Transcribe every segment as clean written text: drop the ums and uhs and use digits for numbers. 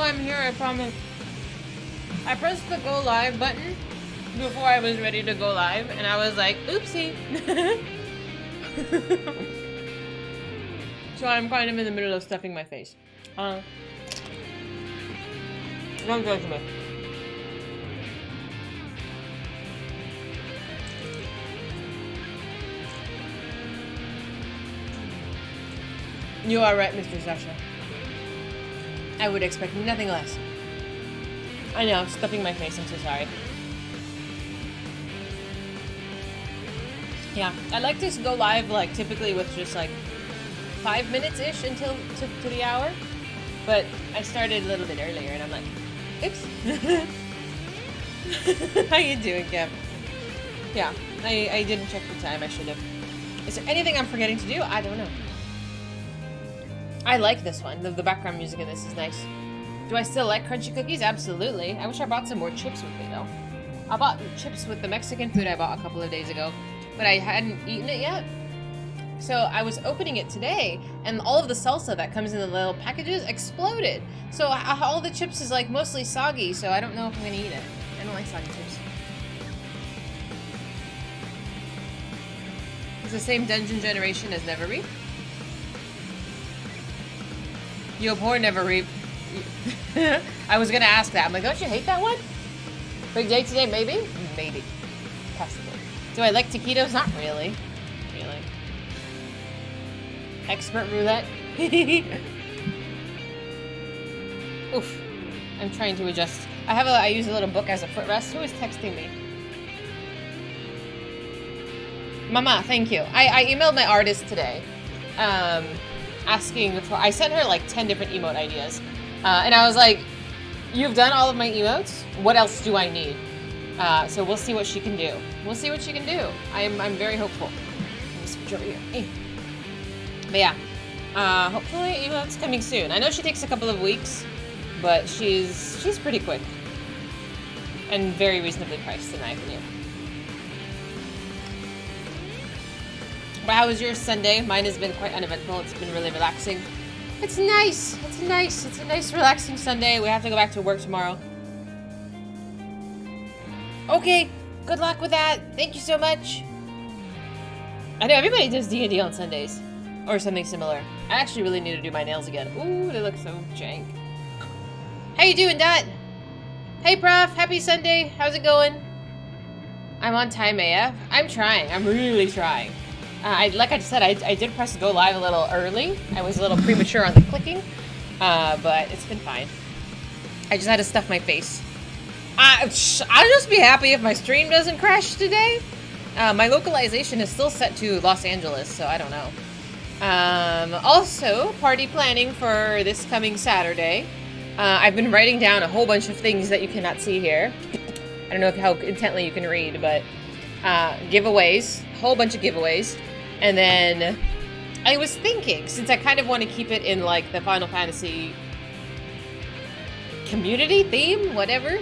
I'm here, I promise. I pressed the go live button before I was ready to go live, and I was like, oopsie. So I'm kind of in the middle of stuffing my face. Don't judge me. You are right, Mr. Sasha. I would expect nothing less. I know, I'm stuffing my face, I'm so sorry. Yeah, I like to go live, like, typically with just, like, 5 minutes-ish until to the hour. But I started a little bit earlier, and I'm like, oops. How you doing, Kev? Yeah, I didn't check the time, I should have. Is there anything I'm forgetting to do? I don't know. I like this one. The background music in this is nice. Do I still like crunchy cookies? Absolutely. I wish I brought some more chips with me, though. I bought chips with the Mexican food I bought a couple of days ago, but I hadn't eaten it yet. So I was opening it today, and all of the salsa that comes in the little packages exploded. So all the chips is like mostly soggy, so I don't know if I'm gonna eat it. I don't like soggy chips. It's the same dungeon generation as Never Reap. Yo, poor Never Reap. I was gonna ask that. I'm like, don't you hate that one? Big day today, maybe? Maybe. Possibly. Do I like taquitos? Not really. Really. Expert roulette. Oof. I'm trying to adjust. I use a little book as a footrest. Who is texting me? Mama, thank you. I emailed my artist today. Asking for, I sent her like 10 different emote ideas. And I was like, you've done all of my emotes? What else do I need? So we'll see what she can do. We'll see what she can do. I'm very hopeful. Let me switch over here. Hey. But yeah, hopefully emote's coming soon. I know she takes a couple of weeks, but she's pretty quick. And very reasonably priced in my opinion. But how was your Sunday? Mine has been quite uneventful. It's been really relaxing. It's nice. It's a nice relaxing Sunday. We have to go back to work tomorrow. Okay, good luck with that. Thank you so much. I know everybody does D&D on Sundays. Or something similar. I actually really need to do my nails again. Ooh, they look so jank. How you doing, Dot? Hey, Prof. Happy Sunday. How's it going? I'm on time AF. I'm trying. I'm really trying. Like I said, I did press go live a little early. I was a little premature on the clicking, but it's been fine. I just had to stuff my face. I'll just be happy if my stream doesn't crash today. My localization is still set to Los Angeles, so I don't know. Also, party planning for this coming Saturday. I've been writing down a whole bunch of things that you cannot see here. I don't know how intently you can read, but giveaways, a whole bunch of giveaways. And then I was thinking, since I kind of want to keep it in like the Final Fantasy community theme, whatever,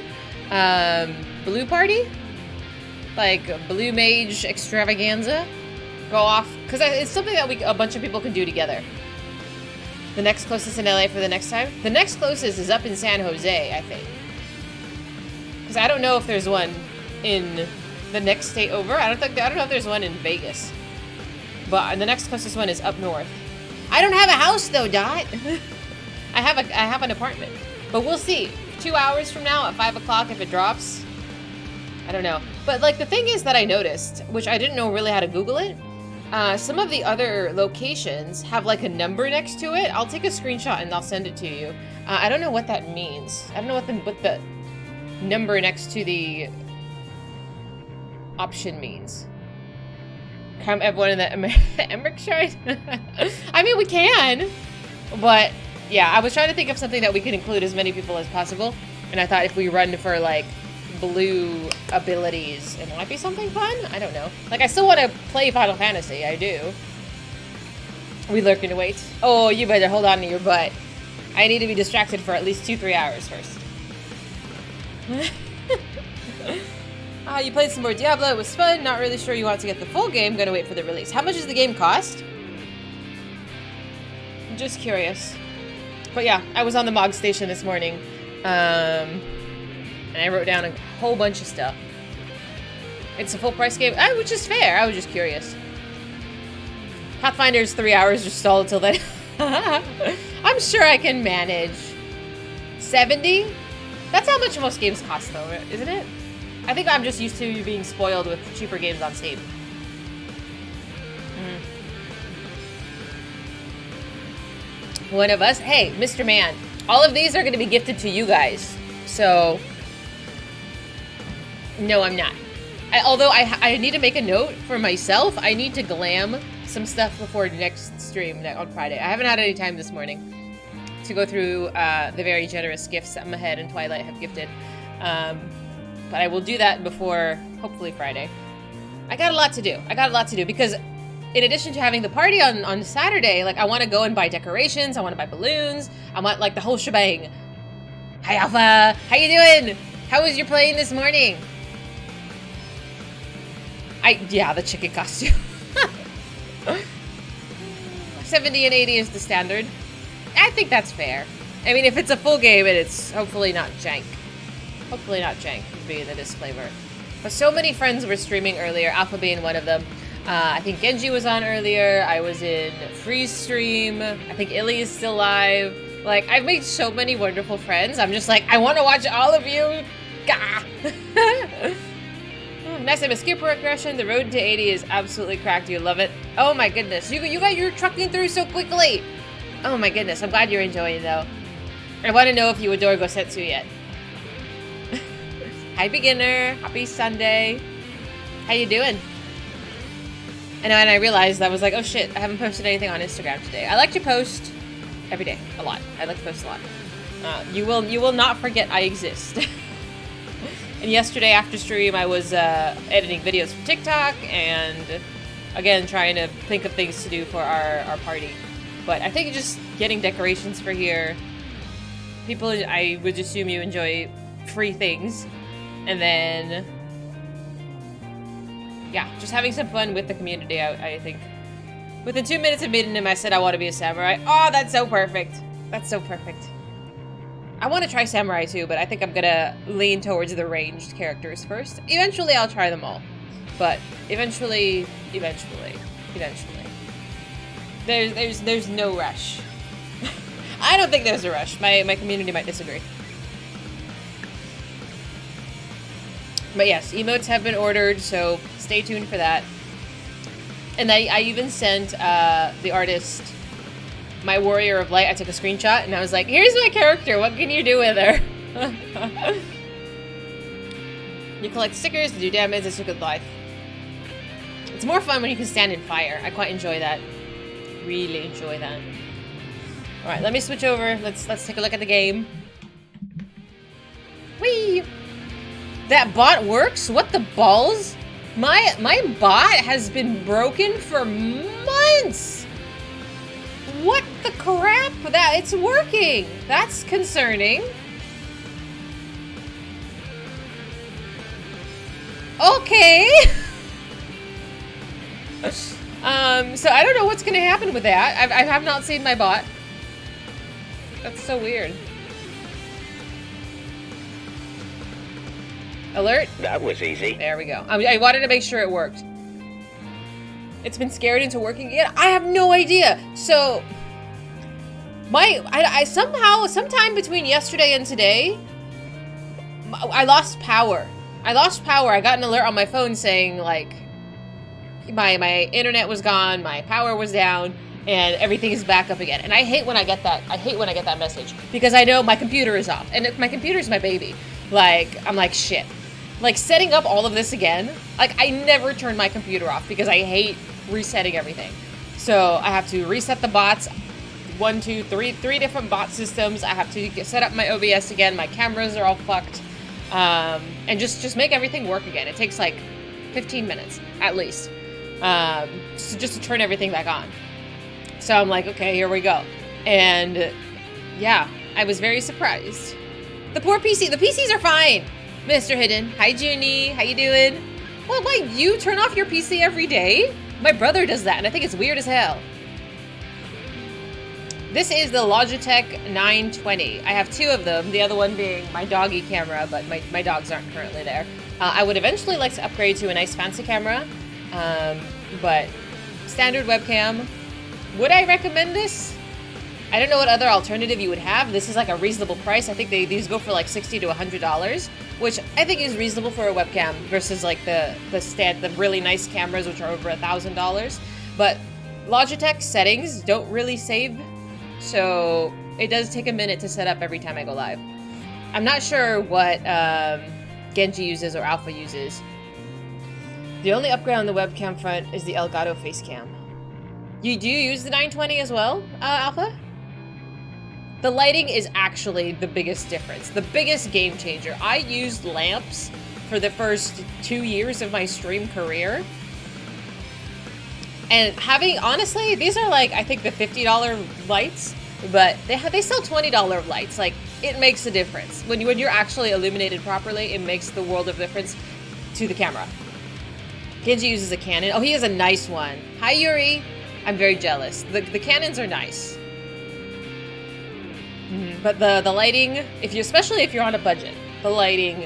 Blue Party, like Blue Mage Extravaganza, go off, because it's something that a bunch of people can do together. The next closest in LA for the next time? The next closest is up in San Jose, I think. Because I don't know if there's one in the next state over. I don't know if there's one in Vegas. But the next closest one is up north. I don't have a house though, Dot. I have an apartment. But we'll see. 2 hours from now at 5 o'clock if it drops. I don't know. But like the thing is that I noticed, which I didn't know really how to Google it. Some of the other locations have like a number next to it. I'll take a screenshot and I'll send it to you. I don't know what that means. I don't know what the number next to the option means. Come everyone in the Emmerich chart? I mean, we can, but yeah, I was trying to think of something that we could include as many people as possible, and I thought if we run for like blue abilities, it might be something fun. I don't know. Like, I still want to play Final Fantasy. I do. We lurking to wait. Oh, you better hold on to your butt. I need to be distracted for at least 2-3 hours first. You played some more Diablo. It was fun. Not really sure you want to get the full game. Gonna wait for the release. How much does the game cost? I'm just curious. But yeah, I was on the Mog station this morning. And I wrote down a whole bunch of stuff. It's a full price game, which is fair. I was just curious. Pathfinder's 3 hours just stalled until then. I'm sure I can manage. 70? That's how much most games cost though, isn't it? I think I'm just used to being spoiled with cheaper games on Steam. One of us? Hey, Mr. Man. All of these are going to be gifted to you guys. So, no, I'm not. Although I need to make a note for myself. I need to glam some stuff before next stream on Friday. I haven't had any time this morning to go through the very generous gifts that Mahed and Twilight have gifted. But I will do that before, hopefully, Friday. I got a lot to do. Because in addition to having the party on Saturday, like, I want to go and buy decorations. I want to buy balloons. I want, like, the whole shebang. Hi, Alpha. How you doing? How was your playing this morning? Yeah, the chicken costume. 70 and 80 is the standard. I think that's fair. I mean, if it's a full game and it's hopefully not jank. Hopefully not jank would be the disclaimer. But so many friends were streaming earlier, Alpha being one of them. I think Genji was on earlier. I was in Freeze stream. I think Illy is still live. Like, I've made so many wonderful friends. I'm just like, I want to watch all of you. Gah! Nice MSQ progression. The road to 80 is absolutely cracked. You love it. Oh my goodness. You're trucking through so quickly. Oh my goodness. I'm glad you're enjoying though. I want to know if you adore Gosetsu yet. Hi beginner. Happy Sunday. How you doing? And I realized I was like, oh shit, I haven't posted anything on Instagram today. I like to post every day. A lot. I like to post a lot. You will not forget I exist. And yesterday after stream, I was editing videos for TikTok and, again, trying to think of things to do for our party. But I think just getting decorations for here, people, I would assume you enjoy free things. And then, yeah, just having some fun with the community, I think. Within 2 minutes of meeting him, I said I want to be a samurai. Oh, that's so perfect. That's so perfect. I want to try samurai too, but I think I'm gonna lean towards the ranged characters first. Eventually, I'll try them all, but eventually, there's no rush. I don't think there's a rush. My community might disagree. But yes, emotes have been ordered, so stay tuned for that. And I even sent the artist my Warrior of Light. I took a screenshot and I was like, here's my character, what can you do with her? You collect stickers to do damage, it's a good life. It's more fun when you can stand in fire. I quite enjoy that. Really enjoy that. Alright, let me switch over. Let's take a look at the game. Whee! That bot works? What the balls? My bot has been broken for months! What the crap? That it's working. That's concerning. Okay. So I don't know what's gonna happen with that. I have not seen my bot. That's so weird. Alert? That was easy. There we go. I wanted to make sure it worked. It's been scared into working again? I have no idea. So, I sometime between yesterday and today, I lost power. I got an alert on my phone saying, like, my internet was gone, my power was down, and everything is back up again. And I hate when I get that. I hate when I get that message. Because I know my computer is off. And my computer's my baby. Like, I'm like, shit. Like, setting up all of this again, like, I never turn my computer off because I hate resetting everything. So I have to reset the bots. 1, 2, 3 different bot systems. I have to set up my OBS again. My cameras are all fucked. And just make everything work again. It takes like 15 minutes at least. So just to turn everything back on. So I'm like, okay, here we go. And yeah, I was very surprised. The poor PC. The PCs are fine. Mr. Hidden. Hi, Junie. How you doing? Well, wait, you turn off your PC every day? My brother does that, and I think it's weird as hell. This is the Logitech 920. I have two of them, the other one being my doggy camera, but my dogs aren't currently there. I would eventually like to upgrade to a nice fancy camera, but standard webcam. Would I recommend this? I don't know what other alternative you would have. This is like a reasonable price. I think these go for like $60 to $100, which I think is reasonable for a webcam versus like the really nice cameras, which are over $1,000. But Logitech settings don't really save, so it does take a minute to set up every time I go live. I'm not sure what Genji uses or Alpha uses. The only upgrade on the webcam front is the Elgato face cam. Do you use the 920 as well, Alpha? The lighting is actually the biggest difference, the biggest game changer. I used lamps for the first 2 years of my stream career. And honestly, these are like, I think the $50 lights, but they sell $20 lights. Like, it makes a difference. When you're actually illuminated properly, it makes the world of difference to the camera. Genji uses a Canon. Oh, he has a nice one. Hi, Yuri. I'm very jealous. The Canons are nice. But the lighting, especially if you're on a budget, the lighting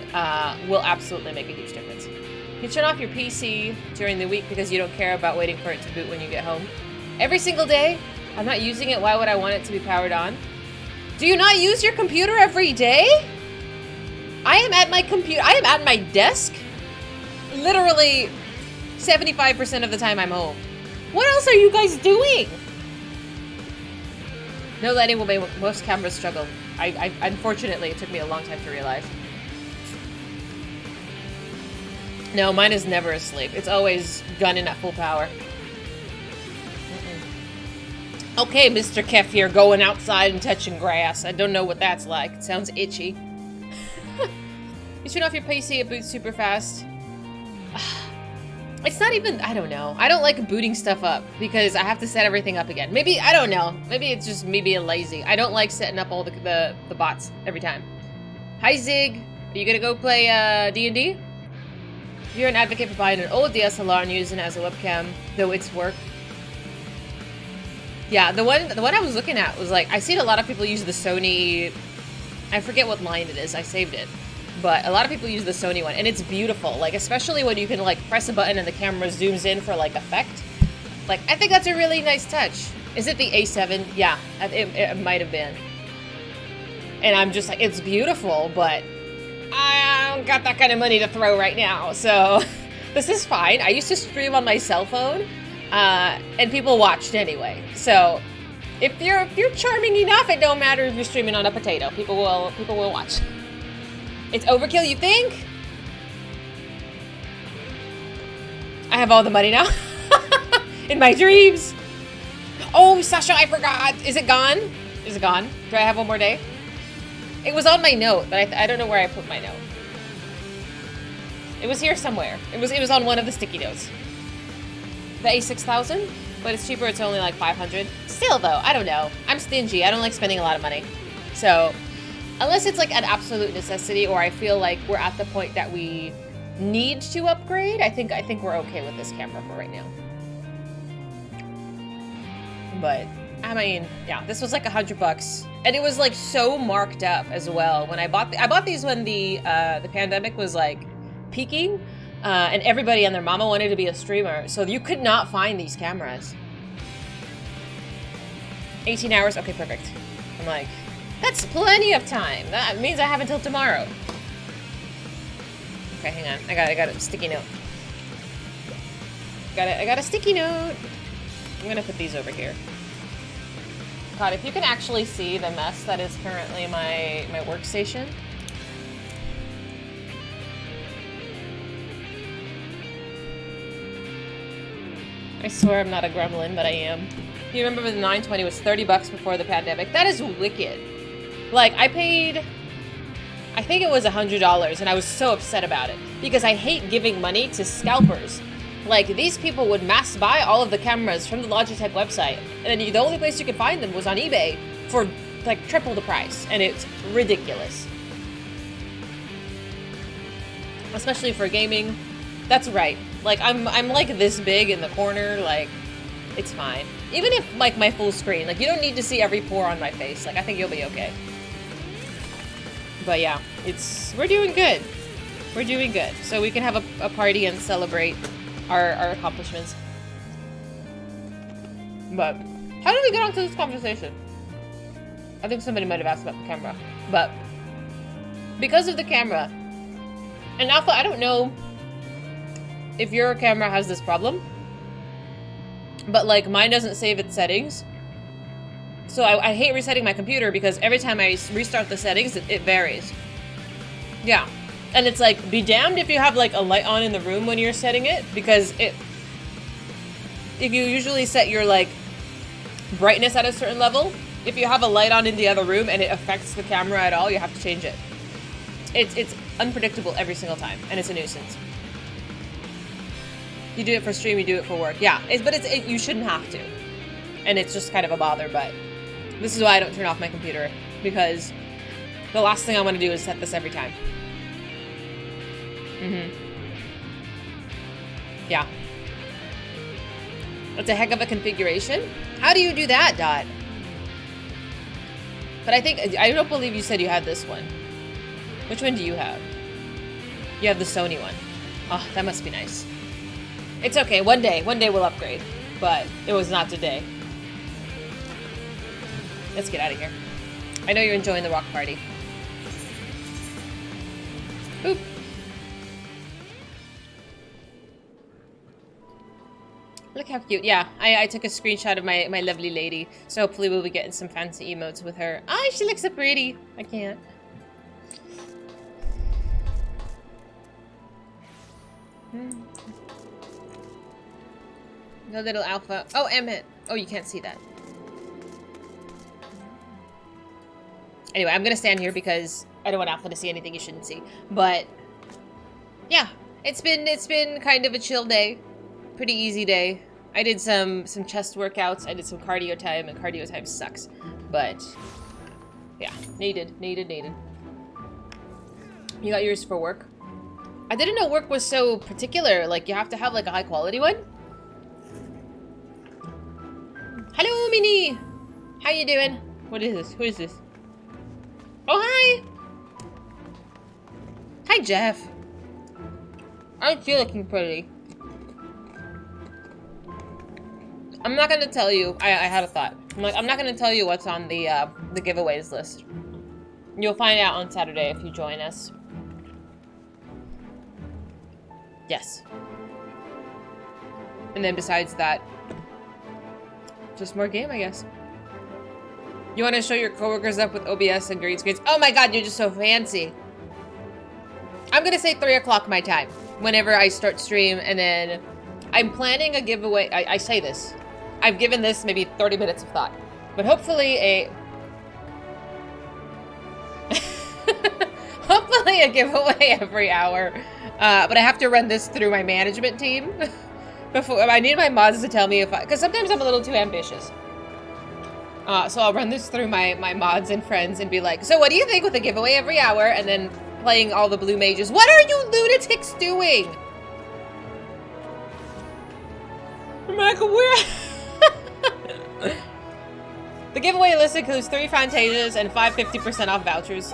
will absolutely make a huge difference. You turn off your PC during the week because you don't care about waiting for it to boot when you get home. Every single day, I'm not using it. Why would I want it to be powered on? Do you not use your computer every day? I am at my computer. I am at my desk literally 75% of the time I'm home. What else are you guys doing? No lighting will make most cameras struggle. Unfortunately, it took me a long time to realize. No, mine is never asleep. It's always gunning at full power. Okay, Mr. Kef here, going outside and touching grass. I don't know what that's like. It sounds itchy. You turn off your PC, it boots super fast. It's not even, I don't know. I don't like booting stuff up because I have to set everything up again. Maybe, I don't know. Maybe it's just me being lazy. I don't like setting up all the bots every time. Hi, Zig. Are you gonna go play D&D? You're an advocate for buying an old DSLR and using it as a webcam, though it's work. Yeah, the one I was looking at was like, I've seen a lot of people use the Sony, I forget what line it is, I saved it. But a lot of people use the Sony one, and it's beautiful. Like, especially when you can, like, press a button and the camera zooms in for, like, effect. Like, I think that's a really nice touch. Is it the A7? Yeah, it might have been. And I'm just like, it's beautiful, but I don't got that kind of money to throw right now. So, this is fine. I used to stream on my cell phone, and people watched anyway. So, if you're charming enough, it don't matter if you're streaming on a potato. People will watch. It's overkill, you think? I have all the money now. In my dreams. Oh, Sasha, I forgot. Is it gone? Is it gone? Do I have one more day? It was on my note, but I don't know where I put my note. It was here somewhere. It was on one of the sticky notes. The A6000? But it's cheaper, it's only like 500. Still though, I don't know. I'm stingy, I don't like spending a lot of money. So, unless it's like an absolute necessity or I feel like we're at the point that we need to upgrade, I think we're okay with this camera for right now. But, I mean, yeah, this was like $100. And it was like so marked up as well. When I bought these when the pandemic was like peaking, and everybody and their mama wanted to be a streamer. So you could not find these cameras. 18 hours, okay, perfect. I'm like, that's plenty of time. That means I have until tomorrow. Okay, hang on. I got a sticky note. I got a sticky note. I'm gonna put these over here. God, if you can actually see the mess that is currently my workstation. I swear I'm not a gremlin, but I am. You remember the 920 was $30 before the pandemic? That is wicked. Like, I paid, I think it was $100, and I was so upset about it. Because I hate giving money to scalpers. Like, these people would mass buy all of the cameras from the Logitech website, and then the only place you could find them was on eBay for, like, triple the price. And it's ridiculous. Especially for gaming. That's right. Like, I'm like this big in the corner, like, it's fine. Even if, like, my full screen. Like, you don't need to see every pore on my face. Like, I think you'll be okay. But yeah, we're doing good. We're doing good. So we can have a party and celebrate our accomplishments. But, how did we get onto this conversation? I think somebody might have asked about the camera. But, because of the camera, and Alpha, I don't know if your camera has this problem, but like mine doesn't save its settings. So I hate resetting my computer because every time I restart the settings, it varies. Yeah. And it's like, be damned if you have like a light on in the room when you're setting it, because if you usually set your like brightness at a certain level, if you have a light on in the other room and it affects the camera at all, you have to change it. It's unpredictable every single time, and it's a nuisance. You do it for stream, you do it for work. Yeah, but you shouldn't have to. And it's just kind of a bother, but this is why I don't turn off my computer, because the last thing I want to do is set this every time. Yeah. That's a heck of a configuration. How do you do that, Dot? But I don't believe you said you had this one. Which one do you have? You have the Sony one. Oh, that must be nice. It's okay, one day we'll upgrade. But it was not today. Let's get out of here. I know you're enjoying the rock party. Boop. Look how cute. Yeah, I took a screenshot of my lovely lady. So hopefully we'll be getting some fancy emotes with her. Ah, she looks so pretty. I can't. The little alpha. Oh, Emmett. Oh, you can't see that. Anyway, I'm gonna stand here because I don't want Alpha to see anything you shouldn't see. But yeah, it's been kind of a chill day. Pretty easy day. I did some chest workouts. I did some cardio time, and cardio time sucks. But yeah, needed. You got yours for work? I didn't know work was so particular. Like, you have to have like a high quality one. Hello, Minnie. How you doing? What is this? Who is this? Oh, hi. Hi, Jeff. Aren't you looking pretty? I'm not gonna tell you. I had a thought. I'm not gonna tell you what's on the giveaways list. You'll find out on Saturday if you join us. Yes. And then besides that, just more game, I guess. You want to show your coworkers up with OBS and green screens? Oh my god, you're just so fancy. I'm gonna say 3 o'clock my time whenever I start stream, and then I'm planning a giveaway. I say this. I've given this maybe 30 minutes of thought, but hopefully hopefully a giveaway every hour. But I have to run this through my management team before. I need my mods to tell me because sometimes I'm a little too ambitious. So I'll run this through my mods and friends and be like, so what do you think with a giveaway every hour? And then playing all the blue mages. What are you lunatics doing? I'm like, where? The giveaway list includes 3 Fantasias and 5 50% off vouchers.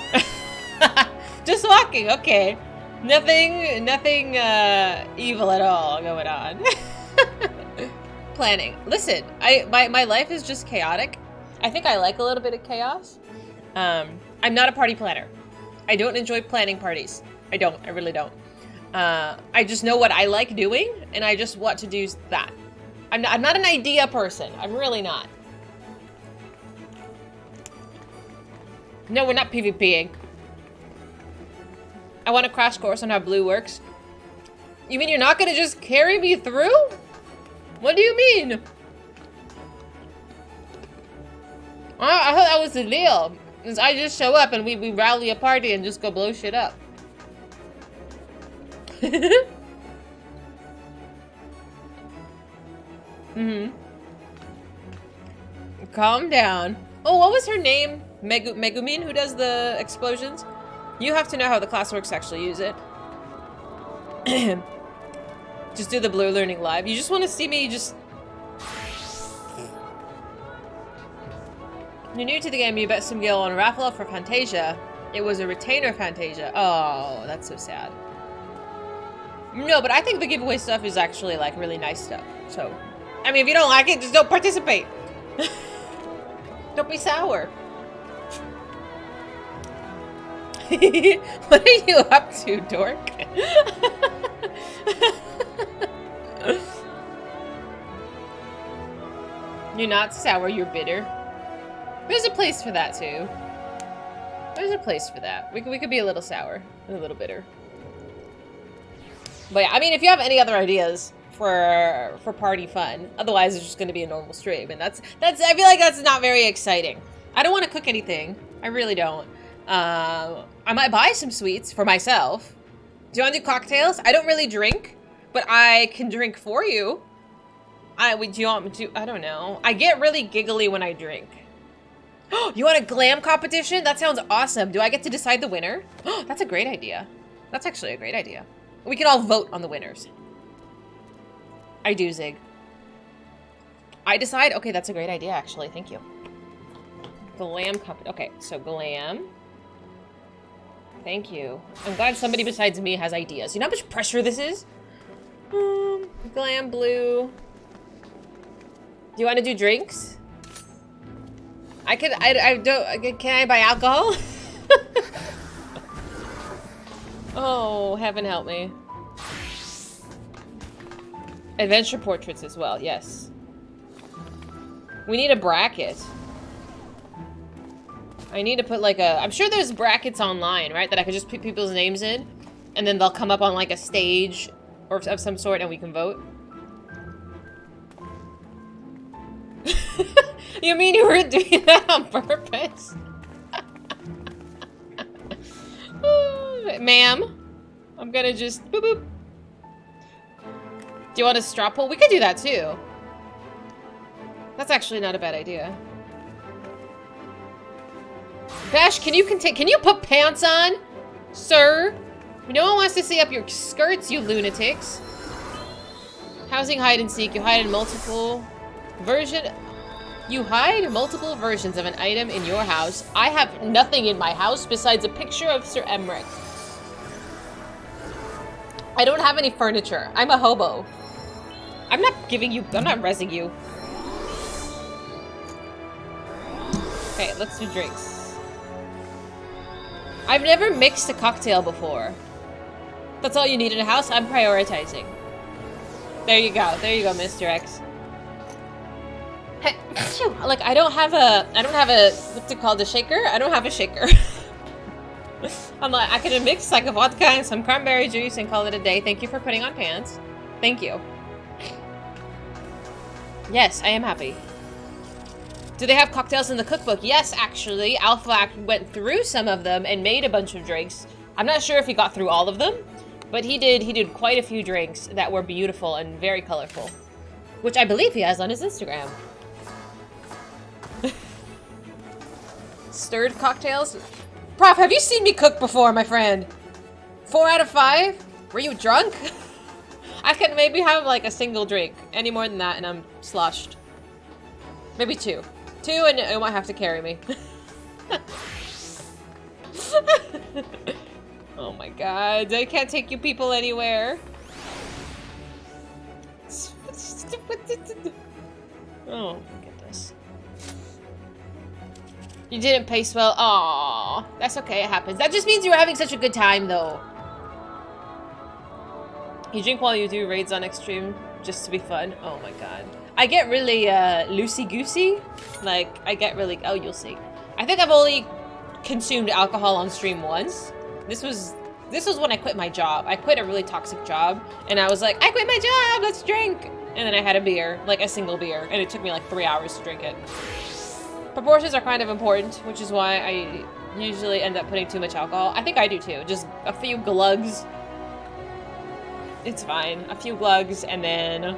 Just walking, okay. Nothing evil at all going on. Planning. Listen, my life is just chaotic. I think I like a little bit of chaos. I'm not a party planner. I don't enjoy planning parties. I really don't. I just know what I like doing, and I just want to do that. I'm not an idea person. I'm really not. No, we're not PvPing. I want a crash course on how blue works. You mean you're not gonna just carry me through? What do you mean? I thought that was the deal. Is I just show up and we rally a party and just go blow shit up. Calm down. Oh, what was her name? Megumin, who does the explosions? You have to know how the classworks actually use it. Just do the blue learning live. You just want to see me just You're new to the game, you bet some gil on a raffle for Fantasia. It was a retainer Fantasia. Oh, that's so sad. No, but I think the giveaway stuff is actually like really nice stuff. So, I mean, if you don't like it, just don't participate. Don't be sour. What are you up to, dork? You're not sour, you're bitter. There's a place for that too. There's a place for that. We could be a little sour and a little bitter. But yeah, I mean, if you have any other ideas for party fun, otherwise it's just going to be a normal stream, and that's I feel like that's not very exciting. I don't want to cook anything. I really don't. I might buy some sweets for myself. Do you want to do cocktails? I don't really drink, but I can drink for you. Do you want me to? I don't know. I get really giggly when I drink. You want a glam competition? That sounds awesome. Do I get to decide the winner? That's a great idea. That's actually a great idea. We can all vote on the winners. I do, Zig. I decide? Okay, that's a great idea, actually. Thank you. Glam competition. Okay, so glam. Thank you. I'm glad somebody besides me has ideas. You know how much pressure this is? Glam blue. Do you want to do drinks? I don't, can I buy alcohol? Oh, heaven help me. Adventure portraits as well, yes. We need a bracket. I need to put like a, I'm sure there's brackets online, right? That I could just put people's names in and then they'll come up on like a stage or of some sort and we can vote. You mean you were doing that on purpose? Ma'am, I'm gonna just boop boop. Do you want a straw poll? We could do that too. That's actually not a bad idea. Bash, can you put pants on, sir? No one wants to see up your skirts, you lunatics. Housing hide and seek. You hide in multiple version. You hide multiple versions of an item in your house. I have nothing in my house besides a picture of Sir Emmerich. I don't have any furniture. I'm a hobo. I'm not rezzing you. Okay, let's do drinks. I've never mixed a cocktail before. That's all you need in a house? I'm prioritizing. There you go, Mr. X. Like, I don't have a, what's it called, a shaker? I don't have a shaker. I'm like, I could mix like a vodka and some cranberry juice and call it a day. Thank you for putting on pants. Thank you. Yes, I am happy. Do they have cocktails in the cookbook? Yes, actually. Alpha went through some of them and made a bunch of drinks. I'm not sure if he got through all of them, but he did quite a few drinks that were beautiful and very colorful. Which I believe he has on his Instagram. Stirred cocktails? Prof, have you seen me cook before, my friend? 4 out of 5? Were you drunk? I can maybe have like a single drink. Any more than that and I'm sloshed. Maybe 2. 2 and it might have to carry me. Oh my god, I can't take you people anywhere. Oh my goodness. You didn't pace well. Aww, that's okay, it happens. That just means you were having such a good time though. You drink while you do raids on Extreme just to be fun. Oh my god. I get really loosey-goosey. Like, I get really, oh, you'll see. I think I've only consumed alcohol on stream once. This was when I quit my job. I quit a really toxic job, and I was like, I quit my job, let's drink. And then I had a beer, like a single beer, and it took me like 3 hours to drink it. Proportions are kind of important, which is why I usually end up putting too much alcohol. I think I do too, just a few glugs. It's fine, a few glugs, and then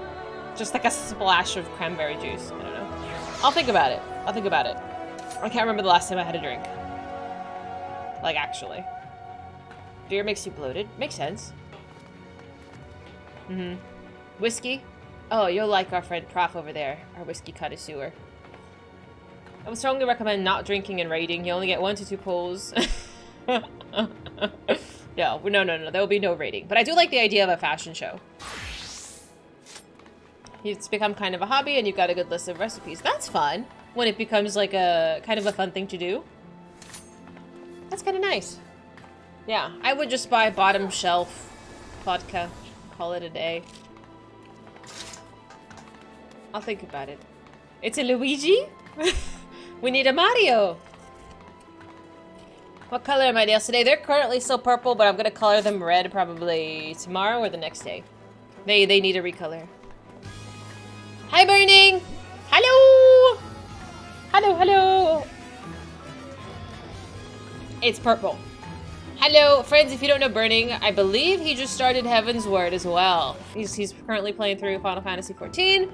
just like a splash of cranberry juice. I don't know. I'll think about it. I'll think about it. I can't remember the last time I had a drink. Like, actually. Beer makes you bloated. Makes sense. Mm-hmm. Whiskey? Oh, you'll like our friend Prof over there. Our whiskey connoisseur. I would strongly recommend not drinking and raiding. You only get 1 to 2 pulls. No, there will be no raiding. But I do like the idea of a fashion show. It's become kind of a hobby and you've got a good list of recipes. That's fun. When it becomes like a kind of a fun thing to do. That's kind of nice. Yeah, I would just buy bottom shelf vodka. Call it a day. I'll think about it. It's a Luigi? We need a Mario. What color are my nails today? They're currently still purple, but I'm gonna color them red probably tomorrow or the next day. They need a recolor. Hi, Burning! Hello! Hello, hello! It's purple. Hello, friends, if you don't know Burning, I believe he just started Heaven's Word as well. He's currently playing through Final Fantasy XIV.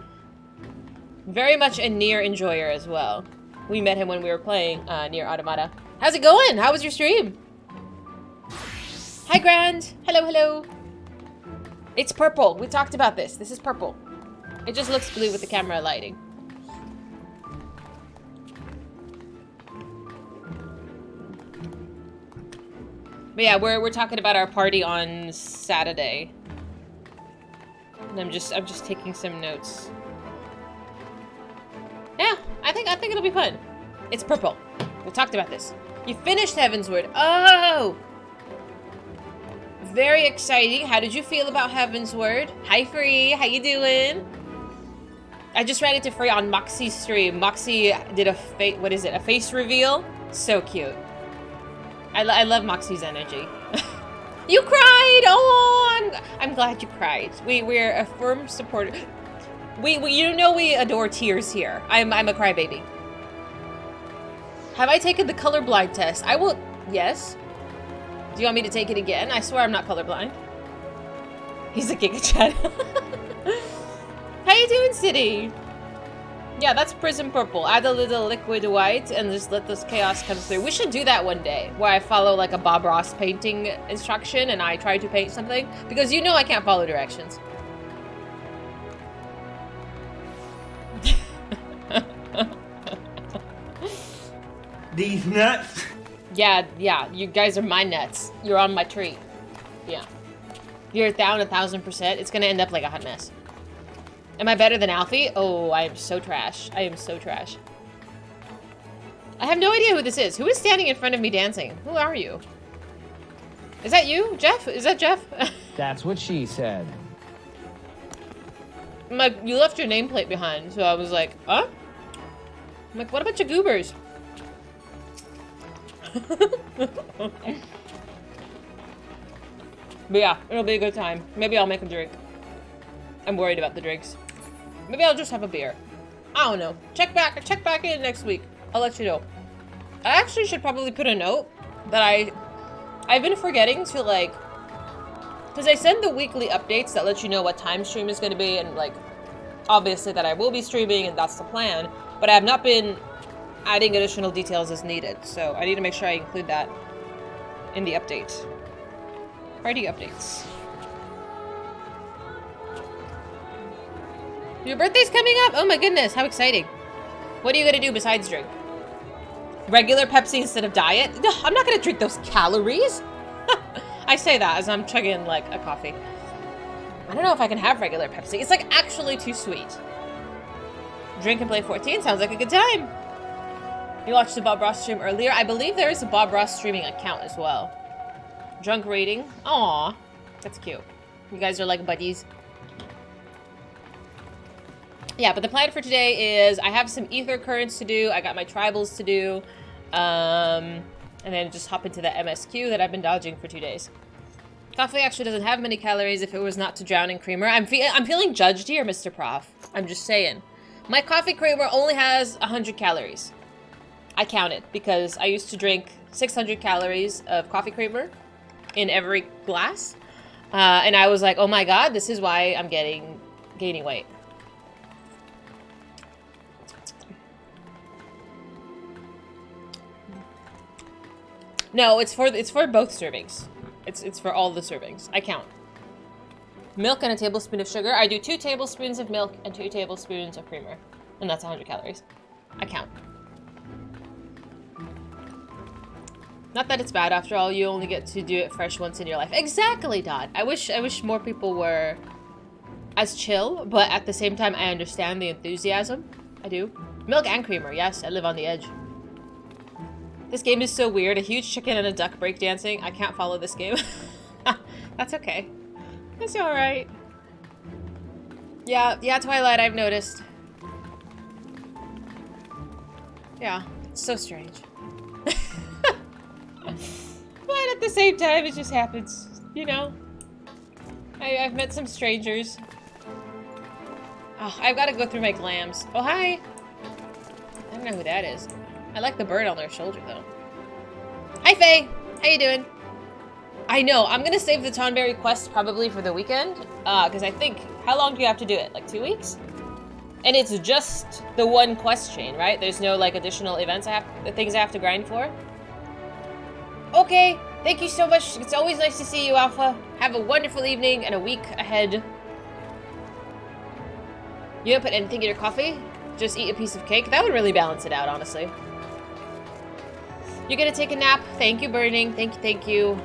Very much a Nier enjoyer as well. We met him when we were playing Nier Automata. How's it going? How was your stream? Hi, Grand. Hello, hello. It's purple. We talked about this. This is purple. It just looks blue with the camera lighting. But yeah, we're talking about our party on Saturday. And I'm just taking some notes. Yeah, I think it'll be fun. It's purple. We talked about this. You finished Heaven's Word. Oh! Very exciting. How did you feel about Heaven's Word? Hi, Free. How you doing? I just ran into Free on Moxie's stream. Moxie did a face reveal. So cute. I love Moxie's energy. You cried! Oh, I'm glad you cried. We're a firm supporter. We adore tears here. I'm a crybaby. Have I taken the colorblind test? I will. Yes. Do you want me to take it again? I swear I'm not colorblind. He's a Giga Chat. How you doing, City? Yeah, that's Prism Purple. Add a little liquid white and just let this chaos come through. We should do that one day, where I follow like a Bob Ross painting instruction and I try to paint something. Because you know I can't follow directions. These nuts? Yeah, you guys are my nuts. You're on my tree. Yeah. You're down 1,000%. It's gonna end up like a hot mess. Am I better than Alfie? Oh, I am so trash. I am so trash. I have no idea who this is. Who is standing in front of me dancing? Who are you? Is that you, Jeff? Is that Jeff? That's what she said. I'm like, you left your nameplate behind, so I was like, huh? I'm like, what a bunch of goobers. But yeah, it'll be a good time. Maybe I'll make a drink. I'm worried about the drinks. Maybe I'll just have a beer. I don't know. Check back in next week. I'll let you know. I actually should probably put a note that I've been forgetting to like, because I send the weekly updates that let you know what time stream is going to be and like, obviously that I will be streaming and that's the plan, but I have not been adding additional details as needed. So I need to make sure I include that in the update. Party updates. Your birthday's coming up? Oh my goodness, how exciting. What are you gonna do besides drink? Regular Pepsi instead of diet? No, I'm not gonna drink those calories. I say that as I'm chugging like a coffee. I don't know if I can have regular Pepsi. It's like actually too sweet. Drink and play 14 sounds like a good time. You watched the Bob Ross stream earlier. I believe there is a Bob Ross streaming account as well. Drunk rating. Aw, that's cute. You guys are like buddies. Yeah, but the plan for today is I have some ether currents to do. I got my tribals to do. And then just hop into the MSQ that I've been dodging for 2 days. Coffee actually doesn't have many calories if it was not to drown in creamer. I'm feeling judged here, Mr. Prof. I'm just saying. My coffee creamer only has 100 calories. I counted because I used to drink 600 calories of coffee creamer in every glass. And I was like, oh my god, this is why I'm gaining weight. No, it's for both servings. It's for all the servings. I count. Milk and a tablespoon of sugar. I do 2 tablespoons of milk and 2 tablespoons of creamer. And that's 100 calories. I count. Not that it's bad, after all, you only get to do it fresh once in your life. Exactly, Dot. I wish more people were as chill, but at the same time, I understand the enthusiasm. I do. Milk and creamer, yes, I live on the edge. This game is so weird. A huge chicken and a duck breakdancing. I can't follow this game. That's okay. That's alright. Yeah, Twilight, I've noticed. Yeah, it's so strange. But at the same time, it just happens, you know? I've met some strangers. Oh, I've got to go through my glams. Oh, hi! I don't know who that is. I like the bird on their shoulder, though. Hi, Faye! How you doing? I know, I'm gonna save the Tonberry quest probably for the weekend, because I think, how long do you have to do it? Like 2 weeks? And it's just the one quest chain, right? There's no, like, additional events things I have to grind for? Okay, thank you so much. It's always nice to see you, Alpha. Have a wonderful evening and a week ahead. You don't put anything in your coffee? Just eat a piece of cake? That would really balance it out, honestly. You're gonna take a nap? Thank you, Burning. Thank you.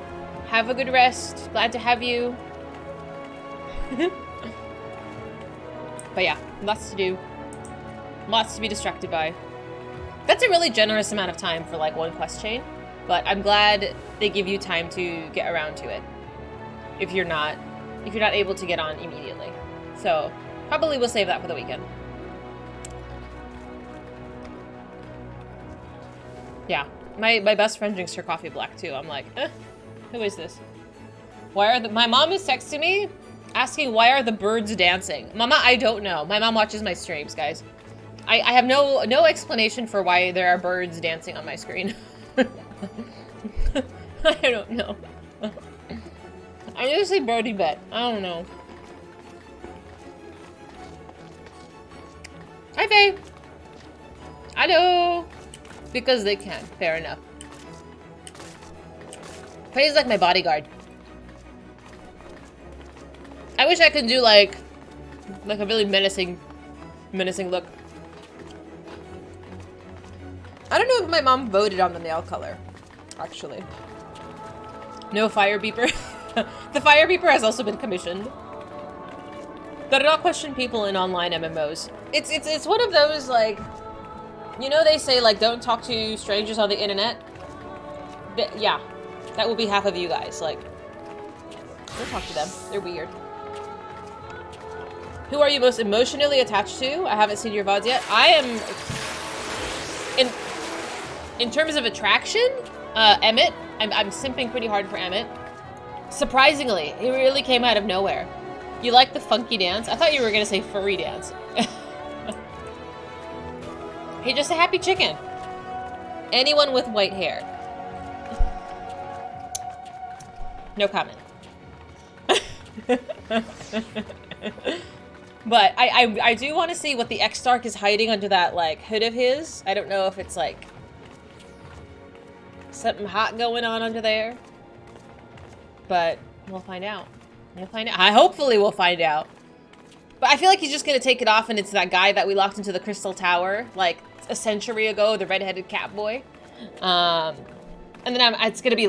Have a good rest. Glad to have you. But yeah, lots to do. Lots to be distracted by. That's a really generous amount of time for like one quest chain. But I'm glad they give you time to get around to it. If you're not able to get on immediately. So probably we'll save that for the weekend. Yeah. My best friend drinks her coffee black too. I'm like, who is this? My mom is texting me asking why are the birds dancing? Mama, I don't know. My mom watches my streams, guys. I have no explanation for why there are birds dancing on my screen. I don't know. I'm gonna say birdie bet. I don't know. Hi, Faye. Hello. Because they can. Fair enough. Faye's like my bodyguard. I wish I could do like a really menacing look. I don't know if my mom voted on the nail color, actually. No fire beeper. The fire beeper has also been commissioned. Gotta not question people in online MMOs. It's one of those, like, you know they say, like, don't talk to strangers on the internet? Yeah, that will be half of you guys, like, don't talk to them. They're weird. Who are you most emotionally attached to? I haven't seen your VODs yet. I am, in terms of attraction, Emmett. I'm simping pretty hard for Emmett. Surprisingly, he really came out of nowhere. You like the funky dance? I thought you were gonna say furry dance. He's just a happy chicken. Anyone with white hair. No comment. But I do want to see what the X-Stark is hiding under that, like, hood of his. I don't know if it's, like, something hot going on under there. But we'll find out. We'll find out. Hopefully we'll find out. But I feel like he's just going to take it off and it's that guy that we locked into the Crystal Tower, like, a century ago, the red-headed cat boy. And then it's going to be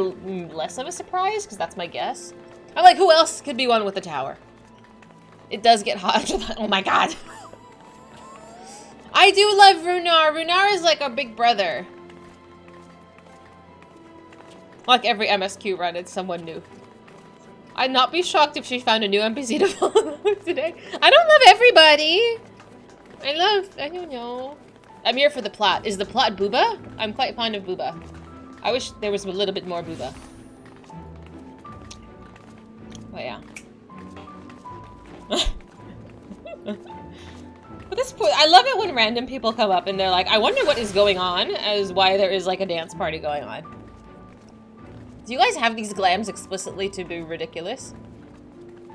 less of a surprise, because that's my guess. I'm like, who else could be one with the tower? It does get hot after that. Oh my god. I do love Runar. Runar is like our big brother. Like every MSQ run, it's someone new. I'd not be shocked if she found a new NPC to follow today. I don't love everybody. I don't know. I'm here for the plot. Is the plot Booba? I'm quite fond of Booba. I wish there was a little bit more Booba. But yeah. At this point, I love it when random people come up and they're like, I wonder what is going on, as why there is like a dance party going on. Do you guys have these glams explicitly to be ridiculous?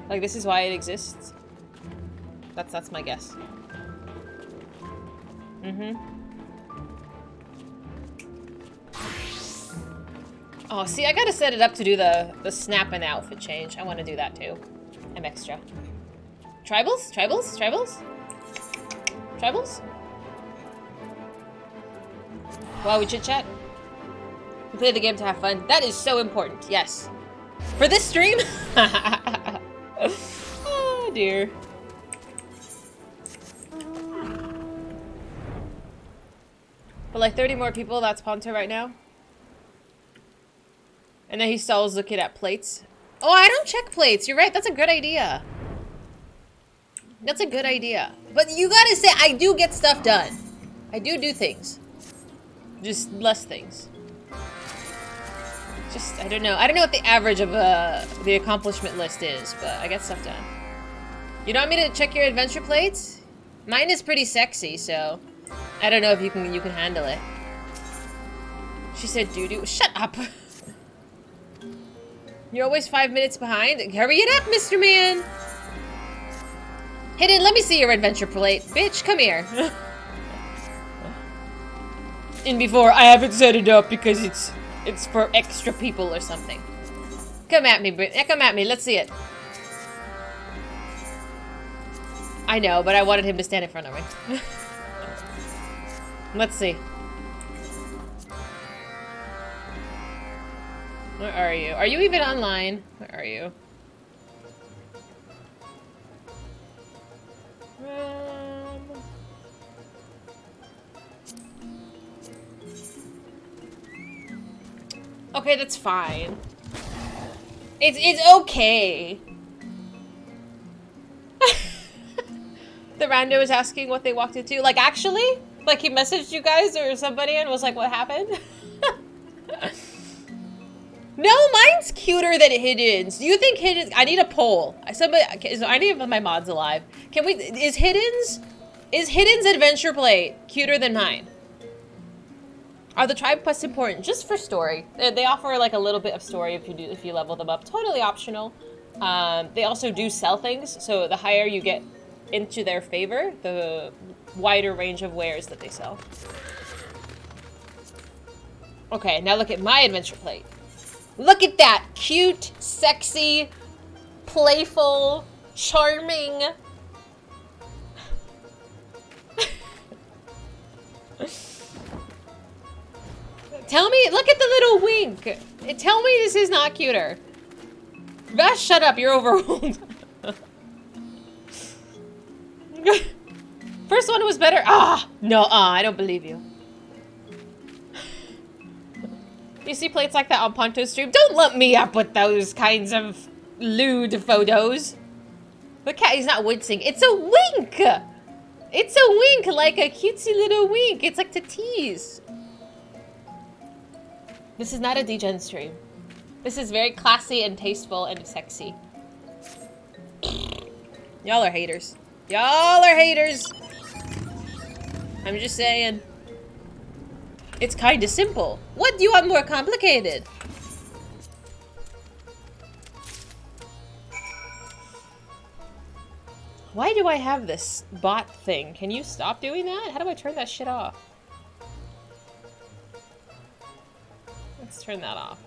Like, this is why it exists? That's my guess. Oh, see, I gotta set it up to do the snap and outfit change. I want to do that too. I'm extra. Tribals? Tribals? Tribals? Tribals? Wow, we chit-chat? You play the game to have fun. That is so important, yes. For this stream? Oh dear. But like 30 more people, that's Ponto right now. And then he stalls looking at plates. Oh, I don't check plates. You're right. That's a good idea. That's a good idea. But you gotta say, I do get stuff done. I do things. Just less things. Just, I don't know. I don't know what the average of the accomplishment list is, but I get stuff done. You don't want me to check your adventure plates? Mine is pretty sexy, so I don't know if you can handle it. She said doo-doo. Shut up. You're always 5 minutes behind. Hurry it up, Mr. Man. Hidden, let me see your adventure plate. Bitch, come here. In before, I haven't set it up because it's for extra people or something. Come at me, come at me. Let's see it. I know, but I wanted him to stand in front of me. Let's see. Where are you? Are you even online? Where are you? Okay, that's fine. It's okay. The rando is asking what they walked into. Like, actually? Like, he messaged you guys or somebody and was like, what happened? No, mine's cuter than Hidden's. Do you think Hidden's... I need a poll. Somebody... Is any of my mods alive? Can we... Is Hidden's adventure plate cuter than mine? Are the tribe quests important? Just for story. They offer like a little bit of story if you level them up. Totally optional. They also do sell things, so the higher you get into their favor, the wider range of wares that they sell. Okay, now look at my adventure plate. Look at that! Cute, sexy, playful, charming. Tell me, look at the little wink. Tell me this is not cuter. Vash, shut up, you're overruled. First one was better. Ah, no, I don't believe you. You see plates like that on Ponto's stream? Don't lump me up with those kinds of lewd photos. The cat is not wincing. It's a wink. It's a wink, like a cutesy little wink. It's like to tease. This is not a degen stream. This is very classy and tasteful and sexy. Y'all are haters. Y'all are haters. I'm just saying. It's kind of simple. What do you want more complicated? Why do I have this bot thing? Can you stop doing that? How do I turn that shit off? Let's turn that off.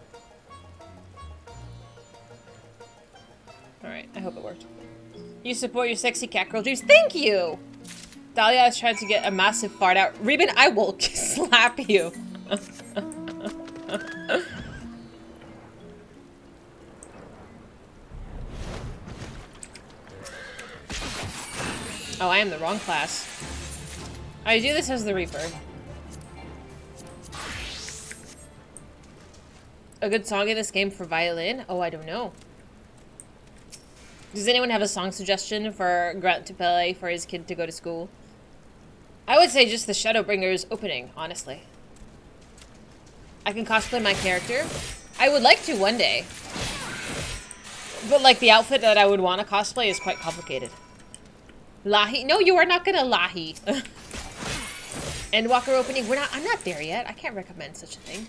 Alright, I hope it worked. You support your sexy cat girl dreams. Thank you! Dahlia is trying to get a massive fart out. Reuben, I will slap you. Oh, I am the wrong class. I do this as the Reaper. A good song in this game for violin? Oh, I don't know. Does anyone have a song suggestion for Grant to play for his kid to go to school? I would say just the Shadowbringers opening, honestly. I can cosplay my character. I would like to one day. But like the outfit that I would want to cosplay is quite complicated. Lahi? No, you are not gonna Lahi. Endwalker opening? I'm not there yet. I can't recommend such a thing.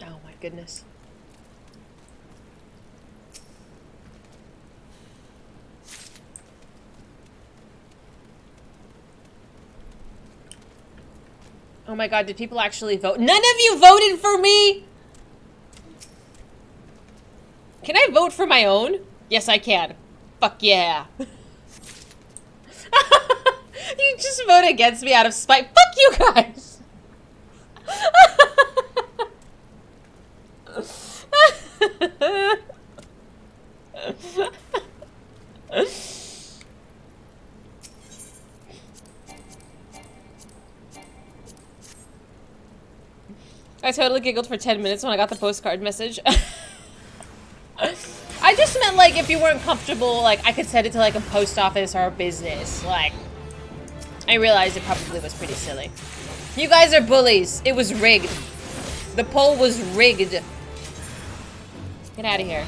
Oh my goodness. Oh my god, did people actually vote? None of you voted for me! Can I vote for my own? Yes, I can. Fuck yeah. You You just vote against me out of spite. Fuck you guys! I totally giggled for 10 minutes when I got the postcard message. I just meant, like, if you weren't comfortable, like, I could send it to, like, a post office or a business. Like, I realized it probably was pretty silly. You guys are bullies. It was rigged. The poll was rigged. Get out of here.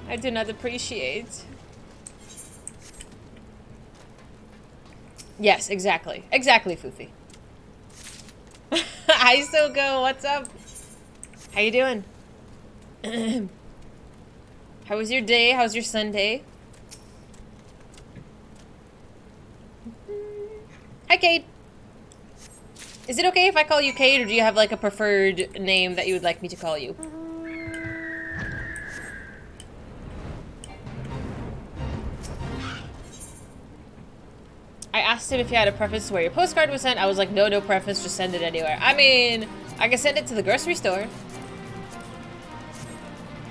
I do not appreciate. Yes, exactly. Exactly, Foofy. Hi, Soko. What's up? How you doing? How was your day? How's your Sunday? Hi, Kate. Is it okay if I call you Kate, or do you have, like, a preferred name that you would like me to call you? I asked him if he had a preference to where your postcard was sent. I was like, no, no preference, just send it anywhere. I mean, I can send it to the grocery store.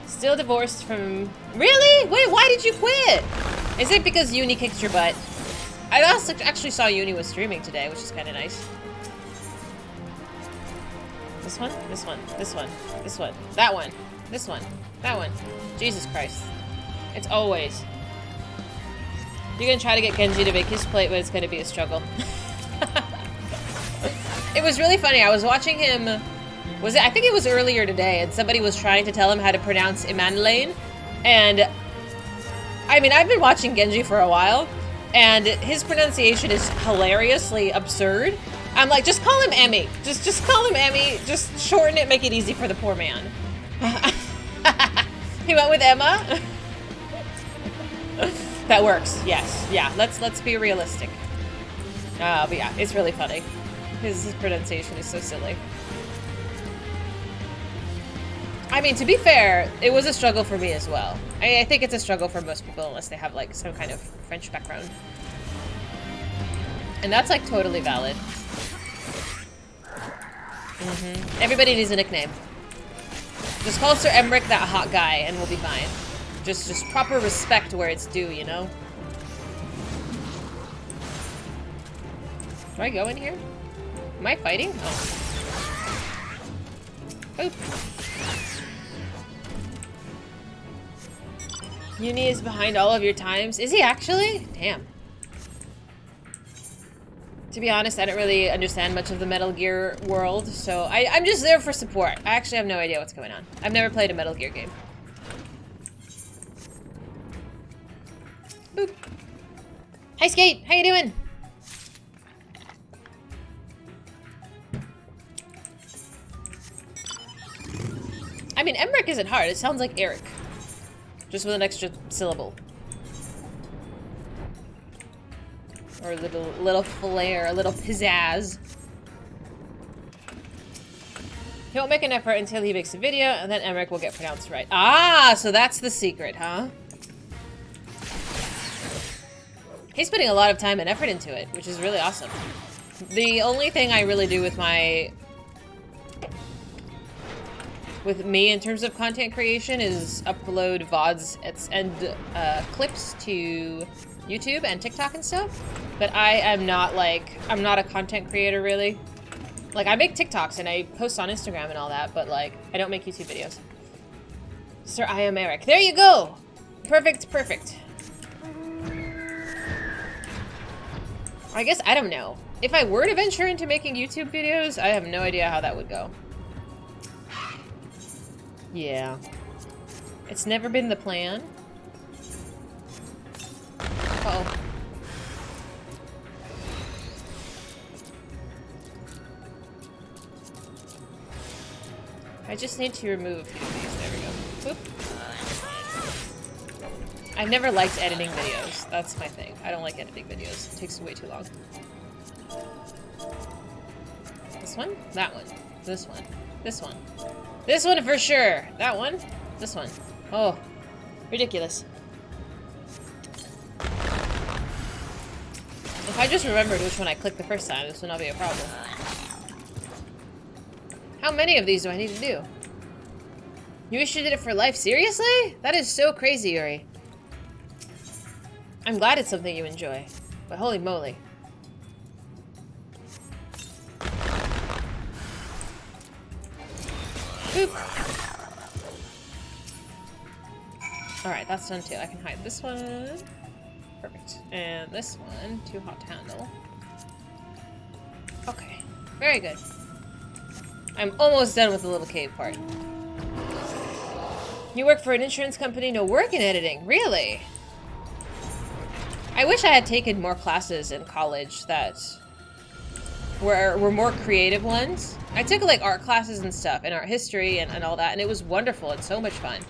Still divorced from... Really? Wait, why did you quit? Is it because Uni kicked your butt? I also actually saw Uni was streaming today, which is kind of nice. This one, this one, this one, this one, that one, this one, that one. Jesus Christ. It's always... You're gonna try to get Genji to make his plate, but it's gonna be a struggle. It was really funny. I was watching him... I think it was earlier today, and somebody was trying to tell him how to pronounce Imanlane. And... I mean, I've been watching Genji for a while, and his pronunciation is hilariously absurd. I'm like, just call him Emmy. Just call him Emmy. Just shorten it, make it easy for the poor man. He went with Emma? That works, yes. Yeah, let's be realistic. But yeah, it's really funny. His pronunciation is so silly. I mean, to be fair, it was a struggle for me as well. I think it's a struggle for most people unless they have, like, some kind of French background. And that's, like, totally valid. Everybody needs a nickname. Just call Sir Emmerich that hot guy and we'll be fine. Just proper respect where it's due, you know? Do I go in here? Am I fighting? Oh. Oop. Uni is behind all of your times. Is he actually? Damn. To be honest, I don't really understand much of the Metal Gear world, so I'm just there for support. I actually have no idea what's going on. I've never played a Metal Gear game. Boop. Hi, Skate. How you doing? I mean, Emmerich isn't hard. It sounds like Eric. Just with an extra syllable. Or a little flair, a little pizzazz. He won't make an effort until he makes a video, and then Emmerich will get pronounced right. Ah, so that's the secret, huh? He's putting a lot of time and effort into it, which is really awesome. The only thing I really do with me in terms of content creation is upload VODs and clips to YouTube and TikTok and stuff. But I am not like, I'm not a content creator really. Like, I make TikToks and I post on Instagram and all that, but like, I don't make YouTube videos. Sir, I am Eric. There you go! Perfect, perfect. I guess, I don't know. If I were to venture into making YouTube videos, I have no idea how that would go. Yeah. It's never been the plan. Uh-oh. I just need to remove a few of these. There we go. Whoop. I've never liked editing videos. That's my thing. I don't like editing videos. It takes way too long. This one? That one. This one. This one. This one for sure. That one. This one. Oh, ridiculous. If I just remembered which one I clicked the first time, this would not be a problem. How many of these do I need to do? You wish you did it for life? Seriously? That is so crazy, Yuri. I'm glad it's something you enjoy, but holy moly. Boop. Alright, that's done too. I can hide this one. Perfect. And this one, too hot to handle. Okay, very good. I'm almost done with the little cave part. You work for an insurance company? No work in editing. Really? I wish I had taken more classes in college that were more creative ones. I took like art classes and stuff, and art history and all that, and it was wonderful and so much fun.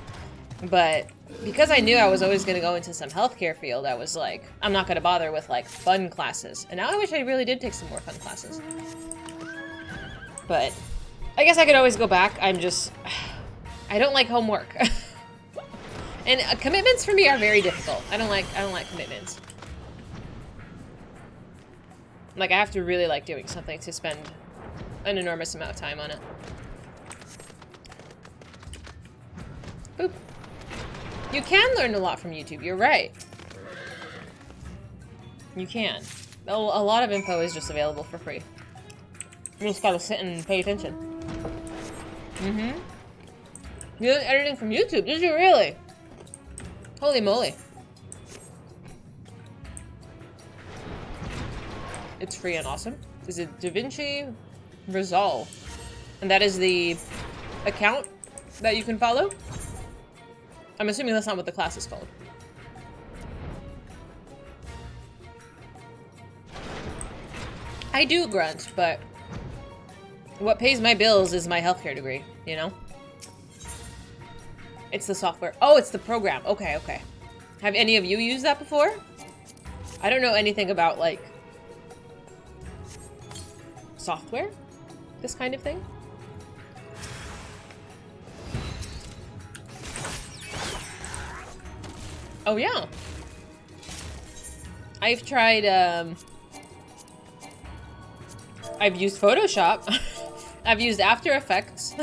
But because I knew I was always going to go into some healthcare field, I was like, I'm not going to bother with like fun classes. And now I wish I really did take some more fun classes. But I guess I could always go back. I don't like homework. And commitments for me are very difficult. I don't like commitments. Like, I have to really like doing something to spend an enormous amount of time on it. Boop. You can learn a lot from YouTube, you're right. You can. A lot of info is just available for free. You just gotta sit and pay attention. Mm-hmm. You did editing from YouTube, did you really? Holy moly. It's free and awesome. Is it DaVinci Resolve? And that is the account that you can follow? I'm assuming that's not what the class is called. I do grunt, but what pays my bills is my healthcare degree, you know? It's the software. Oh, it's the program. Okay, okay. Have any of you used that before? I don't know anything about, like, software? This kind of thing? Oh, yeah. I've tried, I've used Photoshop. I've used After Effects.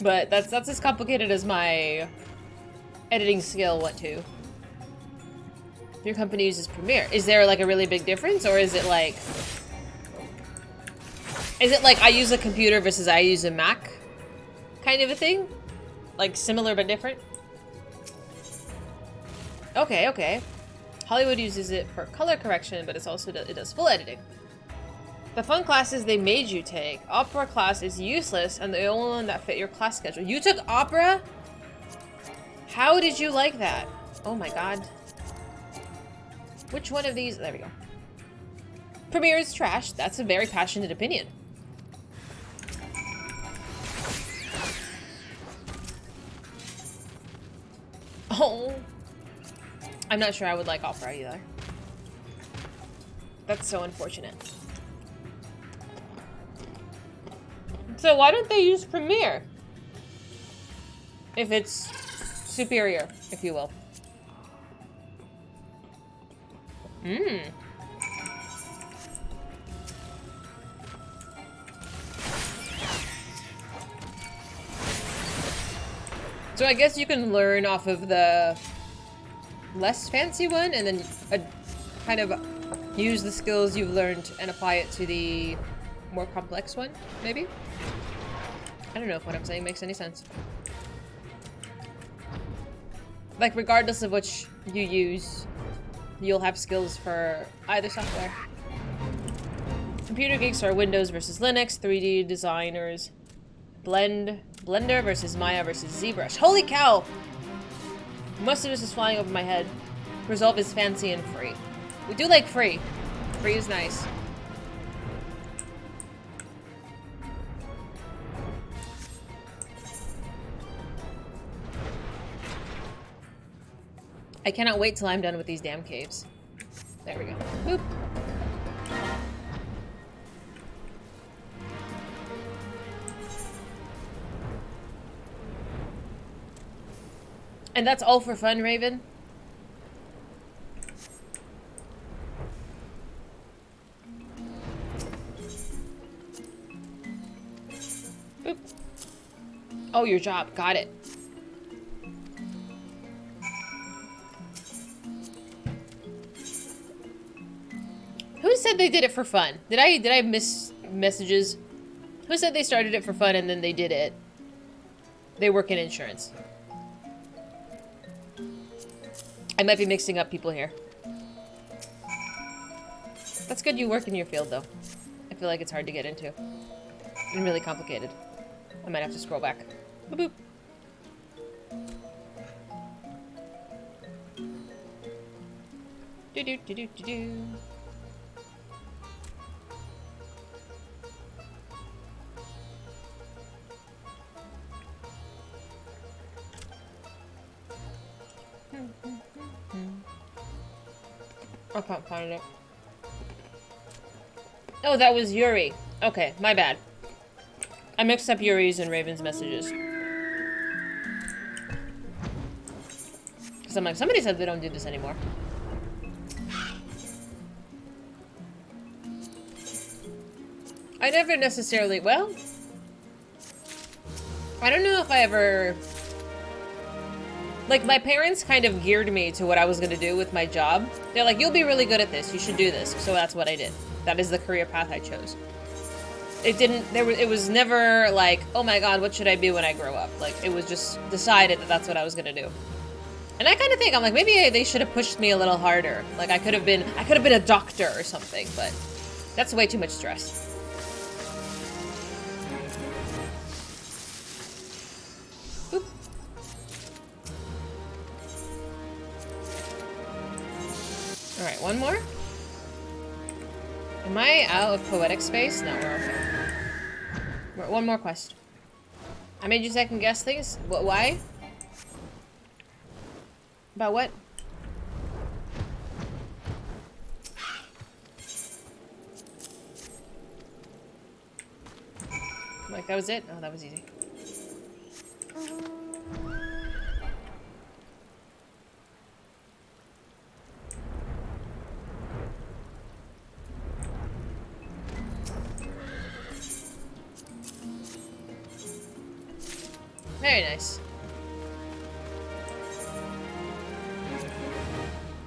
But that's as complicated as my editing skill went to. Your company uses Premiere. Is there like a really big difference, or is it like I use a computer versus I use a Mac kind of a thing? Like similar but different? Okay, okay. Hollywood uses it for color correction, but it's also it does full editing. The fun classes they made you take. Opera class is useless and the only one that fit your class schedule. You took opera? How did you like that? Oh my god. Which one of these? There we go. Premiere is trash. That's a very passionate opinion. Oh. I'm not sure I would like opera either. That's so unfortunate. So why don't they use Premiere? If it's superior, if you will. So I guess you can learn off of the less fancy one and then kind of use the skills you've learned and apply it to the more complex one, maybe? I don't know if what I'm saying makes any sense. Like, regardless of which you use, you'll have skills for either software. Computer geeks are Windows versus Linux, 3D designers, Blender versus Maya versus ZBrush. Holy cow! Most of this is flying over my head. Resolve is fancy and free. We do like free. Free is nice. I cannot wait till I'm done with these damn caves. There we go. Boop. And that's all for fun, Raven? Boop. Oh, your job. Got it. Who said they did it for fun? Did I miss messages? Who said they started it for fun and then they did it? They work in insurance. I might be mixing up people here. That's good you work in your field, though. I feel like it's hard to get into. And really complicated. I might have to scroll back. Boop boop. Do do do do do do. I can't find it. Oh, that was Yuri. Okay, my bad. I mixed up Yuri's and Raven's messages. Because I'm like, somebody said they don't do this anymore. I never necessarily, well, I don't know if I ever, like, my parents kind of geared me to what I was going to do with my job. They're like, you'll be really good at this. You should do this. So that's what I did. That is the career path I chose. It was never like, oh my god, what should I be when I grow up? Like, it was just decided that that's what I was going to do. And I kind of think, I'm like, maybe they should have pushed me a little harder. Like, I could have been a doctor or something, but that's way too much stress. Alright, one more? Am I out of poetic space? No, we're okay. One more quest. I made you second guess things? What? Why? About what? Like, that was it? Oh, that was easy. Very nice.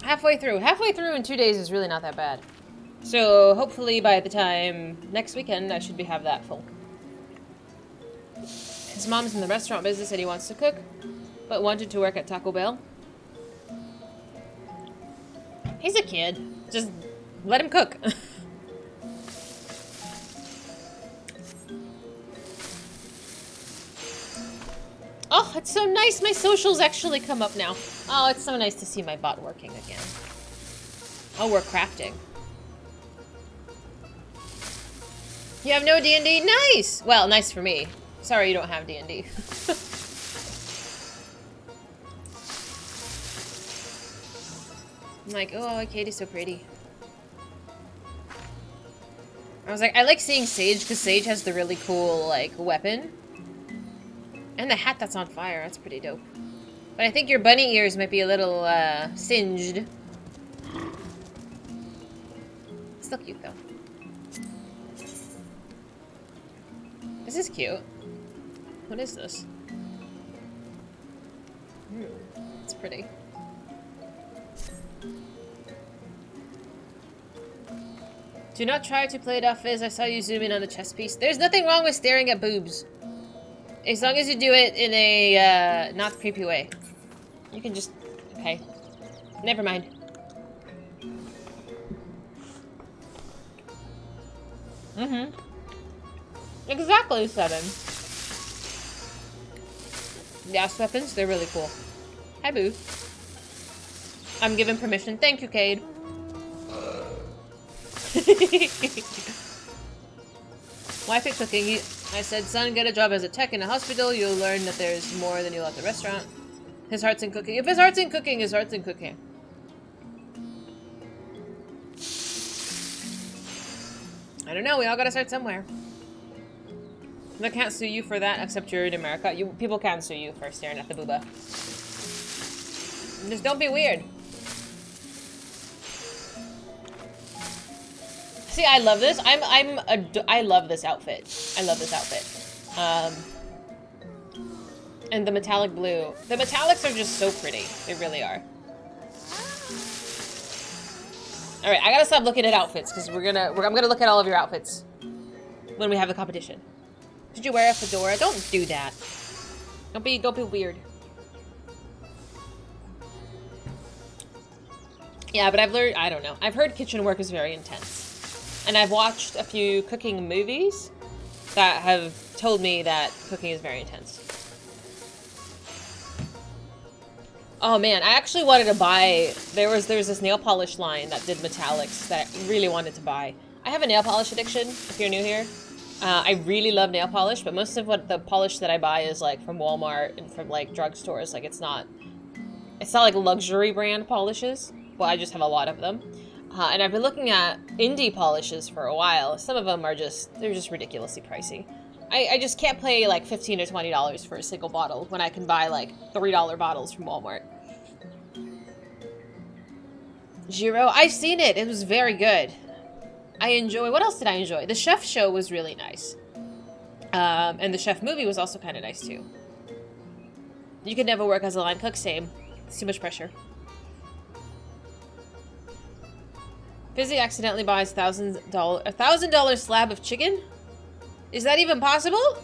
Halfway through in 2 days is really not that bad. So hopefully by the time next weekend, I should have that full. His mom's in the restaurant business and he wants to cook, but wanted to work at Taco Bell. He's a kid. Just let him cook. Oh, it's so nice. My socials actually come up now. Oh, it's so nice to see my bot working again. Oh, we're crafting. You have no D&D? Nice! Well, nice for me. Sorry you don't have D&D. I'm like, oh, Katie's so pretty. I was like, I like seeing Sage because Sage has the really cool, like, weapon. And the hat that's on fire. That's pretty dope. But I think your bunny ears might be a little, singed. Still cute, though. This is cute. What is this? It's pretty. Do not try to play it off Fizz. I saw you zoom in on the chess piece. There's nothing wrong with staring at boobs. As long as you do it in a, not creepy way. You can just... Okay. Never mind. Mm-hmm. Exactly, 7. Gas weapons, they're really cool. Hi, Boo. I'm given permission. Thank you, Cade. Why pick cooking? I said, son, get a job as a tech in a hospital. You'll learn that there's more than you'll at the restaurant. His heart's in cooking. If his heart's in cooking, his heart's in cooking. I don't know. We all gotta start somewhere. They can't sue you for that, except you're in America. People can sue you for staring at the booba. Just don't be weird. See, I love this. I love this outfit. I love this outfit. And the metallic blue. The metallics are just so pretty. They really are. All right, I gotta stop looking at outfits because I'm gonna look at all of your outfits when we have the competition. Did you wear a fedora? Don't do that. Don't be weird. Yeah, but I've learned, I don't know. I've heard kitchen work is very intense. And I've watched a few cooking movies that have told me that cooking is very intense. Oh man, I actually wanted to buy, there was this nail polish line that did metallics that I really wanted to buy. I have a nail polish addiction, if you're new here. I really love nail polish, but most of what the polish that I buy is like from Walmart and from like drugstores. Like it's not like luxury brand polishes. Well, I just have a lot of them. And I've been looking at indie polishes for a while. Some of them are they're just ridiculously pricey. I just can't pay like $15 to $20 for a single bottle when I can buy like $3 bottles from Walmart. Giro, I've seen it. It was very good. What else did I enjoy? The chef show was really nice. And the chef movie was also kind of nice too. You could never work as a line cook, same. It's too much pressure. Fizy accidentally buys a $1,000 slab of chicken? Is that even possible?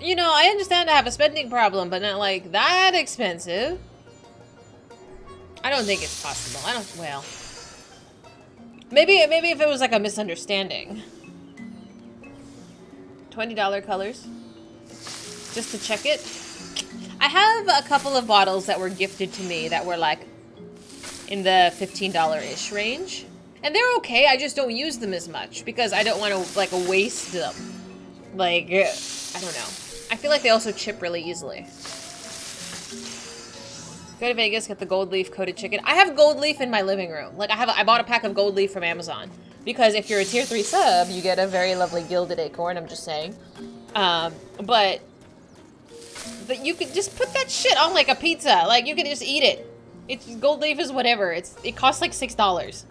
You know, I understand I have a spending problem, but not like that expensive. I don't think it's possible. Well. Maybe if it was like a misunderstanding. $20 colors. Just to check it. I have a couple of bottles that were gifted to me that were like in the $15-ish range. And they're okay, I just don't use them as much because I don't want to like waste them. Like, I don't know. I feel like they also chip really easily. Go to Vegas, get the gold leaf coated chicken. I have gold leaf in my living room. Like I bought a pack of gold leaf from Amazon because if you're a tier 3 sub, you get a very lovely gilded acorn, I'm just saying. But you could just put that shit on like a pizza. Like you could just eat it. It's gold leaf is whatever. It costs like $6.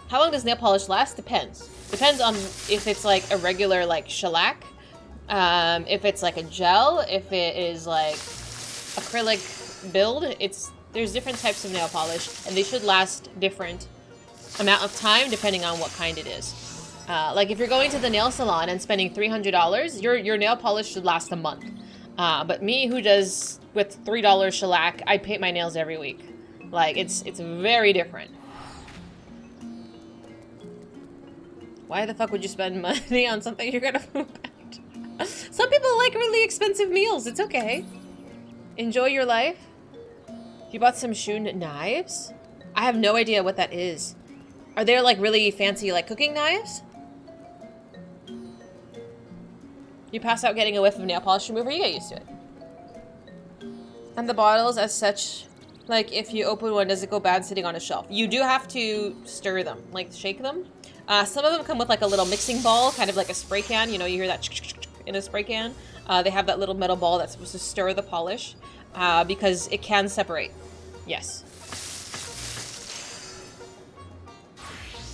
How long does nail polish last? Depends. Depends on if it's like a regular like shellac, if it's like a gel, if it is like acrylic build. There's different types of nail polish, and they should last different amount of time depending on what kind it is. Like if you're going to the nail salon and spending $300, your nail polish should last a month. But me, who does with $3 shellac, I paint my nails every week. Like it's very different. Why the fuck would you spend money on something you're gonna poop out? Some people like really expensive meals. It's okay. Enjoy your life. You bought some shoe knives? I have no idea what that is. Are there like really fancy like cooking knives? You pass out getting a whiff of nail polish remover, you get used to it. And the bottles as such, like if you open one, does it go bad sitting on a shelf? You do have to stir them, like shake them. Some of them come with like a little mixing ball, kind of like a spray can. You know, you hear that in a spray can. They have that little metal ball that's supposed to stir the polish because it can separate. Yes.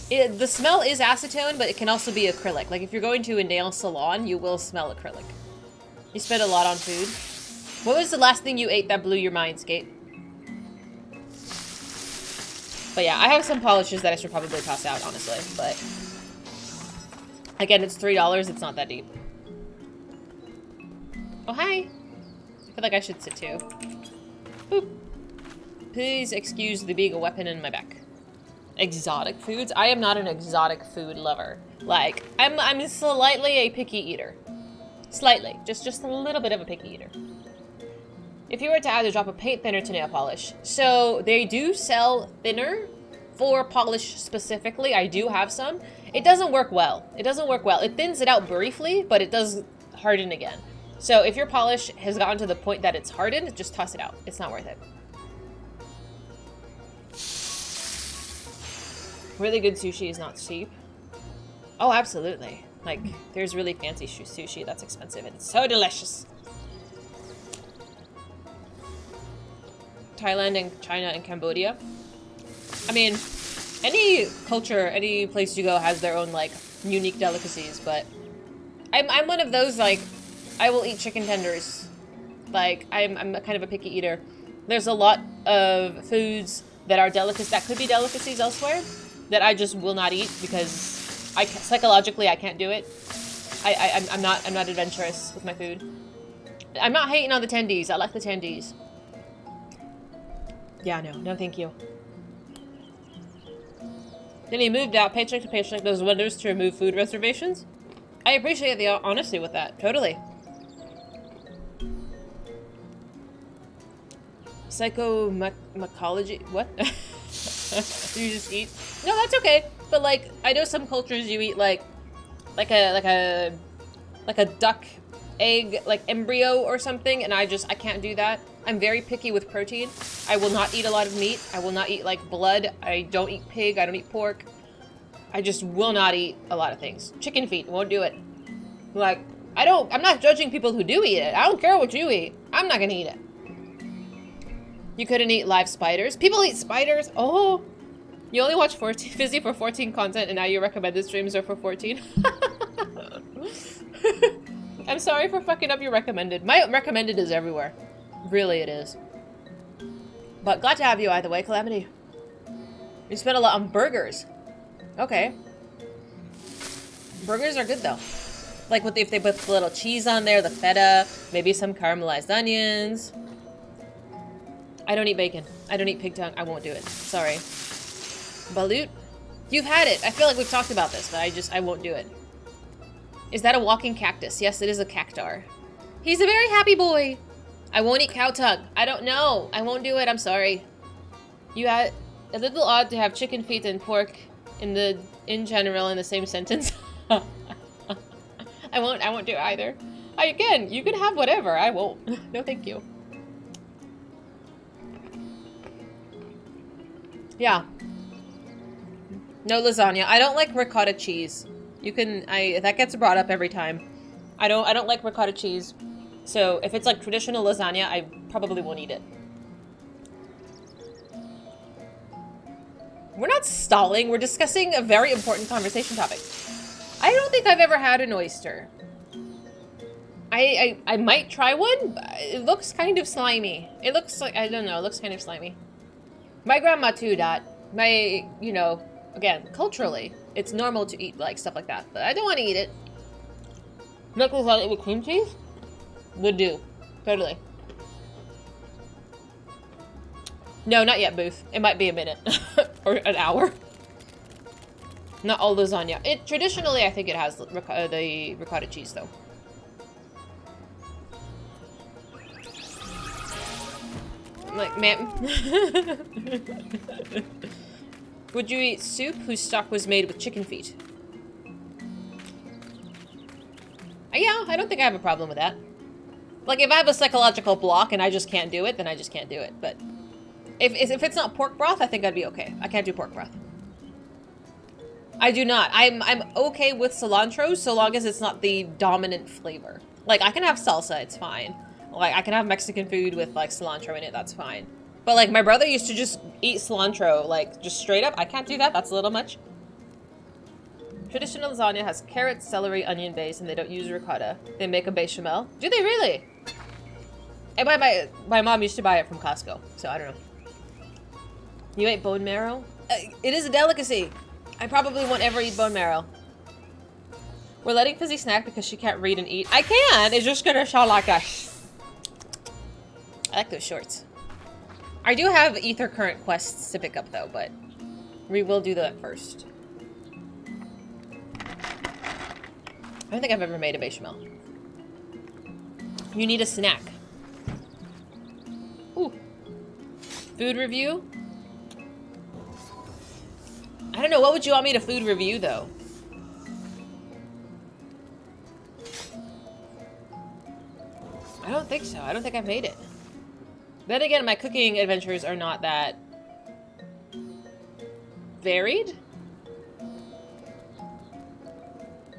The smell is acetone, but it can also be acrylic. Like if you're going to a nail salon, you will smell acrylic. You spend a lot on food. What was the last thing you ate that blew your mind, Skate? But yeah, I have some polishes that I should probably toss out, honestly. But again, it's $3. It's not that deep. Oh, hi. I feel like I should sit too. Boop. Please excuse the being a weapon in my back. Exotic foods? I am not an exotic food lover. Like, I'm slightly a picky eater. Slightly. Just a little bit of a picky eater. If you were to add a drop of paint thinner to nail polish. So, they do sell thinner for polish specifically. I do have some. It doesn't work well. It doesn't work well. It thins it out briefly, but it does harden again. So, if your polish has gotten to the point that it's hardened, just toss it out. It's not worth it. Really good sushi is not cheap. Oh, absolutely. Like, there's really fancy sushi that's expensive, and it's so delicious. Thailand and China and Cambodia. I mean, any culture, any place you go has their own, like, unique delicacies, but I'm one of those, like, I will eat chicken tenders. Like, I'm kind of a picky eater. There's a lot of foods that are delicacies, that could be delicacies elsewhere, that I just will not eat because psychologically I can't do it. I'm not adventurous with my food. I'm not hating on the tendies. I like the tendies. Yeah, no thank you. Then he moved out, paycheck to paycheck, does wonders to remove food reservations. I appreciate the honesty with that, totally. Psychomacology, what? You just eat? No, that's okay. But like, I know some cultures you eat like a duck egg, like embryo or something, and I can't do that. I'm very picky with protein. I will not eat a lot of meat. I will not eat like blood. I don't eat pig. I don't eat pork. I just will not eat a lot of things. Chicken feet, won't do it. Like, I'm not judging people who do eat it. I don't care what you eat. I'm not gonna eat it. You couldn't eat live spiders. People eat spiders. Oh, you only watch Fizy for 14 content, and now your recommended streams are for 14. I'm sorry for fucking up your recommended. My recommended is everywhere. Really, it is. But glad to have you either way, Calamity. You spent a lot on burgers. Okay. Burgers are good though. Like if they put the little cheese on there, the feta, maybe some caramelized onions. I don't eat bacon. I don't eat pig tongue. I won't do it. Sorry. Balut? You've had it. I feel like we've talked about this, but I won't do it. Is that a walking cactus? Yes, it is a cactar. He's a very happy boy. I won't eat cow tongue. I don't know. I won't do it. I'm sorry. You had a little odd to have chicken feet and pork in general in the same sentence. I won't do either. Again, you can have whatever. I won't. No, thank you. Yeah. No lasagna. I don't like ricotta cheese. That gets brought up every time. I don't like ricotta cheese. So if it's like traditional lasagna, I probably won't eat it. We're not stalling. We're discussing a very important conversation topic. I don't think I've ever had an oyster. I might try one. But it looks kind of slimy. It looks like, I don't know, it looks kind of slimy. My grandma too, again, culturally, it's normal to eat like stuff like that, but I don't want to eat it. Milk lasagna with cream cheese? Would do. Totally. No, not yet, Booth. It might be a minute. Or an hour. Not all lasagna. Traditionally, I think it has the ricotta cheese, though. Like, ma'am. Would you eat soup whose stock was made with chicken feet? Yeah, I don't think I have a problem with that. Like, if I have a psychological block and I just can't do it, then I just can't do it. But if it's not pork broth, I think I'd be okay. I can't do pork broth. I do not. I'm okay with cilantro so long as it's not the dominant flavor. Like, I can have salsa, it's fine. Like, I can have Mexican food with, like, cilantro in it, that's fine. But, like, my brother used to just eat cilantro, like, just straight up. I can't do that, that's a little much. Traditional lasagna has carrots, celery, onion base, and they don't use ricotta. They make a bechamel. Do they really? And my mom used to buy it from Costco, so I don't know. You ate bone marrow? It is a delicacy. I probably won't ever eat bone marrow. We're letting Fizy snack because she can't read and eat. I can! It's just gonna sound like a... I like those shorts. I do have Ether Current quests to pick up though, but we will do that first. I don't think I've ever made a bechamel. You need a snack. Ooh. Food review? I don't know, what would you want me to food review though? I don't think so. I don't think I've made it. Then again, my cooking adventures are not that varied.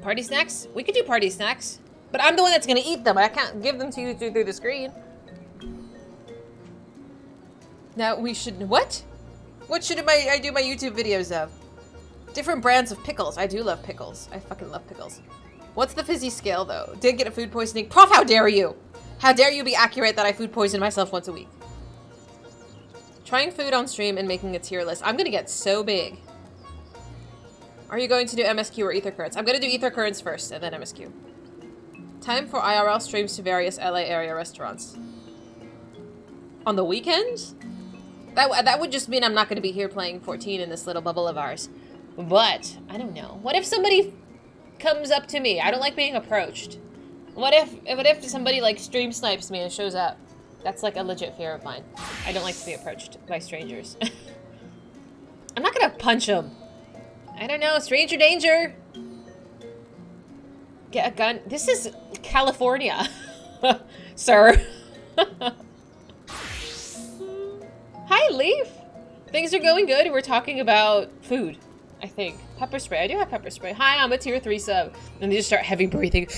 Party snacks? We could do party snacks. But I'm the one that's gonna eat them. I can't give them to you through the screen. Now we should... What? What should I do my YouTube videos of? Different brands of pickles. I do love pickles. I fucking love pickles. What's the Fizy scale, though? Did get a food poisoning. Prof, how dare you? How dare you be accurate that I food poison myself once a week? Trying food on stream and making a tier list. I'm gonna get so big. Are you going to do MSQ or Ether Currents? I'm gonna do Ether Currents first, and then MSQ. Time for IRL streams to various LA area restaurants. On the weekends? That would just mean I'm not gonna be here playing 14 in this little bubble of ours. But, I don't know. What if somebody comes up to me? I don't like being approached. What if somebody like stream snipes me and shows up? That's like a legit fear of mine. I don't like to be approached by strangers. I'm not gonna punch them. I don't know, stranger danger. Get a gun. This is California, sir. Hi, Leaf. Things are going good. We're talking about food, I think. Pepper spray. I do have pepper spray. Hi, I'm a tier 3 sub. And they just start heavy breathing.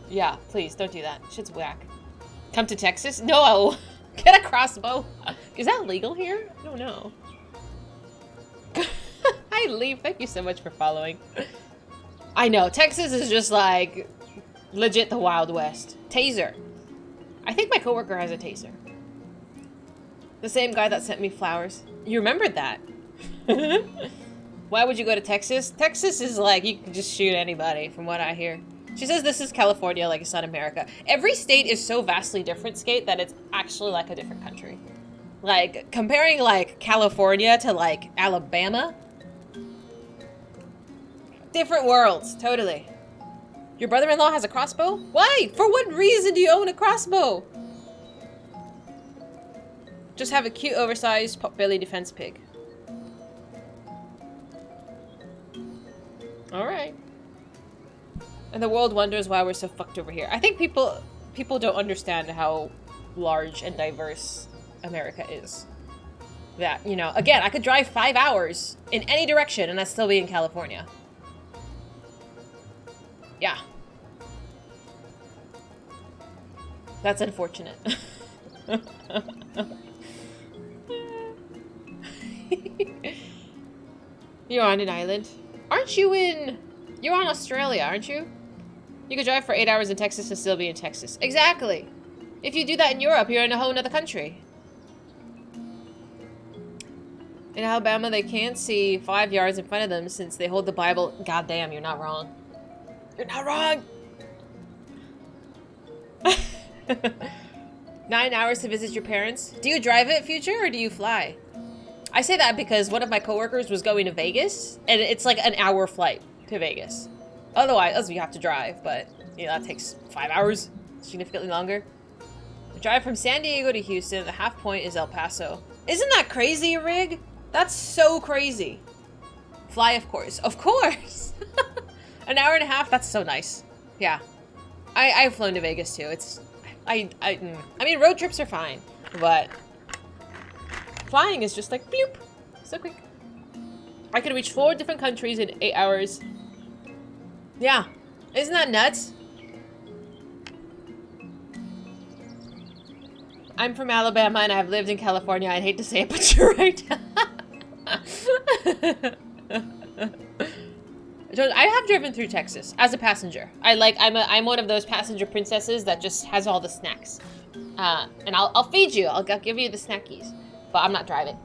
Yeah, please don't do that. Shit's whack. Come to Texas? No! Get a crossbow! Is that legal here? I don't know. Hi, Leaf. Thank you so much for following. I know. Texas is just like legit the Wild West. Taser. I think my coworker has a taser. The same guy that sent me flowers. You remembered that? Why would you go to Texas? Texas is like, you can just shoot anybody, from what I hear. She says this is California, like it's not America. Every state is so vastly different, Skate, that it's actually like a different country. Like, comparing like California to like Alabama. Different worlds, totally. Your brother-in-law has a crossbow? Why? For what reason do you own a crossbow? Just have a cute, oversized, pot-belly defense pig. Alright. And the world wonders why we're so fucked over here. I think people don't understand how large and diverse America is. That, you know, again, I could drive 5 hours in any direction and I'd still be in California. Yeah. That's unfortunate. You're on an island. Aren't you in... You're on Australia, aren't you? You could drive for 8 hours in Texas and still be in Texas. Exactly. If you do that in Europe, you're in a whole nother country. In Alabama, they can't see 5 yards in front of them since they hold the Bible. God damn, you're not wrong. You're not wrong! 9 hours to visit your parents. Do you drive it, Future, or do you fly? I say that because one of my coworkers was going to Vegas, and it's like an hour flight to Vegas. Otherwise, you have to drive, but you know, that takes 5 hours, significantly longer. Drive from San Diego to Houston, the half point is El Paso. Isn't that crazy, Rig? That's so crazy. Fly, of course. Of course! An hour and a half, that's so nice. Yeah. I've flown to Vegas too. It's... I mean, road trips are fine, but... flying is just like, bloop! So quick. I could reach 4 different countries in 8 hours. Yeah. Isn't that nuts? I'm from Alabama and I've lived in California. I'd hate to say it, but you're right. I have driven through Texas as a passenger. I'm one of those passenger princesses that just has all the snacks. And I'll feed you. I'll give you the snackies. But I'm not driving.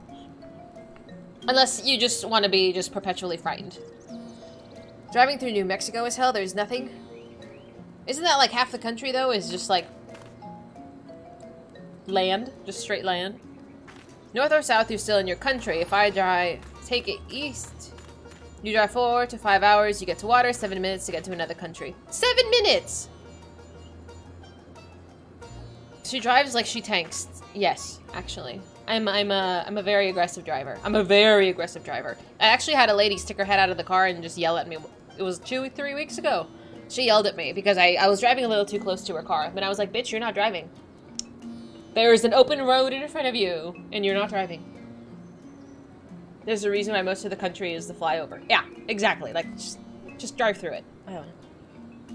Unless you just want to be just perpetually frightened. Driving through New Mexico is hell. There's nothing. Isn't that like half the country though? Is just like land, just straight land. North or south, you're still in your country. If I take it east, you drive 4 to 5 hours. You get to water. 7 minutes to get to another country. 7 minutes. She drives like she tanks. Yes, actually. I'm a very aggressive driver. I'm a very aggressive driver. I actually had a lady stick her head out of the car and just yell at me. It was 2-3 weeks ago. She yelled at me because I was driving a little too close to her car. But I was like, bitch, you're not driving. There is an open road in front of you, and you're not driving. There's a reason why most of the country is the flyover. Yeah, exactly. Like, just drive through it. I don't know.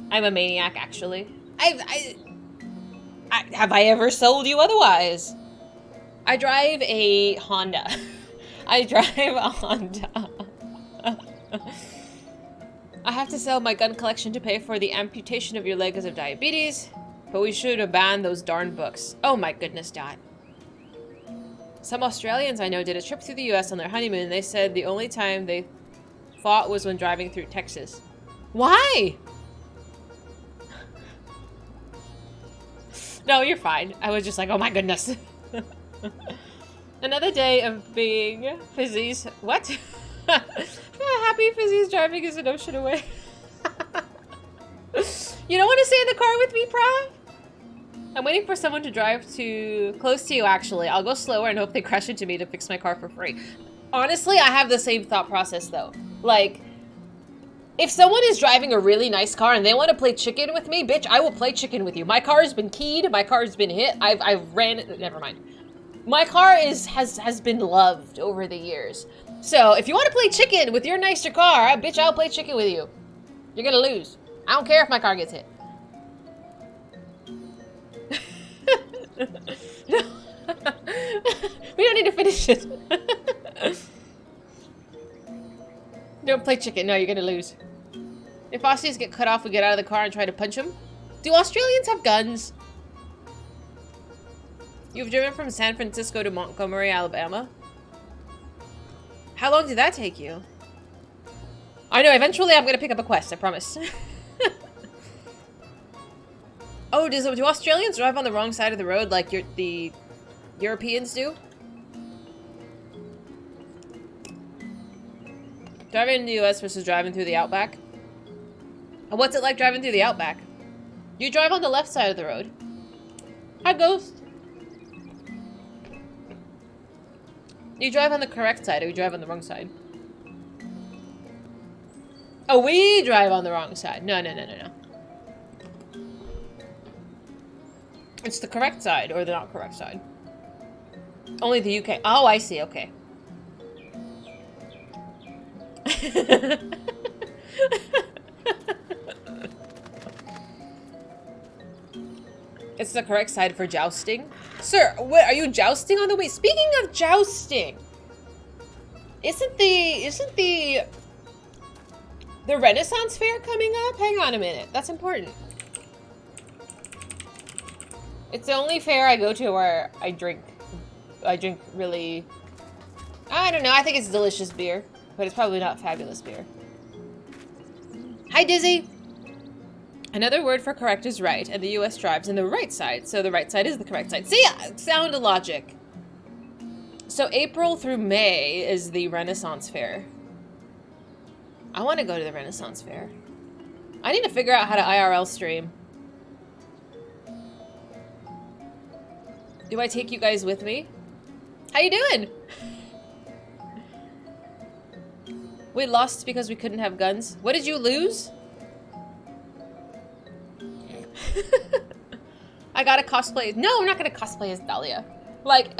I'm a maniac, actually. Have I ever sold you otherwise? I drive a Honda. I drive a Honda. I have to sell my gun collection to pay for the amputation of your leg because of diabetes, but we should have banned those darn books. Oh my goodness, Dot. Some Australians I know did a trip through the US on their honeymoon. They said the only time they fought was when driving through Texas. Why? No, you're fine. I was just like, oh my goodness. Another day of being Fizy's... What? Happy Fizy's driving his emotion away. You don't want to stay in the car with me, Prav? I'm waiting for someone to drive to close to you, actually. I'll go slower and hope they crash into me to fix my car for free. Honestly, I have the same thought process, though. Like, if someone is driving a really nice car and they want to play chicken with me, bitch, I will play chicken with you. My car has been keyed. My car has been hit. I've ran it. Never mind. My car has been loved over the years. So, if you want to play chicken with your nicer car, bitch, I'll play chicken with you. You're gonna lose. I don't care if my car gets hit. No. We don't need to finish it. Don't play chicken. No, you're gonna lose. If Aussies get cut off, we get out of the car and try to punch them. Do Australians have guns? You've driven from San Francisco to Montgomery, Alabama? How long did that take you? I know, eventually I'm gonna pick up a quest, I promise. Oh, do Australians drive on the wrong side of the road like the Europeans do? Driving in the US versus driving through the Outback? And what's it like driving through the Outback? You drive on the left side of the road. Hi, Ghost. You drive on the correct side, or you drive on the wrong side? Oh, we drive on the wrong side. No. It's the correct side, or the not correct side. Only the UK. Oh, I see. Okay. It's the correct side for jousting. Sir, what, are you jousting on the way? Speaking of jousting, isn't the Renaissance Fair coming up? Hang on a minute. That's important. It's the only fair I go to where I drink really, I don't know, I think it's delicious beer, but it's probably not fabulous beer. Hi, Dizzy. Another word for correct is right, and the US drives in the right side, so the right side is the correct side. See, sound logic. So April through May is the Renaissance Fair. I want to go to the Renaissance Fair. I need to figure out how to IRL stream. Do I take you guys with me? How you doing? We lost because we couldn't have guns. What did you lose? I gotta cosplay. No, I'm not gonna cosplay as Dahlia. Like,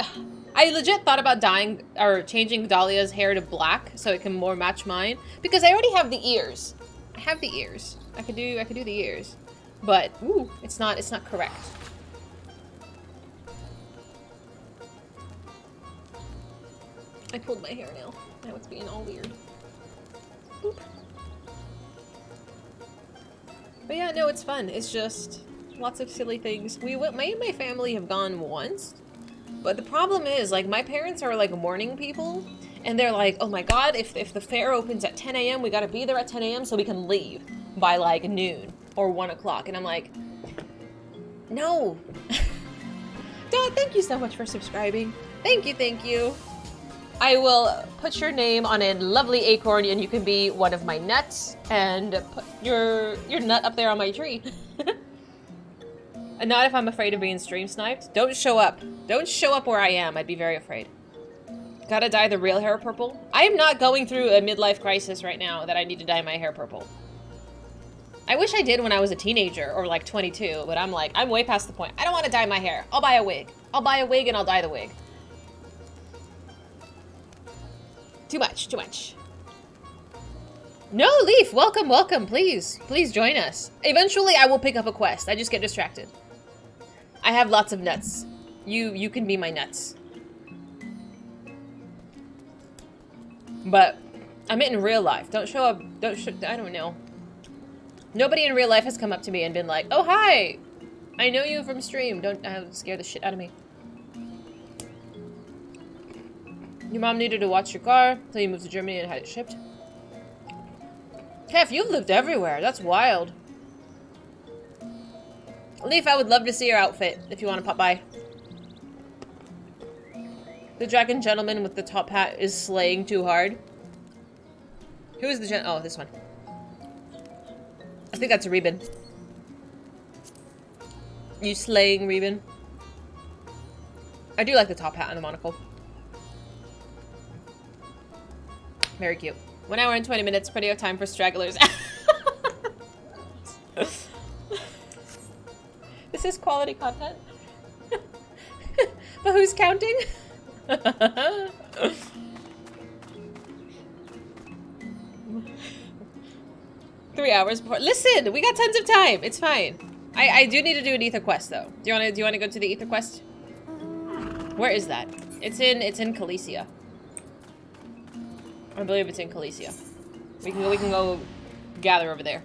I legit thought about dyeing or changing Dahlia's hair to black so it can more match mine because I already have the ears. I have the ears. I could do the ears, but ooh, it's not correct. I pulled my hair now. Now it's being all weird. Boop. But yeah, no, it's fun. It's just lots of silly things. Me and my family have gone once, but the problem is, like, my parents are like morning people, and they're like, oh my god, if the fair opens at 10 a.m., we gotta be there at 10 a.m. so we can leave by like noon or 1 o'clock. And I'm like, no. Dad, thank you so much for subscribing. Thank you. I will put your name on a lovely acorn and you can be one of my nuts and put your nut up there on my tree. And not if I'm afraid of being stream sniped. Don't show up. Don't show up where I am. I'd be very afraid. Gotta dye the real hair purple. I am not going through a midlife crisis right now that I need to dye my hair purple. I wish I did when I was a teenager or like 22, but I'm like, I'm way past the point. I don't want to dye my hair. I'll buy a wig. I'll buy a wig and I'll dye the wig. Too much. No, Leaf, welcome, please join us. Eventually I will pick up a quest. I just get distracted. I have lots of nuts. You can be my nuts. But I meant in real life. Don't show up. I don't know. Nobody in real life has come up to me and been like, "Oh, hi! I know you from stream." Don't scare the shit out of me. Your mom needed to watch your car until you moved to Germany and had it shipped. Kev, you've lived everywhere. That's wild. Leaf, I would love to see your outfit if you want to pop by. The dragon gentleman with the top hat is slaying too hard. Who is the oh, this one. I think that's a Reuben. You slaying, Reuben. I do like the top hat and the monocle. Very cute. 1 hour and 20 minutes, plenty of time for stragglers. This is quality content. But who's counting? 3 hours before. Listen, we got tons of time. It's fine. I do need to do an ether quest though. Do you want to go to the ether quest? Where is that? It's in Calicia. I believe it's in Calicia. We can go gather over there.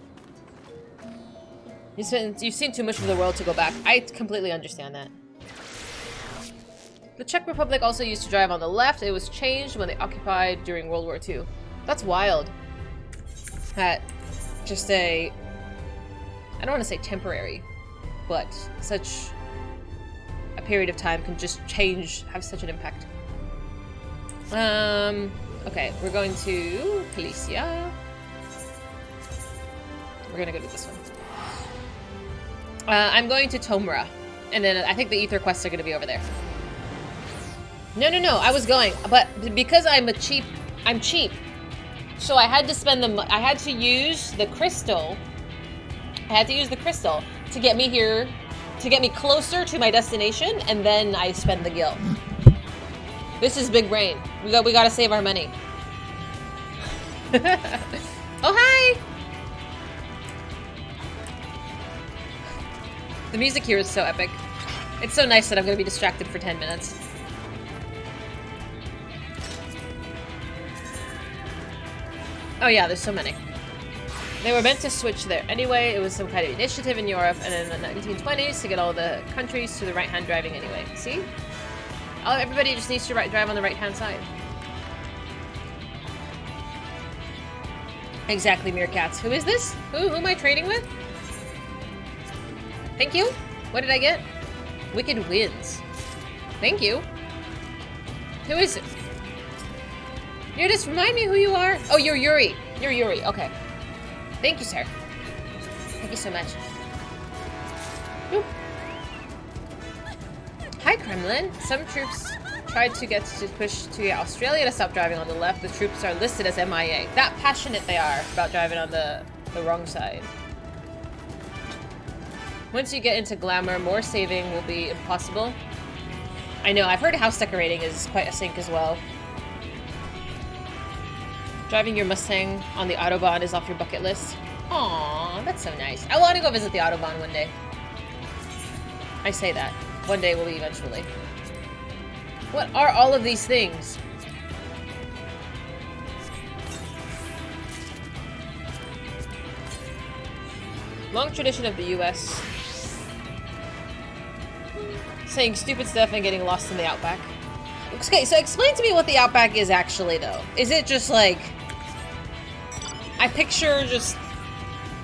You've seen too much of the world to go back. I completely understand that. The Czech Republic also used to drive on the left. It was changed when they occupied during World War II. That's wild. That just I don't want to say temporary, but such a period of time can just have such an impact. Okay, we're going to Calicia. We're gonna go to this one. I'm going to Tomra, and then I think the ether quests are gonna be over there. No, I was going, but because I'm cheap. So I had to spend I had to use the crystal. I had to use the crystal to get me here, to get me closer to my destination, and then I spend the gil. This is big brain. We gotta save our money. Oh, hi! The music here is so epic. It's so nice that I'm gonna be distracted for 10 minutes. Oh yeah, there's so many. They were meant to switch there anyway. It was some kind of initiative in Europe and in the 1920s to get all the countries to the right-hand driving anyway. See? Everybody just needs to drive on the right-hand side. Exactly, meerkats. Who is this? Who am I trading with? Thank you. What did I get? Wicked Winds. Thank you. Who is it? You just remind me who you are. Oh, you're Yuri. You're Yuri. Okay. Thank you, sir. Thank you so much. Boop. Hi, Kremlin. Some troops tried to push to Australia to stop driving on the left. The troops are listed as MIA. That passionate they are about driving on the wrong side. Once you get into glamour, more saving will be impossible. I know, I've heard house decorating is quite a sink as well. Driving your Mustang on the Autobahn is off your bucket list. Aww, that's so nice. I want to go visit the Autobahn one day. I say that. One day will be eventually. What are all of these things? Long tradition of the US. Saying stupid stuff and getting lost in the outback. Okay, so explain to me what the outback is actually, though. Is it just like... I picture just...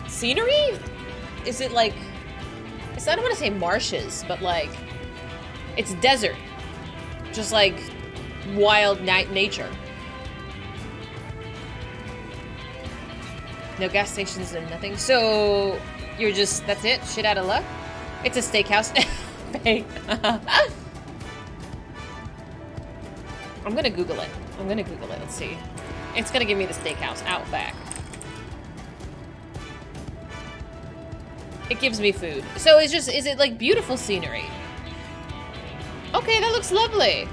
scenery? Is it like... I don't want to say marshes, but like... It's desert. Just like... wild nature. No gas stations and nothing. So... you're just... that's it? Shit out of luck? It's a steakhouse. I'm gonna Google it. Let's see. It's gonna give me the steakhouse Outback. It gives me food. So is it like beautiful scenery? Okay, that looks lovely.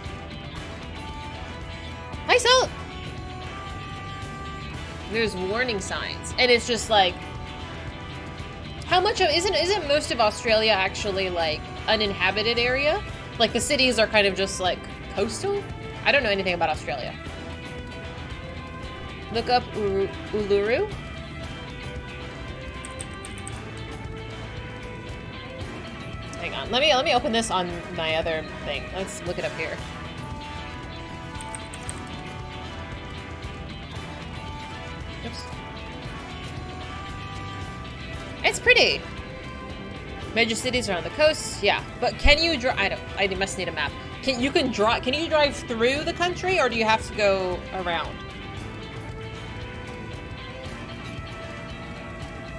Hi, Salt. There's warning signs, and it's just like, how much of isn't most of Australia actually like uninhabited area? Like the cities are kind of just like coastal. I don't know anything about Australia. Look up Uluru. Hang on. Let me open this on my other thing. Let's look it up here. Oops. It's pretty. Major cities are on the coast. Yeah, but can you drive? I must need a map. Can you drive through the country, or do you have to go around?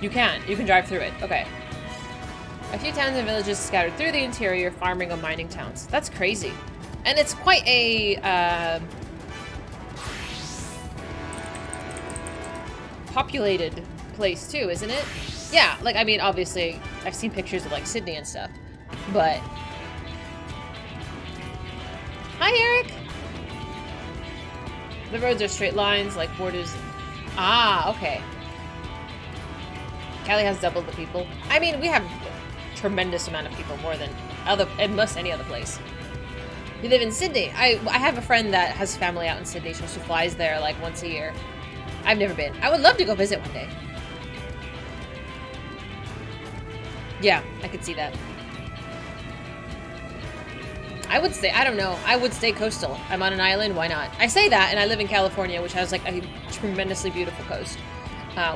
You can drive through it. Okay. A few towns and villages scattered through the interior, farming and mining towns. That's crazy. And it's quite a populated place too, isn't it? Yeah, like, I mean, obviously, I've seen pictures of, like, Sydney and stuff, but... Hi, Eric! The roads are straight lines, like borders... Ah, okay. Cali has double the people. I mean, we have a tremendous amount of people, more than most any other place. You live in Sydney. I have a friend that has family out in Sydney, so she flies there, like, once a year. I've never been. I would love to go visit one day. Yeah, I could see that. I would stay, I don't know, I would stay coastal. I'm on an island, why not? I say that, and I live in California, which has like a tremendously beautiful coast,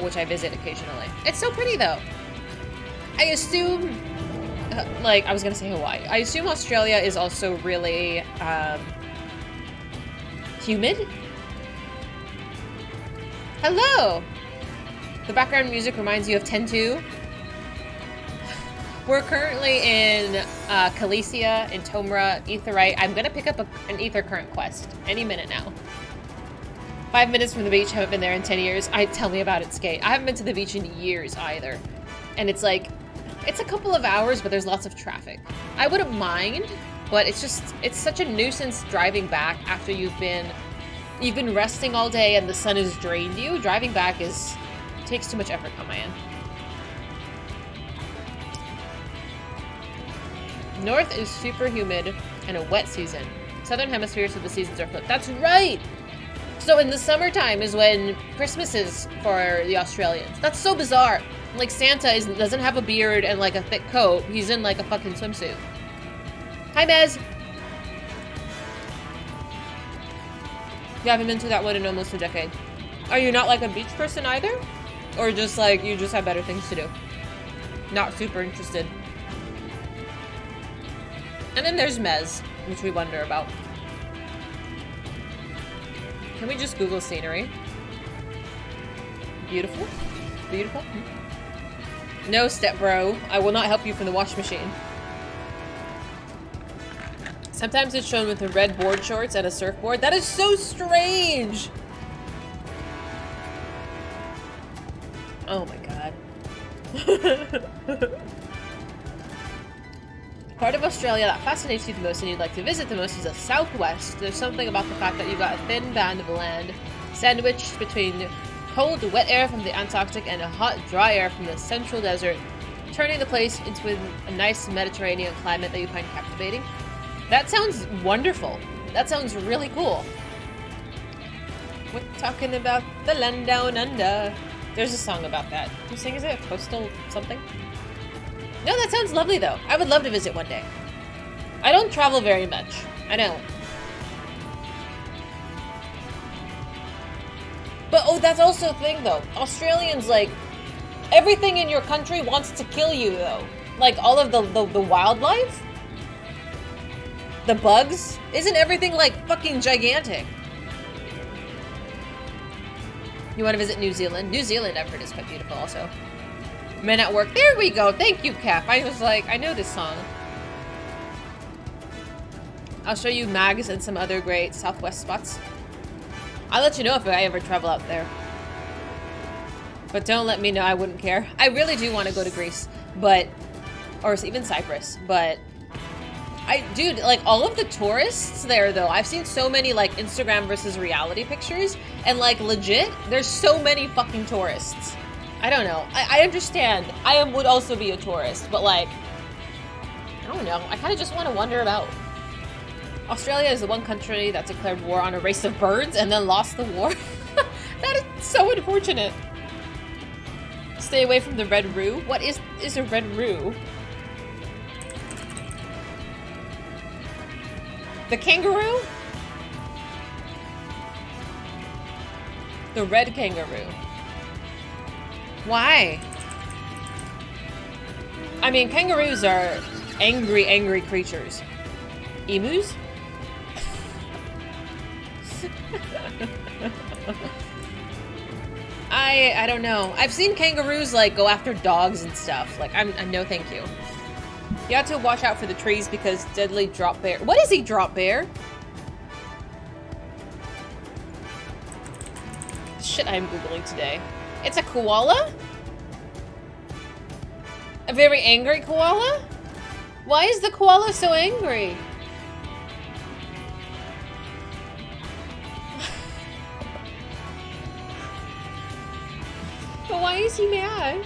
which I visit occasionally. It's so pretty though. I assume, like, I was gonna say Hawaii. I assume Australia is also really, humid? Hello! The background music reminds you of 10-2. We're currently in Calicia, in Tomra, Aetheryte. I'm gonna pick up an Aether Current quest any minute now. 5 minutes from the beach, haven't been there in 10 years. Tell me about it, Skate. I haven't been to the beach in years either. And it's like, it's a couple of hours, but there's lots of traffic. I wouldn't mind, but it's just, it's such a nuisance driving back after you've been resting all day and the sun has drained you. Driving back takes too much effort on my end. North is super humid and a wet season. Southern hemisphere, so the seasons are flipped. That's right! So in the summertime is when Christmas is for the Australians. That's so bizarre. Like, Santa doesn't have a beard and like a thick coat. He's in like a fucking swimsuit. Hi, Mez! You haven't been to that one in almost a decade. Are you not like a beach person either? Or just like, you just have better things to do? Not super interested. And then there's Mez, which we wonder about. Can we just Google scenery? Beautiful? Beautiful? No, stepbro. I will not help you from the wash machine. Sometimes it's shown with the red board shorts and a surfboard. That is so strange! Oh my god. Part of Australia that fascinates you the most and you'd like to visit the most is the southwest. There's something about the fact that you've got a thin band of land sandwiched between cold, wet air from the Antarctic and a hot, dry air from the central desert, turning the place into a nice Mediterranean climate that you find captivating. That sounds wonderful. That sounds really cool. We're talking about the land down under. There's a song about that. Who sings it? Coastal something? No, that sounds lovely though. I would love to visit one day. I don't travel very much. I don't. But oh, that's also a thing though. Australians, like, everything in your country wants to kill you though. Like all of the wildlife? The bugs? Isn't everything like fucking gigantic? You want to visit New Zealand? New Zealand, I've heard, is quite beautiful also. Men at Work. There we go. Thank you, Cap. I was like, I know this song. I'll show you Mags and some other great Southwest spots. I'll let you know if I ever travel out there. But don't let me know. I wouldn't care. I really do want to go to Greece, but... or even Cyprus, but... dude, like, all of the tourists there, though, I've seen so many, like, Instagram versus reality pictures, and, like, legit, there's so many fucking tourists. I don't know. I understand. I would also be a tourist, but, like, I don't know. I kind of just want to wander about. Australia is the one country that declared war on a race of birds and then lost the war. That is so unfortunate. Stay away from the red roo. What is a red roo? The kangaroo? The red kangaroo. Why? I mean, kangaroos are angry, angry creatures. Emus? I don't know. I've seen kangaroos like go after dogs and stuff. Like I'm no thank you. You have to watch out for the trees because deadly drop bear. What is he, drop bear? Shit I'm Googling today. It's a koala? A very angry koala? Why is the koala so angry? But why is he mad?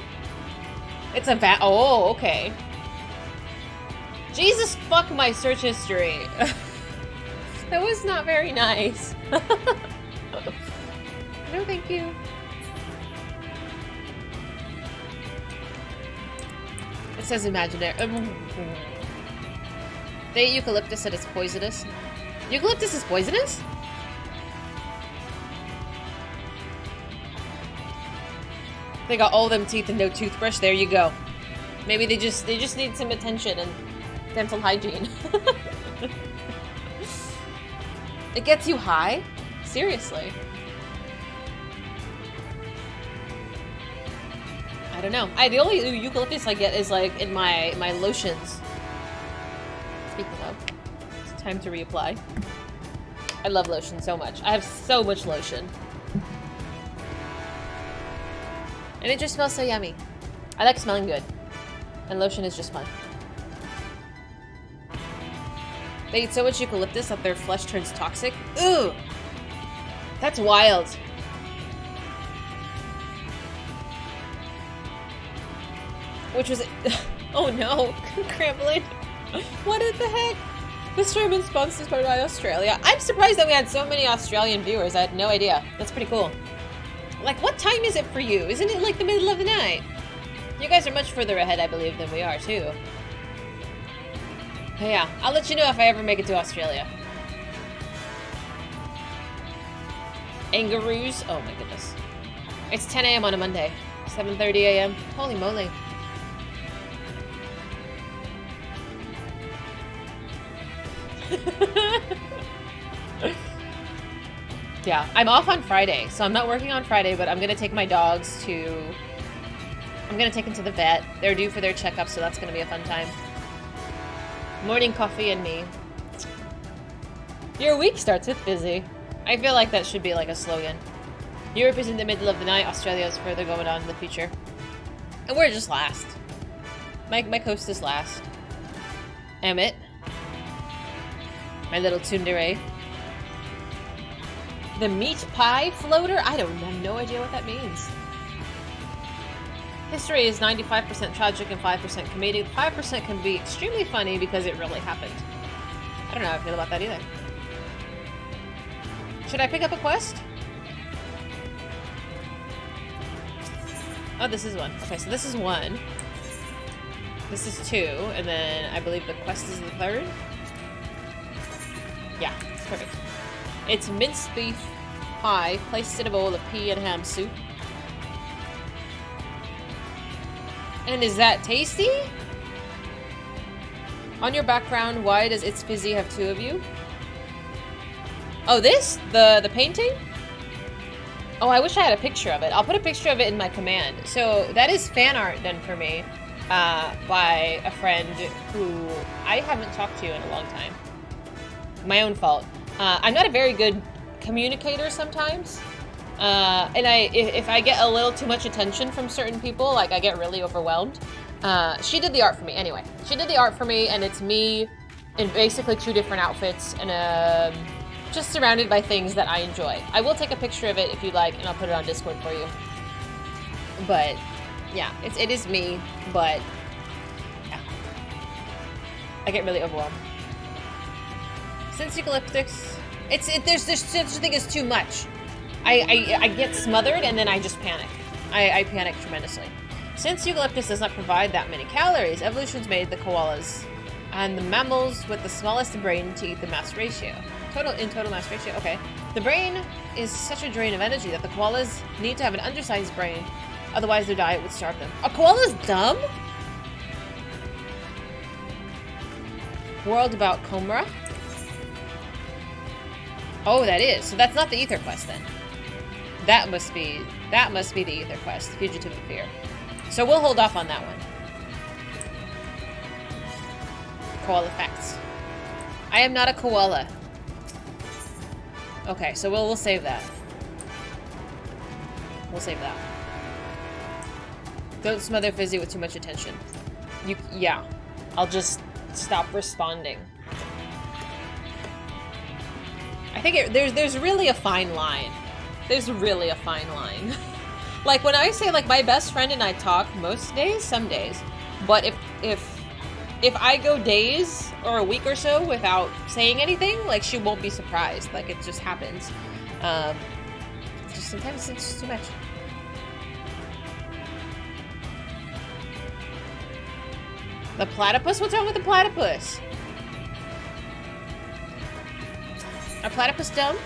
It's a bat. Oh, okay. Jesus fuck my search history. That was not very nice. No, thank you. It says imaginary. They eat eucalyptus and it's poisonous. Eucalyptus is poisonous? They got all them teeth and no toothbrush. There you go. Maybe they just need some attention and dental hygiene. It gets you high? Seriously. I don't know. The only eucalyptus I get is like in my lotions. Speaking of, it's time to reapply. I love lotion so much. I have so much lotion. And it just smells so yummy. I like smelling good. And lotion is just fun. They eat so much eucalyptus that their flesh turns toxic. Ooh! That's wild. Which was... Oh no! Cramblin'. What the heck? This stream is sponsored by Australia. I'm surprised that we had so many Australian viewers. I had no idea. That's pretty cool. Like, what time is it for you? Isn't it like the middle of the night? You guys are much further ahead, I believe, than we are, too. But yeah, I'll let you know if I ever make it to Australia. Angaroos? Oh my goodness. It's 10 a.m. on a Monday. 7:30 a.m. Holy moly. Yeah, I'm off on Friday, so I'm not working on Friday, but I'm gonna take my dogs to... I'm gonna take them to the vet. They're due for their checkup, so that's gonna be a fun time. Morning coffee and me. Your week starts with busy. I feel like that should be like a slogan. Europe is in the middle of the night, Australia is further going on in the future. And we're just last. My coast is last. Emmett. My little tsundere. The meat pie floater? I have no idea what that means. History is 95% tragic and 5% comedic. 5% can be extremely funny because it really happened. I don't know how I feel about that either. Should I pick up a quest? Oh, this is one. Okay, so this is one. This is two, and then I believe the quest is the third. Yeah, perfect. It's minced beef pie placed in a bowl of pea and ham soup. And is that tasty? On your background, why does It's Fizy have two of you? Oh, this? The painting? Oh, I wish I had a picture of it. I'll put a picture of it in my command. So that is fan art done for me by a friend who I haven't talked to in a long time. My own fault. I'm not a very good communicator sometimes. And if I get a little too much attention from certain people, like I get really overwhelmed. She did the art for me. Anyway, she did the art for me, and it's me in basically two different outfits and just surrounded by things that I enjoy. I will take a picture of it if you'd like, and I'll put it on Discord for you. But yeah, it is me, but yeah, I get really overwhelmed. Since eucalyptus, there's such a thing as too much. I get smothered and then I just panic. I panic tremendously. Since eucalyptus does not provide that many calories, evolution's made the koalas and the mammals with the smallest brain to eat the mass ratio. Total mass ratio, okay. The brain is such a drain of energy that the koalas need to have an undersized brain, otherwise their diet would starve them. A koala's dumb? World about Comra? Oh, that is. So that's not the Ether Quest then. That must be the Ether Quest, Fugitive of Fear. So we'll hold off on that one. Koala facts. I am not a koala. Okay, so we'll save that. We'll save that. Don't smother Fizy with too much attention. Yeah. I'll just stop responding. I think there's really a fine line. There's really a fine line. Like when I say like my best friend and I talk most days, some days, but if I go days or a week or so without saying anything, like she won't be surprised. Like it just happens. Just sometimes it's just too much. The platypus? What's wrong with the platypus? Are platypus dumb?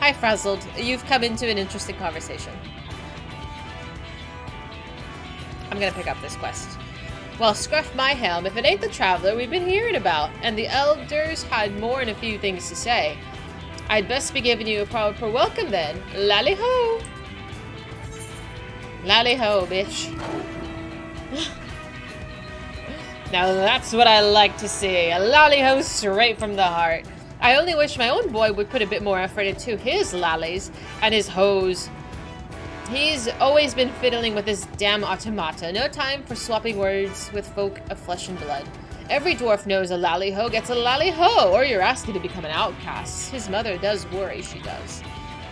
Hi, Frazzled. You've come into an interesting conversation. I'm gonna pick up this quest. Well, scruff my helm if it ain't the traveler we've been hearing about, and the elders had more than a few things to say. I'd best be giving you a proper welcome then. Lally-ho! Lally-ho, bitch. Now that's what I like to see. A lally-ho straight from the heart. I only wish my own boy would put a bit more effort into his lallies and his hoes. He's always been fiddling with his damn automata. No time for swapping words with folk of flesh and blood. Every dwarf knows a lally-ho gets a lally-ho, or you're asking to become an outcast. His mother does worry, she does.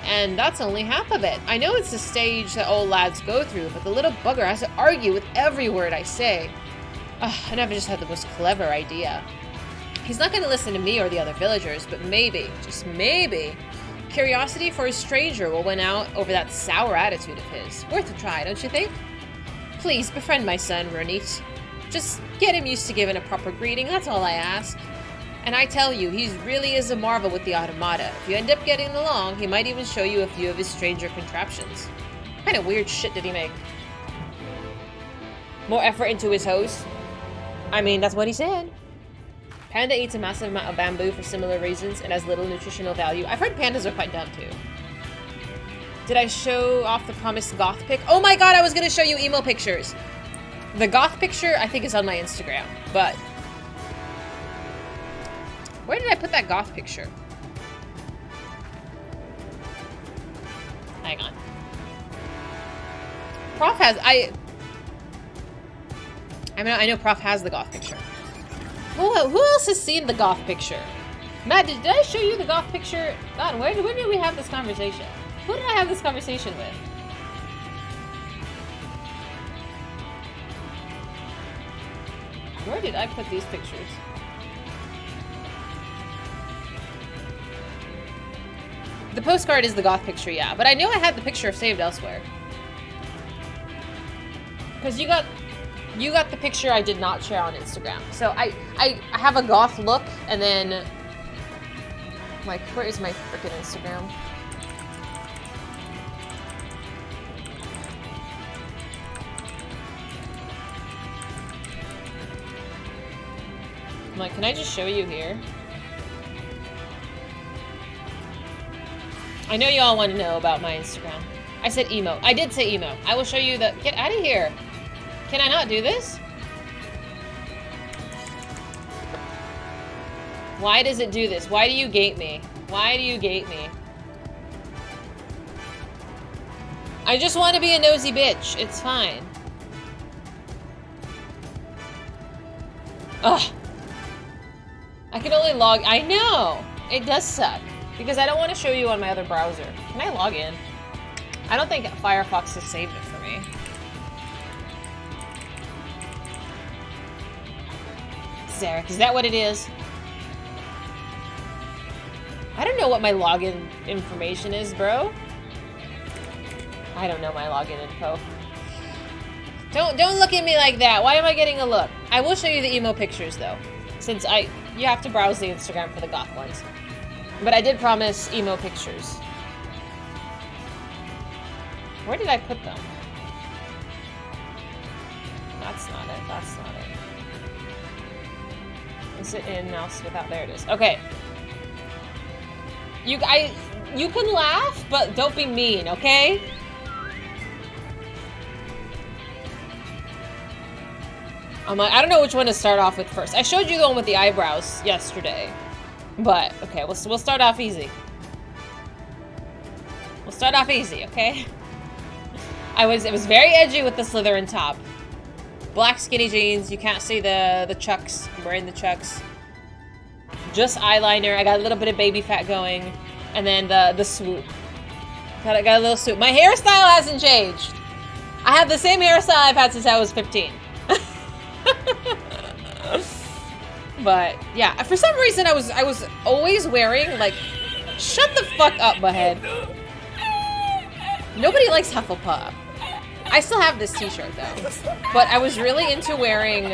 And that's only half of it. I know it's the stage that old lads go through, but the little bugger has to argue with every word I say. I never just had the most clever idea. He's not going to listen to me or the other villagers, but maybe, just maybe, curiosity for a stranger will win out over that sour attitude of his. Worth a try, don't you think? Please, befriend my son, Ronit. Just get him used to giving a proper greeting, that's all I ask. And I tell you, he really is a marvel with the automata. If you end up getting along, he might even show you a few of his stranger contraptions. What kind of weird shit did he make? More effort into his hose? I mean, that's what he said. Panda eats a massive amount of bamboo for similar reasons and has little nutritional value. I've heard pandas are quite dumb too. Did I show off the promised goth pic? Oh my god, I was gonna show you emo pictures. The goth picture, I think, is on my Instagram, but... where did I put that goth picture? Hang on. Prof has... I mean, I know Prof has the goth picture. Who else has seen the goth picture? Matt, did I show you the goth picture? God, when did we have this conversation? Who did I have this conversation with? Where did I put these pictures? The postcard is the goth picture, yeah. But I knew I had the picture saved elsewhere. Because you got the picture I did not share on Instagram. So I have a goth look, and then... like, where is my frickin' Instagram? I'm like, can I just show you here? I know you all want to know about my Instagram. I said emo. I did say emo. I will show you the... get out of here! Can I not do this? Why does it do this? Why do you gate me? Why do you gate me? I just want to be a nosy bitch. It's fine. Ugh. I can only log... I know! It does suck. Because I don't want to show you on my other browser. Can I log in? I don't think Firefox has saved it for me. Zarek, is that what it is? I don't know what my login information is, bro. I don't know my login info. Don't look at me like that. Why am I getting a look? I will show you the emo pictures though, since you have to browse the Instagram for the goth ones. But I did promise emo pictures. Where did I put them? That's not it. That's not it. Is it in mouse without? There it is. Okay. You can laugh, but don't be mean, okay? I don't know which one to start off with first. I showed you the one with the eyebrows yesterday, but okay, we'll start off easy. We'll start off easy, okay? It was very edgy with the Slytherin top. Black skinny jeans. You can't see the chucks. I'm wearing the chucks. Just eyeliner. I got a little bit of baby fat going, and then the swoop. Got a little swoop. My hairstyle hasn't changed. I have the same hairstyle I've had since I was 15. But yeah, for some reason I was always wearing like, shut the fuck up, Mahead. Nobody likes Hufflepuff. I still have this t-shirt though, but I was really into wearing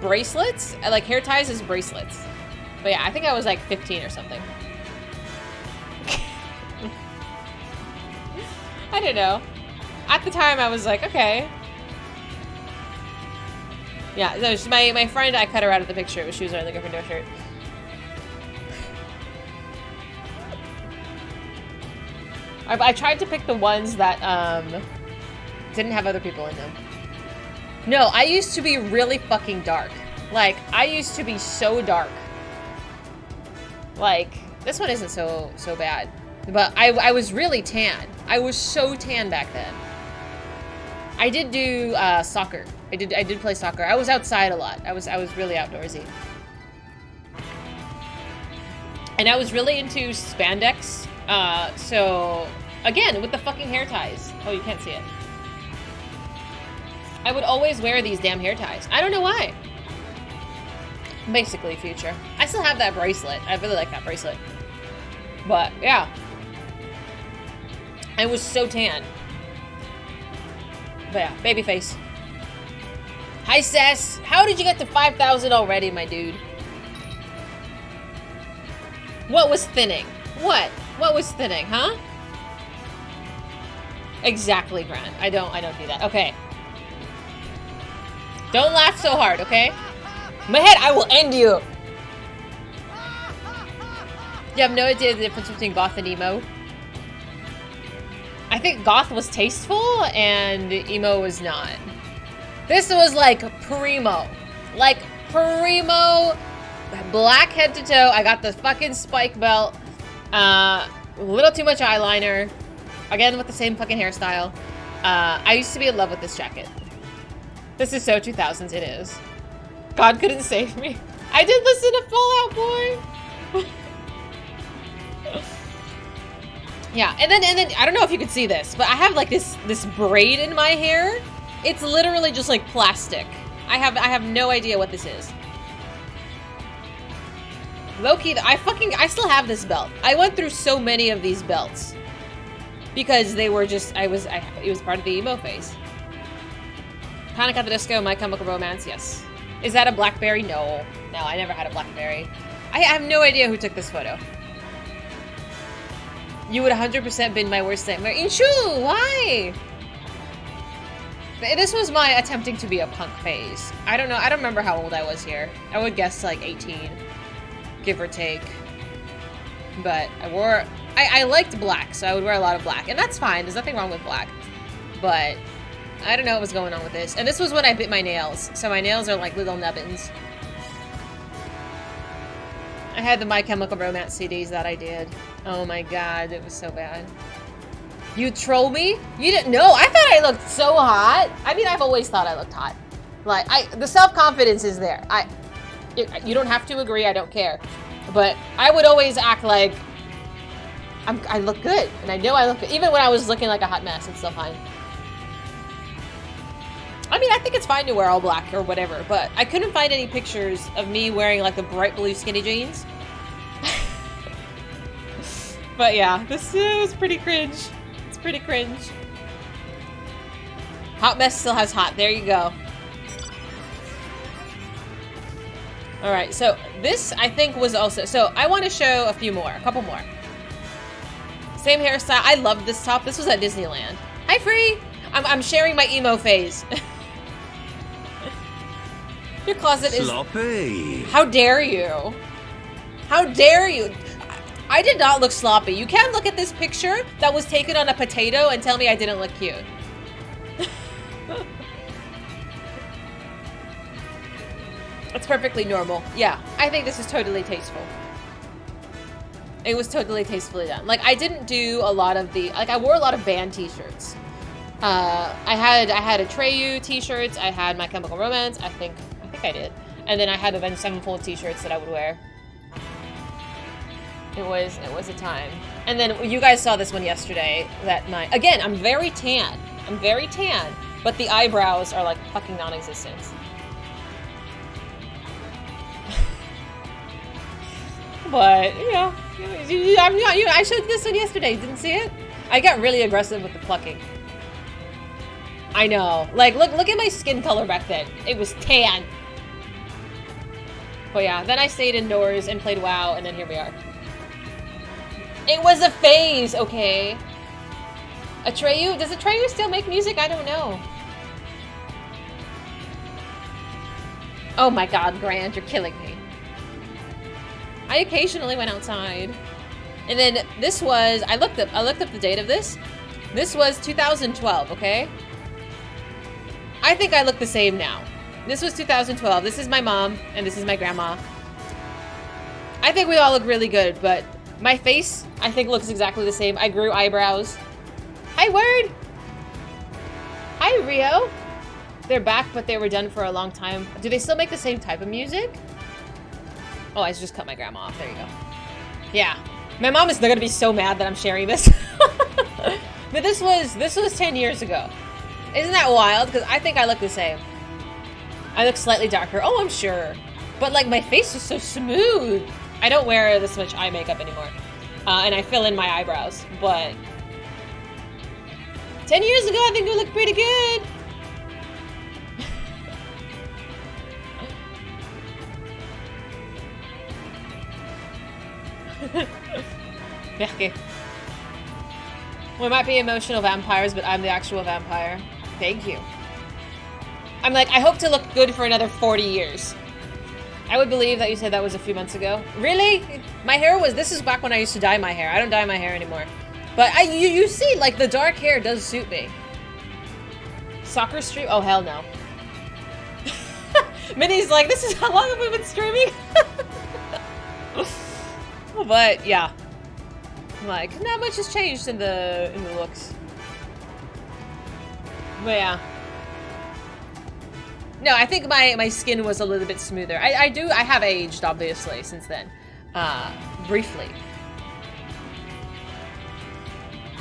bracelets, like hair ties as bracelets. But yeah, I think I was like 15 or something. I don't know. At the time I was like, okay. Yeah, so my friend, I cut her out of the picture. She was wearing the Gryffindor shirt. I tried to pick the ones that didn't have other people in them. No, I used to be really fucking dark. Like, I used to be so dark. Like, this one isn't so bad. But I was really tan. I was so tan back then. I did do soccer. I did play soccer. I was outside a lot. I was really outdoorsy. And I was really into spandex. So again, with the fucking hair ties. Oh, you can't see it. I would always wear these damn hair ties. I don't know why. Basically future. I still have that bracelet. I really like that bracelet. But yeah. I was so tan. But yeah, baby face. Hi, Sess. How did you get to 5,000 already, my dude? What was thinning? What? What was thinning, huh? Exactly, Grant. I don't do that. Okay. Don't laugh so hard, okay? Mahead, I will end you. You have no idea the difference between goth and emo. I think goth was tasteful and emo was not. This was like primo. Like primo, black head to toe. I got the fucking spike belt. A little too much eyeliner. Again, with the same fucking hairstyle. I used to be in love with this jacket. This is so 2000s, it is. God couldn't save me. I did listen to Fall Out Boy. Yeah, and then I don't know if you could see this, but I have like this braid in my hair. It's literally just like plastic. I have no idea what this is. Low-key, I still have this belt. I went through so many of these belts because they were just it was part of the emo phase. Panic at the Disco, My Chemical Romance, yes. Is that a BlackBerry? No, I never had a BlackBerry. I have no idea who took this photo. You would 100% been my worst nightmare. Inshu, why? This was my attempting to be a punk phase. I don't know. I don't remember how old I was here. I would guess like 18, give or take. But I liked black, so I would wear a lot of black. And that's fine. There's nothing wrong with black. But I don't know what was going on with this. And this was when I bit my nails. So my nails are like little nubbins. I had the My Chemical Romance CDs that I did. Oh my god, it was so bad. You troll me? You didn't know? I thought I looked so hot. I mean, I've always thought I looked hot. Like, the self-confidence is there. You don't have to agree, I don't care. But I would always act like I look good. And I know I look good. Even when I was looking like a hot mess, it's still fine. I mean, I think it's fine to wear all black or whatever, but I couldn't find any pictures of me wearing like the bright blue skinny jeans. But yeah, this is pretty cringe. It's pretty cringe. Hot mess still has hot. There you go. Alright, so this I think was also... So I want to show a few more. A couple more. Same hairstyle. I loved this top. This was at Disneyland. Hi, Free! I'm sharing my emo phase. Your closet is... Sloppy. How dare you? How dare you? I did not look sloppy. You can't look at this picture that was taken on a potato and tell me I didn't look cute. It's perfectly normal. Yeah, I think this is totally tasteful. It was totally tastefully done. Like, I didn't do a lot of the... Like, I wore a lot of band t-shirts. I had Atreyu t-shirts. I had My Chemical Romance. I think I did. And then I had Avenged Sevenfold t-shirts that I would wear. It was a time. And then you guys saw this one yesterday. That night. Again, I'm very tan. I'm very tan. But the eyebrows are like fucking non-existent. But, you know, I showed this one yesterday. Didn't see it? I got really aggressive with the plucking. I know. Like, look at my skin color back then. It was tan. But yeah, then I stayed indoors and played WoW, and then here we are. It was a phase, okay? Atreyu? Does Atreyu still make music? I don't know. Oh my god, Grant, you're killing me. I occasionally went outside. And then this was, I looked up the date of this. This was 2012, okay? I think I look the same now. This was 2012. This is my mom, and this is my grandma. I think we all look really good, but my face, I think, looks exactly the same. I grew eyebrows. Hi, Word! Hi, Rio! They're back, but they were done for a long time. Do they still make the same type of music? Oh, I just cut my grandma off. There you go. Yeah. My mom is gonna be so mad that I'm sharing this. But this was 10 years ago. Isn't that wild? Because I think I look the same. I look slightly darker. Oh, I'm sure. But, like, my face is so smooth. I don't wear this much eye makeup anymore. And I fill in my eyebrows. But 10 years ago, I think we looked pretty good. Okay. We might be emotional vampires, but I'm the actual vampire. Thank you. I'm like, I hope to look good for another 40 years. I would believe that you said that was a few months ago. Really? My hair was, this is back when I used to dye my hair. I don't dye my hair anymore. But you see, like, the dark hair does suit me. Soccer stream? Oh, hell no. Minnie's like, this is how long have we been streaming? But, yeah. Like, not much has changed in the looks. But yeah. No, I think my skin was a little bit smoother. I have aged, obviously, since then. Briefly.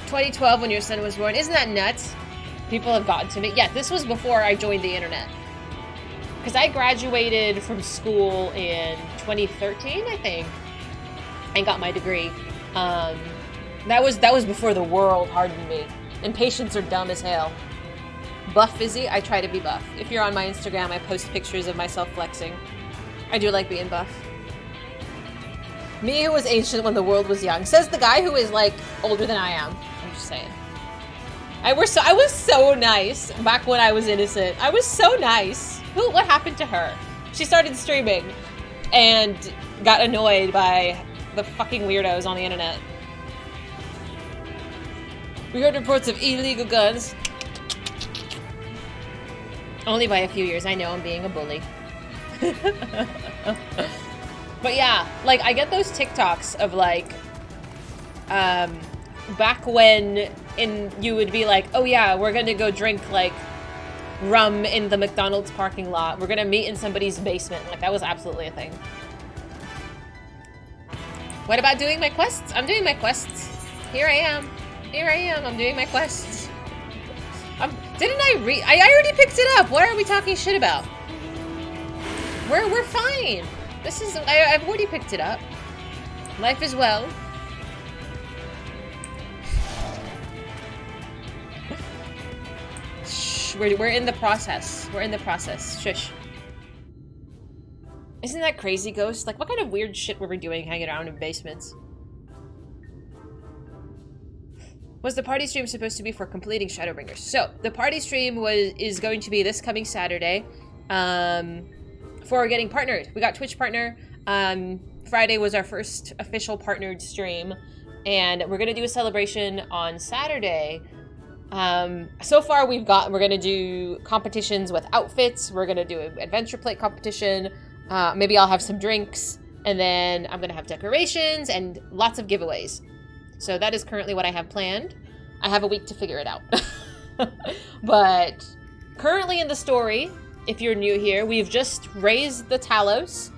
2012 when your son was born. Isn't that nuts? People have gotten to me. Yeah, this was before I joined the internet. Because I graduated from school in 2013, I think. And got my degree. That was before the world hardened me. And patients are dumb as hell. Buff Fizy, I try to be buff. If you're on my Instagram, I post pictures of myself flexing. I do like being buff. Me who was ancient when the world was young. Says the guy who is, like, older than I am. I'm just saying. I was so nice back when I was innocent. I was so nice. What happened to her? She started streaming and got annoyed by the fucking weirdos on the internet. We heard reports of illegal guns. Only by a few years. I know I'm being a bully. But yeah, like, I get those TikToks of, like, back when you would be like, oh yeah, we're gonna go drink, like, rum in the McDonald's parking lot. We're gonna meet in somebody's basement. Like, that was absolutely a thing. What about doing my quests? I'm doing my quests. Here I am. Here I am. I'm doing my quests. Didn't I already picked it up. What are we talking shit about? We're fine. This is, I've already picked it up. Life is well. Shh, we're in the process. We're in the process. Shush. Isn't that crazy, Ghost? Like, what kind of weird shit were we doing hanging around in basements? Was the party stream supposed to be for completing Shadowbringers? So, the party stream is going to be this coming Saturday for getting partnered. We got Twitch partner. Friday was our first official partnered stream, and we're going to do a celebration on Saturday. So far we're going to do competitions with outfits. We're going to do an adventure plate competition. Maybe I'll have some drinks, and then I'm going to have decorations and lots of giveaways. So that is currently what I have planned. I have a week to figure it out. But currently in the story, if you're new here, we've just raised the Talos,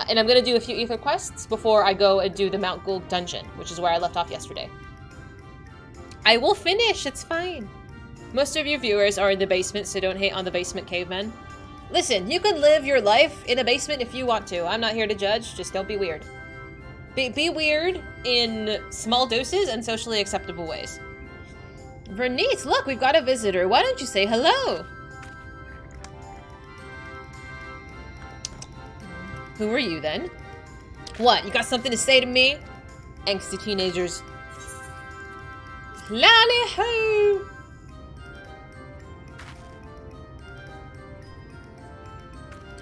and I'm going to do a few ether quests before I go and do the Mount Gould dungeon, which is where I left off yesterday. I will finish, it's fine. Most of your viewers are in the basement, so don't hate on the basement cavemen. Listen, you can live your life in a basement if you want to. I'm not here to judge, just don't be weird. Be weird in small doses and socially acceptable ways. Vernice, look, we've got a visitor. Why don't you say hello? Who are you then? What, you got something to say to me? Angsty teenagers. Lally-ho!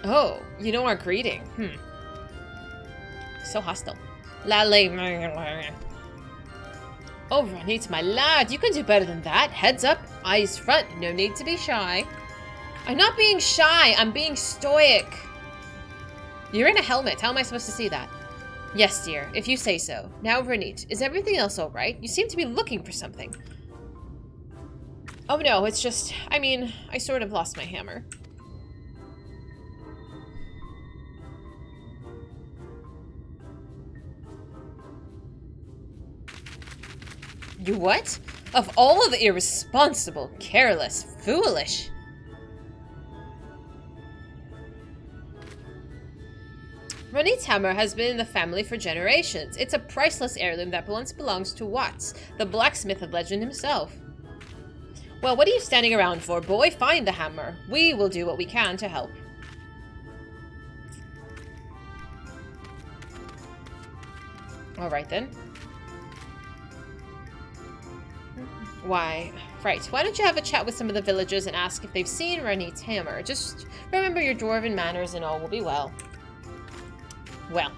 Oh, you know our greeting. So hostile. Lally. Oh, Ronit, my lad, you can do better than that. Heads up, eyes front, no need to be shy. I'm not being shy, I'm being stoic. You're in a helmet, how am I supposed to see that? Yes, dear, if you say so. Now, Ronit, is everything else alright? You seem to be looking for something. Oh no, it's just, I mean, I sort of lost my hammer. You what? Of all of the irresponsible, careless, foolish. Ronit's hammer has been in the family for generations. It's a priceless heirloom that once belongs to Watts, the blacksmith of legend himself. Well, what are you standing around for, boy? Find the hammer. We will do what we can to help. Alright then. Why, right. Why don't you have a chat with some of the villagers and ask if they've seen Ronit's hammer? Just remember your dwarven manners and all will be well. Well.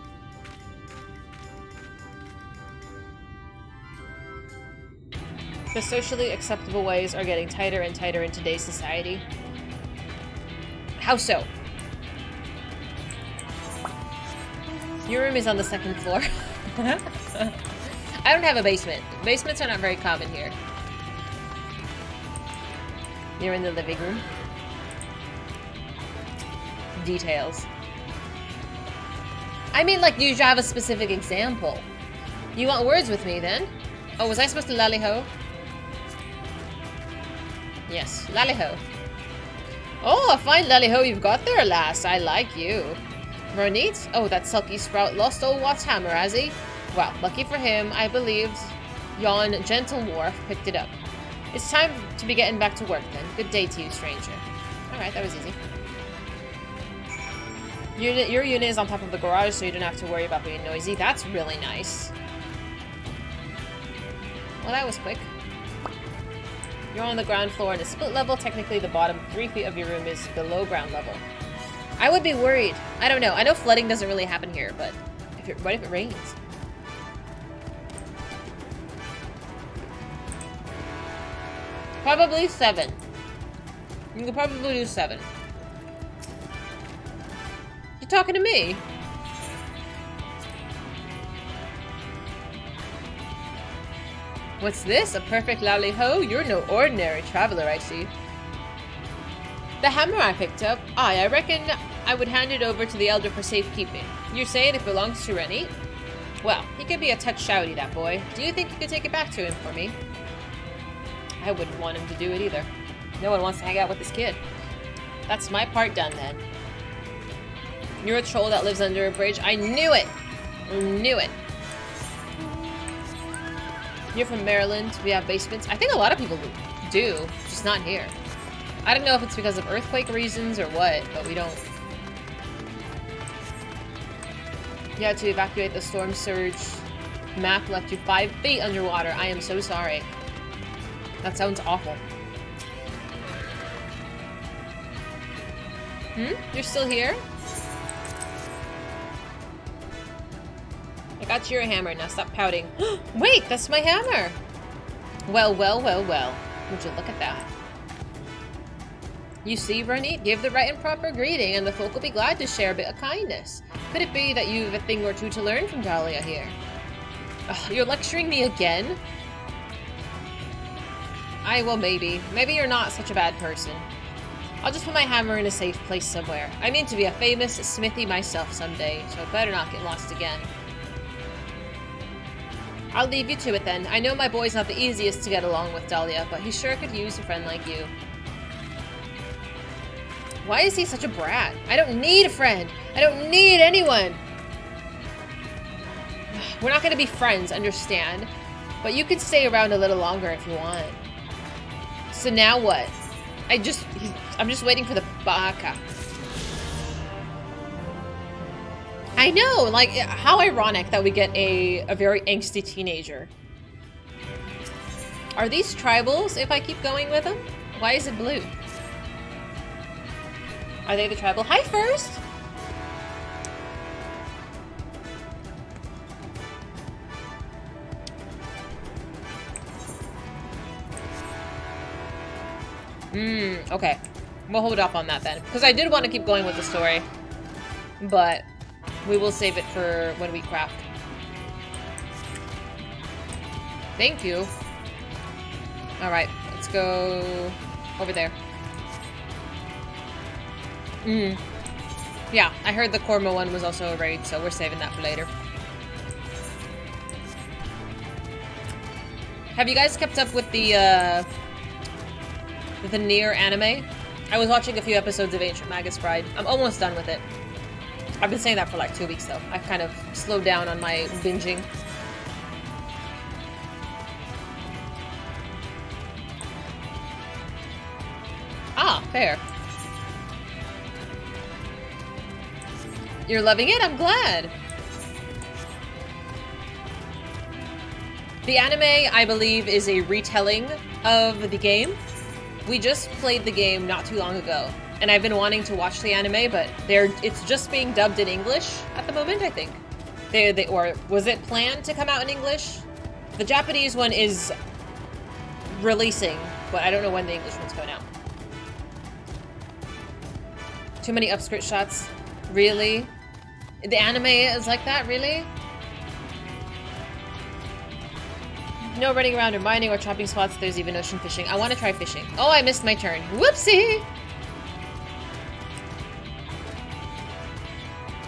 The socially acceptable ways are getting tighter and tighter in today's society. How so? Your room is on the second floor. I don't have a basement. Basements are not very common here. You're in the living room. Details. I mean, like, you should have a specific example. You want words with me, then? Oh, was I supposed to lally-ho? Yes, lally-ho. Oh, a fine lally-ho you've got there, lass. I like you. Ronit? Oh, that sulky sprout lost old Watt's hammer, has he? Well, lucky for him, I believed yon gentle dwarf picked it up. It's time to be getting back to work, then. Good day to you, stranger. Alright, that was easy. Your unit is on top of the garage, so you don't have to worry about being noisy. That's really nice. Well, that was quick. You're on the ground floor in a split level. Technically, the bottom 3 feet of your room is below ground level. I would be worried. I don't know. I know flooding doesn't really happen here, but what if it rains? Probably 7. You could probably do 7. You talking to me? What's this? A perfect lally-ho? You're no ordinary traveler, I see. The hammer I picked up? I reckon I would hand it over to the elder for safekeeping. You're saying it belongs to Rennie? Well, he could be a touch shouty, that boy. Do you think you could take it back to him for me? I wouldn't want him to do it either. No one wants to hang out with this kid. That's my part done, then. You're a troll that lives under a bridge. I knew it! I knew it. You're from Maryland. We have basements. I think a lot of people do, just not here. I don't know if it's because of earthquake reasons or what, but we don't. You had to evacuate the storm surge. Map left you 5 feet underwater. I am so sorry. That sounds awful. You're still here? I got your hammer. Now stop pouting. Wait, that's my hammer! Well, well, well, well. Would you look at that? You see, Runny, give the right and proper greeting, and the folk will be glad to share a bit of kindness. Could it be that you've a thing or two to learn from Dahlia here? Ugh, you're lecturing me again? Well, maybe. Maybe you're not such a bad person. I'll just put my hammer in a safe place somewhere. I mean to be a famous smithy myself someday, so it better not get lost again. I'll leave you to it then. I know my boy's not the easiest to get along with, Dahlia, but he sure could use a friend like you. Why is he such a brat? I don't need a friend. I don't need anyone. We're not going to be friends, understand? But you can stay around a little longer if you want. So now what? I'm just waiting for the baka. I know, like, how ironic that we get a very angsty teenager. Are these tribals if I keep going with them? Why is it blue? Are they the tribal? Hi, First! Okay. We'll hold off on that then. Because I did want to keep going with the story. But we will save it for when we craft. Thank you. Alright, let's go over there. Yeah, I heard the Korma one was also a raid, so we're saving that for later. Have you guys kept up with the Nier anime? I was watching a few episodes of Ancient Magus Bride. I'm almost done with it. I've been saying that for like 2 weeks though. I've kind of slowed down on my binging. Ah, fair. You're loving it? I'm glad. The anime, I believe, is a retelling of the game. We just played the game not too long ago, and I've been wanting to watch the anime, but it's just being dubbed in English at the moment, I think. Or was it planned to come out in English? The Japanese one is releasing, but I don't know when the English one's coming out. Too many upskirt shots. Really? The anime is like that, really? No running around or mining or chopping spots. There's even ocean fishing. I want to try fishing. Oh, I missed my turn. Whoopsie!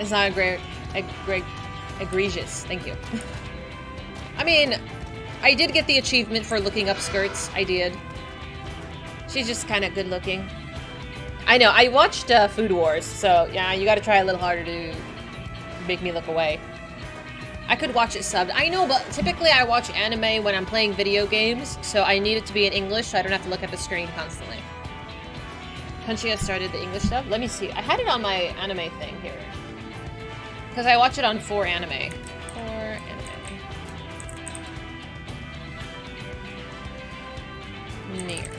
It's not egregious. Thank you. I mean, I did get the achievement for looking up skirts. I did. She's just kind of good looking. I know. I watched Food Wars, so yeah, you got to try a little harder to make me look away. I could watch it subbed. I know, but typically I watch anime when I'm playing video games, so I need it to be in English so I don't have to look at the screen constantly. Country has started the English dub. Let me see. I had it on my anime thing here. Because I watch it on 4anime. 4anime. Nier.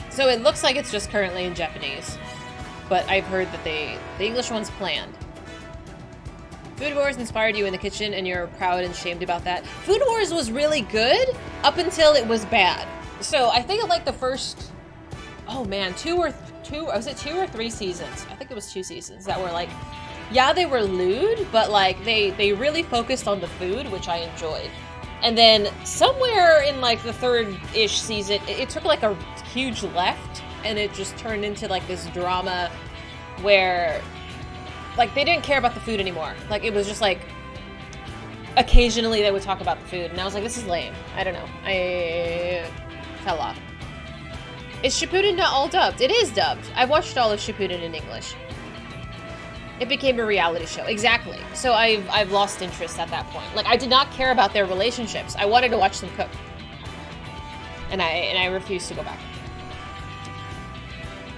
So it looks like it's just currently in Japanese. But I've heard that the English one's planned. Food Wars inspired you in the kitchen and you're proud and ashamed about that. Food Wars was really good up until it was bad. So I think like the first, oh man, was it 2 or 3 seasons? I think it was 2 seasons that were like, yeah, they were lewd, but like they really focused on the food, which I enjoyed. And then somewhere in like the 3rd-ish season, it took like a huge left and it just turned into like this drama where like they didn't care about the food anymore. Like it was just like occasionally they would talk about the food and I was like, this is lame. I don't know. I fell off. Is Shippuden not all dubbed? It is dubbed. I've watched all of Shippuden in English. It became a reality show. Exactly. So I've lost interest at that point. Like I did not care about their relationships. I wanted to watch them cook. And I refuse to go back.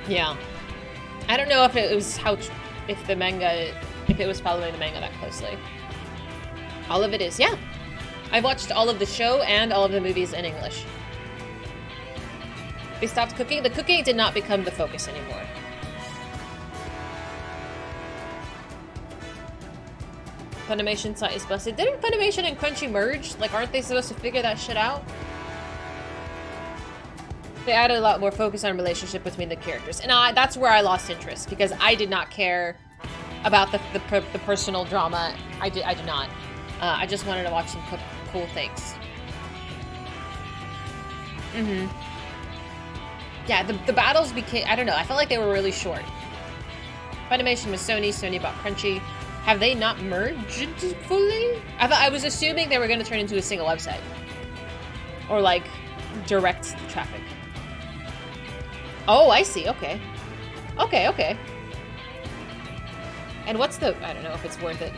Yeah. I don't know if it was if it was following the manga that closely. All of it is, yeah. I've watched all of the show and all of the movies in English. They stopped cooking. The cooking did not become the focus anymore. Funimation site is busted. Didn't Funimation and Crunchy merge? Like, aren't they supposed to figure that shit out? They added a lot more focus on relationship between the characters. And that's where I lost interest, because I did not care about the personal drama. I did not. I just wanted to watch some cool things. Yeah, the battles became, I don't know, I felt like they were really short. Funimation was Sony, Sony bought Crunchy. Have they not merged fully? I was assuming they were going to turn into a single website. Or like, direct traffic. Oh, I see, okay. Okay. And what's the, I don't know if it's worth it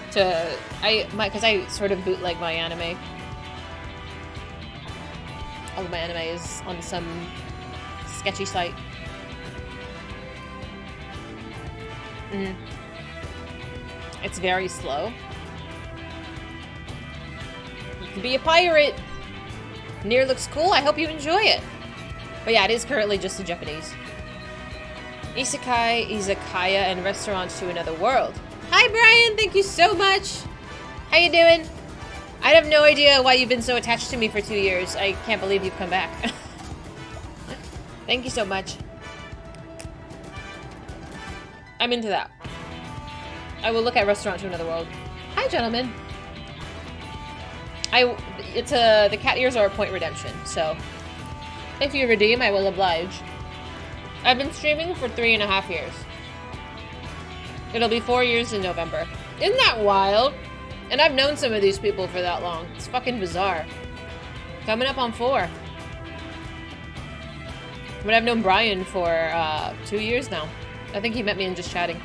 because I sort of bootleg my anime. All of my anime is on some sketchy site. It's very slow. You can be a pirate. Nier looks cool. I hope you enjoy it. But yeah, it is currently just in Japanese. Isekai, izakaya, and restaurants to another world. Hi, Brian. Thank you so much. How you doing? I have no idea why you've been so attached to me for 2 years. I can't believe you've come back. Thank you so much. I'm into that. I will look at Restaurant to Another World. Hi, gentlemen. The cat ears are a point redemption, so if you redeem, I will oblige. I've been streaming for 3.5 years. It'll be 4 years in November. Isn't that wild? And I've known some of these people for that long. It's fucking bizarre. Coming up on 4. But I've known Brian for 2 years now. I think he met me in just chatting.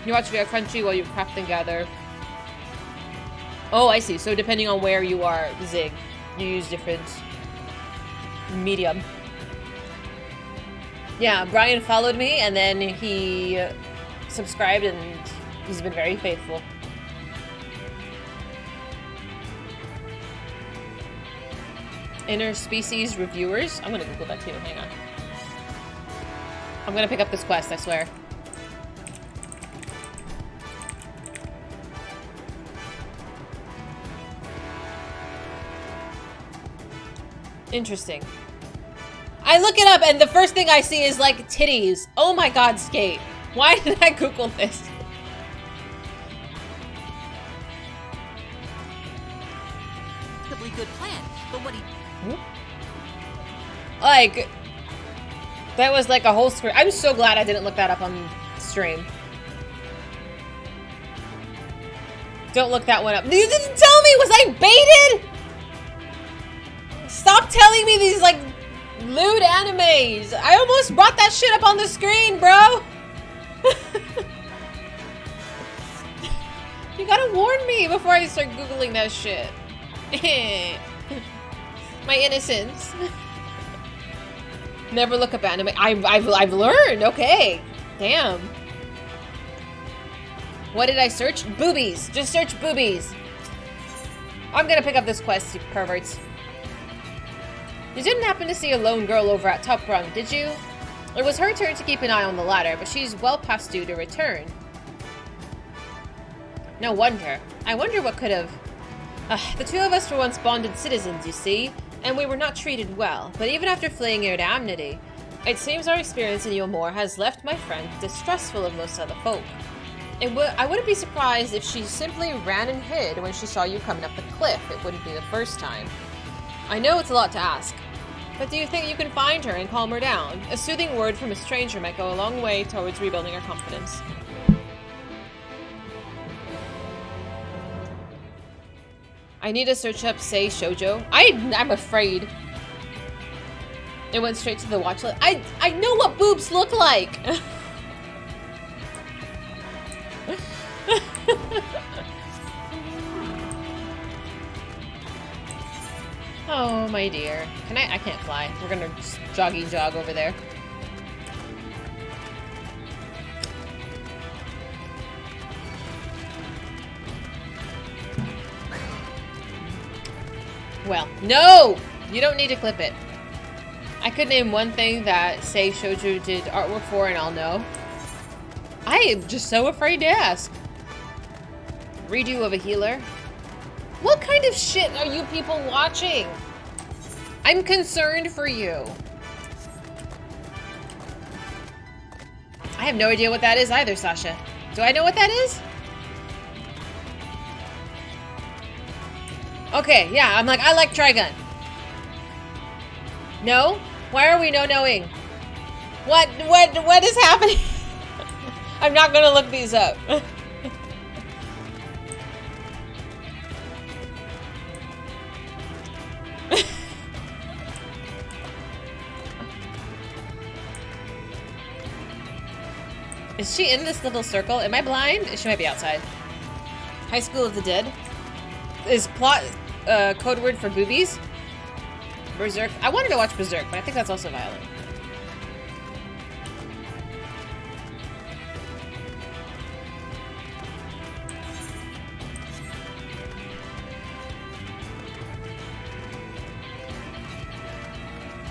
You watch via Crunchy while you craft and gather. Oh, I see. So depending on where you are, Zig, you use different medium. Yeah, Brian followed me and then he subscribed and he's been very faithful. Interspecies reviewers. I'm gonna Google that too. Hang on. I'm gonna pick up this quest, I swear. Interesting. I look it up and the first thing I see is like titties. Oh my god, Skate. Why did I Google this? Good plan, but what do you... Like, that was like a whole screen. I'm so glad I didn't look that up on stream. Don't look that one up. You didn't tell me! Was I baited? Stop telling me these, like, lewd animes. I almost brought that shit up on the screen, bro. You gotta warn me before I start Googling that shit. My innocence. Never look up anime. I've learned. Okay. Damn. What did I search? Boobies. Just search boobies. I'm gonna pick up this quest, you perverts. You didn't happen to see a lone girl over at Top Rung, did you? It was her turn to keep an eye on the ladder, but she's well past due to return. No wonder. I wonder what could have... the two of us were once bonded citizens, you see, and we were not treated well. But even after fleeing your damnity, it seems our experience in Yomor has left my friend distrustful of most other folk. I wouldn't be surprised if she simply ran and hid when she saw you coming up the cliff. It wouldn't be the first time. I know it's a lot to ask, but do you think you can find her and calm her down? A soothing word from a stranger might go a long way towards rebuilding her confidence. I need to search up Sei Shoujo. I'm afraid. It went straight to the watch list. I know what boobs look like! Oh, my dear. Can I can't fly. We're gonna just joggy jog over there. Well, no! You don't need to clip it. I could name one thing that Sei Shoujo did artwork for and I'll know. I am just so afraid to ask. Redo of a healer? What kind of shit are you people watching? I'm concerned for you. I have no idea what that is either, Sasha. Do I know what that is? Okay, yeah, I'm like, I like Trigun. No? Why are we no-knowing? What is happening? I'm not gonna look these up. Is she in this little circle? Am I blind? She might be outside. High School of the Dead? Is plot code word for boobies? Berserk? I wanted to watch Berserk, but I think that's also violent.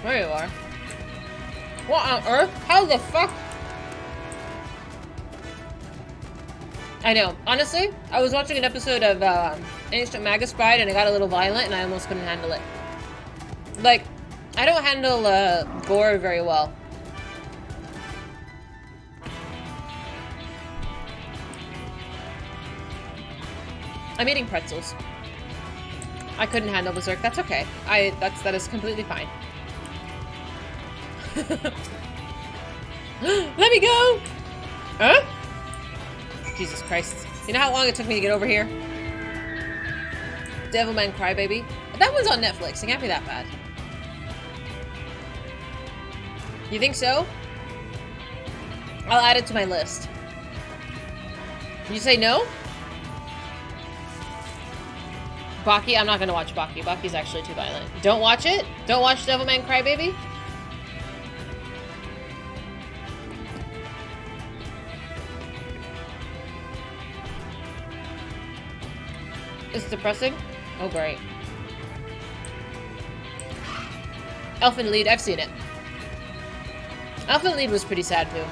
There you are. What on earth? How the fuck? I know. Honestly, I was watching an episode of Ancient Magus Bride and it got a little violent and I almost couldn't handle it. Like, I don't handle gore very well. I'm eating pretzels. I couldn't handle Berserk. That's okay. That is completely fine. Let me go! Huh? Jesus Christ. You know how long it took me to get over here? Devilman Crybaby. That one's on Netflix. It can't be that bad. You think so? I'll add it to my list. You say no? Baki? I'm not gonna watch Baki. Baki's actually too violent. Don't watch it? Don't watch Devilman Crybaby? It's depressing? Oh, great. Elfen Lied, I've seen it. Elfen Lied was pretty sad, too.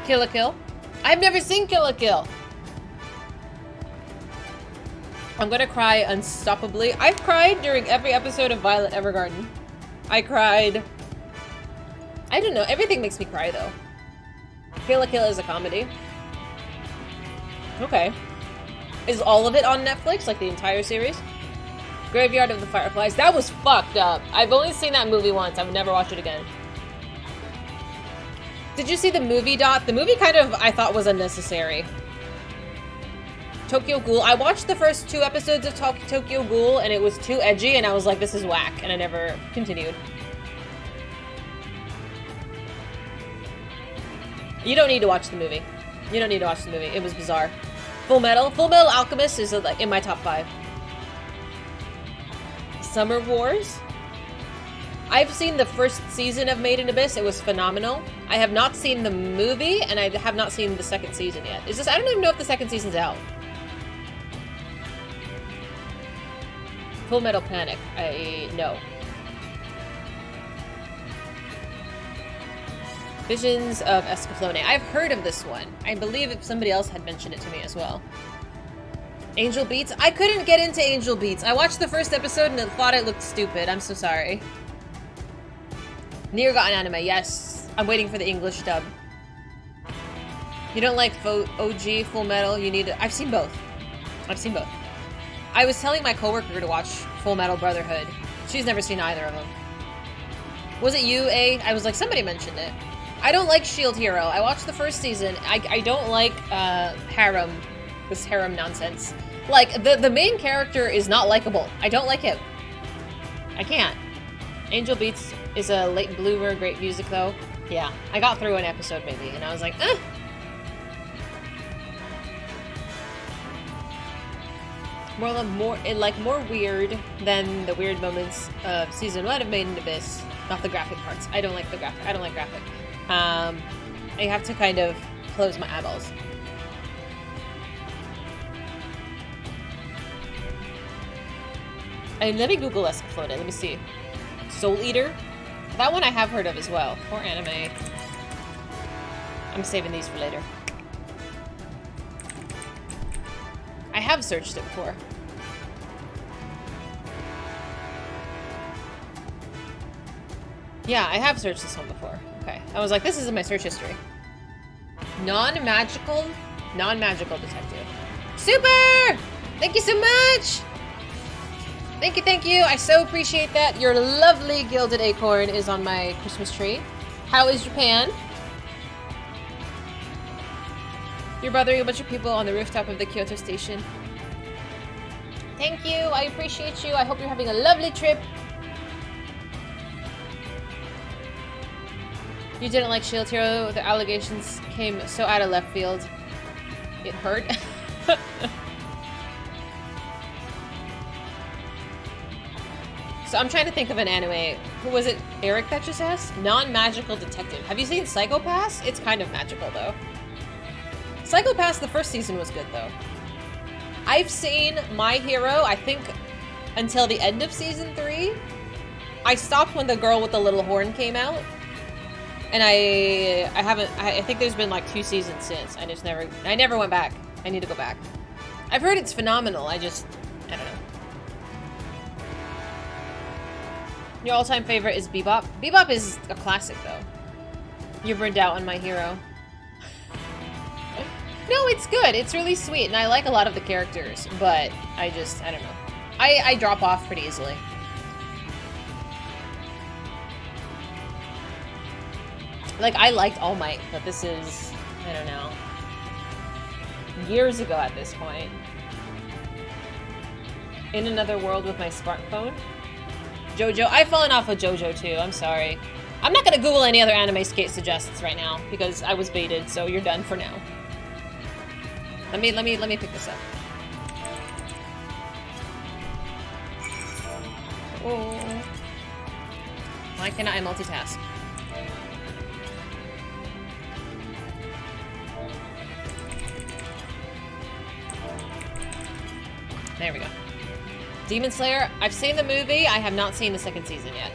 Kill la Kill? I've never seen Kill la Kill! I'm gonna cry unstoppably. I've cried during every episode of Violet Evergarden. I cried. I don't know, everything makes me cry, though. Kill la Kill is a comedy. Okay. Is all of it on Netflix? Like the entire series? Graveyard of the Fireflies. That was fucked up. I've only seen that movie once. I would never watch it again. Did you see the movie, Dot? The movie kind of, I thought, was unnecessary. Tokyo Ghoul. I watched the first 2 episodes of Tokyo Ghoul, and it was too edgy, and I was like, this is whack, and I never continued. You don't need to watch the movie. You don't need to watch the movie. It was bizarre. Full Metal Alchemist is like in my top 5. Summer Wars. I've seen the first season of Made in Abyss. It was phenomenal. I have not seen the movie, and I have not seen the second season yet. Is this? I don't even know if the second season's out. Full Metal Panic. No. Visions of Escaflowne. I've heard of this one. I believe if somebody else had mentioned it to me as well. Angel Beats? I couldn't get into Angel Beats. I watched the first episode and thought it looked stupid. I'm so sorry. Nier got an anime. Yes. I'm waiting for the English dub. You don't like OG Full Metal? You need to... I've seen both. I've seen both. I was telling my coworker to watch Full Metal Brotherhood. She's never seen either of them. Was it you, A? I was like, somebody mentioned it. I don't like Shield Hero. I watched the first season. I don't like harem. This harem nonsense. Like, the main character is not likable. I don't like him. I can't. Angel Beats is a late bloomer, great music though. Yeah, I got through an episode maybe, and I was like, eh. more weird than the weird moments of season 1 of Made in Abyss. Not the graphic parts. I don't like the graphic. I don't like graphic. I have to kind of close my eyeballs. And let me Google Escaflowne. Let me see. Soul Eater. That one I have heard of as well. For anime. I'm saving these for later. I have searched it before. Yeah, I have searched this one before. Okay. I was like, this is in my search history. Non-magical detective. Super! Thank you so much! Thank you. I so appreciate that. Your lovely gilded acorn is on my Christmas tree. How is Japan? You're bothering a bunch of people on the rooftop of the Kyoto station. Thank you. I appreciate you. I hope you're having a lovely trip. You didn't like Shield Hero. The allegations came so out of left field. It hurt. So I'm trying to think of an anime. Who was it? Eric that just asked? Non-magical detective. Have you seen Psycho Pass? It's kind of magical though. Psycho Pass, the first season was good though. I've seen My Hero, I think, until the end of season 3. I stopped when the girl with the little horn came out. And I think there's been like 2 seasons since. I never went back. I need to go back. I've heard it's phenomenal. I don't know. Your all-time favorite is Bebop. Bebop is a classic though. You're burned out on My Hero. No, it's good. It's really sweet, and I like a lot of the characters, but I don't know. I drop off pretty easily. Like, I liked All Might, but this is, I don't know, years ago at this point. In Another World with my smartphone. JoJo. I've fallen off of JoJo too. I'm sorry. I'm not gonna Google any other anime Skate suggests right now because I was baited, so you're done for now. Let me pick this up. Oh. Why cannot I multitask? There we go. Demon Slayer, I've seen the movie, I have not seen the 2nd season yet.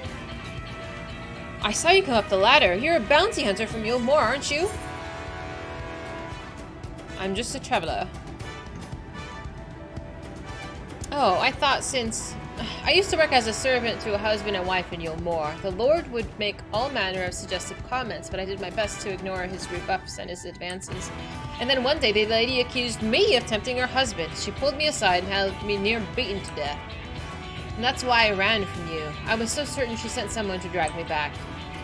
I saw you come up the ladder. You're a bounty hunter from Yulmore, aren't you? I'm just a traveler. Oh, I thought since... I used to work as a servant to a husband and wife in Yulmore. The Lord would make all manner of suggestive comments, but I did my best to ignore his rebuffs and his advances. And then one day, the lady accused me of tempting her husband. She pulled me aside and held me near beaten to death. And that's why I ran from you. I was so certain she sent someone to drag me back.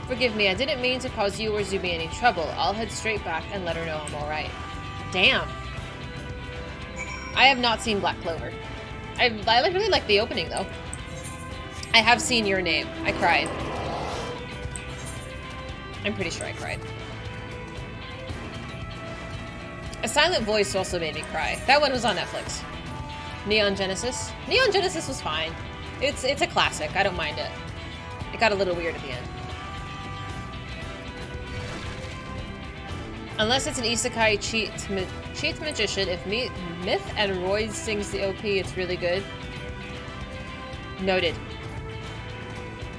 Forgive me, I didn't mean to cause you or Zubi any trouble. I'll head straight back and let her know I'm alright. Damn. I have not seen Black Clover. I really like the opening, though. I have seen Your Name. I cried. I'm pretty sure I cried. A Silent Voice also made me cry. That one was on Netflix. Neon Genesis. Neon Genesis was fine. It's a classic. I don't mind it. It got a little weird at the end. Unless it's an isekai cheat magician, if Myth and Roy sings the OP, it's really good. Noted.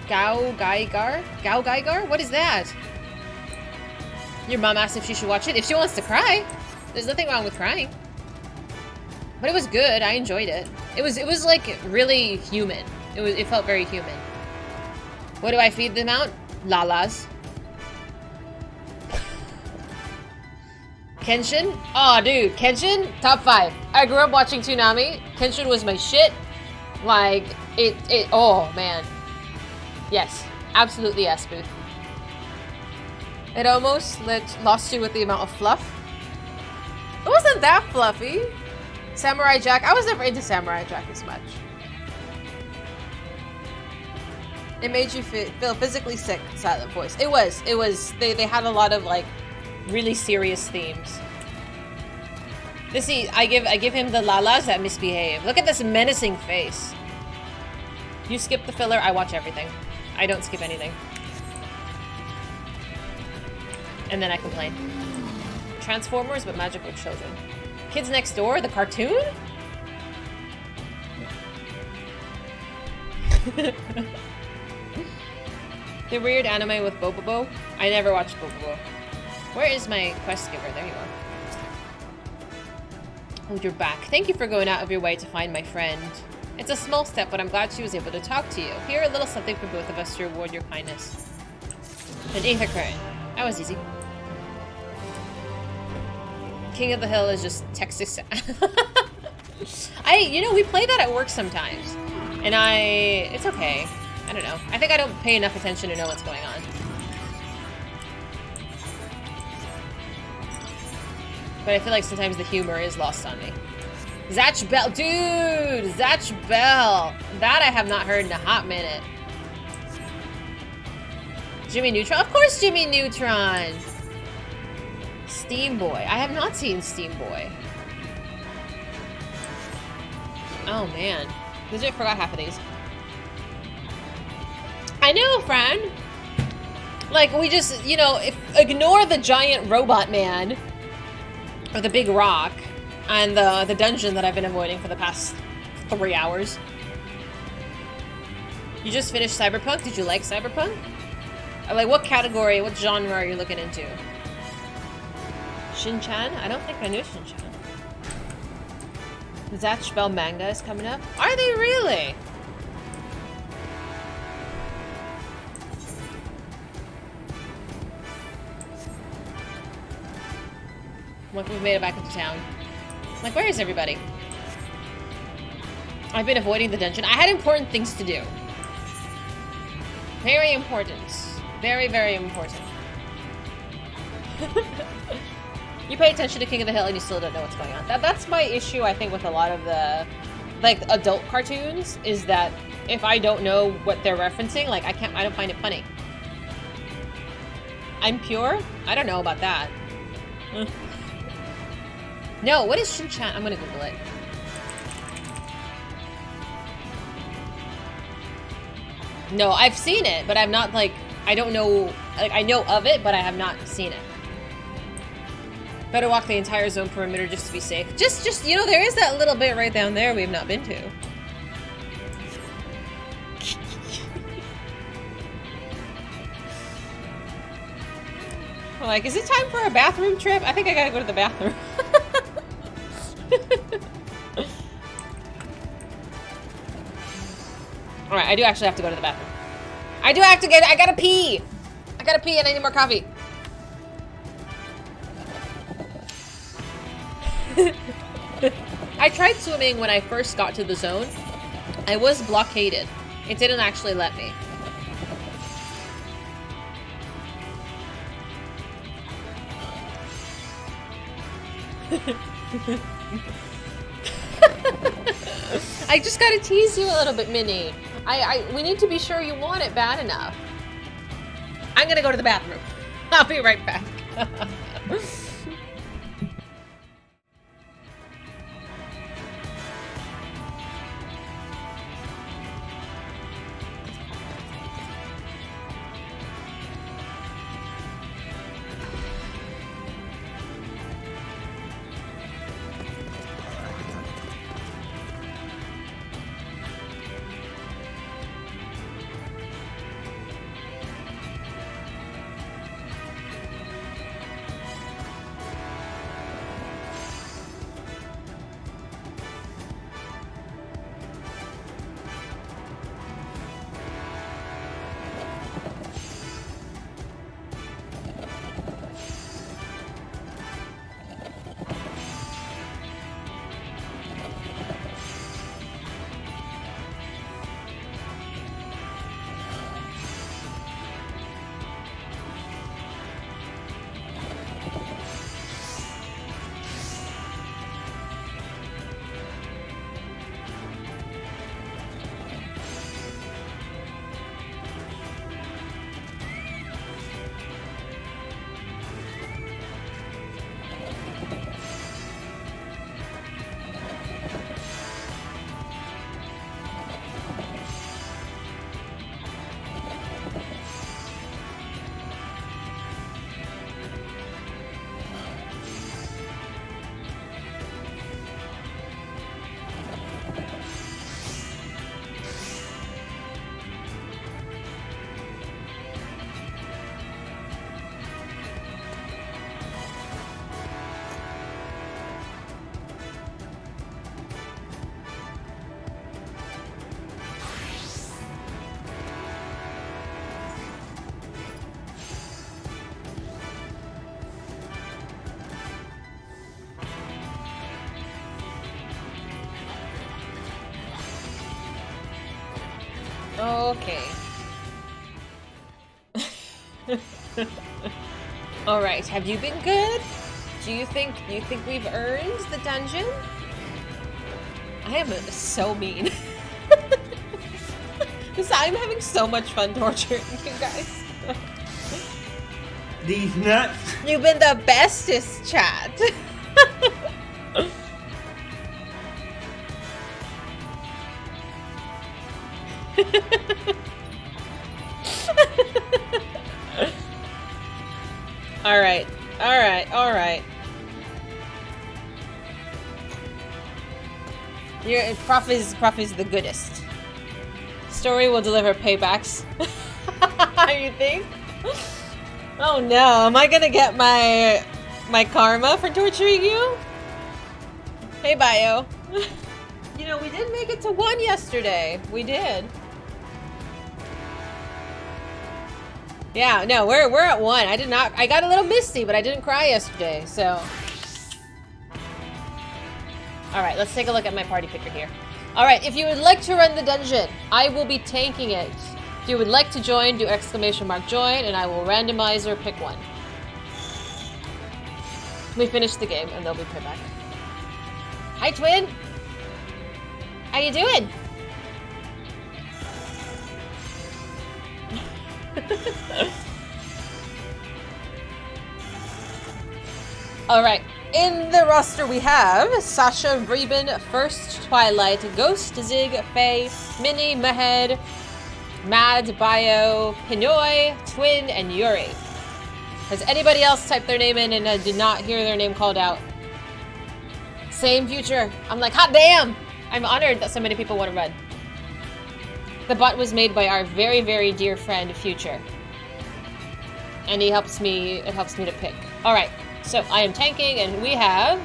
Gao Gaigar? What is that? Your mom asked if she should watch it. If she wants to cry. There's nothing wrong with crying. But it was good. I enjoyed it. It was like really human. It felt very human. What do I feed them out? Lalas. Kenshin? Aw, dude, Kenshin? Top 5. I grew up watching Toonami. Kenshin was my shit. Like, oh, man. Yes. Absolutely yes, Booth. It almost lost you with the amount of fluff. It wasn't that fluffy. Samurai Jack. I was never into Samurai Jack as much. It made you feel physically sick, Silent Voice. It was. They had a lot of, like, really serious themes. This see, I give him the lalas that misbehave. Look at this menacing face. You skip the filler, I watch everything. I don't skip anything. And then I complain. Transformers but magical children. Kids Next Door, the cartoon? The weird anime with Bobobo? I never watched Bobobo. Where is my quest giver? There you are. Oh, you're back. Thank you for going out of your way to find my friend. It's a small step, but I'm glad she was able to talk to you. Here, a little something for both of us to reward your kindness. An ether current. That was easy. King of the Hill is just Texas. You know, we play that at work sometimes. And it's okay. I don't know. I think I don't pay enough attention to know what's going on. But I feel like sometimes the humor is lost on me. Zatch Bell. Dude! Zatch Bell. That I have not heard in a hot minute. Jimmy Neutron? Of course Jimmy Neutron! Steam Boy. I have not seen Steam Boy. Oh, man. Legit forgot half of these. I know, friend. Like, we just, you know, ignore the giant robot man. Or the big rock. And the dungeon that I've been avoiding for the past 3 hours. You just finished Cyberpunk? Did you like Cyberpunk? Like, what category, what genre are you looking into? Shin-chan? I don't think I knew Shin-chan. The Zatch Bell manga is coming up? Are they really? Look, we've made it back into town. Like, where is everybody? I've been avoiding the dungeon. I had important things to do. Very important. Very, very important. You pay attention to King of the Hill and you still don't know what's going on. That's my issue, I think, with a lot of the, like, adult cartoons, is that if I don't know what they're referencing, like, I don't find it funny. I'm pure? I don't know about that. No, what is Shin-chan? I'm gonna Google it. No, I've seen it, but I'm not, like, I don't know, like, I know of it, but I have not seen it. Better walk the entire zone perimeter just to be safe. Just, you know, there is that little bit right down there we have not been to. I'm like, is it time for a bathroom trip? I think I gotta go to the bathroom. Alright, I do actually have to go to the bathroom. I gotta pee! I gotta pee and I need more coffee. I tried swimming when I first got to the zone. I was blockaded. It didn't actually let me. I just gotta tease you a little bit, Minnie. We need to be sure you want it bad enough. I'm gonna go to the bathroom. I'll be right back. Okay. All right. Have you been good? Do you think we've earned the dungeon? I am so mean. I'm having so much fun torturing you guys. These nuts. You've been the bestest, chat. All right. Prof is the goodest. Story will deliver paybacks. You think? Oh no, am I gonna get my karma for torturing you? Hey, Bio. You know, we did make it to 1 yesterday. We did. Yeah, no, we're at 1. I got a little misty, but I didn't cry yesterday, so. All right, let's take a look at my party picker here. All right, if you would like to run the dungeon, I will be tanking it. If you would like to join, do ! Join, and I will randomize or pick one. We finish the game, and they'll be put back. Hi, Twin. How you doing? All right. In the roster, we have Sasha, Reben, First, Twilight, Ghost, Zig, Faye, Minnie, Mehed, Mad, Bio, Pinoy, Twin, and Yuri. Has anybody else typed their name in and did not hear their name called out? Same Future. I'm like, hot damn! I'm honored that so many people want to run. The bot was made by our very, very dear friend, Future. And it helps me to pick. All right. So I am tanking, and we have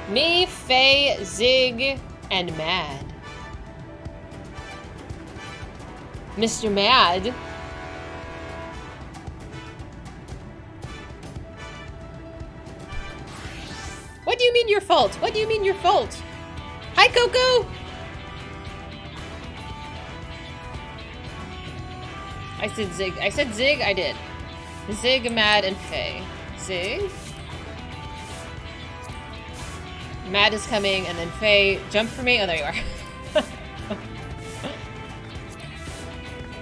me, Faye, Zig, and Mad. Mr. Mad. What do you mean your fault? What do you mean your fault? Hi, Coco! I said Zig. I said Zig, I did. Zig, Mad, and Faye. Zig. Mad is coming, and then Faye, jump for me. Oh, there you are.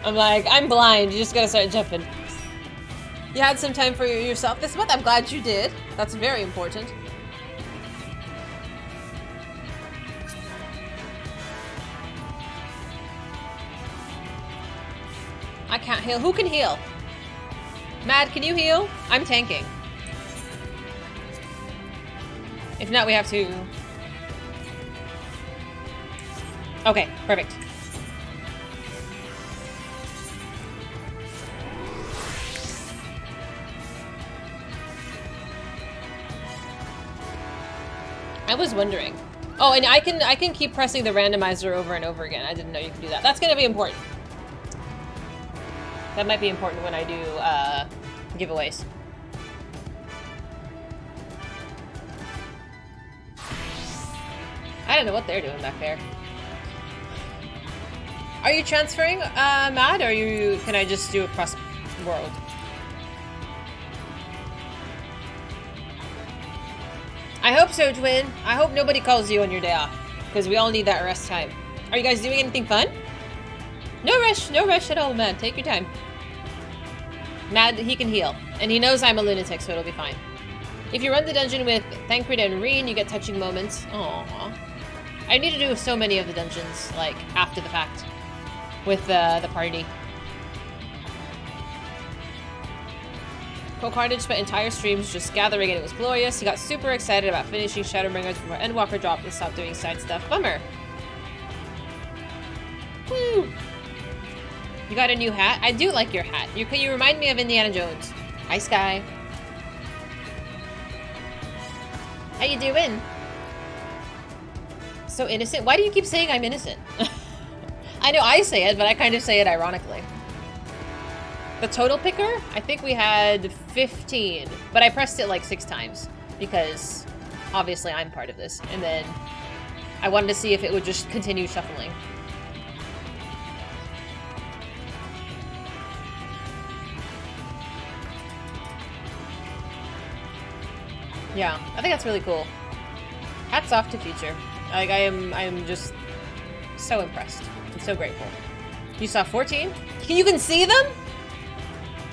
I'm like, I'm blind. You just gotta start jumping. You had some time for yourself this month? I'm glad you did. That's very important. I can't heal. Who can heal? Mad, can you heal? I'm tanking. If not, we have to... Okay, perfect. I was wondering. Oh, and I can keep pressing the randomizer over and over again. I didn't know you could do that. That's gonna be important. That might be important when I do giveaways. I don't know what they're doing back there. Are you transferring, Mad, or can I just do across world? I hope so, Twin. I hope nobody calls you on your day off, because we all need that rest time. Are you guys doing anything fun? No rush at all, Mad. Take your time. Mad, he can heal, and he knows I'm a lunatic, so it'll be fine. If you run the dungeon with Thancred and Reen, you get touching moments. Aww. I need to do so many of the dungeons, like, after the fact, with the party. Cold-Hearted spent entire streams just gathering, and it was glorious. He got super excited about finishing Shadowbringers before Endwalker dropped and stopped doing side stuff. Bummer. Woo! You got a new hat? I do like your hat. You remind me of Indiana Jones. Hi, Sky. How you doing? So innocent. Why do you keep saying I'm innocent? I know I say it, but I kind of say it ironically. The total picker? I think we had 15, but I pressed it like 6 times because obviously I'm part of this. And then I wanted to see if it would just continue shuffling. Yeah, I think that's really cool. Hats off to Future. Like, I am just so impressed. I'm so grateful. You saw 14? Can you even see them?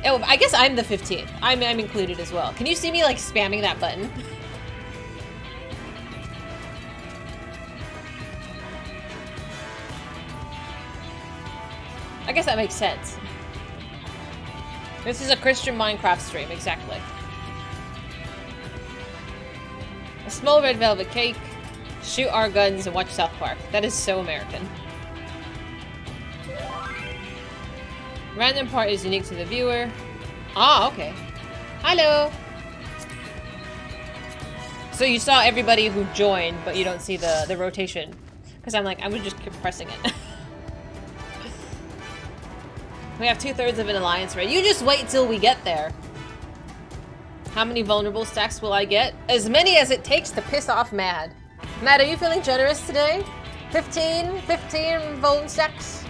Oh, I guess I'm the 15th. I'm included as well. Can you see me, like, spamming that button? I guess that makes sense. This is a Christian Minecraft stream, exactly. A small red velvet cake, shoot our guns, and watch South Park. That is so American. Random part is unique to the viewer. Ah, okay. Hello! So you saw everybody who joined, but you don't see the rotation. Because I'm like, I would just keep pressing it. We have 2/3 of an alliance raid. You just wait till we get there. How many vulnerable stacks will I get? As many as it takes to piss off Mad. Mad, are you feeling generous today? 15 vuln stacks?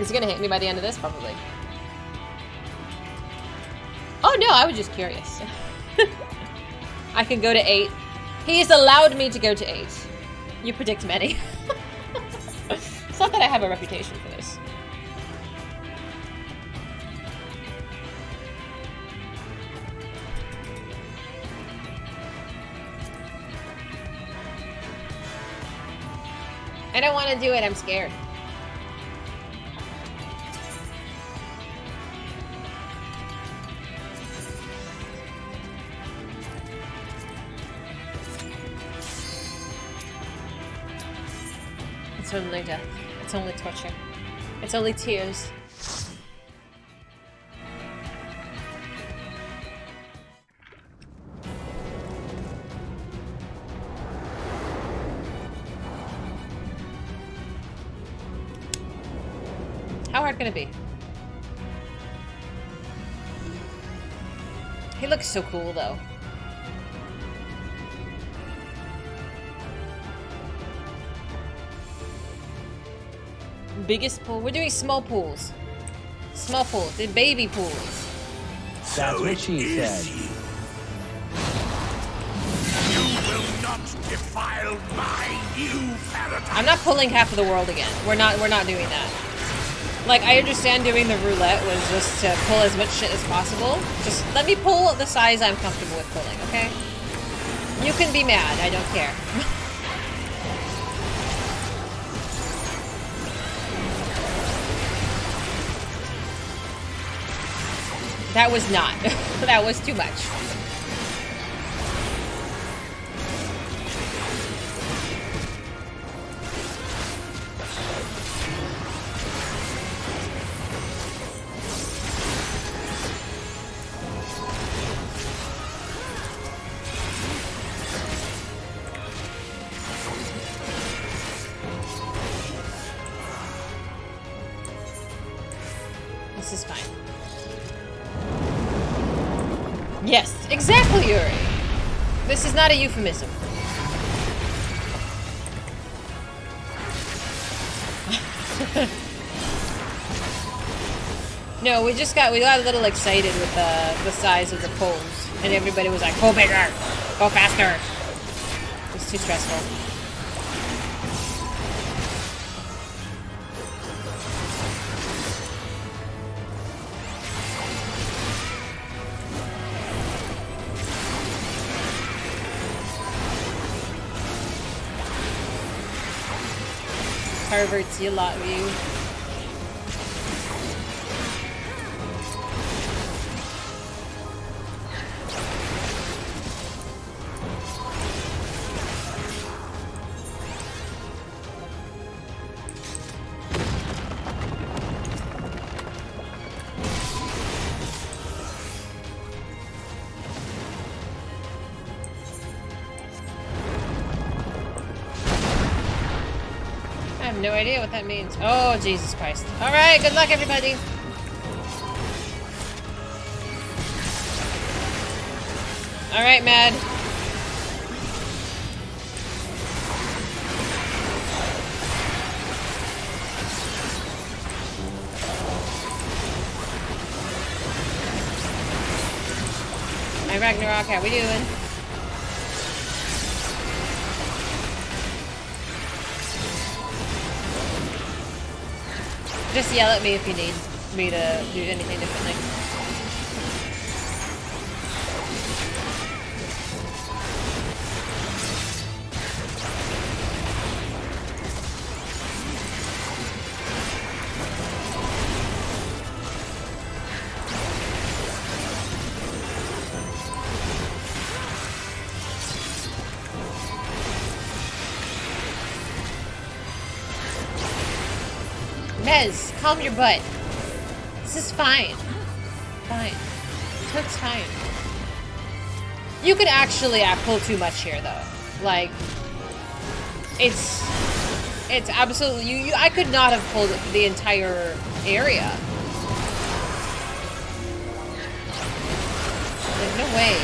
Is he gonna hit me by the end of this? Probably. Oh no, I was just curious. I can go to 8. He's allowed me to go to 8. You predict many. It's not that I have a reputation for this. I don't want to do it, I'm scared. It's only death. It's only torture. It's only tears. How hard can it be? He looks so cool though. Biggest pool? We're doing small pools. Small pools. The baby pools. That's what she said. You will not defile my new paradise. I'm not pulling half of the world again. We're not doing that. Like, I understand doing the roulette was just to pull as much shit as possible. Just let me pull the size I'm comfortable with pulling, okay? You can be mad, I don't care. That was not. That was too much. This is fine. Yes, exactly, Yuri. This is not a euphemism. No, we got a little excited with the size of the poles, and everybody was like, "Go bigger, go faster." It's too stressful. Harvard, see a lot of you. I have no idea what that means. Oh, Jesus Christ. Alright, good luck, everybody. Alright, Mad. Hi, Ragnarok. How we doing? Just yell at me if you need me to do anything differently. Mez, calm your butt. This is fine. Fine. Took's fine. You could actually pull too much here, though. Like, it's absolutely you. I could not have pulled the entire area. There's no way.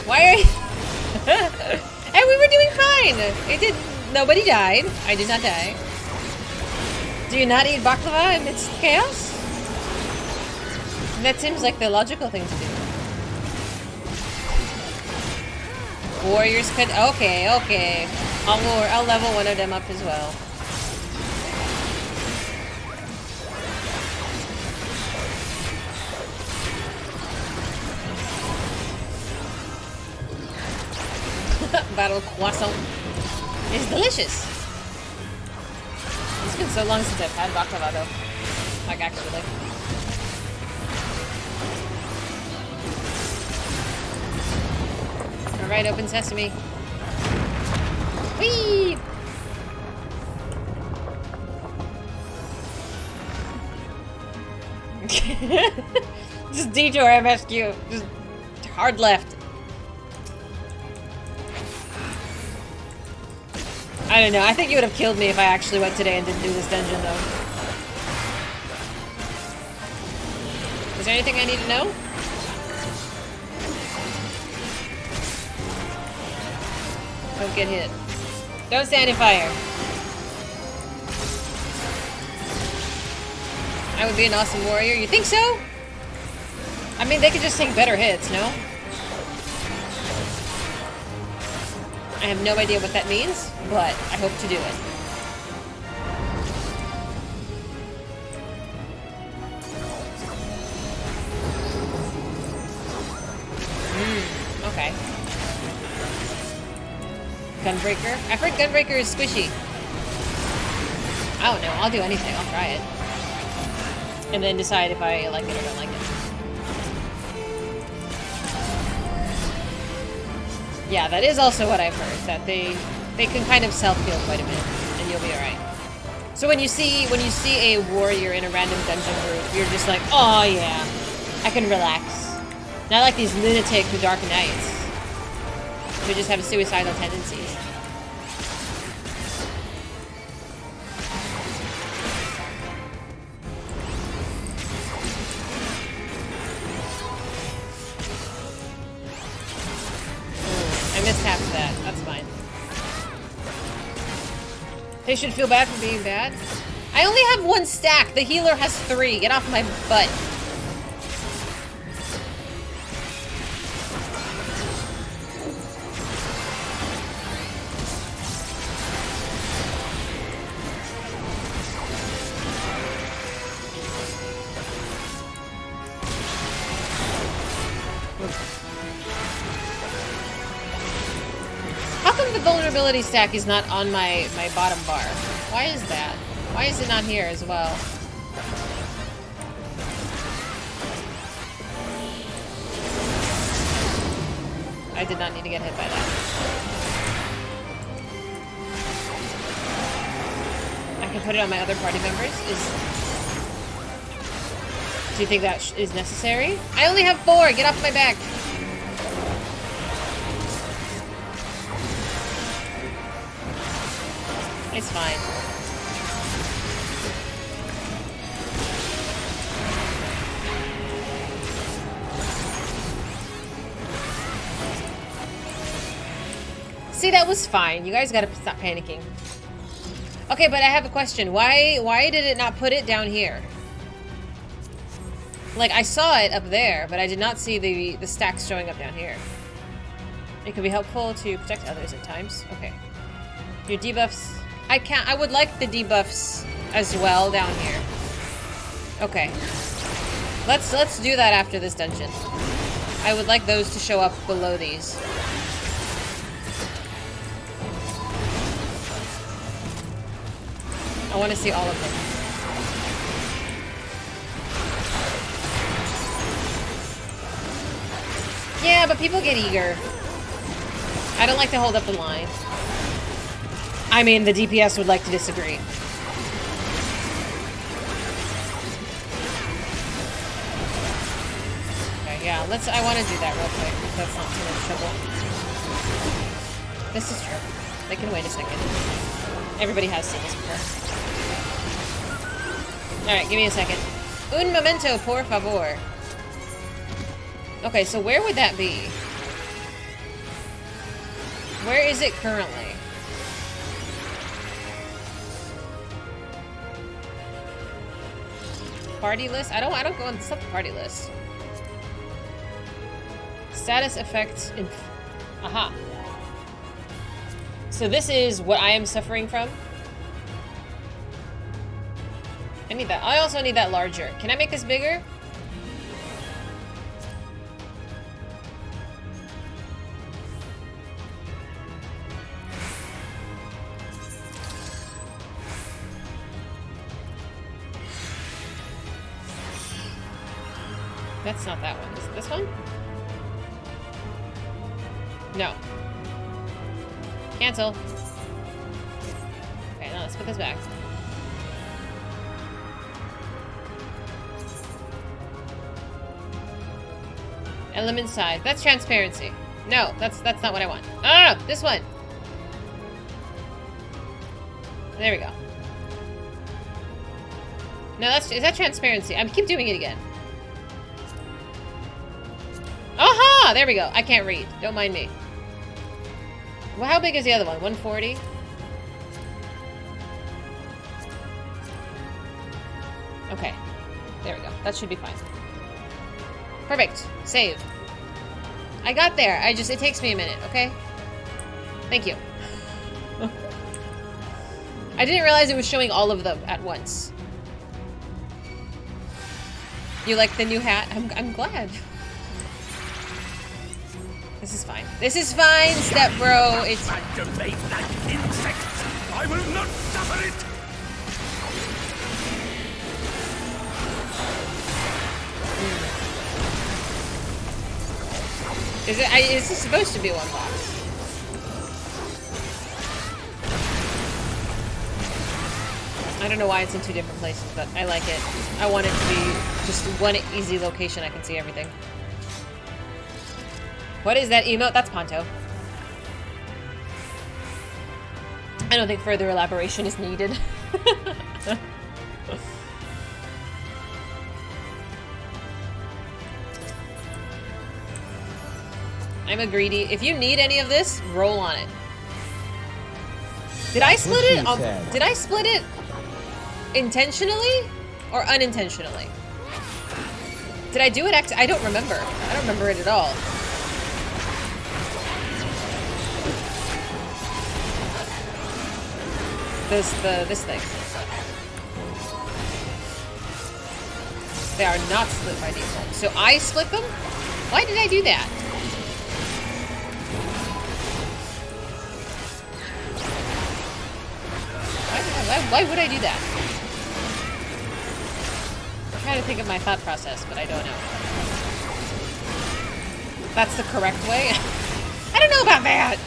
Why are you? And we were doing fine. It did. Nobody died. I did not die. Do you not eat baklava amidst chaos? That seems like the logical thing to do. Warriors could. Okay, okay. I'll level one of them up as well. Battle croissant is delicious. It's been so long since I've had baklava though. Like actually. Alright, open sesame. Whee! Just detour MSQ. Just hard left. I don't know. I think you would have killed me if I actually went today and didn't do this dungeon, though. Is there anything I need to know? Don't get hit. Don't stand in fire. I would be an awesome warrior. You think so? I mean, they could just take better hits, no? I have no idea what that means, but I hope to do it. Okay. Gunbreaker? I've heard Gunbreaker is squishy. I don't know. I'll do anything. I'll try it. And then decide if I like it or don't like it. Yeah, that is also what I've heard, that they can kind of self-heal quite a bit, and you'll be alright. So when you see a warrior in a random dungeon group, you're just like, oh yeah, I can relax. Not like these lunatic Dark Knights who just have suicidal tendencies. Mishap that. That's fine. They should feel bad for being bad. I only have one stack. The healer has 3. Get off my butt. Vulnerability stack is not on my bottom bar. Why is that? Why is it not here as well? I did not need to get hit by that. I can put it on my other party members. Do you think that is necessary? I only have 4. Get off my back. It's fine. See, that was fine. You guys gotta stop panicking. Okay, but I have a question. Why did it not put it down here? Like, I saw it up there, but I did not see the stacks showing up down here. It could be helpful to protect others at times. Okay. Your debuffs... I would like the debuffs as well down here. Okay. Let's do that after this dungeon. I would like those to show up below these. I want to see all of them. Yeah, but people get eager. I don't like to hold up the line. I mean, the DPS would like to disagree. Okay, yeah, I want to do that real quick. That's not too much trouble. This is true. They can wait a second. Everybody has seen this before. Alright, give me a second. Un momento, por favor. Okay, so where would that be? Where is it currently? Party list? I don't go on the party list. Status effects in... Aha. So this is what I am suffering from. I need that. I also need that larger. Can I make this bigger? That's not that one. Is it this one? No. Cancel. Okay, now let's put this back. Element size. That's transparency. No, that's not what I want. No, this one. There we go. No, is that transparency? I keep doing it again. Aha! There we go. I can't read. Don't mind me. Well, how big is the other one? 140? Okay. There we go. That should be fine. Perfect. Save. I got there. It takes me a minute, okay? Thank you. I didn't realize it was showing all of them at once. You like the new hat? I'm glad. This is fine. This is fine, step bro. It's Activate like insects. I will not suffer it. Is this supposed to be one box? I don't know why it's in two different places, but I like it. I want it to be just one easy location I can see everything. What is that emote? That's Ponto. I don't think further elaboration is needed. I'm a greedy. If you need any of this, roll on it. Did I split it? Did I split it intentionally or unintentionally? Did I do it? I don't remember. I don't remember it at all. This thing. They are not split by default. So I split them? Why did I do that? Why would I do that? I'm trying to think of my thought process, but I don't know. That's the correct way? I don't know about that!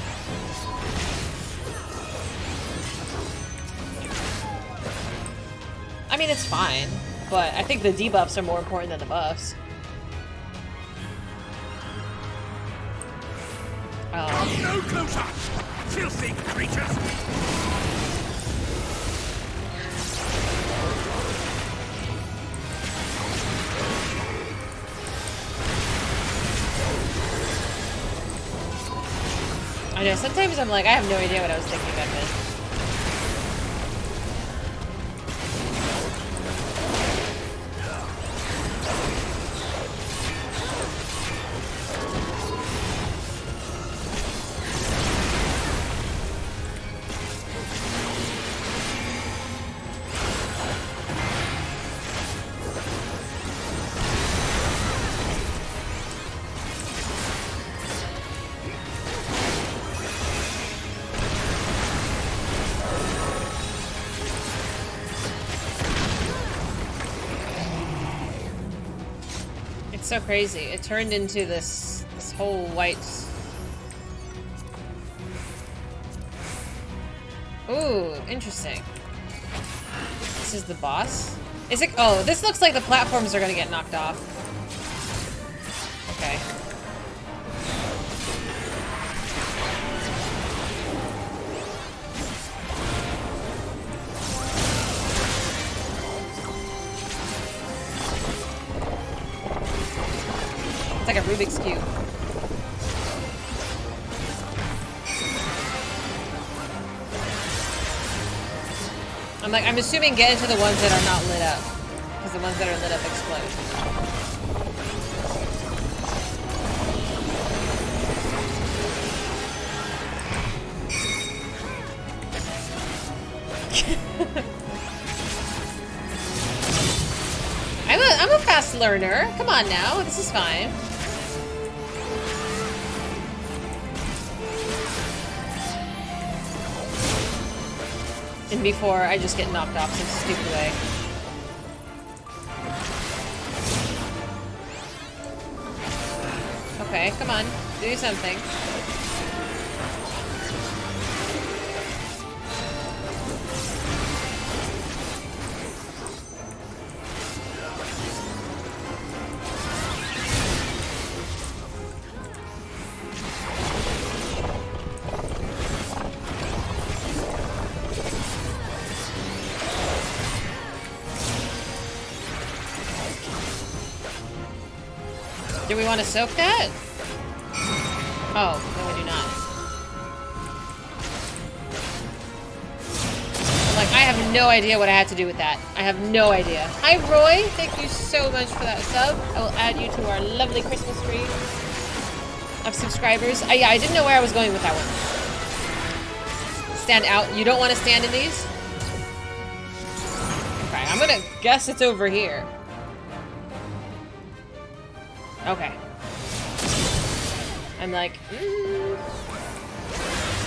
I mean, it's fine, but I think the debuffs are more important than the buffs. No closer! Filthy creatures! I know, sometimes I'm like, I have no idea what I was thinking back then. It's so crazy. It turned into this whole white... Ooh, interesting. This is the boss? Is it? Oh, this looks like the platforms are gonna get knocked off. Okay. It's like a Rubik's Cube. I'm assuming get into the ones that are not lit up. Because the ones that are lit up explode. I'm a fast learner. Come on now, this is fine. And before I just get knocked off some stupid way. Okay, come on, do something. Do we want to soak that? Oh, no we do not. I'm like, I have no idea what I had to do with that. I have no idea. Hi Roy, thank you so much for that sub. I will add you to our lovely Christmas tree of subscribers. Yeah, I didn't know where I was going with that one. Stand out. You don't want to stand in these? Okay, I'm gonna guess it's over here. Okay. I'm like,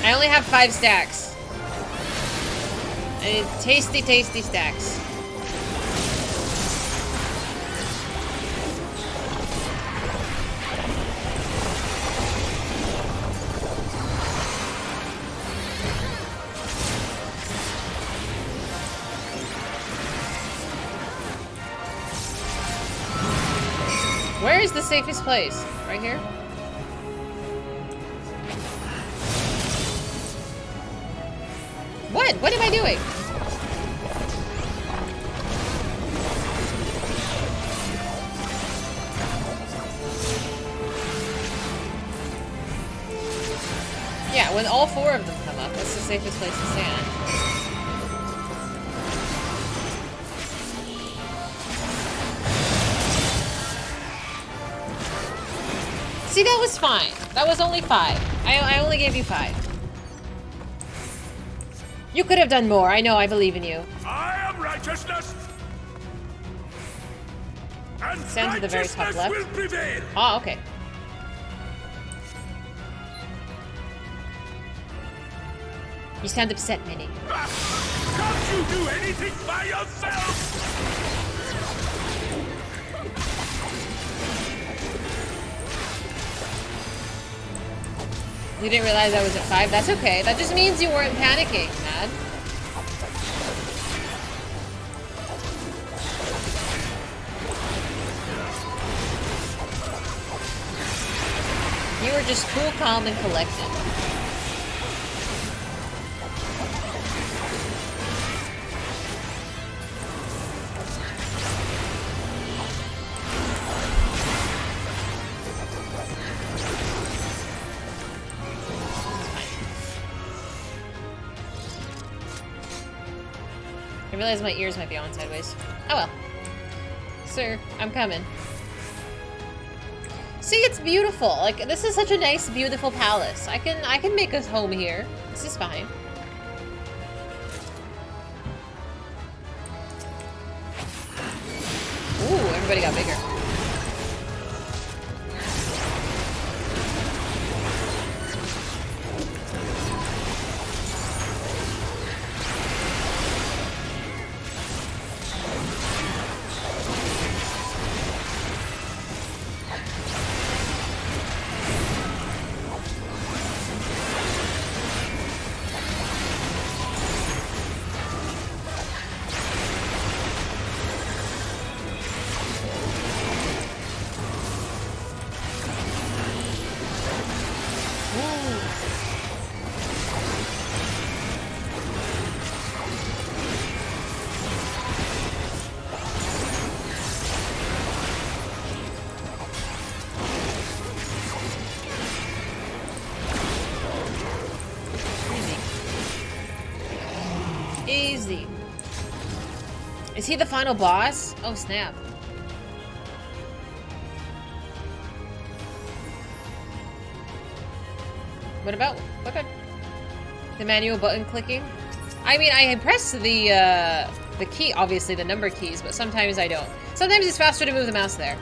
I only have 5 stacks. I need tasty, tasty stacks. Where is the safest place? Right here? What? What am I doing? Yeah, when all 4 of them come up, that's the safest place to stand. See, that was fine. That was only 5. I only gave you 5. You could have done more. I know, I believe in you. I am righteousness. And Stand to the very top left. will prevail. Oh, okay. You stand upset, Minnie. Can't you do anything by yourself? You didn't realize I was at 5? That's okay. That just means you weren't panicking, man. You were just cool, calm, and collected. I realize my ears might be on sideways. Oh well. Sir, I'm coming. See, it's beautiful. Like, this is such a nice, beautiful palace. I can make a home here. This is fine. Ooh, everybody got bigger. Easy. Is he the final boss? Oh, snap. What about the manual button clicking? I mean, I press the key, obviously the number keys, but sometimes I don't. Sometimes it's faster to move the mouse there.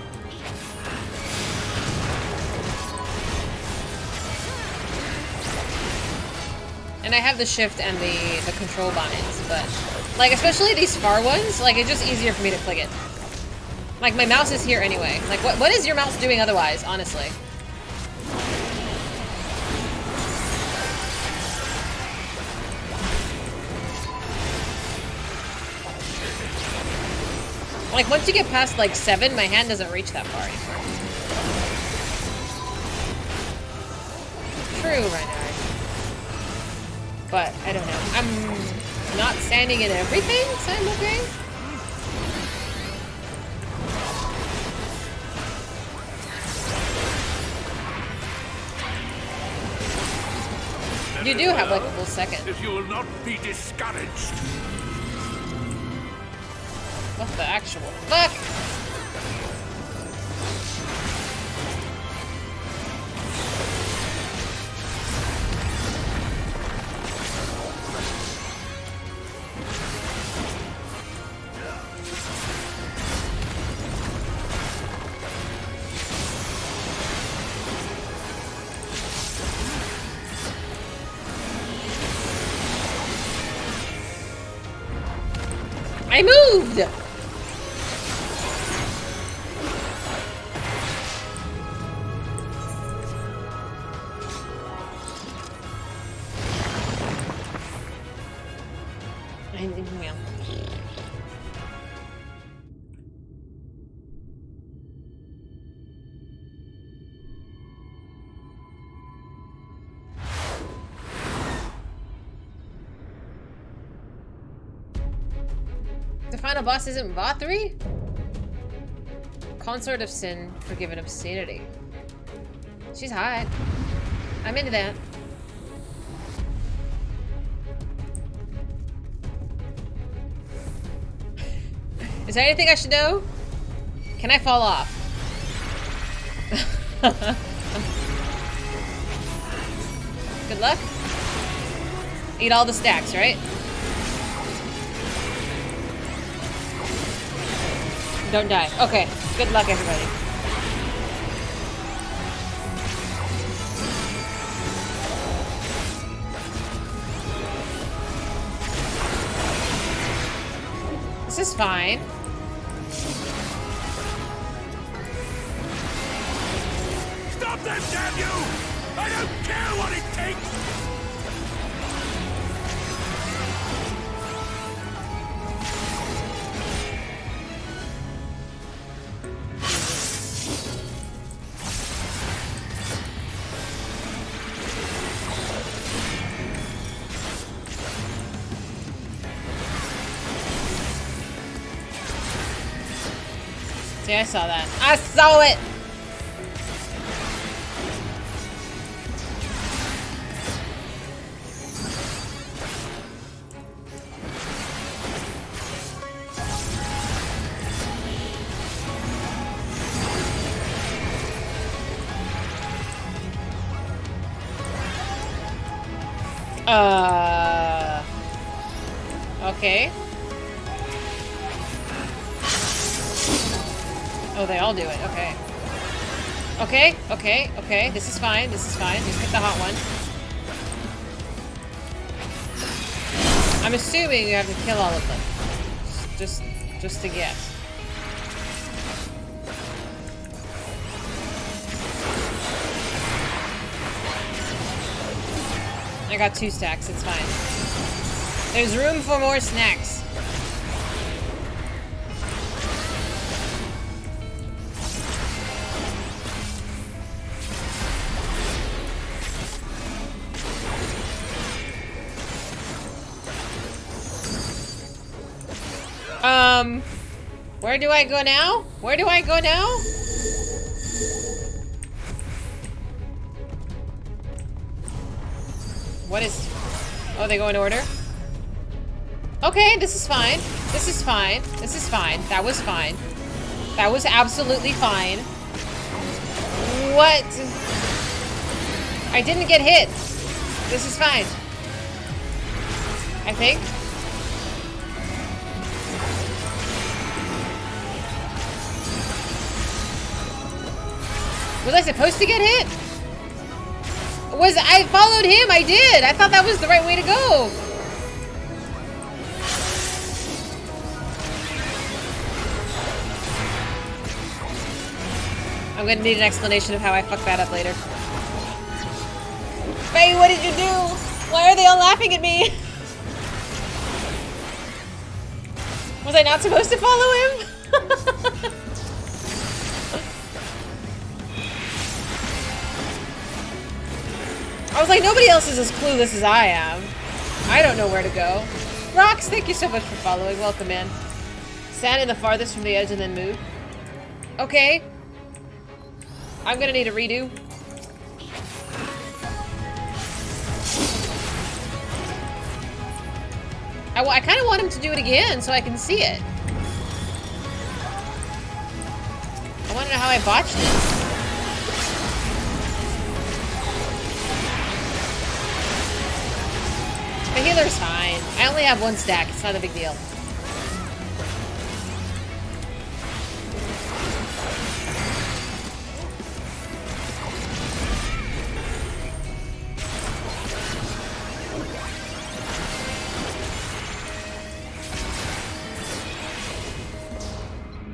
And I have the shift and the control buttons, but like especially these far ones, like it's just easier for me to click it. Like my mouse is here anyway. Like what is your mouse doing otherwise, honestly? Like once you get past like 7, my hand doesn't reach that far anymore. True, Reinhardt. But I don't know. I'm not standing in everything, so I'm okay. You do have like a full second. If you will not be discouraged. What the actual fuck? I moved! The final boss isn't Vatri? Consort of Sin, Forgiven Obscenity. She's hot. I'm into that. Is there anything I should know? Can I fall off? Good luck. Eat all the stacks, right? Don't die. Okay. Good luck, everybody. This is fine. Stop them, damn you! I don't care what it takes! See, I saw that. I saw it! Okay. Oh, they all do it. Okay. Okay, okay, okay. This is fine. This is fine. Just hit the hot one. I'm assuming you have to kill all of them. Just to get. I got 2 stacks. It's fine. There's room for more snacks. Where do I go now? Where do I go now? What is... Oh, they go in order? Okay, this is fine. This is fine. This is fine. That was fine. That was absolutely fine. What? I didn't get hit. This is fine. I think. Was I supposed to get hit? I followed him, I did. I thought that was the right way to go. I'm gonna need an explanation of how I fucked that up later. Faye, what did you do? Why are they all laughing at me? Was I not supposed to follow him? I was like, nobody else is as clueless as I am. I don't know where to go. Rox, thank you so much for following. Welcome in. Stand in the farthest from the edge and then move. Okay. I'm gonna need a redo. I kind of want him to do it again so I can see it. I want to know how I botched it. The healer's fine. I only have one stack. It's not a big deal.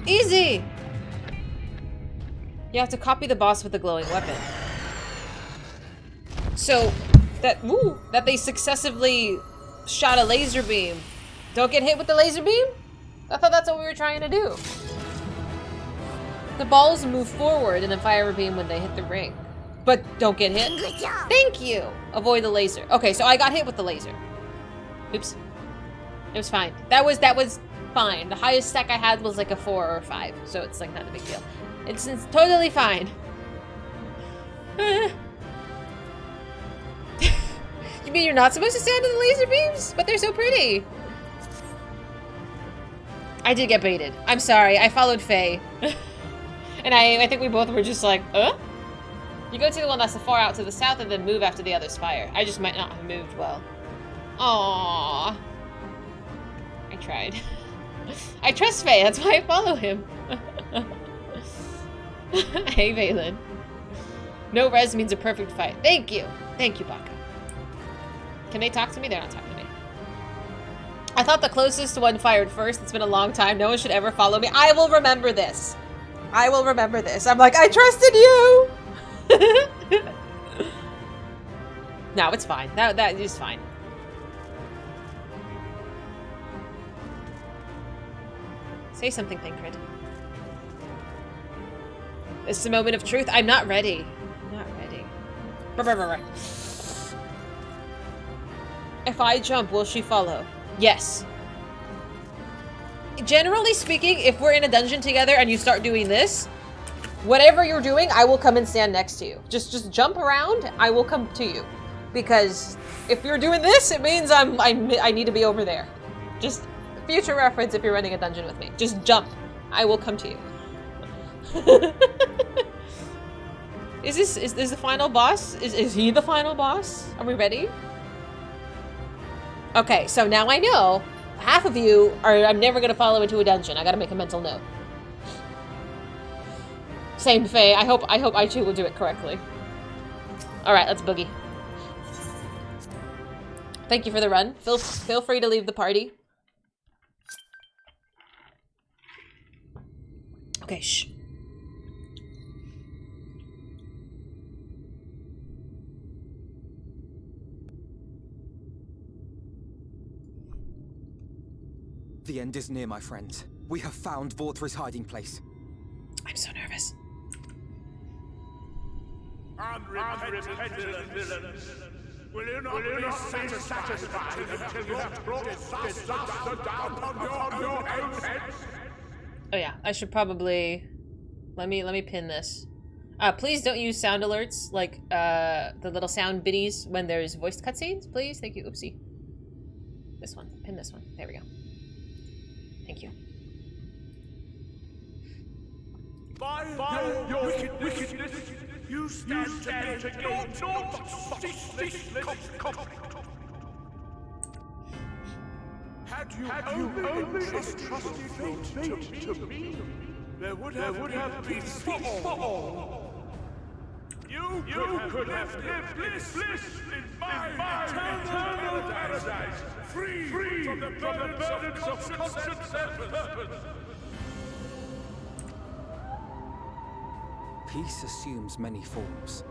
Easy! You have to copy the boss with the glowing weapon. So, that they successively shot a laser beam. Don't get hit with the laser beam? I thought that's what we were trying to do. The balls move forward and then fire a beam when they hit the ring. But don't get hit. Good job. Thank you! Avoid the laser. Okay, so I got hit with the laser. Oops. It was fine. That was fine. The highest stack I had was like a 4 or a 5, so it's like not a big deal. It's totally fine. You mean you're not supposed to stand in the laser beams? But they're so pretty. I did get baited. I'm sorry. I followed Faye. And I think we both were just like, You go to the one that's far out to the south and then move after the others fire. I just might not have moved well. Aww. I tried. I trust Faye, that's why I follow him. Hey, Valen. No res means a perfect fight. Thank you. Thank you, Baka. Can they talk to me? They're not talking to me. I thought the closest one fired first. It's been a long time. No one should ever follow me. I will remember this. I will remember this. I'm like, I trusted you! No, it's fine. That is fine. Say something, Thancred. This is a moment of truth. I'm not ready. I'm not ready. If I jump, will she follow? Yes. Generally speaking, if we're in a dungeon together and you start doing this, whatever you're doing, I will come and stand next to you. Just jump around, I will come to you. Because if you're doing this, it means I need to be over there. Just future reference if you're running a dungeon with me. Just jump. I will come to you. Is this the final boss? Is he the final boss? Are we ready? Okay, so now I know half of you are I'm never gonna follow into a dungeon. I gotta make a mental note. Same Faye. I hope I too will do it correctly. Alright, let's boogie. Thank you for the run. Feel free to leave the party. Okay, shh. The end is near, my friends. We have found Vorthra's hiding place. I'm so nervous. Unrepentant villains! Will you not be satisfied until you have brought disaster down on your own heads? Oh yeah, I should probably let me pin this. Please don't use sound alerts like the little sound biddies when there's voiced cutscenes, please. Thank you. Oopsie. This one. pin this one. There we go. Thank you. By your wickedness, you stand to gain naught but ceaseless conflict. Had you only trusted fate to me, there would have been peace for all. You could have lived bliss in my eternal paradise, free from the burdens of conscience and purpose. Peace assumes many forms,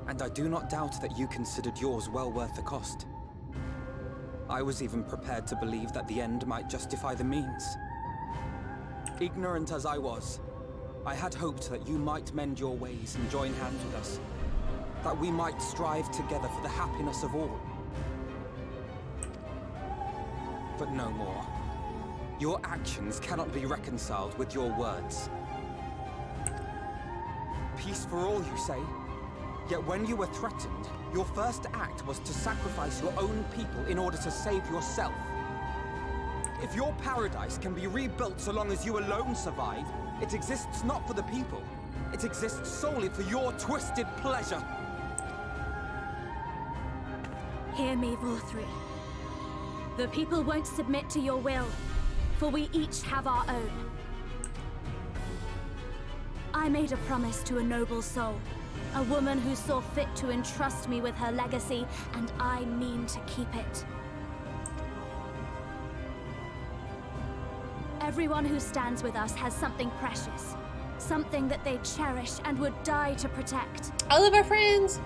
and I do not doubt that you considered yours well worth the cost. I was even prepared to believe that the end might justify the means. Ignorant as I was, I had hoped that you might mend your ways and join hands with us, that we might strive together for the happiness of all. But no more. Your actions cannot be reconciled with your words. Peace for all, you say? Yet when you were threatened, your first act was to sacrifice your own people in order to save yourself. If your paradise can be rebuilt so long as you alone survive, it exists not for the people. It exists solely for your twisted pleasure. Hear me, Vorthri. The people won't submit to your will, for we each have our own. I made a promise to a noble soul, a woman who saw fit to entrust me with her legacy, and I mean to keep it. Everyone who stands with us has something precious, something that they cherish and would die to protect. All of our friends!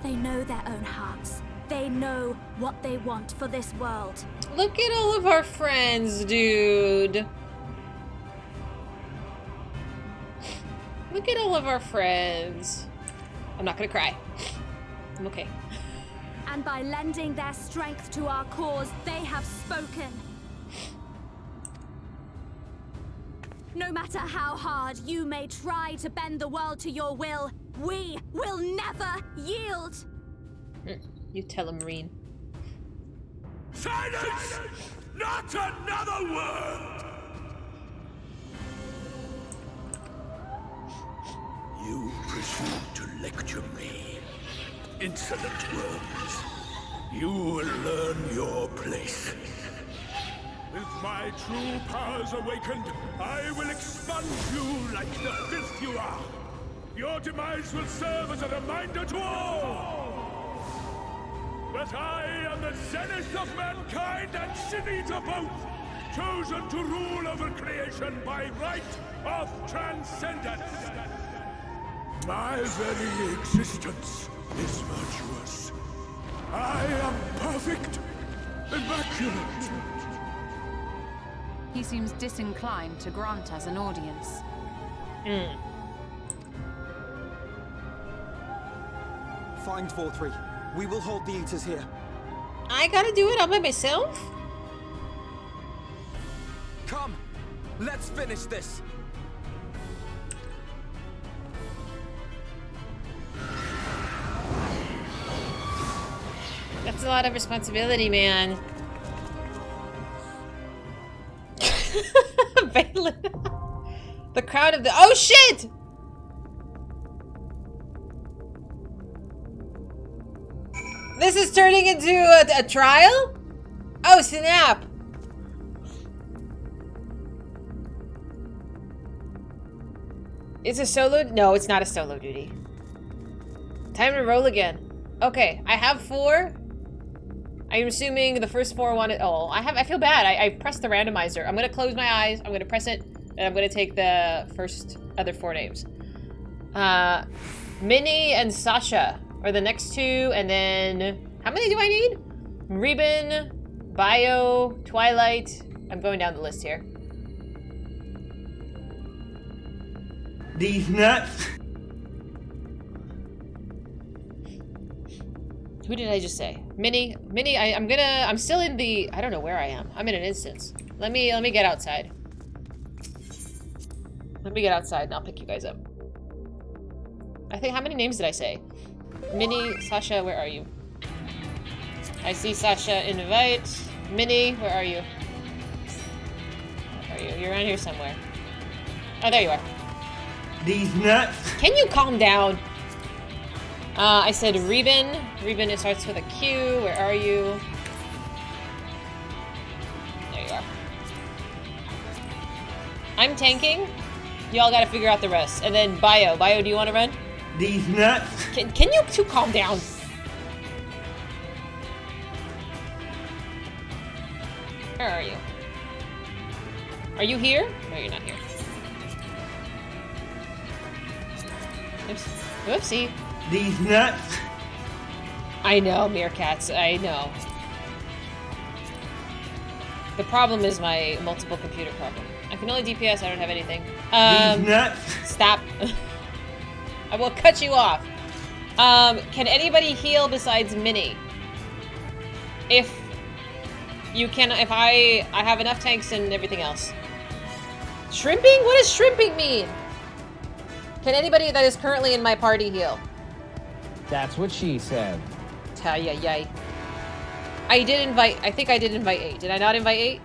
They know their own hearts. They know what they want for this world. Look at all of our friends, dude. Look at all of our friends. I'm not gonna cry. I'm okay. And by lending their strength to our cause, they have spoken. No matter how hard you may try to bend the world to your will, we will never yield. You tell him, Marine. Silence! Not another word! You presume to lecture me. Insolent worms. You will learn your place. With my true powers awakened, I will expunge you like the filth you are. Your demise will serve as a reminder to all. But I am the zenith of mankind and Shinita both, chosen to rule over creation by right of transcendence. My very existence is virtuous. I am perfect, immaculate. He seems disinclined to grant us an audience. Find Vorthri. We will hold the Eaters here. I gotta do it all by myself? Come, let's finish this. That's a lot of responsibility, man. Balin. The crowd of the— oh shit! This is turning into a trial? Oh snap! It's a solo— no, it's not a solo duty. Time to roll again. Okay, I have 4. I'm assuming the first 4 wanted— oh, I feel bad. I pressed the randomizer. I'm gonna close my eyes, I'm gonna press it, and I'm gonna take the other 4 names. Minnie and Sasha are the next 2, and then how many do I need? Reben, Bio, Twilight. I'm going down the list here. These nuts. Who did I just say? Minnie, I'm still in the— I don't know where I am. I'm in an instance. Let me get outside. Let me get outside and I'll pick you guys up. I think— how many names did I say? Minnie, Sasha, where are you? I see Sasha invite. Minnie, where are you? Where are you? You're around here somewhere. Oh, there you are. These nuts. Can you calm down? I said Reuben. Reuben, it starts with a Q. Where are you? There you are. I'm tanking. Y'all gotta figure out the rest. And then Bio. Bio, do you want to run? These nuts. Can you two calm down? Where are you? Are you here? No, you're not here. Oops. Whoopsie. These nuts. I know, meerkats. I know. The problem is my multiple computer problem. I can only DPS. I don't have anything. These nuts. Stop. I will cut you off. Can anybody heal besides Minnie? If you can, if I have enough tanks and everything else. Shrimping? What does shrimping mean? Can anybody that is currently in my party heal? That's what she said. Yay. I did invite, I think I did invite 8. Did I not invite 8?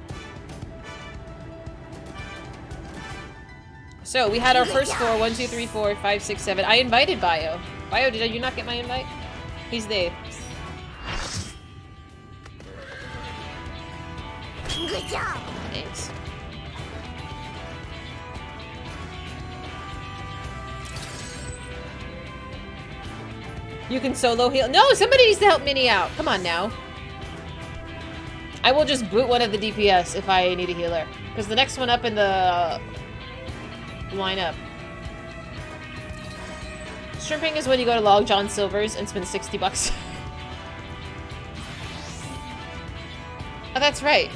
So we had our first 4, 1, 2, 3, 4, 5, 6, 7. I invited Bio. Bio, did you not get my invite? He's there. Good job. Thanks. You can solo heal. No, somebody needs to help Minnie out. Come on now. I will just boot one of the DPS if I need a healer. Because the next one up in the lineup. Shrimping is when you go to Long John Silver's and spend 60 bucks. Oh, that's right.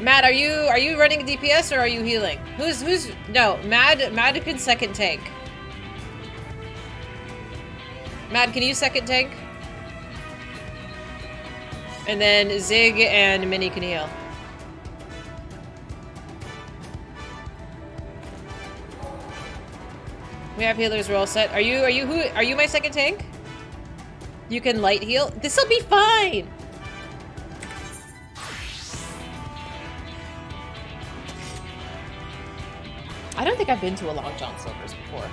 Matt, are you running a DPS or are you healing? No, Mad can second tank. Mad, can you second tank? And then Zig and Minnie can heal. We have healers, we're all set. Are you my second tank? You can light heal? This'll be fine! I don't think I've been to a Long John Silver's before.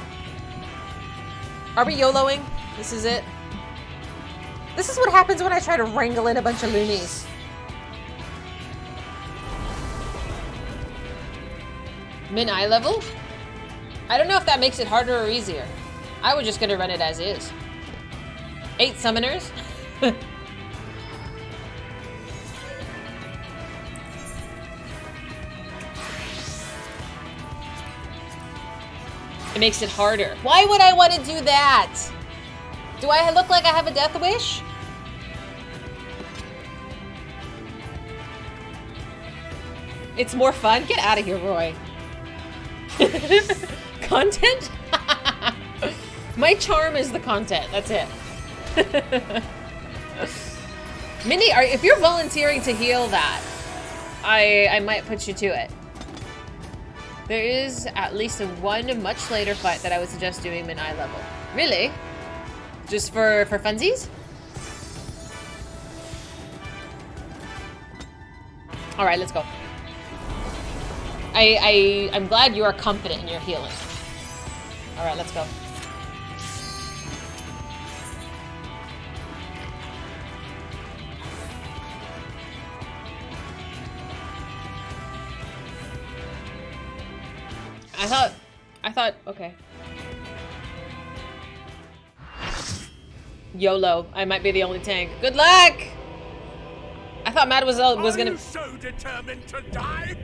Are we YOLOing? This is it? This is what happens when I try to wrangle in a bunch of loonies. Min eye level? I don't know if that makes it harder or easier. I was just gonna run it as is. 8 summoners? It makes it harder. Why would I want to do that? Do I look like I have a death wish? It's more fun? Get out of here, Roy. Content? My charm is the content. That's it. Minnie, if you're volunteering to heal that, I might put you to it. There is at least one much later fight that I would suggest doing min eye level. Really? Just for funsies? All right, let's go. I'm glad you are confident in your healing. All right, let's go. I thought, okay. YOLO. I might be the only tank. Good luck! I thought Matt was gonna... Are you so determined to die?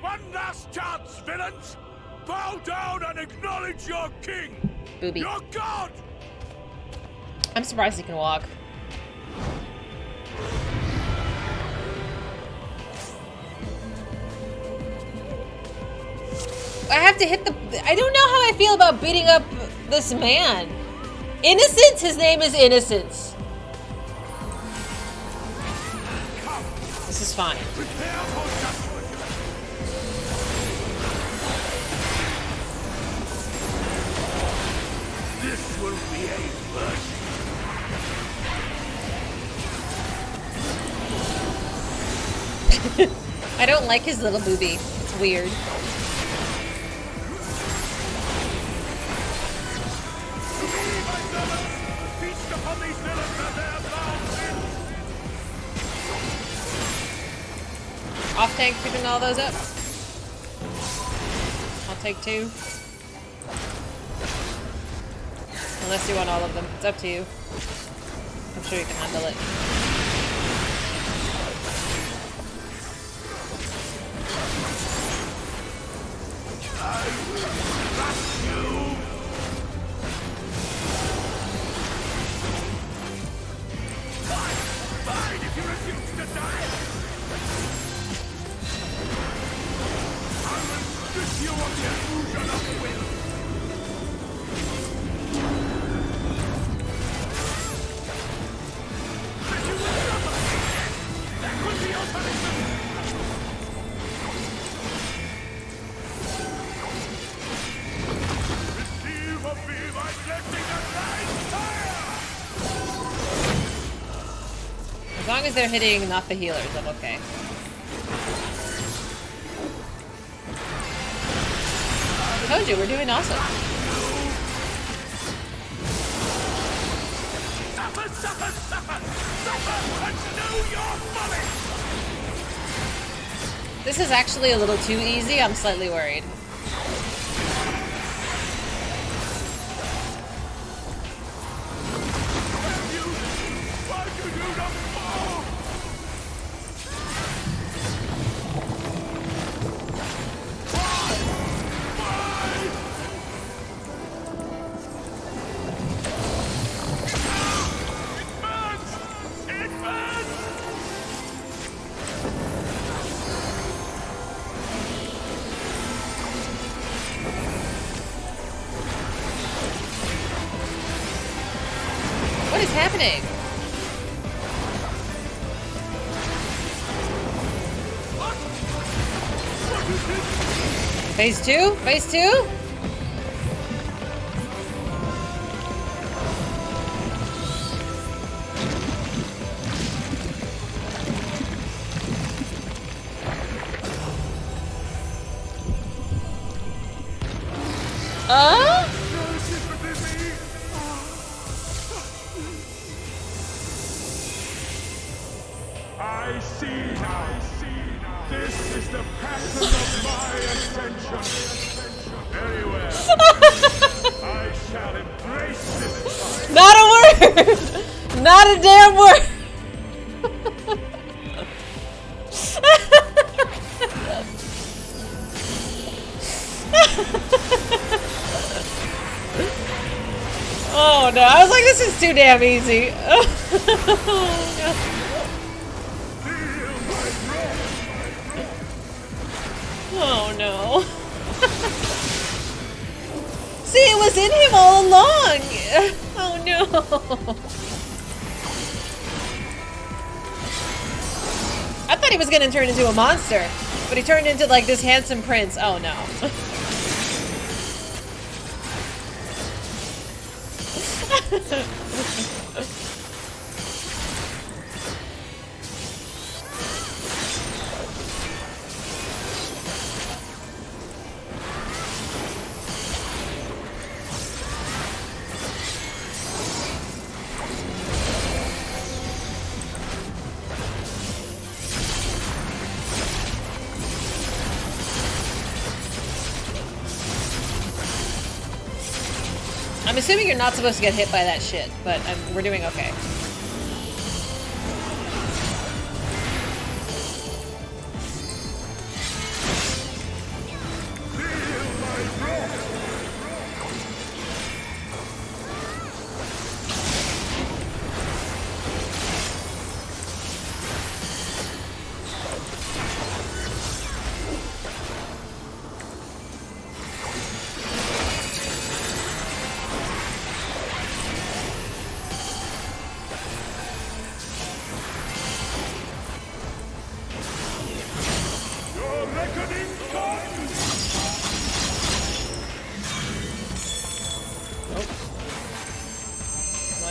One last chance, villains! Bow down and acknowledge your king! Booby. Your god! I'm surprised he can walk. I have to hit the... I don't know how I feel about beating up this man. Innocence? His name is Innocence. This is fine. will be a mercy. I don't like his little booby. It's weird. Feast upon these villains and their foul. Off tank picking all those up. I'll take 2. Unless you want all of them. It's up to you. I'm sure you can handle it. I will crush you. Fine, if you refuse to die. I will strip you of the illusion of will. That you will suffer. That will be your punishment. Receive of me my blessing and blind fire! As long as they're hitting not the healers, I'm okay. I told you, we're doing awesome. Suffer, suffer, suffer! Suffer and know your folly! This is actually a little too easy. I'm slightly worried. Why do you not fall? It burns! What is happening? Phase 2? Phase 2? I see now. This is the pattern of my ascension. Very well. I shall embrace this fight. Not a word! Not a damn word! Oh no, I was like, this is too damn easy. Oh no. See, it was in him all along! Oh no. I thought he was gonna turn into a monster, but he turned into like this handsome prince. Oh no. I'm assuming you're not supposed to get hit by that shit, but we're doing okay.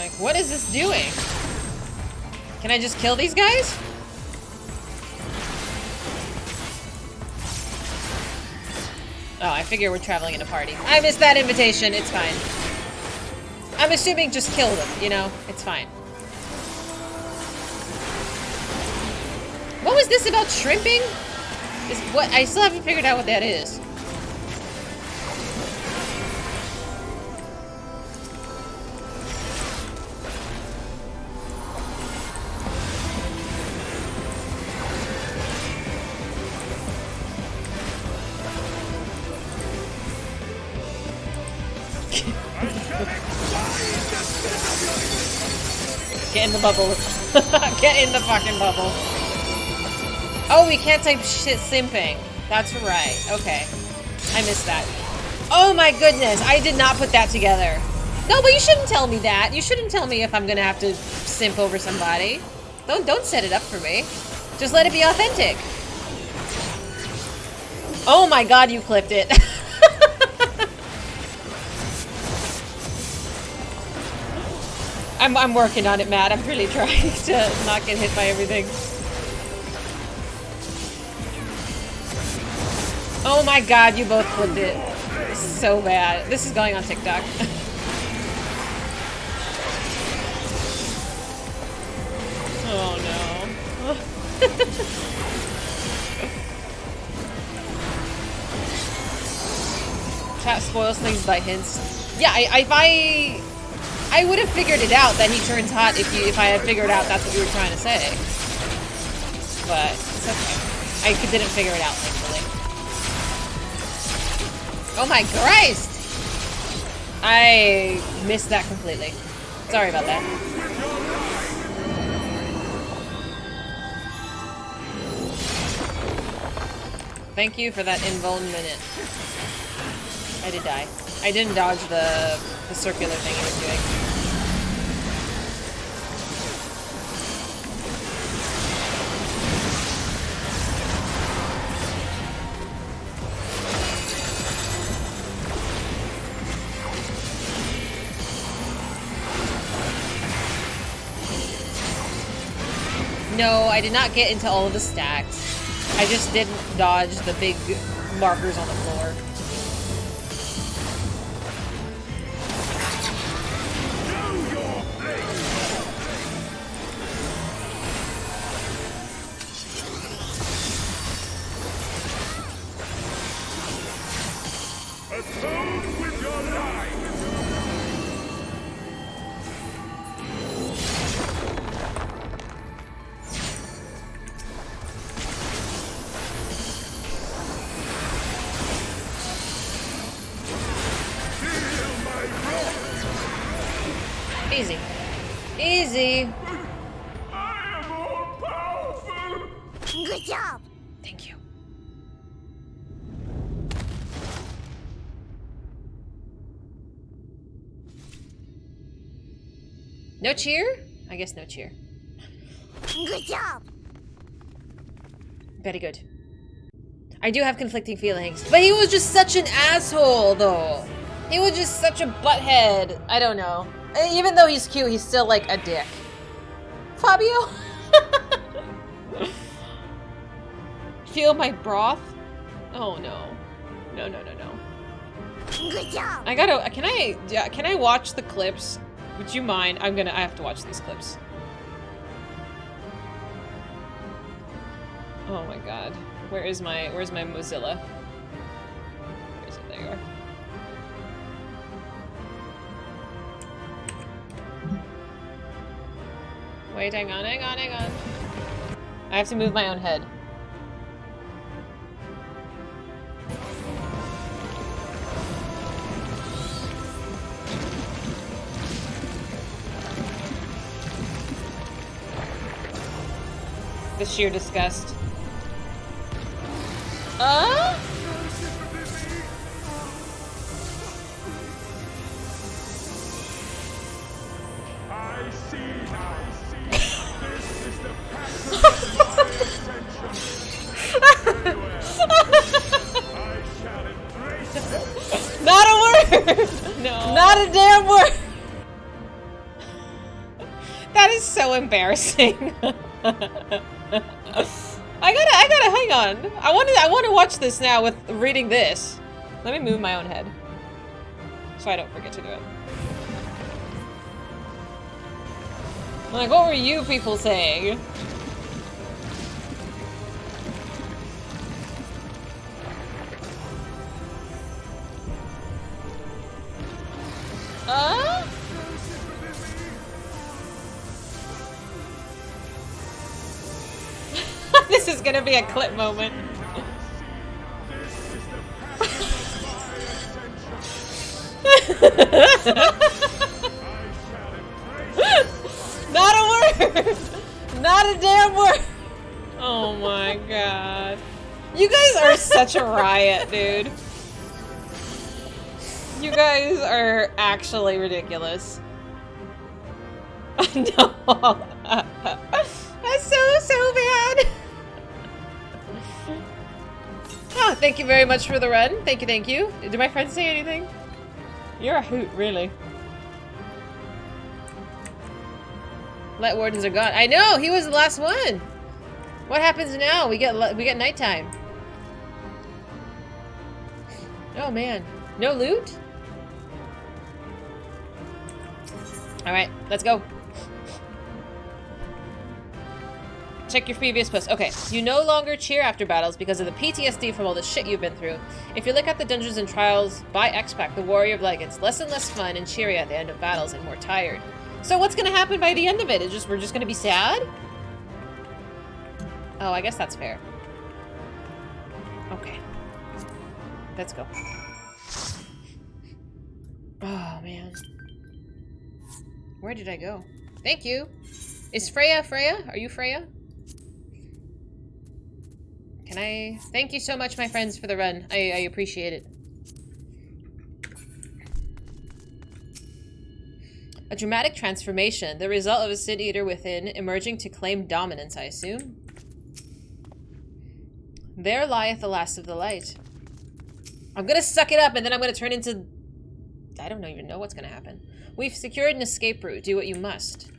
Like, what is this doing? Can I just kill these guys? Oh, I figure we're traveling in a party. I missed that invitation. It's fine. I'm assuming just kill them, you know? It's fine. What was this about shrimping? What? I still haven't figured out what that is. Get in the bubble. Get in the fucking bubble. Oh, we can't type shit simping. That's right. Okay. I missed that. Oh my goodness. I did not put that together. No, but you shouldn't tell me that. You shouldn't tell me if I'm gonna have to simp over somebody. Don't set it up for me. Just let it be authentic. Oh my god, you clipped it. I'm working on it, Matt. I'm really trying to not get hit by everything. Oh my god, you both flipped it. This is so bad. This is going on TikTok. Oh no. Chat spoils things by hints. Yeah, I would have figured it out that he turns hot if I had figured out that's what you were trying to say. But it's okay. I didn't figure it out, thankfully. Oh my Christ! I missed that completely. Sorry about that. Thank you for that invuln minute. I did die. I didn't dodge the circular thing he was doing. No, I did not get into all of the stacks. I just didn't dodge the big markers on the floor. Atone with your life! Easy. Easy. I am all powerful! Good job. Thank you. No cheer? I guess no cheer. Good job. Very good. I do have conflicting feelings, but he was just such an asshole, though. He was just such a butthead. I don't know. Even though he's cute, he's still like a dick. Fabio? Feel my broth? Oh no. No, no, no, no. Good job. I gotta, can I watch the clips? Would you mind? I have to watch these clips. Oh my god. Where's my Mozilla? Where is it? There you are. Wait, hang on. I have to move my own head. The sheer disgust. I see. This is the passion of my attention. Very well. I shall embrace it. Not a word! No. Not a damn word! That is so embarrassing. I gotta hang on. I want to watch this now with reading this. Let me move my own head so I don't forget to do it. Like, what were you people saying? This is gonna be a clip moment. Not a word! Not a damn word! Oh my god. You guys are such a riot, dude. You guys are actually ridiculous. No. That's so bad. Oh, thank you very much for the run. Thank you, thank you. Did my friends say anything? You're a hoot, really. Light wardens are gone. I know, he was the last one. What happens now? We get nighttime. Oh man, no loot? All right, let's go. Check your previous post. Okay, you no longer cheer after battles because of the PTSD from all the shit you've been through. If you look at the Dungeons and Trials by X-Pac, the Warrior of Light gets less and less fun and cheery at the end of battles and more tired. So what's gonna happen by the end of it? We're just gonna be sad? Oh, I guess that's fair. Okay. Let's go. Oh, man. Where did I go? Thank you. Is Freya? Are you Freya? Can I... Thank you so much, my friends, for the run. I appreciate it. A dramatic transformation. The result of a Sin Eater within emerging to claim dominance, I assume. There lieth the last of the light. I'm gonna suck it up and then I'm gonna turn into... I don't even know what's gonna happen. We've secured an escape route. Do what you must.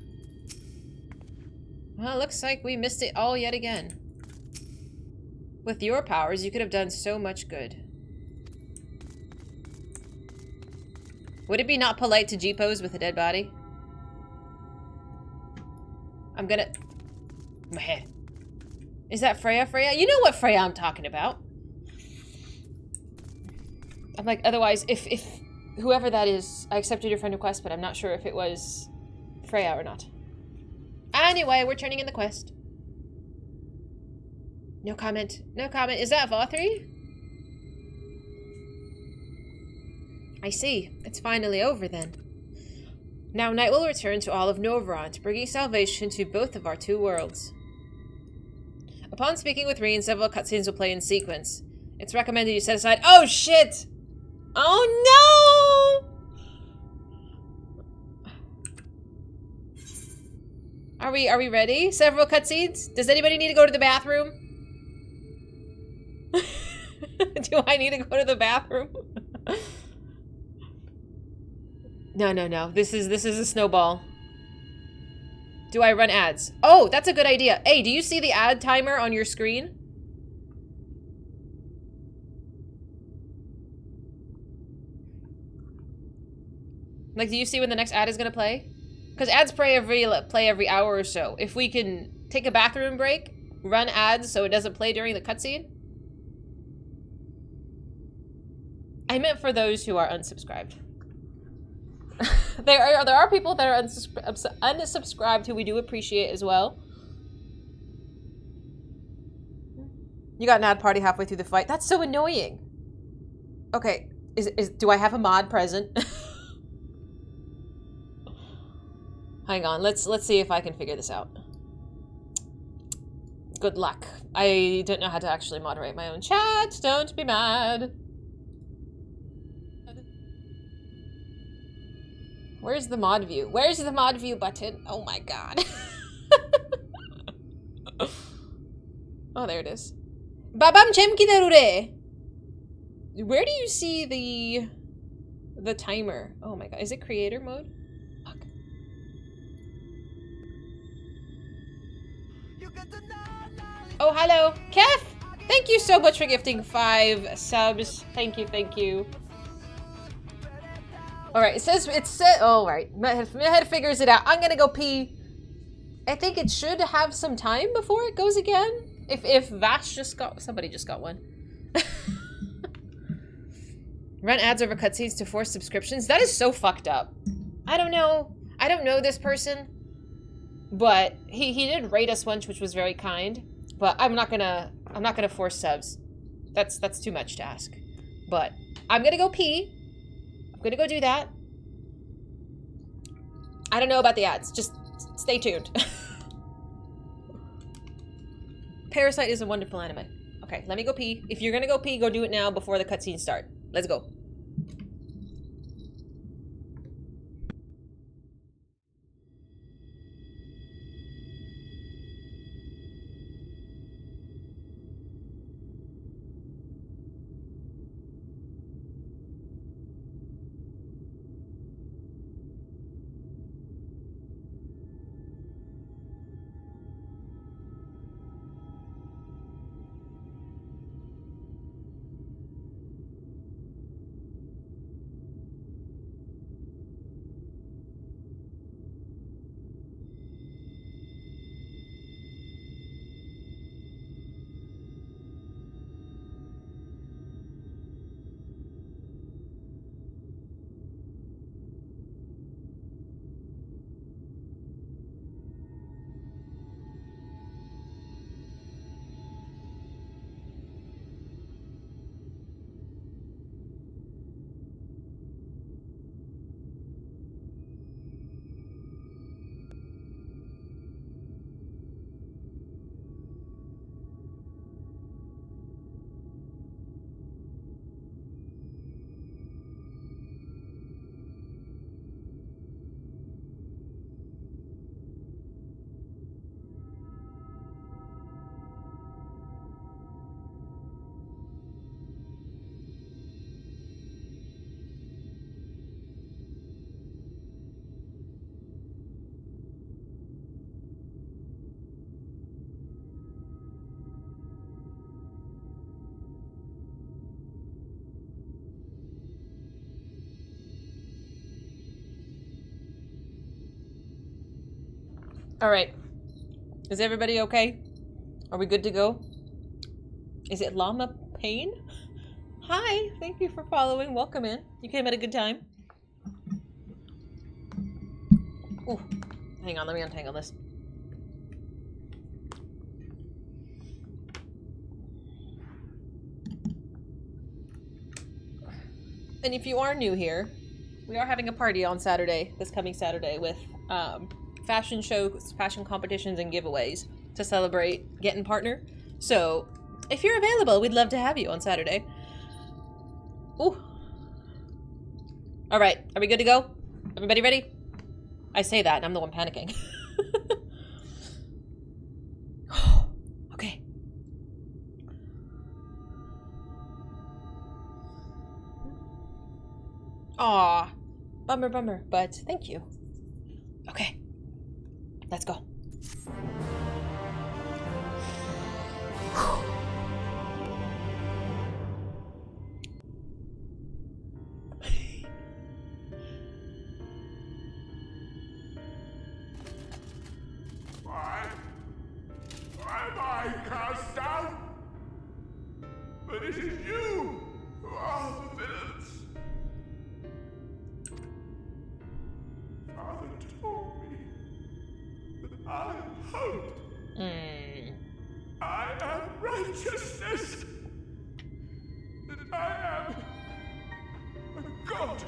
Well, it looks like we missed it all yet again. With your powers, you could have done so much good. Would it be not polite to G-pose with a dead body? I'm gonna... My head. Is that Freya? You know what Freya I'm talking about. I'm like, otherwise, if whoever that is, I accepted your friend request, but I'm not sure if it was Freya or not. Anyway, we're turning in the quest. No comment. No comment. Is that Vothri? I see. It's finally over then. Now night will return to all of Novront, bringing salvation to both of our two worlds. Upon speaking with Reen, several cutscenes will play in sequence. It's recommended you set aside— Oh shit! Oh no! Are we ready? Several cutscenes? Does anybody need to go to the bathroom? Do I need to go to the bathroom? No. This is a snowball. Do I run ads? Oh, that's a good idea. Hey, do you see the ad timer on your screen? Like, do you see when the next ad is gonna play? Because ads play every hour or so. If we can take a bathroom break, run ads so it doesn't play during the cutscene. I meant for those who are unsubscribed. There are people that are unsubscribed who we do appreciate as well. You got an ad party halfway through the fight. That's so annoying. Okay, do I have a mod present? Hang on, let's see if I can figure this out. Good luck. I don't know how to actually moderate my own chat. Don't be mad. Where's the mod view? Where's the mod view button? Oh my god. Oh, there it is. Babam chemki darure. Where do you see the timer? Oh my god. Is it creator mode? Fuck. Oh, hello. Kef! Thank you so much for gifting 5 subs. Thank you, thank you. Alright, it said, oh, right. My head figures it out. I'm gonna go pee. I think it should have some time before it goes again. If Vash just got, somebody just got one. Run ads over cutscenes to force subscriptions. That is so fucked up. I don't know. I don't know this person, but he did rate us once, which was very kind. But I'm not gonna force subs. That's too much to ask. But I'm gonna go pee. I'm gonna go do that. I don't know about the ads. Just stay tuned. Parasite is a wonderful anime. Okay, let me go pee. If you're gonna go pee, go do it now before the cutscenes start. Let's go. All right. Is everybody okay? Are we good to go? Is it Llama Pain? Hi, thank you for following. Welcome in. You came at a good time. Ooh, hang on, let me untangle this. And if you are new here, we are having a party on Saturday, this coming Saturday, with fashion shows, fashion competitions, and giveaways to celebrate Getting Partner. So, if you're available, we'd love to have you on Saturday. Ooh. Alright, are we good to go? Everybody ready? I say that, and I'm the one panicking. Okay. Aw. Bummer, but thank you. Okay. Let's go. Why am I cast down? But it is you who are the villains. Father told me that I am hope. I am righteousness. That I am a god.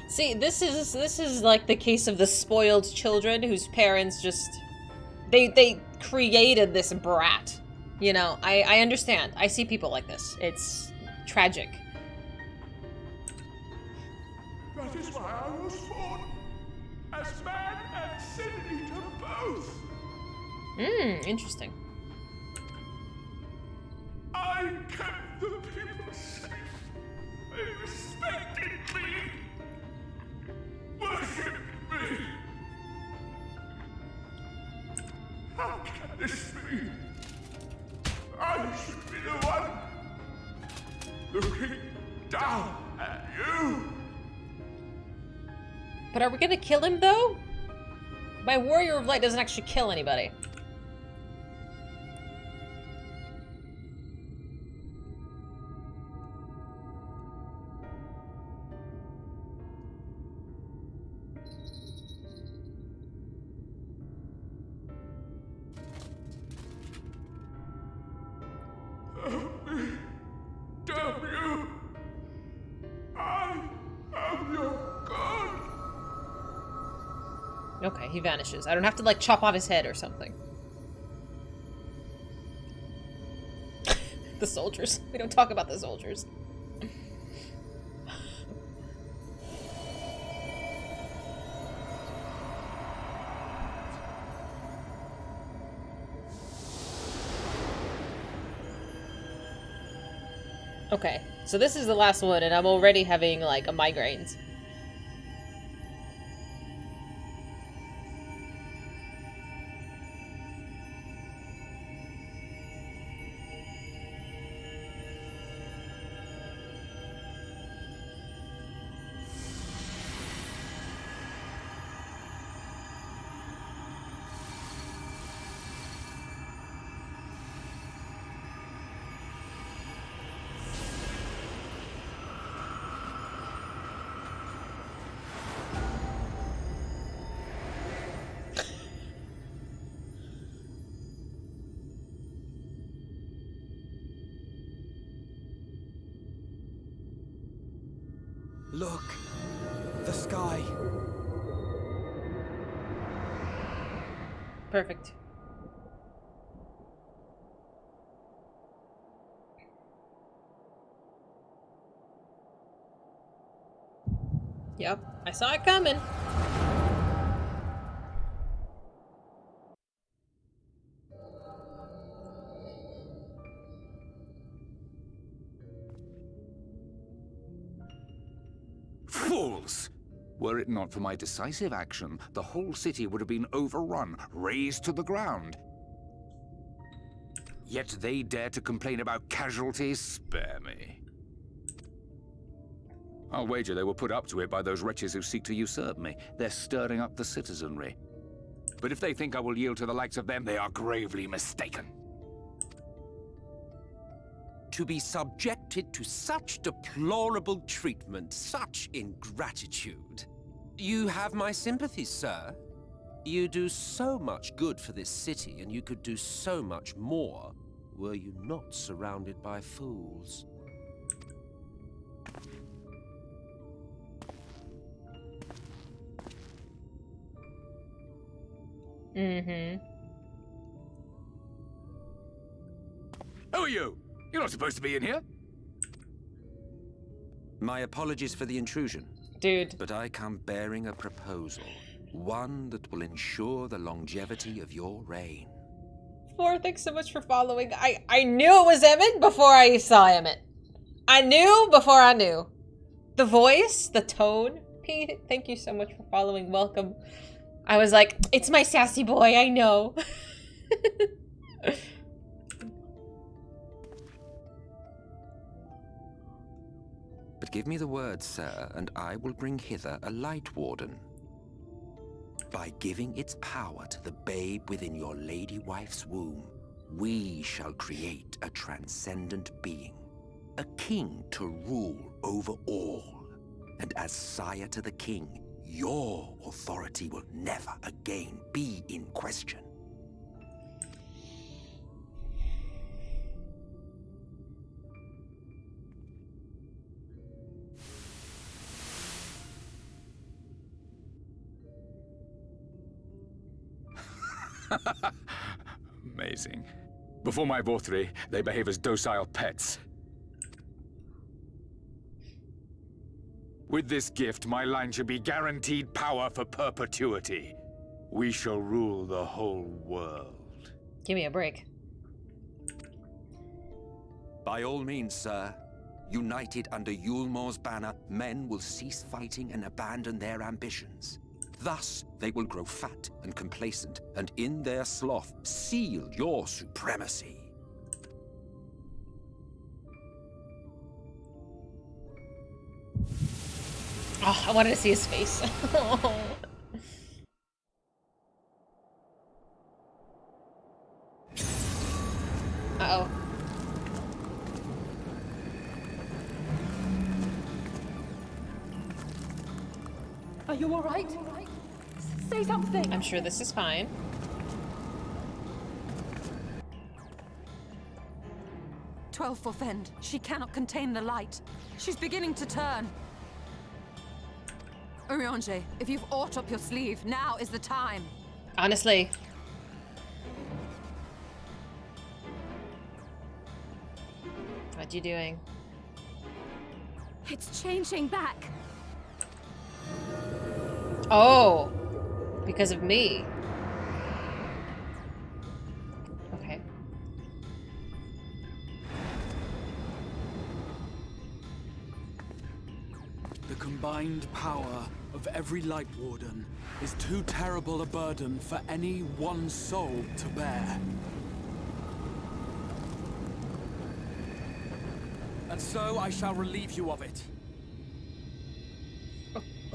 See, this is like the case of the spoiled children whose parents just they created this brat. You know, I understand. I see people like this. It's tragic. That is why I was born as man and sin eater both. Interesting. I kept the people safe. They respected me. Worshipped me. How can this be? I should be the one looking down at you. But are we gonna kill him, though? My Warrior of Light doesn't actually kill anybody. Damn you! I am your god! Okay, he vanishes. I don't have to, like, chop off his head or something. The soldiers. We don't talk about the soldiers. Okay, so this is the last one, and I'm already having, like, a migraines. Look, the sky. Perfect. Yep, I saw it coming. Fools! Were it not for my decisive action, the whole city would have been overrun, razed to the ground. Yet they dare to complain about casualties? Spare me. I'll wager they were put up to it by those wretches who seek to usurp me. They're stirring up the citizenry. But if they think I will yield to the likes of them, they are gravely mistaken. To be subjected to such deplorable treatment, such ingratitude. You have my sympathies, sir. You do so much good for this city, and you could do so much more were you not surrounded by fools. Mm-hmm. Who are you? You're not supposed to be in here. My apologies for the intrusion. Dude. But I come bearing a proposal. One that will ensure the longevity of your reign. Four, thanks so much for following. I knew it was Emmett before I saw Emmett. I knew before I knew. The voice, the tone. Pete, thank you so much for following. Welcome. I was like, it's my sassy boy, I know. But give me the word, sir, and I will bring hither a light warden. By giving its power to the babe within your lady wife's womb, we shall create a transcendent being, a king to rule over all. And as sire to the king, your authority will never again be in question. Amazing. Before my Vorthri, they behave as docile pets. With this gift, my line should be guaranteed power for perpetuity. We shall rule the whole world. Give me a break. By all means, sir. United under Yulmor's banner, men will cease fighting and abandon their ambitions. Thus, they will grow fat and complacent, and in their sloth, seal your supremacy. Oh, I wanted to see his face. Uh-oh. Are you all right? Say something. I'm sure this is fine. For Fend. She cannot contain the light. She's beginning to turn. Urianger, if you've aught up your sleeve, now is the time. Honestly. What you doing? It's changing back. Oh, because of me. Okay. The combined power of every Light Warden is too terrible a burden for any one soul to bear. And so I shall relieve you of it.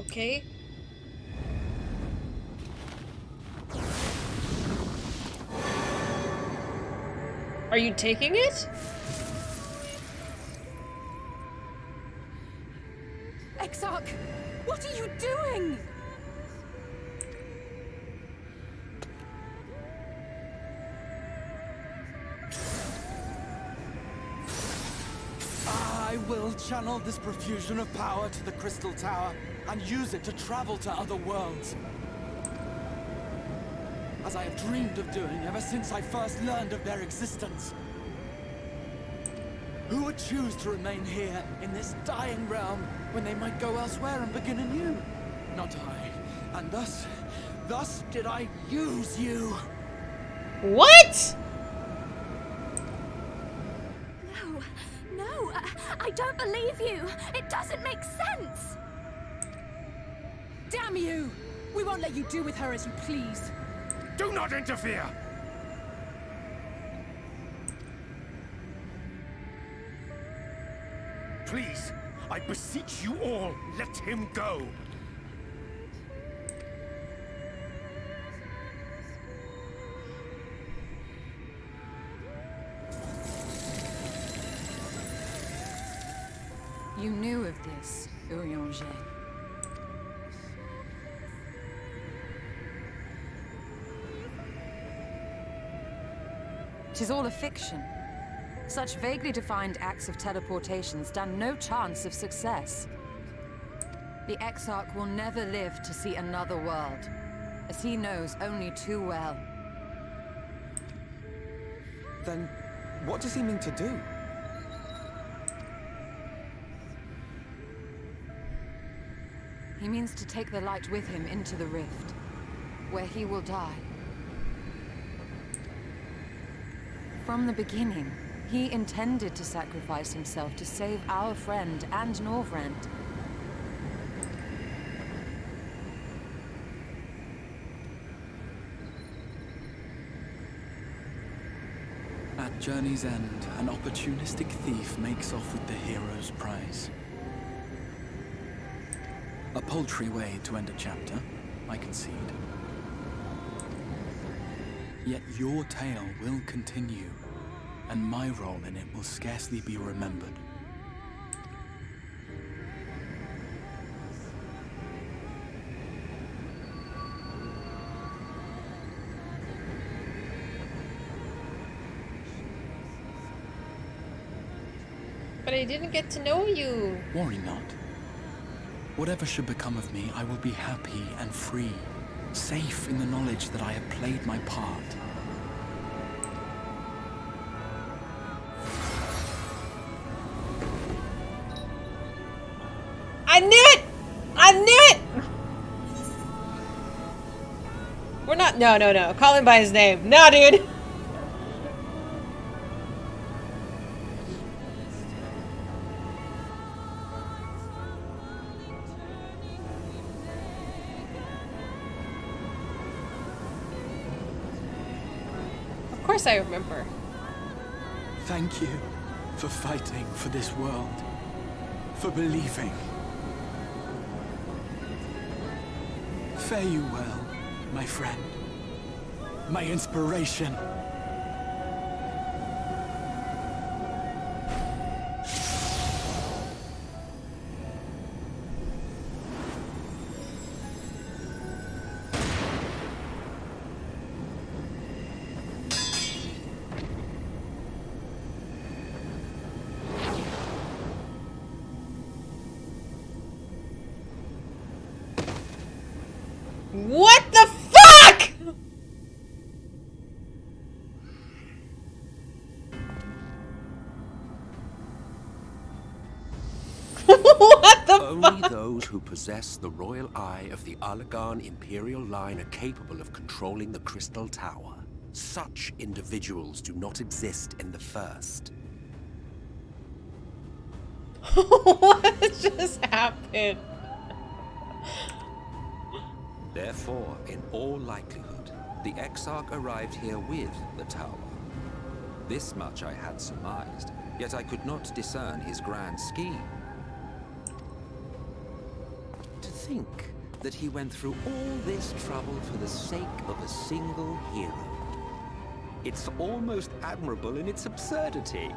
Okay. Are you taking it? Exarch, what are you doing? I will channel this profusion of power to the Crystal Tower and use it to travel to other worlds. As I have dreamed of doing ever since I first learned of their existence. Who would choose to remain here in this dying realm when they might go elsewhere and begin anew? Not I. And thus did I use you. What? No, I don't believe you. It doesn't make sense. Damn you! We won't let you do with her as you please. Do not interfere! Please, I beseech you all, let him go! You knew of this, Urianger. Tis all a fiction. Such vaguely defined acts of teleportation stand no chance of success. The Exarch will never live to see another world, as he knows only too well. Then, what does he mean to do? He means to take the light with him into the rift, where he will die. From the beginning, he intended to sacrifice himself to save our friend and Norvrend. At journey's end, an opportunistic thief makes off with the hero's prize. A paltry way to end a chapter, I concede. Yet your tale will continue, and my role in it will scarcely be remembered. But I didn't get to know you. Worry not. Whatever should become of me, I will be happy and free, safe in the knowledge that I have played my part. I knew it! I knew it! We're not. No. Call him by his name. No, dude. course I remember. Thank you for fighting for this world. For believing. Fare you well, my friend. My inspiration. What the fuck?! What the Only fuck? those who possess the royal eye of the Allagan Imperial line are capable of controlling the Crystal Tower. Such individuals do not exist in the First. What just happened? Therefore, in all likelihood, the Exarch arrived here with the tower. This much I had surmised, yet I could not discern his grand scheme. To think that he went through all this trouble for the sake of a single hero. It's almost admirable in its absurdity.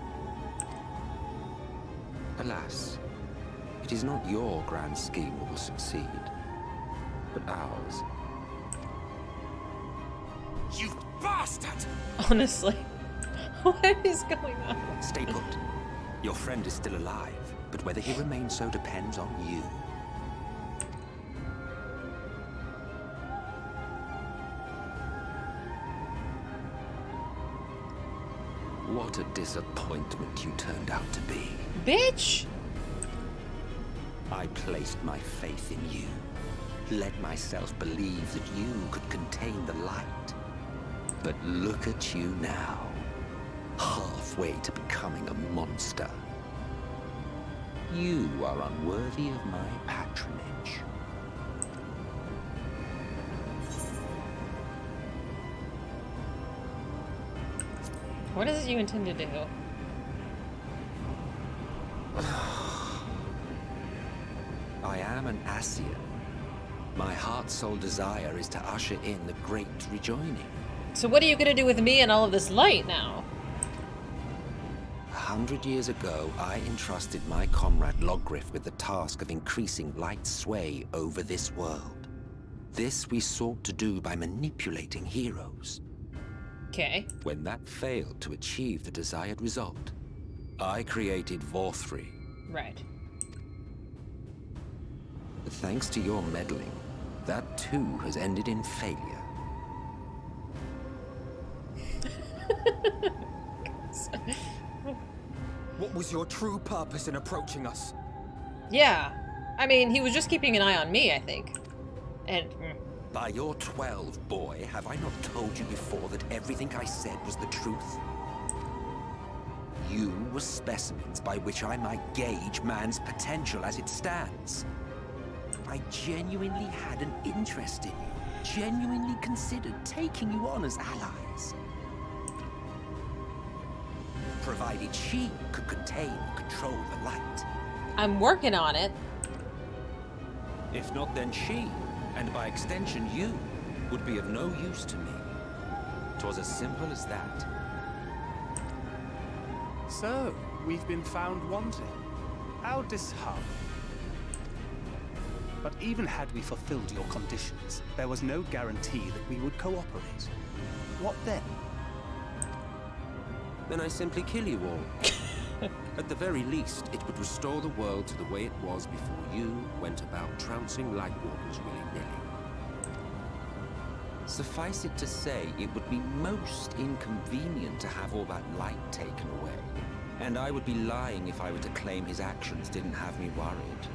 Alas, it is not your grand scheme that will succeed, but ours. You bastard! Honestly, what is going on? Stay put. Your friend is still alive, but whether he remains so depends on you. What a disappointment you turned out to be. Bitch! I placed my faith in you. Let myself believe that you could contain the light. But look at you now. Halfway to becoming a monster. You are unworthy of my patronage. What is it you intend to do? I am an Asian. My heart's sole desire is to usher in the great rejoining. So what are you gonna do with me and all of this light now? 100 years ago, I entrusted my comrade Logriff with the task of increasing light's sway over this world. This we sought to do by manipulating heroes. Okay. When that failed to achieve the desired result, I created Vorthri. Right. Thanks to your meddling, that too has ended in failure. What was your true purpose in approaching us? Yeah. I mean, he was just keeping an eye on me, I think. And... By your 12, boy, have I not told you before that everything I said was the truth? You were specimens by which I might gauge man's potential as it stands. I genuinely had an interest in you, genuinely considered taking you on as allies. Provided she could contain and control the light. I'm working on it. If not, then she, and by extension you, would be of no use to me. 'Twas as simple as that. So, we've been found wanting. How disheartening. But even had we fulfilled your conditions, there was no guarantee that we would cooperate. What then? Then I simply kill you all. At the very least, it would restore the world to the way it was before you went about trouncing light wardens willy-nilly. Suffice it to say, it would be most inconvenient to have all that light taken away. And I would be lying if I were to claim his actions didn't have me worried.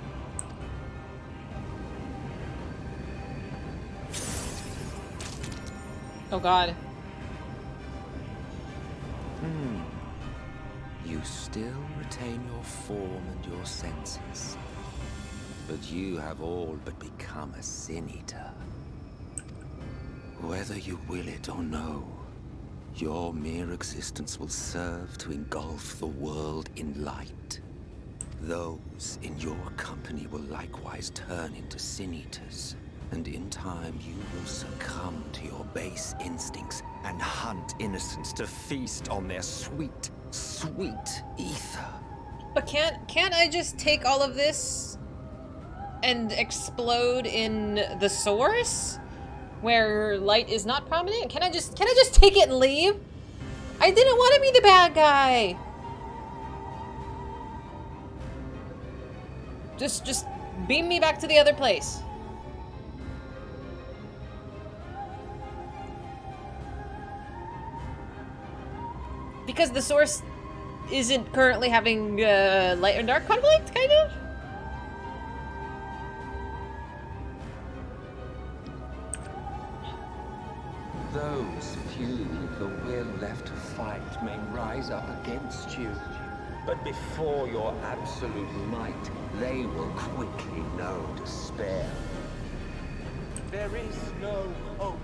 Oh god. You still retain your form and your senses. But you have all but become a sin-eater. Whether you will it or no, Your mere existence will serve to engulf the world in light. Those in your company will likewise turn into sin-eaters, and in time you will succumb to your base instincts and hunt innocents to feast on their sweet, sweet ether. But can't I just take all of this and explode in the source where light is not prominent? Can I just take it and leave? I didn't want to be the bad guy. Just beam me back to the other place. Because the source isn't currently having light and dark conflict, kind of? Those few with the will left to fight may rise up against you. But before your absolute might, they will quickly know despair. There is no hope.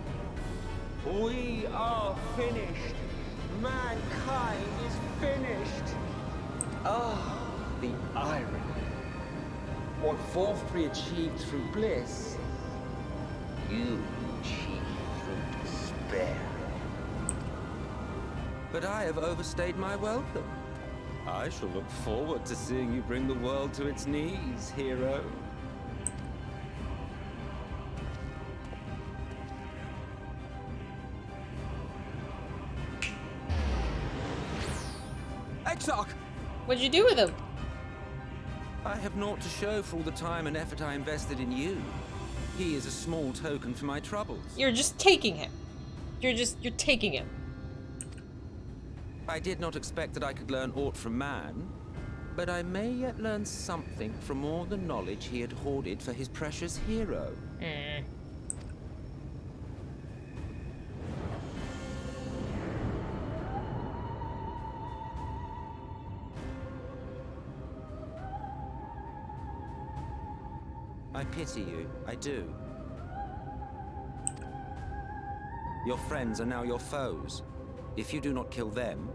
We are finished. Mankind is finished. Ah, the irony. What Forthbury achieved through bliss, you achieved through despair. But I have overstayed my welcome. I shall look forward to seeing you bring the world to its knees, hero. Exarch! What'd you do with him? I have naught to show for all the time and effort I invested in you. He is a small token for my troubles. You're just taking him. You're taking him. I did not expect that I could learn aught from man, but I may yet learn something from all the knowledge he had hoarded for his precious hero. I pity you, I do. Your friends are now your foes. If you do not kill them,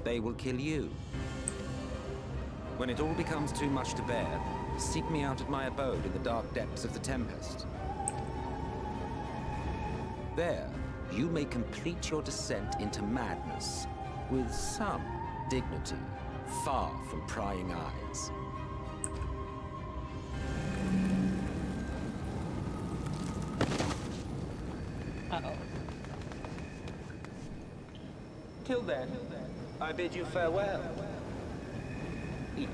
they will kill you. When it all becomes too much to bear, seek me out at my abode in the dark depths of the Tempest. There, you may complete your descent into madness with some dignity, far from prying eyes. Uh-oh. Till then, I bid you farewell. Eater.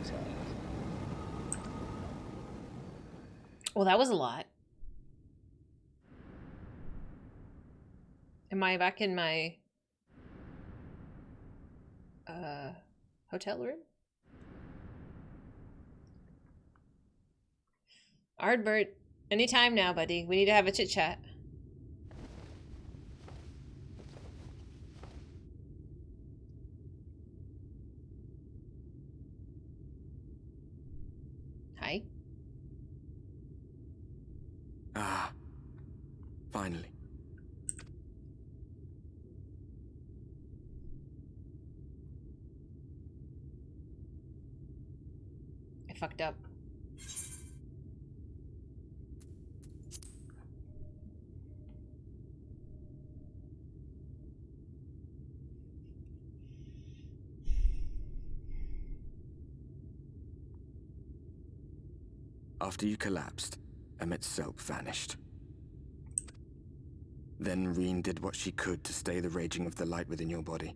Well, that was a lot. Am I back in my hotel room? Ardbert, anytime now, buddy. We need to have a chit chat. Hi. Ah, finally. I fucked up. After you collapsed, Emmet's self vanished. Then Reen did what she could to stay the raging of the light within your body.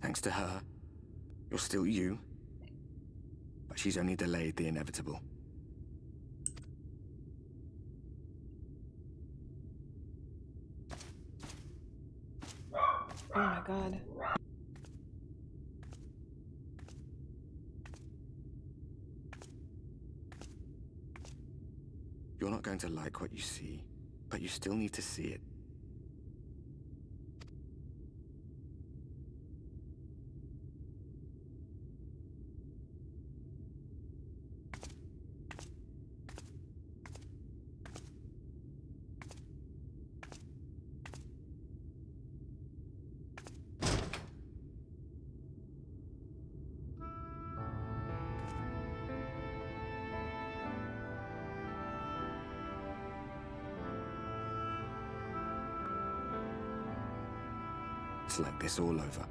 Thanks to her, you're still you, but she's only delayed the inevitable. Oh my god. You're not going to like what you see, but you still need to see it. It's like this all over.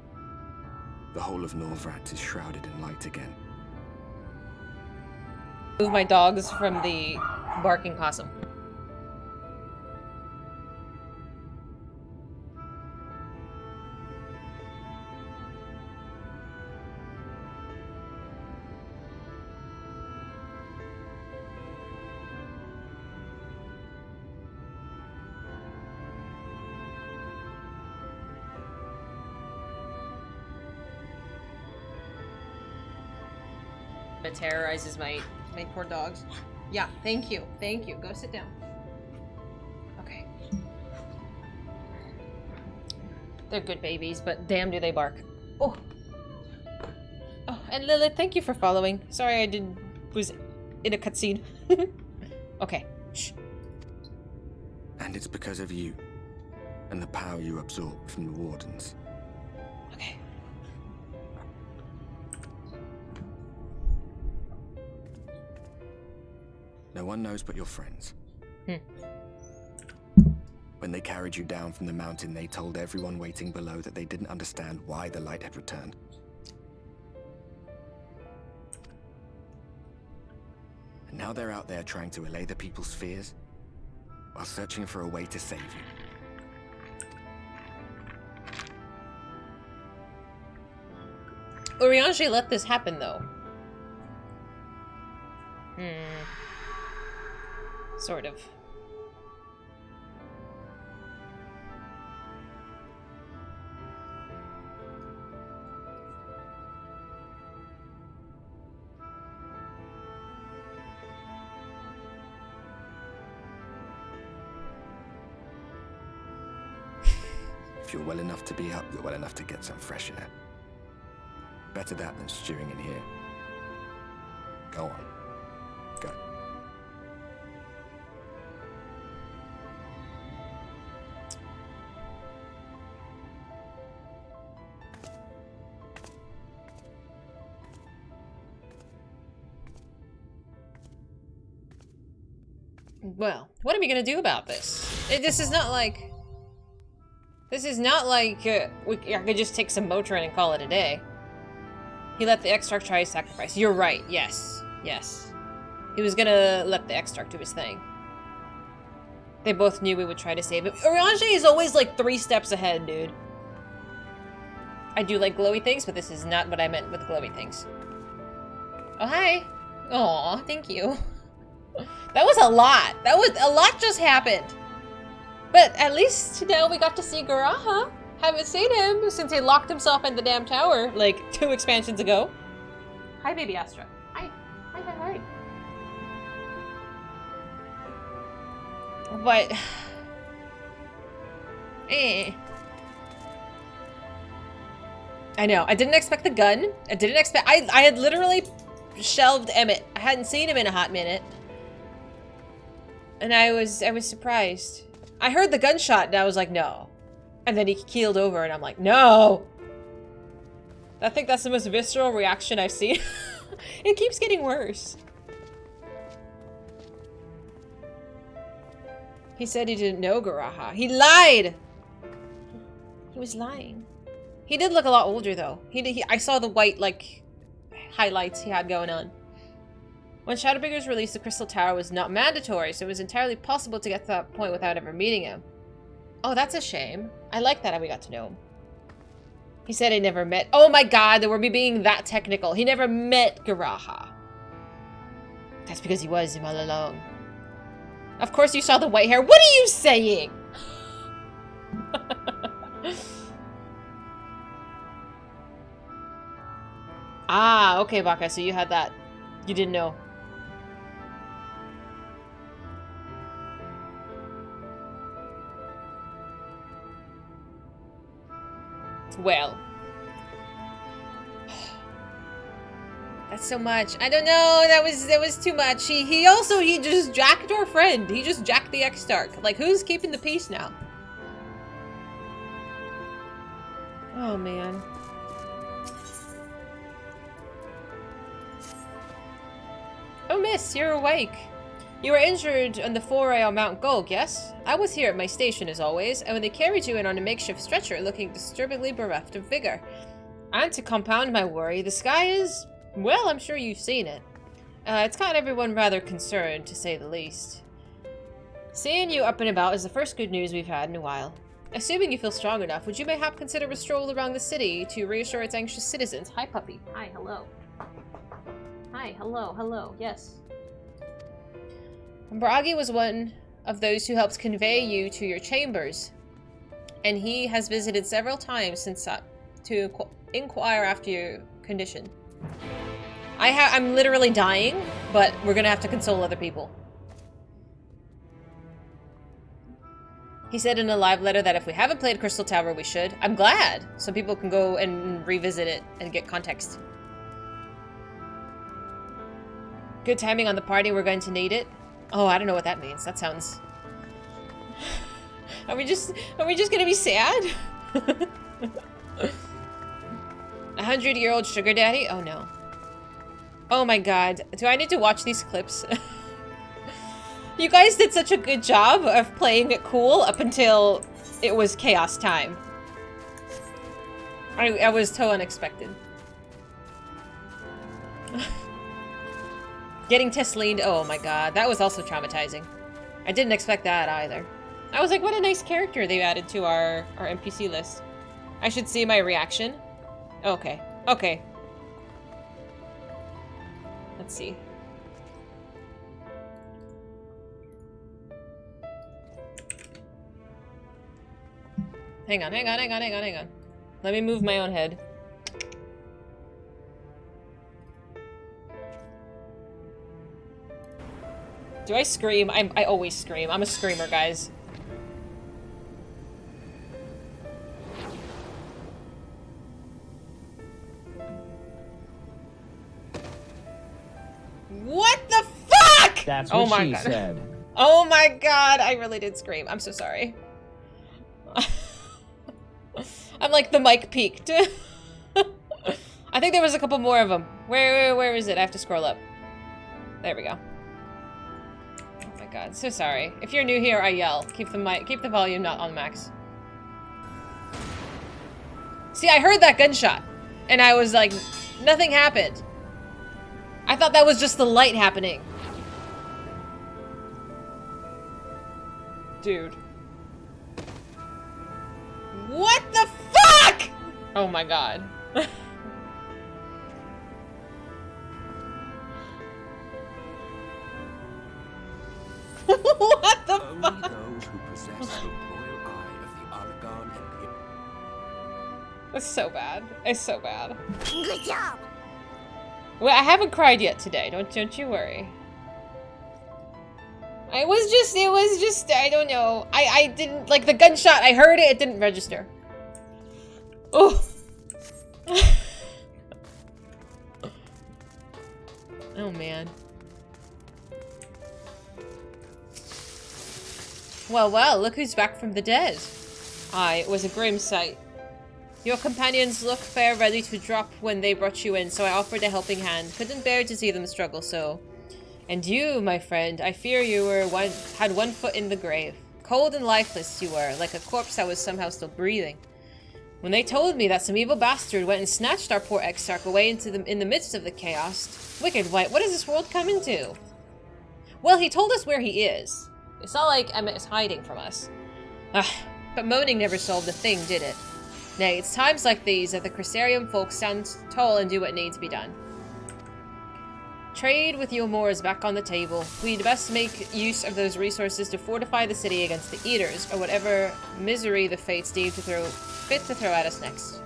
The whole of Norvrat is shrouded in light again. Move my dogs from the barking possum. It terrorizes my poor dogs. Yeah, thank you. Thank you. Go sit down. Okay. They're good babies, but damn do they bark. Oh. Oh, and Lilith, thank you for following. Sorry I was in a cutscene. Okay. Shh. And it's because of you, and the power you absorb from the Wardens. Okay. No one knows but your friends. When they carried you down from the mountain, they told everyone waiting below that they didn't understand why the light had returned. And now they're out there trying to allay the people's fears, while searching for a way to save you. Urianger let this happen, though. Sort of. If you're well enough to be up, you're well enough to get some fresh air. Better that than stewing in here. Go on. Go. Well, what are we gonna do about this? This is not like... This is not like I could just take some Motrin and call it a day. He let the Exarch try his sacrifice. You're right, yes. Yes. He was gonna let the Exarch do his thing. They both knew we would try to save him. Urianger is always like 3 steps ahead, dude. I do like glowy things, but this is not what I meant with glowy things. Oh, hi. Aw, thank you. That was a lot. A lot just happened. But at least now we got to see Garaha. Haven't seen him since he locked himself in the damn tower like 2 expansions ago. Hi, baby Astra. Hi. Hi, hi, hi. But... I know. I didn't expect the gun. I didn't expect... I had literally shelved Emmett. I hadn't seen him in a hot minute. And I was surprised. I heard the gunshot and I was like, no. And then he keeled over and I'm like, no! I think that's the most visceral reaction I've seen. It keeps getting worse. He said he didn't know Garaha. He lied! He was lying. He did look a lot older though. I saw the white, like, highlights he had going on. When Shadowbringers released, the Crystal Tower was not mandatory, so it was entirely possible to get to that point without ever meeting him. Oh, that's a shame. I like that we got to know him. He said he never met... Oh my god, that we're being that technical. He never met Garaha. That's because he was him all along. Of course you saw the white hair. What are you saying? Ah, okay, Baka, so you had that. You didn't know. Well. That's so much. I don't know. That was too much. He just jacked our friend. He just jacked the Exarch. Like, who's keeping the peace now? Oh, man. Oh, miss, you're awake. You were injured on the foray on Mount Gulg, yes? I was here at my station as always, and when they carried you in on a makeshift stretcher looking disturbingly bereft of vigor. And to compound my worry, the sky is... well, I'm sure you've seen it. It's got everyone rather concerned, to say the least. Seeing you up and about is the first good news we've had in a while. Assuming you feel strong enough, would you mayhap consider a stroll around the city to reassure its anxious citizens? Hi, puppy. Hi, hello. Hi, hello, hello, yes. Bragi was one of those who helped convey you to your chambers, and he has visited several times since to inquire after your condition. I'm literally dying, but we're gonna have to console other people. He said in a live letter that if we haven't played Crystal Tower, we should. I'm glad, so people can go and revisit it and get context. Good timing on the party, we're going to need it. Oh, I don't know what that means. That sounds... Are we just gonna be sad? 100-year-old sugar daddy? Oh no. Oh my god. Do I need to watch these clips? You guys did such a good job of playing it cool up until it was chaos time. I was so unexpected. Getting Tesleaned, oh my god, that was also traumatizing. I didn't expect that either. I was like, what a nice character they added to our NPC list. I should see my reaction. Okay, okay. Let's see. Hang on. Let me move my own head. Do I scream? I always scream. I'm a screamer, guys. What the fuck? That's what she god. said. Oh my god, I really did scream. I'm so sorry. I'm like, the mic peaked. I think there was a couple more of them. Where is it? I have to scroll up. There we go. Oh my god, so sorry. If you're new here, I yell. Keep the volume not on max. See, I heard that gunshot, and I was like, nothing happened. I thought that was just the light happening. Dude. What the fuck? Oh my god. What the Only fuck? those who possess the royal eye of the Argon Empire. It's so bad. It's so bad. Good job. Well, I haven't cried yet today. Don't you worry. It was just, I don't know. I didn't, like, the gunshot, I heard it, it didn't register. Oh. Oh, man. Well, look who's back from the dead. Aye, it was a grim sight. Your companions look fair ready to drop when they brought you in, so I offered a helping hand. Couldn't bear to see them struggle so. And you, my friend, I fear you had one foot in the grave. Cold and lifeless you were, like a corpse that was somehow still breathing. When they told me that some evil bastard went and snatched our poor exarch away in the midst of the chaos. Wicked White, what has this world come into? Well, he told us where he is. It's not like Emmett is hiding from us. But moaning never solved a thing, did it? Nay, it's times like these that the Cressarium folk stand tall and do what needs to be done. Trade with your Moors back on the table. We'd best make use of those resources to fortify the city against the Eaters, or whatever misery the fates deem fit to throw at us next.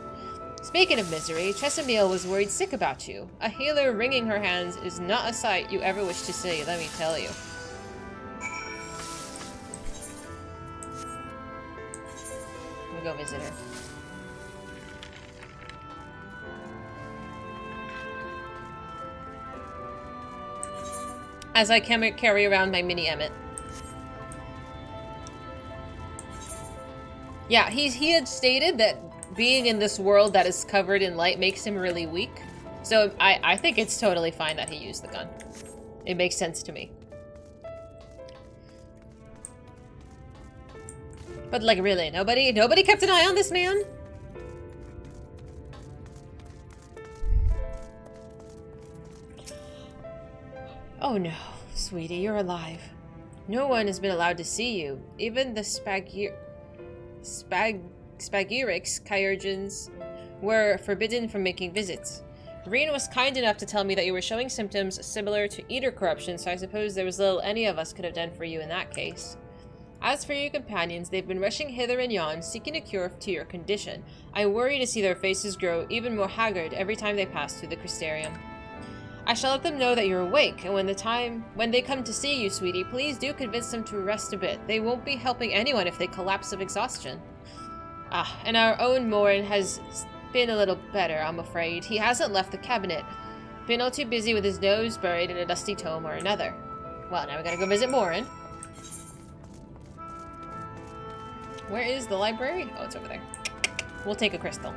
Speaking of misery, Chesamil was worried sick about you. A healer wringing her hands is not a sight you ever wish to see, let me tell you. Let me go visit her. As I carry around my mini Emmett. Yeah, he had stated that being in this world that is covered in light makes him really weak. So I think it's totally fine that he used the gun. It makes sense to me. But like really, nobody kept an eye on this man? Oh no, sweetie, you're alive. No one has been allowed to see you. Even the Spagyrix Kyurgens were forbidden from making visits. Reen was kind enough to tell me that you were showing symptoms similar to eater corruption, so I suppose there was little any of us could have done for you in that case. As for your companions, they've been rushing hither and yon, seeking a cure to your condition. I worry to see their faces grow even more haggard every time they pass through the Crystarium. I shall let them know that you're awake, and when they come to see you, sweetie, please do convince them to rest a bit. They won't be helping anyone if they collapse of exhaustion. And our own Morin has been a little better, I'm afraid. He hasn't left the cabinet. Been all too busy with his nose buried in a dusty tome or another. Well, now we gotta go visit Morin. Where is the library? Oh, it's over there. We'll take a crystal.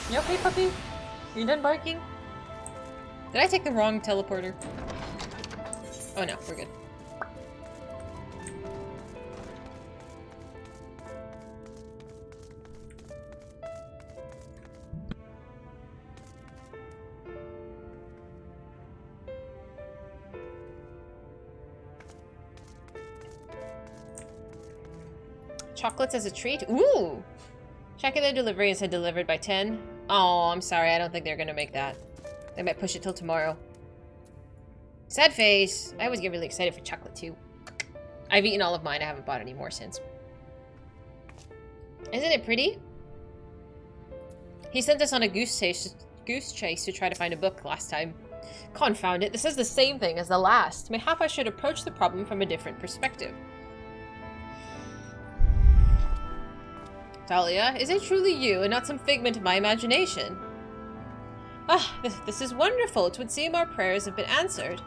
You okay, puppy? You done barking? Did I take the wrong teleporter? Oh no, we're good. Chocolates as a treat? Ooh! Checking the delivery and said delivered by 10. Oh, I'm sorry. I don't think they're gonna make that. They might push it till tomorrow. Sad face. I always get really excited for chocolate too. I've eaten all of mine. I haven't bought any more since. Isn't it pretty? He sent us on a goose chase to try to find a book last time. Confound it. This is the same thing as the last. Mayhap I should approach the problem from a different perspective. Talia, is it truly you and not some figment of my imagination? Ah, this is wonderful. It would seem our prayers have been answered.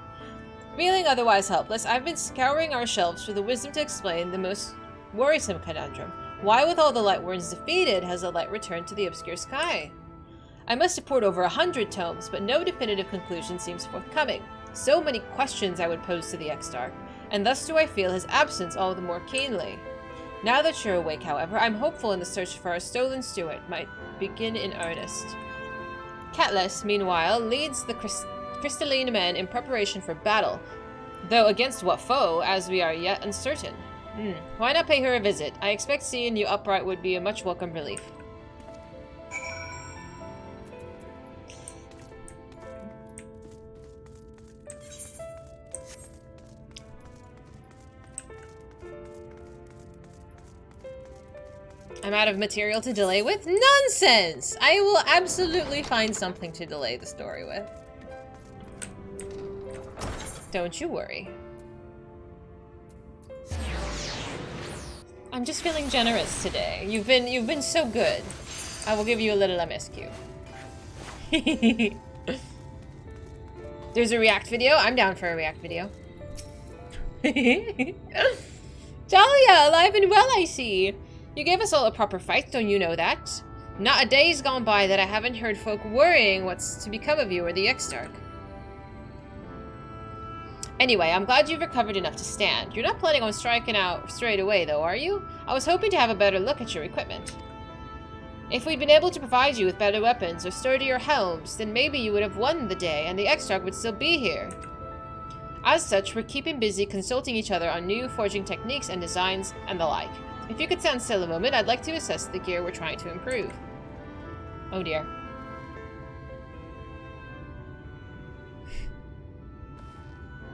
Feeling otherwise helpless, I've been scouring our shelves for the wisdom to explain the most worrisome conundrum. Why, with all the Lightworms defeated, has the light returned to the obscure sky? I must have poured over 100 tomes, but no definitive conclusion seems forthcoming. So many questions I would pose to the Exarch, and thus do I feel his absence all the more keenly. Now that you're awake, however, I'm hopeful in the search for our stolen steward might begin in earnest. Catelys, meanwhile, leads the crystalline men in preparation for battle, though against what foe, as we are yet uncertain. Why not pay her a visit? I expect seeing you upright would be a much welcome relief. I'm out of material to delay with? Nonsense! I will absolutely find something to delay the story with. Don't you worry. I'm just feeling generous today. You've been so good. I will give you a little MSQ. There's a react video. I'm down for a react video. Talia, alive and well, I see. You gave us all a proper fight, don't you know that? Not a day's gone by that I haven't heard folk worrying what's to become of you or the Exarch. Anyway, I'm glad you've recovered enough to stand. You're not planning on striking out straight away, though, are you? I was hoping to have a better look at your equipment. If we'd been able to provide you with better weapons or sturdier helms, then maybe you would have won the day and the Exarch would still be here. As such, we're keeping busy consulting each other on new forging techniques and designs and the like. If you could stand still a moment, I'd like to assess the gear we're trying to improve. Oh dear.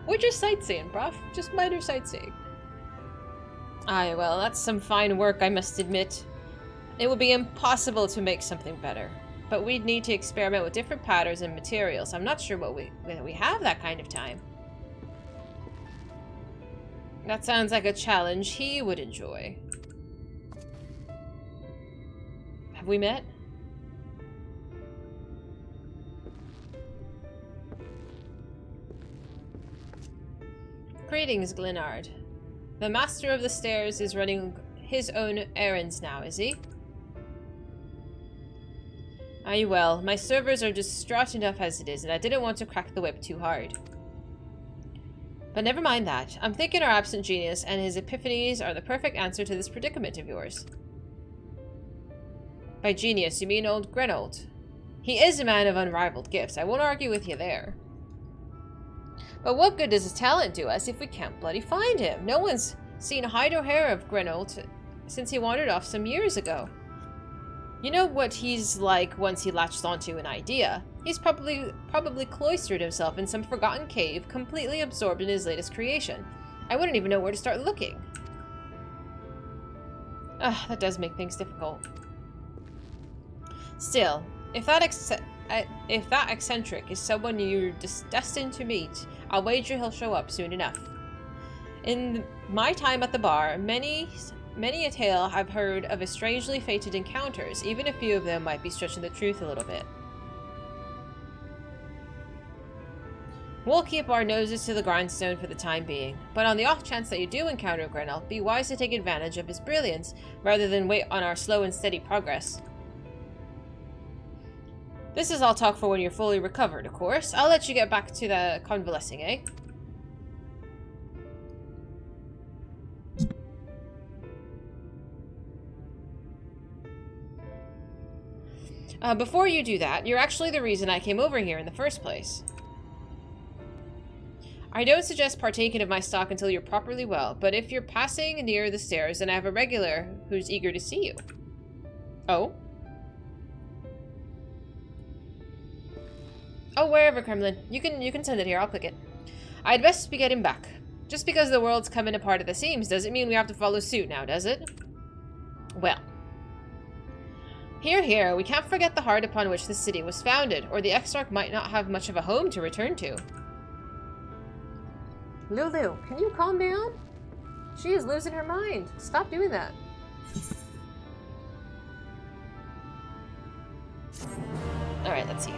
We're just sightseeing, bruv. Just minor sightseeing. Aye, well, that's some fine work, I must admit. It would be impossible to make something better. But we'd need to experiment with different patterns and materials. I'm not sure whether we have that kind of time. That sounds like a challenge he would enjoy. Have we met? Greetings, Glenard. The Master of the Stairs is running his own errands now, is he? Aye, well, my servers are distraught enough as it is, and I didn't want to crack the whip too hard. But never mind that. I'm thinking our absent genius and his epiphanies are the perfect answer to this predicament of yours. By genius, you mean old Grenold. He is a man of unrivaled gifts. I won't argue with you there. But what good does his talent do us if we can't bloody find him? No one's seen hide or hair of Grenold since he wandered off some years ago. You know what he's like once he latches onto an idea. He's probably cloistered himself in some forgotten cave, completely absorbed in his latest creation. I wouldn't even know where to start looking. That does make things difficult. Still, if that eccentric is someone you're destined to meet, I'll wager he'll show up soon enough. In my time at the bar, many a tale I've heard of his strangely fated encounters. Even a few of them might be stretching the truth a little bit. We'll keep our noses to the grindstone for the time being, but on the off chance that you do encounter Grenold, be wise to take advantage of his brilliance, rather than wait on our slow and steady progress. This is all talk for when you're fully recovered, of course. I'll let you get back to the convalescing, eh? Before you do that, you're actually the reason I came over here in the first place. I don't suggest partaking of my stock until you're properly well, but if you're passing near the stairs, then I have a regular who's eager to see you. Oh? Oh, wherever, Kremlin. You can send it here, I'll click it. I'd best be getting back. Just because the world's coming apart at the seams doesn't mean we have to follow suit now, does it? Well. Here, we can't forget the heart upon which the city was founded, or the Exarch might not have much of a home to return to. Lulu, can you calm down? She is losing her mind. Stop doing that. Alright, let's see.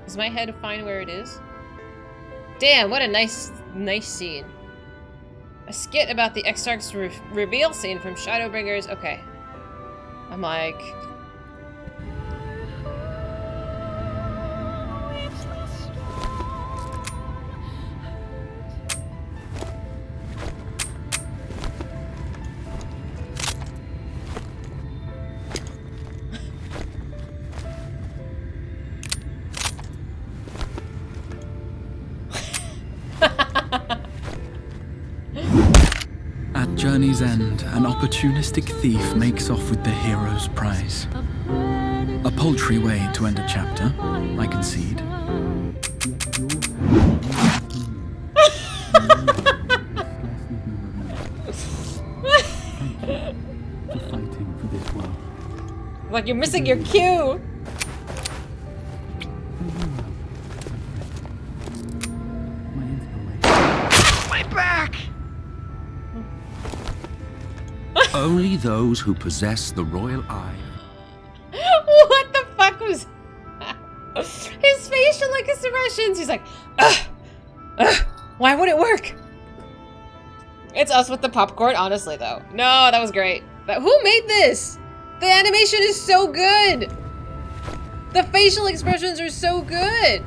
Is my head fine where it is? Damn, what a nice scene. A skit about the Exarch's reveal scene from Shadowbringers. Okay. I'm like... At journey's end, an opportunistic thief makes off with the hero's prize. A paltry way to end a chapter, I concede. For fighting for this world. Like you're missing your cue! My back! Only those who possess the royal eye. What the fuck was that? His facial expressions. He's like, why would it work? It's us with the popcorn, honestly, though. No, that was great. Who made this? The animation is so good. The facial expressions are so good.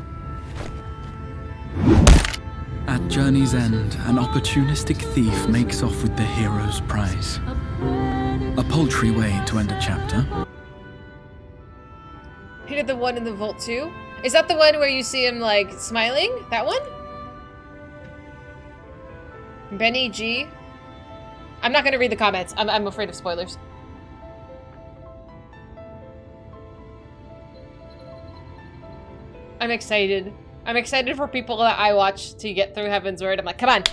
At journey's end, an opportunistic thief makes off with the hero's prize. A paltry way to end a chapter. He did the one in the vault too? Is that the one where you see him like smiling? That one? Benny G? I'm not gonna read the comments. I'm afraid of spoilers. I'm excited. I'm excited for people that I watch to get through Heaven's Word. I'm like, come on.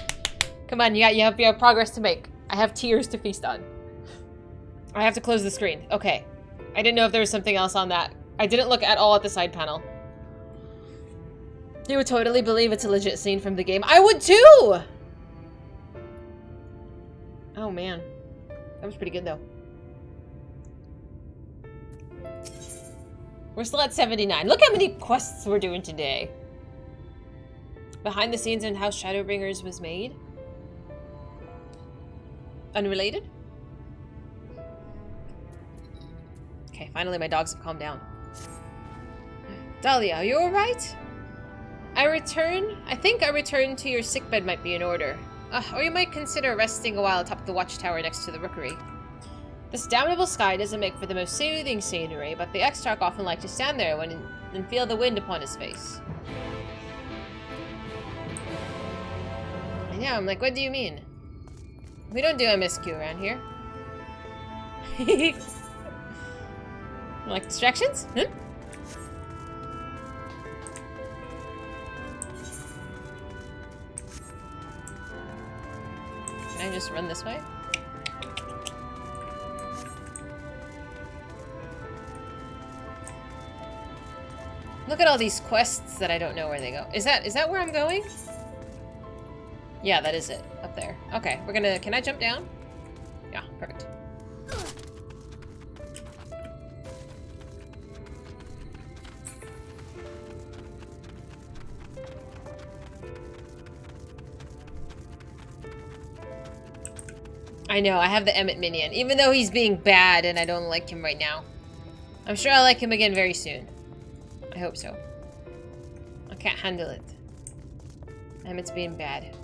Come on, you have progress to make. I have tears to feast on. I have to close the screen. Okay. I didn't know if there was something else on that. I didn't look at all at the side panel. You would totally believe it's a legit scene from the game. I would too! Oh man. That was pretty good though. We're still at 79. Look how many quests we're doing today. Behind the scenes on how Shadowbringers was made. Unrelated? Okay, finally my dogs have calmed down. Dahlia, are you alright? I think a return to your sickbed might be in order. Or you might consider resting a while atop the watchtower next to the rookery. This damnable sky doesn't make for the most soothing scenery, but the Exarch often liked to stand there and feel the wind upon his face. I know, I'm like, what do you mean? We don't do MSQ around here. Like distractions? Huh? Can I just run this way? Look at all these quests that I don't know where they go. Is that where I'm going? Yeah, that is it. Up there. Okay, we're gonna... Can I jump down? Yeah, perfect. I know, I have the Emmett minion, even though he's being bad and I don't like him right now. I'm sure I'll like him again very soon. I hope so. I can't handle it. Emmett's being bad.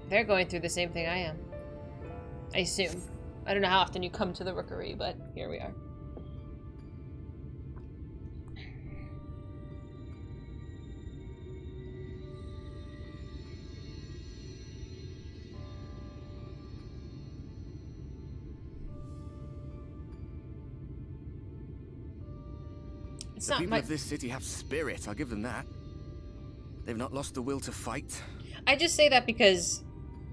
They're going through the same thing I am. I assume. I don't know how often you come to the rookery, but here we are. The people of this city have spirit, I'll give them that. They've not lost the will to fight. I just say that because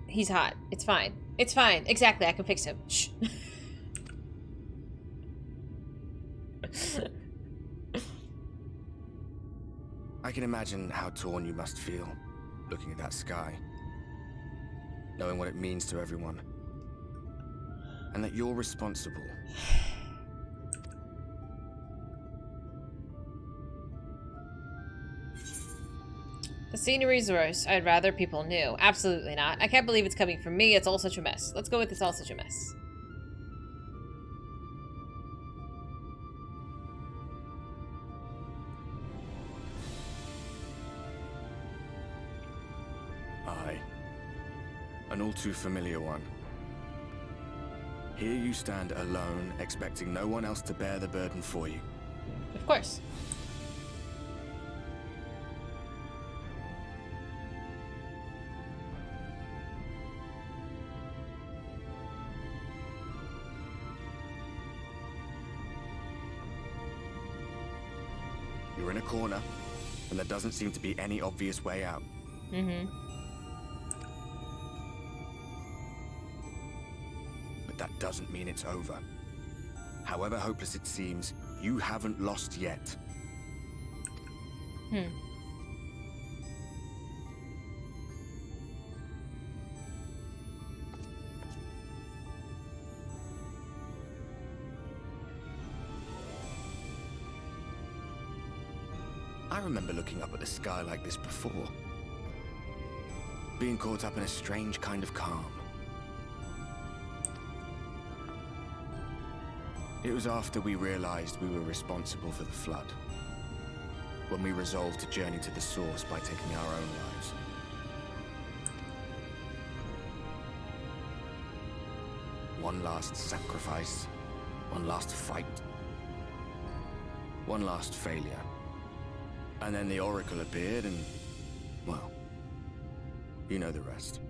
he's hot. It's fine. It's fine. Exactly, I can fix him. Shh. I can imagine how torn you must feel, looking at that sky. Knowing what it means to everyone. And that you're responsible. The scenery's worse. I'd rather people knew. Absolutely not. I can't believe it's coming from me. It's all such a mess. Let's go with it's all such a mess. Aye. An all too familiar one. Here you stand alone, expecting no one else to bear the burden for you. Of course. You're in a corner, and there doesn't seem to be any obvious way out. Mm-hmm. But that doesn't mean it's over. However hopeless it seems, you haven't lost yet. I remember looking up at the sky like this before. Being caught up in a strange kind of calm. It was after we realized we were responsible for the flood. When we resolved to journey to the source by taking our own lives. One last sacrifice. One last fight. One last failure. And then the Oracle appeared and, well, you know the rest.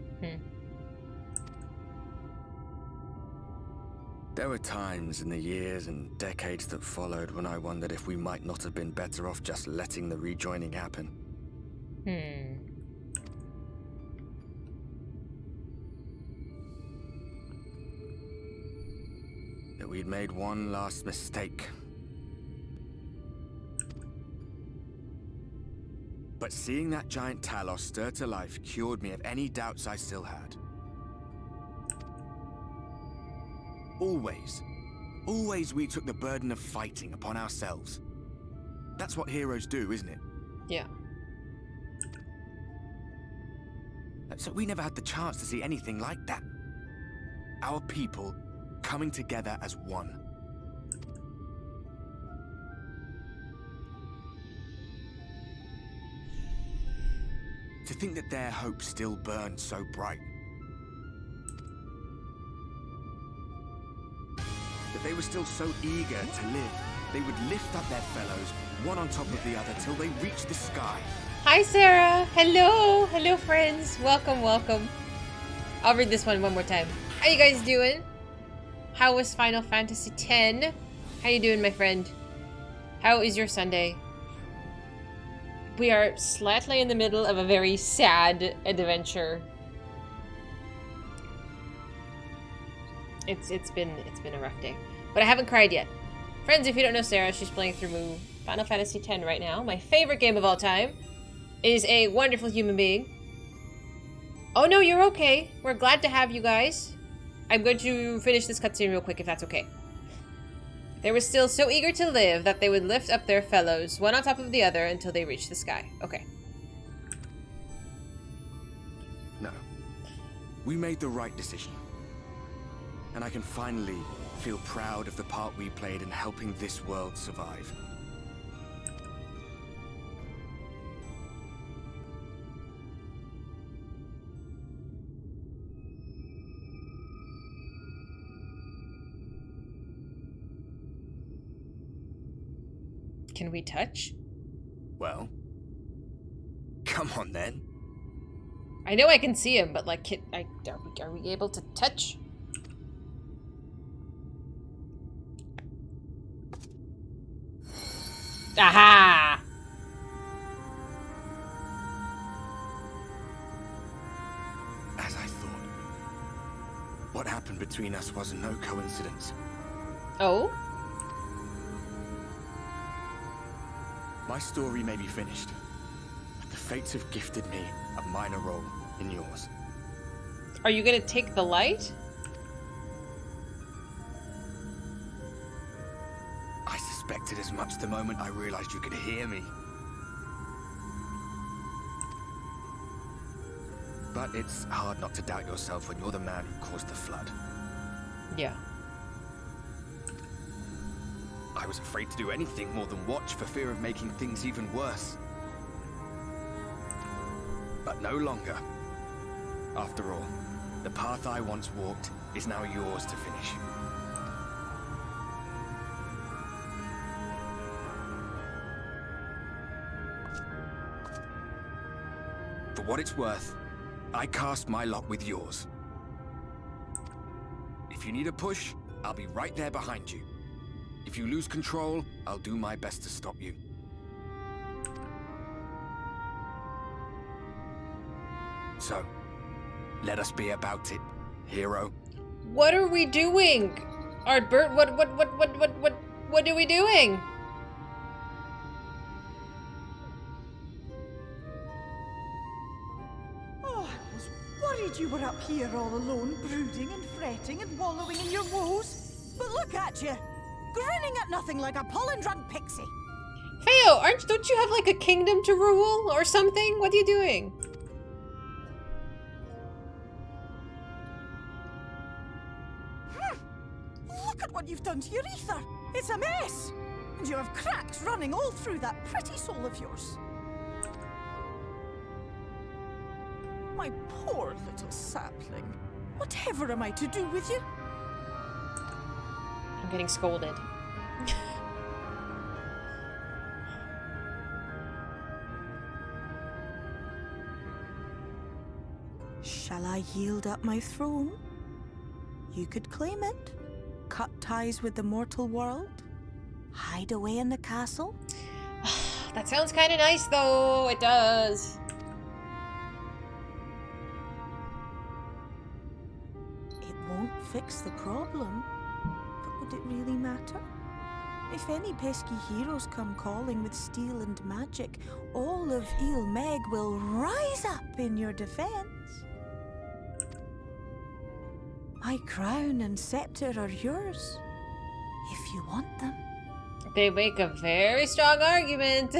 There were times in the years and decades that followed when I wondered if we might not have been better off just letting the rejoining happen. That we'd made one last mistake. But seeing that giant Talos stir to life cured me of any doubts I still had. Always. Always we took the burden of fighting upon ourselves. That's what heroes do, isn't it? Yeah. So we never had the chance to see anything like that. Our people coming together as one. To think that their hope still burned so bright. That they were still so eager to live. They would lift up their fellows, one on top of the other, till they reached the sky. Hi, Sarah. Hello. Hello, friends. Welcome, welcome. I'll read this one more time. How you guys doing? How was Final Fantasy X? How you doing, my friend? How is your Sunday? We are slightly in the middle of a very sad adventure. It's been a rough day, but I haven't cried yet. Friends, if you don't know Sarah, she's playing through Final Fantasy X right now. My favorite game of all time. Is a wonderful human being. Oh no, you're okay. We're glad to have you guys. I'm going to finish this cutscene real quick if that's okay. They were still so eager to live that they would lift up their fellows, one on top of the other, until they reached the sky. Okay. No. We made the right decision. And I can finally feel proud of the part we played in helping this world survive. Can we touch? Well, come on then. I know I can see him, but like, are we able to touch? Aha! As I thought. What happened between us was no coincidence. Oh? My story may be finished, but the fates have gifted me a minor role in yours. Are you gonna take the light? I suspected as much the moment I realized you could hear me. But it's hard not to doubt yourself when you're the man who caused the flood. Yeah. I was afraid to do anything more than watch for fear of making things even worse. But no longer. After all, the path I once walked is now yours to finish. For what it's worth, I cast my lot with yours. If you need a push, I'll be right there behind you. If you lose control, I'll do my best to stop you. So, let us be about it, hero. What are we doing? Artbert, what are we doing? Oh, I was worried you were up here all alone, brooding and fretting and wallowing in your woes. But look at you, grinning at nothing like a pollen-drunk pixie. Theo, don't you have like a kingdom to rule or something? What are you doing? Look at what you've done to your ether. It's a mess. And you have cracks running all through that pretty soul of yours. My poor little sapling. Whatever am I to do with you? I'm getting scolded. Shall I yield up my throne? You could claim it. Cut ties with the mortal world. Hide away in the castle. That sounds kind of nice, though. It does. It won't fix the problem. But would it really matter? If any pesky heroes come calling with steel and magic, all of Il Meg will rise up in your defense. My crown and scepter are yours, if you want them. They make a very strong argument.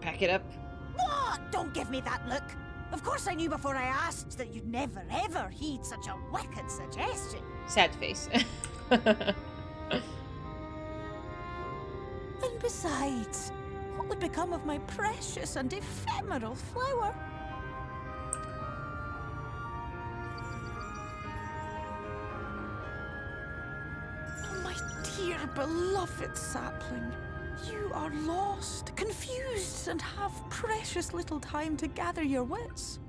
Pack it up. What? Don't give me that look. Of course I knew before I asked that you'd never ever heed such a wicked suggestion. Sad face. And besides, what would become of my precious and ephemeral flower? Oh, my dear beloved sapling. You are lost, confused, and have precious little time to gather your wits.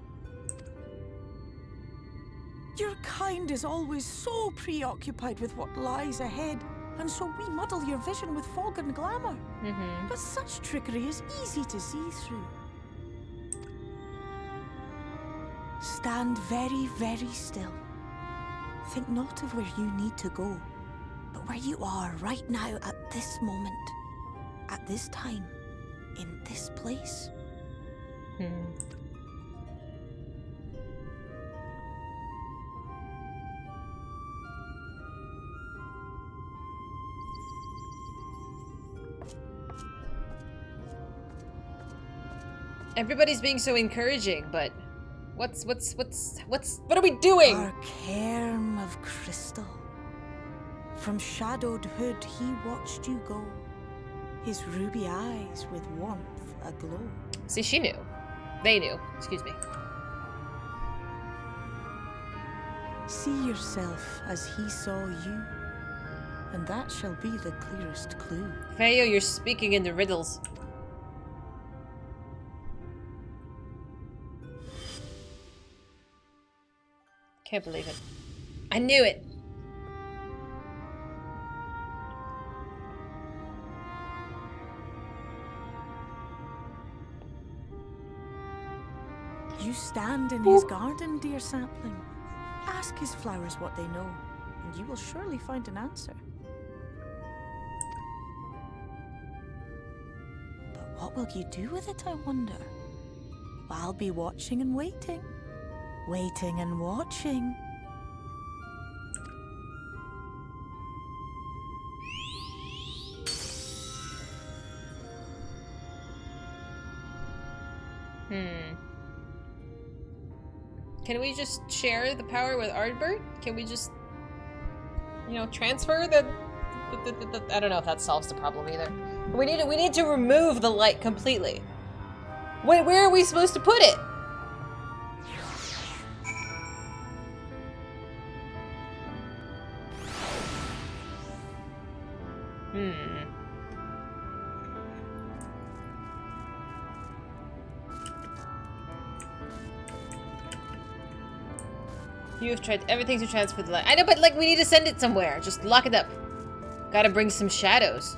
Your kind is always so preoccupied with what lies ahead, and so we muddle your vision with fog and glamour. But such trickery is easy to see through. Stand very, very still. Think not of where you need to go, but where you are right now at this moment. At this time, in this place. Everybody's being so encouraging, but what are we doing? Our cairn of crystal. From shadowed hood he watched you go. His ruby eyes with warmth aglow. See, she knew. They knew. Excuse me. See yourself as he saw you, and that shall be the clearest clue. Feyo, you're speaking in the riddles. Can't believe it. I knew it! You stand in his garden, dear sapling. Ask his flowers what they know, and you will surely find an answer. But what will you do with it, I wonder? I'll be watching and waiting. Waiting and watching. Can we just share the power with Ardbert? Can we just, you know, transfer the I don't know if that solves the problem either. We need to remove the light completely. Where are we supposed to put it? You have tried everything to transfer the light. I know, but like we need to send it somewhere. Just lock it up. Gotta bring some shadows.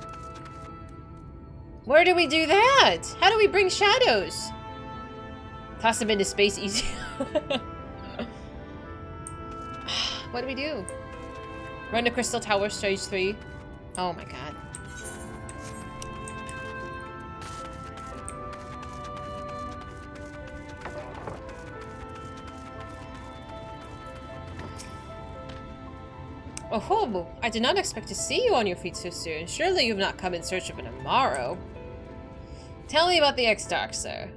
Where do we do that? How do we bring shadows? Toss them into space easy. What do we do? Run to Crystal Tower, stage 3. Oh my god. Oh, I did not expect to see you on your feet so soon. Surely you've not come in search of an Amaro. Tell me about the X-Dark, sir.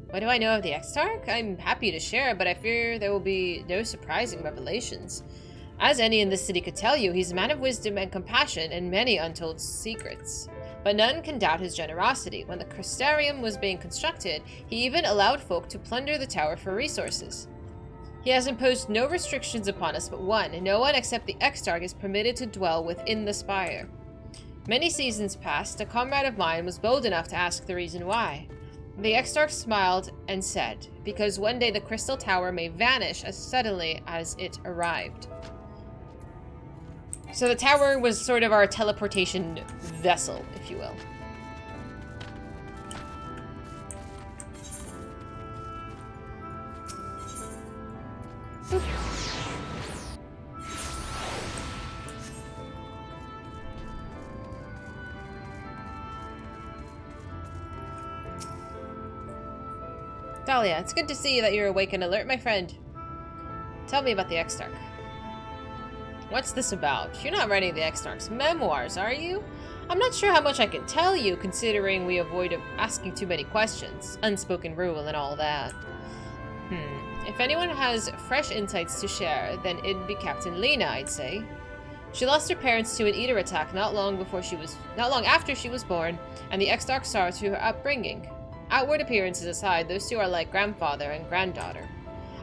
What do I know of the X-Dark? I'm happy to share, but I fear there will be no surprising revelations. As any in this city could tell you, he's a man of wisdom and compassion and many untold secrets. But none can doubt his generosity. When the Crystarium was being constructed, he even allowed folk to plunder the tower for resources. He has imposed no restrictions upon us but one, and no one except the X-Dark is permitted to dwell within the spire. Many seasons past, a comrade of mine was bold enough to ask the reason why. The X-Dark smiled and said, because one day the Crystal Tower may vanish as suddenly as it arrived. So the tower was sort of our teleportation vessel, if you will. Dahlia, it's good to see that you're awake and alert, my friend. Tell me about the Exarch. What's this about? You're not writing the Exarch's memoirs, are you? I'm not sure how much I can tell you, considering we avoid asking too many questions. Unspoken rule and all that. If anyone has fresh insights to share, then it'd be Captain Lena, I'd say. She lost her parents to an eater attack not long after she was born, and the Exarch saw through her upbringing. Outward appearances aside, those two are like grandfather and granddaughter.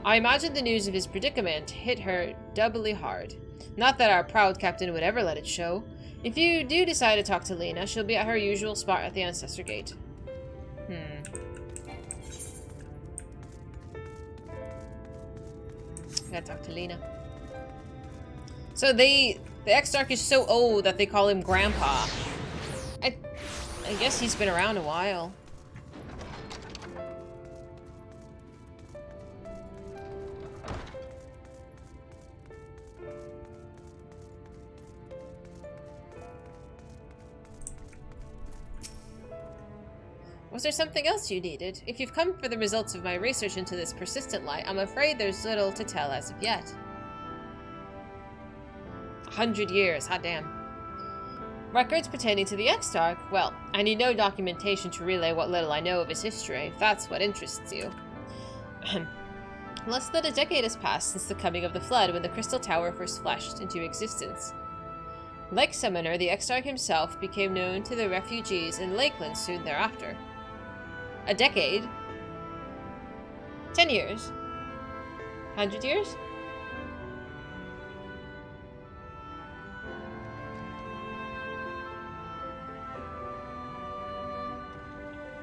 I imagine the news of his predicament hit her doubly hard. Not that our proud captain would ever let it show. If you do decide to talk to Lena, she'll be at her usual spot at the Ancestor Gate. Gotta talk to Lena. So the Exarch is so old that they call him Grandpa. I guess he's been around a while. Was there something else you needed? If you've come for the results of my research into this persistent light, I'm afraid there's little to tell as of yet. 100 years, hot damn. Records pertaining to the Exarch? Well, I need no documentation to relay what little I know of his history, if that's what interests you. Less than a decade has passed since the coming of the Flood, when the Crystal Tower first flashed into existence. Like Summoner, the Exarch himself became known to the refugees in Lakeland soon thereafter. A decade? 10 years? 100 years?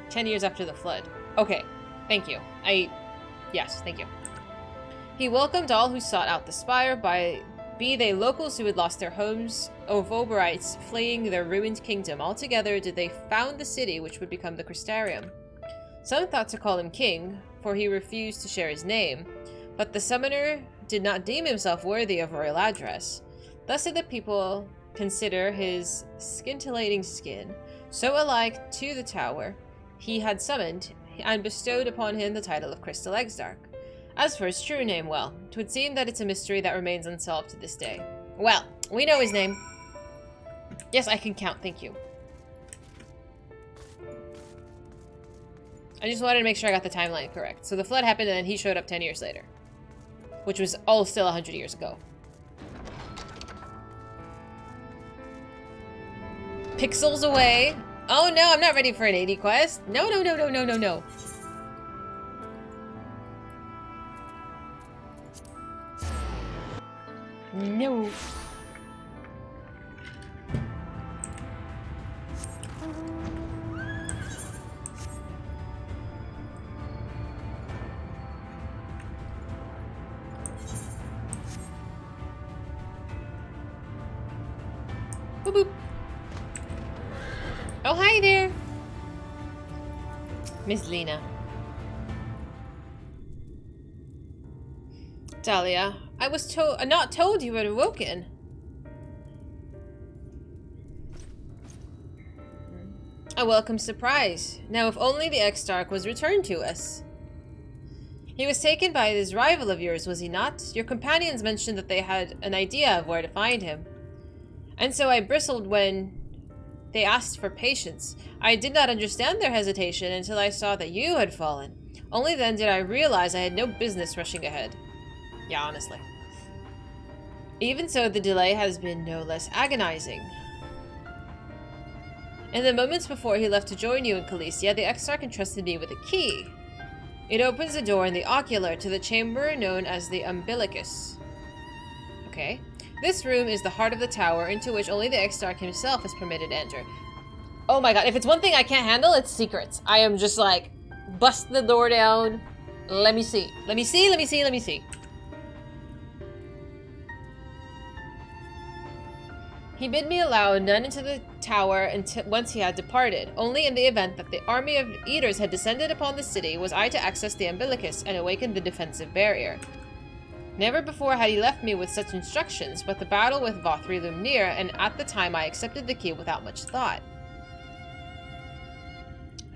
"10 years after the Flood." Okay, thank you. Yes, thank you. He welcomed all who sought out the spire, be they locals who had lost their homes, or Voberites fleeing their ruined kingdom. Altogether did they found the city which would become the Crystarium. Some thought to call him king, for he refused to share his name, but the Summoner did not deem himself worthy of royal address. Thus did the people consider his scintillating skin so alike to the tower he had summoned, and bestowed upon him the title of Crystal Exarch. As for his true name, well, 'twould seem that it's a mystery that remains unsolved to this day. Well, we know his name. Yes, I can count, thank you. I just wanted to make sure I got the timeline correct. So the Flood happened and then he showed up 10 years later. Which was all still 100 years ago. Pixels away. Oh no, I'm not ready for an 80 quest. No, no, no, no, no, no, no. No. Boop boop. Oh, hi there. Miss Lena. Dahlia, I was not told you had awoken. A welcome surprise. Now, if only the Exarch was returned to us. He was taken by this rival of yours, was he not? Your companions mentioned that they had an idea of where to find him. And so I bristled when they asked for patience. I did not understand their hesitation until I saw that you had fallen. Only then did I realize I had no business rushing ahead. Yeah, honestly. Even so, the delay has been no less agonizing. In the moments before he left to join you in Calicia, the Exarch entrusted me with a key. It opens a door in the ocular to the chamber known as the Umbilicus. Okay. This room is the heart of the tower, into which only the Exarch himself is permitted to enter. Oh my god, if it's one thing I can't handle, it's secrets. I am just like, bust the door down. Let me see. Let me see, let me see, let me see. He bid me allow none into the tower until once he had departed. Only in the event that the army of eaters had descended upon the city was I to access the Umbilicus and awaken the defensive barrier. Never before had he left me with such instructions, but the battle with Vothri loomed near, and at the time I accepted the key without much thought.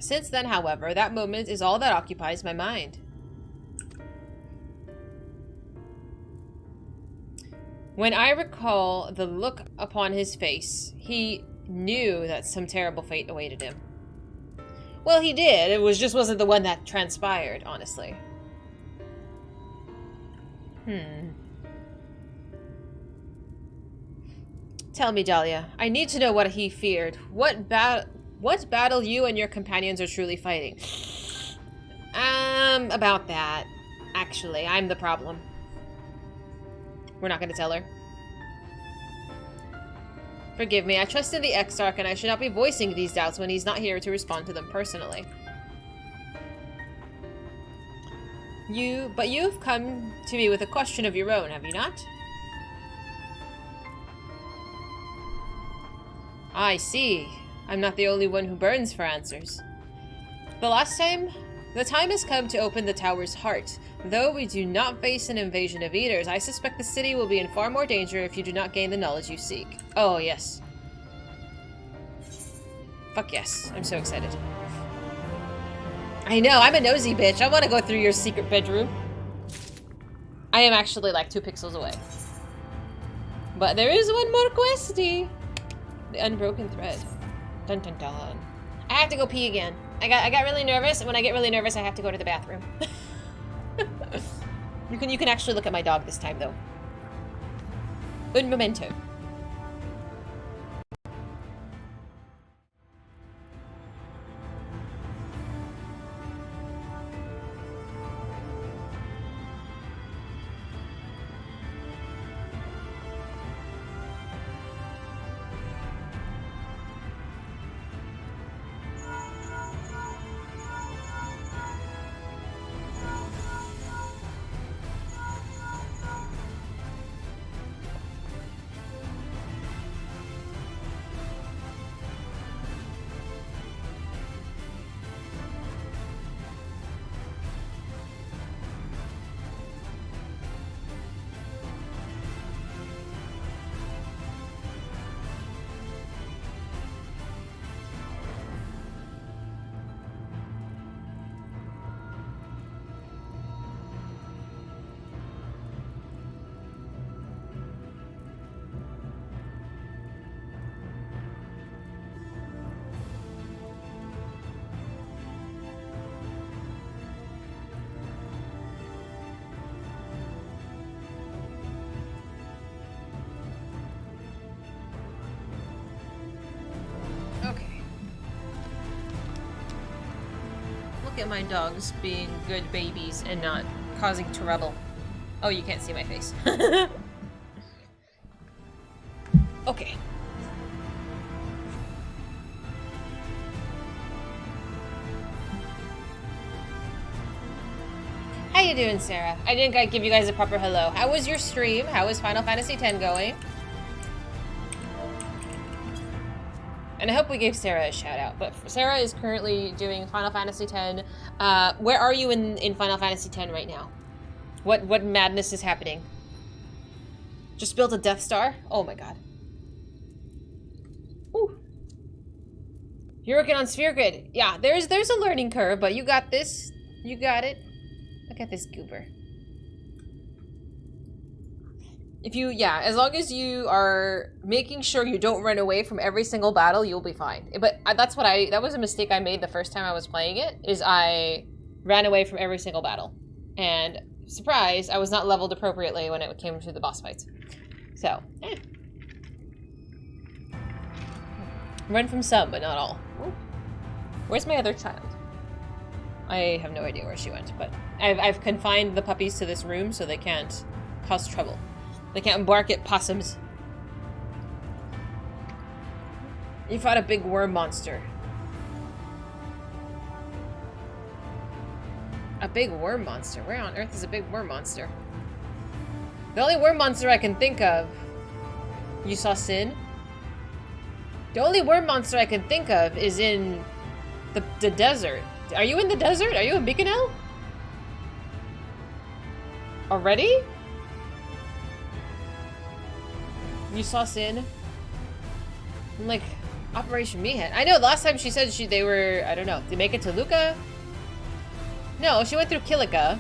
Since then, however, that moment is all that occupies my mind. When I recall the look upon his face, he knew that some terrible fate awaited him. Well, he did. It wasn't the one that transpired, honestly. Tell me, Dahlia. I need to know what he feared. What battle you and your companions are truly fighting? About that. Actually, I'm the problem. We're not gonna tell her. Forgive me, I trusted the Exarch and I should not be voicing these doubts when he's not here to respond to them personally. But you've come to me with a question of your own, have you not? I see. I'm not the only one who burns for answers. The time has come to open the tower's heart. Though we do not face an invasion of eaters, I suspect the city will be in far more danger if you do not gain the knowledge you seek. Oh, yes. Fuck yes. I'm so excited. I know, I'm a nosy bitch. I want to go through your secret bedroom. I am actually like 2 pixels away. But there is one more questy. The unbroken thread. Dun dun dun. I have to go pee again. I got really nervous, and when I get really nervous, I have to go to the bathroom. You can actually look at my dog this time, though. Un momento. At my dogs being good babies and not causing trouble. Oh, you can't see my face. Okay. How you doing, Sarah? I didn't give you guys a proper hello. How was your stream? How is Final Fantasy X going? And I hope we gave Sarah a shout out. But Sarah is currently doing Final Fantasy X. Where are you in Final Fantasy X right now? What madness is happening? Just built a Death Star? Oh my god. Ooh. You're working on Sphere Grid. Yeah, there's a learning curve, but you got this. You got it. Look at this goober. As long as you are making sure you don't run away from every single battle, you'll be fine. But that was a mistake I made the first time I was playing it, is I ran away from every single battle. And, surprise, I was not leveled appropriately when it came to the boss fights. So, Run from some, but not all. Ooh. Where's my other child? I have no idea where she went, but I've confined the puppies to this room so they can't cause trouble. They can't bark at possums. You fought a big worm monster. A big worm monster? Where on earth is a big worm monster? The only worm monster I can think of... You saw Sin? The only worm monster I can think of is in the desert. Are you in the desert? Are you in Bikanel? Already? You saw Sin? I'm like Operation Meathead. I know last time she said they were, I don't know, did they make it to Luca? No, she went through Kilika.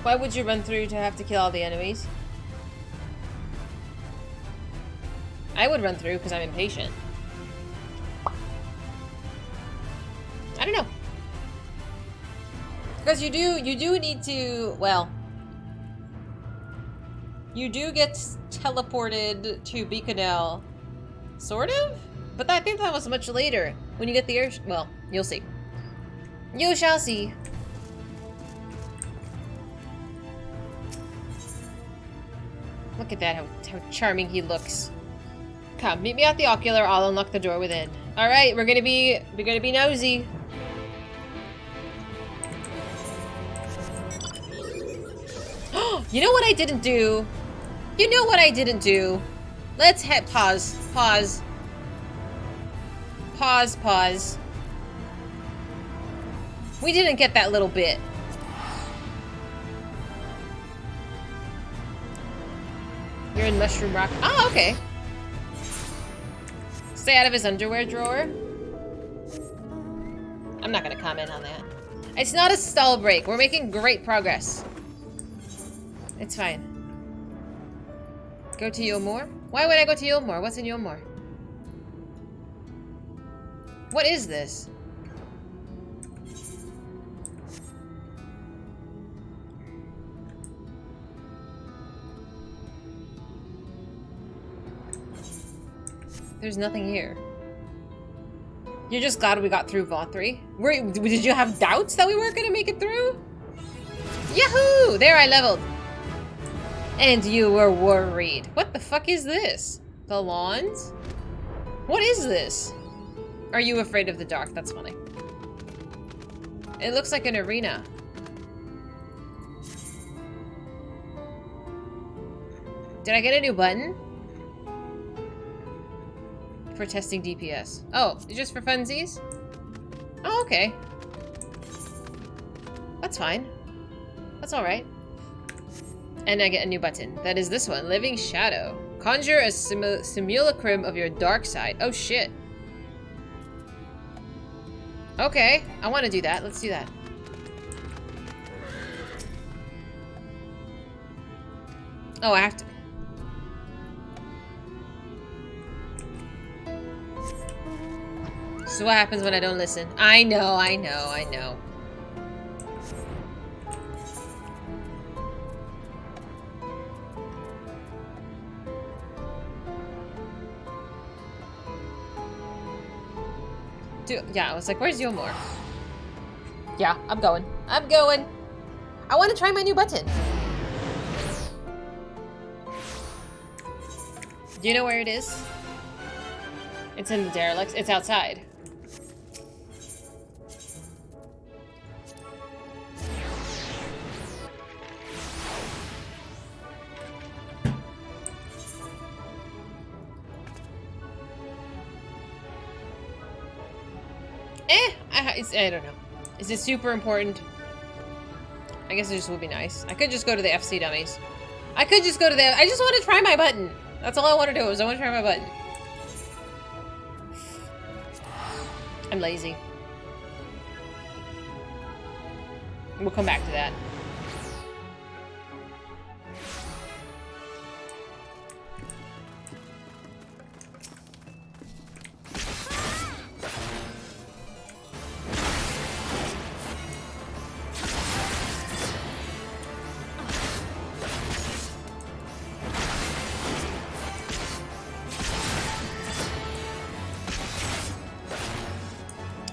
Why would you run through to have to kill all the enemies? I would run through because I'm impatient. I don't know. Because you do need to, well, you do get teleported to Beaconell, sort of? But I think that was much later. When you get the air, well, you'll see. You shall see. Look at that, how charming he looks. Come, meet me at the ocular, I'll unlock the door within. Alright, we're gonna be nosy. You know what I didn't do? You know what I didn't do? Let's hit pause. Pause. Pause, pause. We didn't get that little bit. You're in Mushroom Rock. Oh, okay. Stay out of his underwear drawer. I'm not gonna comment on that. It's not a stall break. We're making great progress. It's fine. Go to Yomor? Why would I go to Yomor? What's in Yomor? What is this? There's nothing here. You're just glad we got through Vothri? Did you have doubts that we weren't gonna make it through? Yahoo! There, I leveled. And you were worried. What the fuck is this? The lawns? What is this? Are you afraid of the dark? That's funny. It looks like an arena. Did I get a new button? For testing DPS. Oh, just for funsies? Oh, okay. That's fine. That's alright. And I get a new button. That is this one. Living Shadow. Conjure a simulacrum of your dark side. Oh, shit. Okay. I want to do that. Let's do that. Oh, I have to... So what happens when I don't listen? I know, I know, I know. Dude, yeah, I was like, where's Yomor? Yeah, I'm going. I'm going. I want to try my new button. Do you know where it is? It's in the derelicts. It's outside. I don't know. Is it super important? I guess it just would be nice. I could just go to the FC dummies. I could just go to the... I just want to try my button. That's all I want to do is I want to try my button. I'm lazy. We'll come back to that.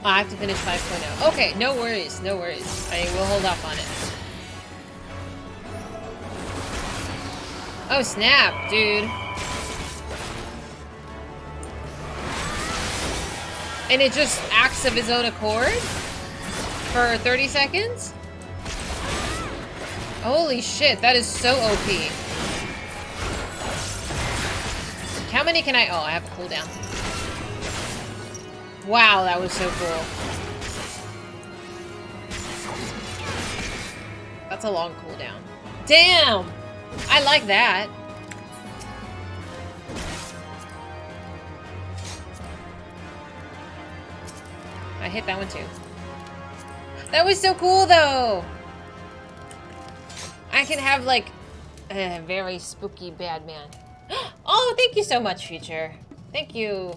I have to finish 5.0. Okay, no worries, no worries. I will hold off on it. Oh, snap, dude. And it just acts of its own accord? For 30 seconds? Holy shit, that is so OP. How many can I... Oh, I have a cooldown. Wow, that was so cool. That's a long cooldown. Damn! I like that. I hit that one too. That was so cool though! I can have like a very spooky bad man. Oh, thank you so much, Future. Thank you.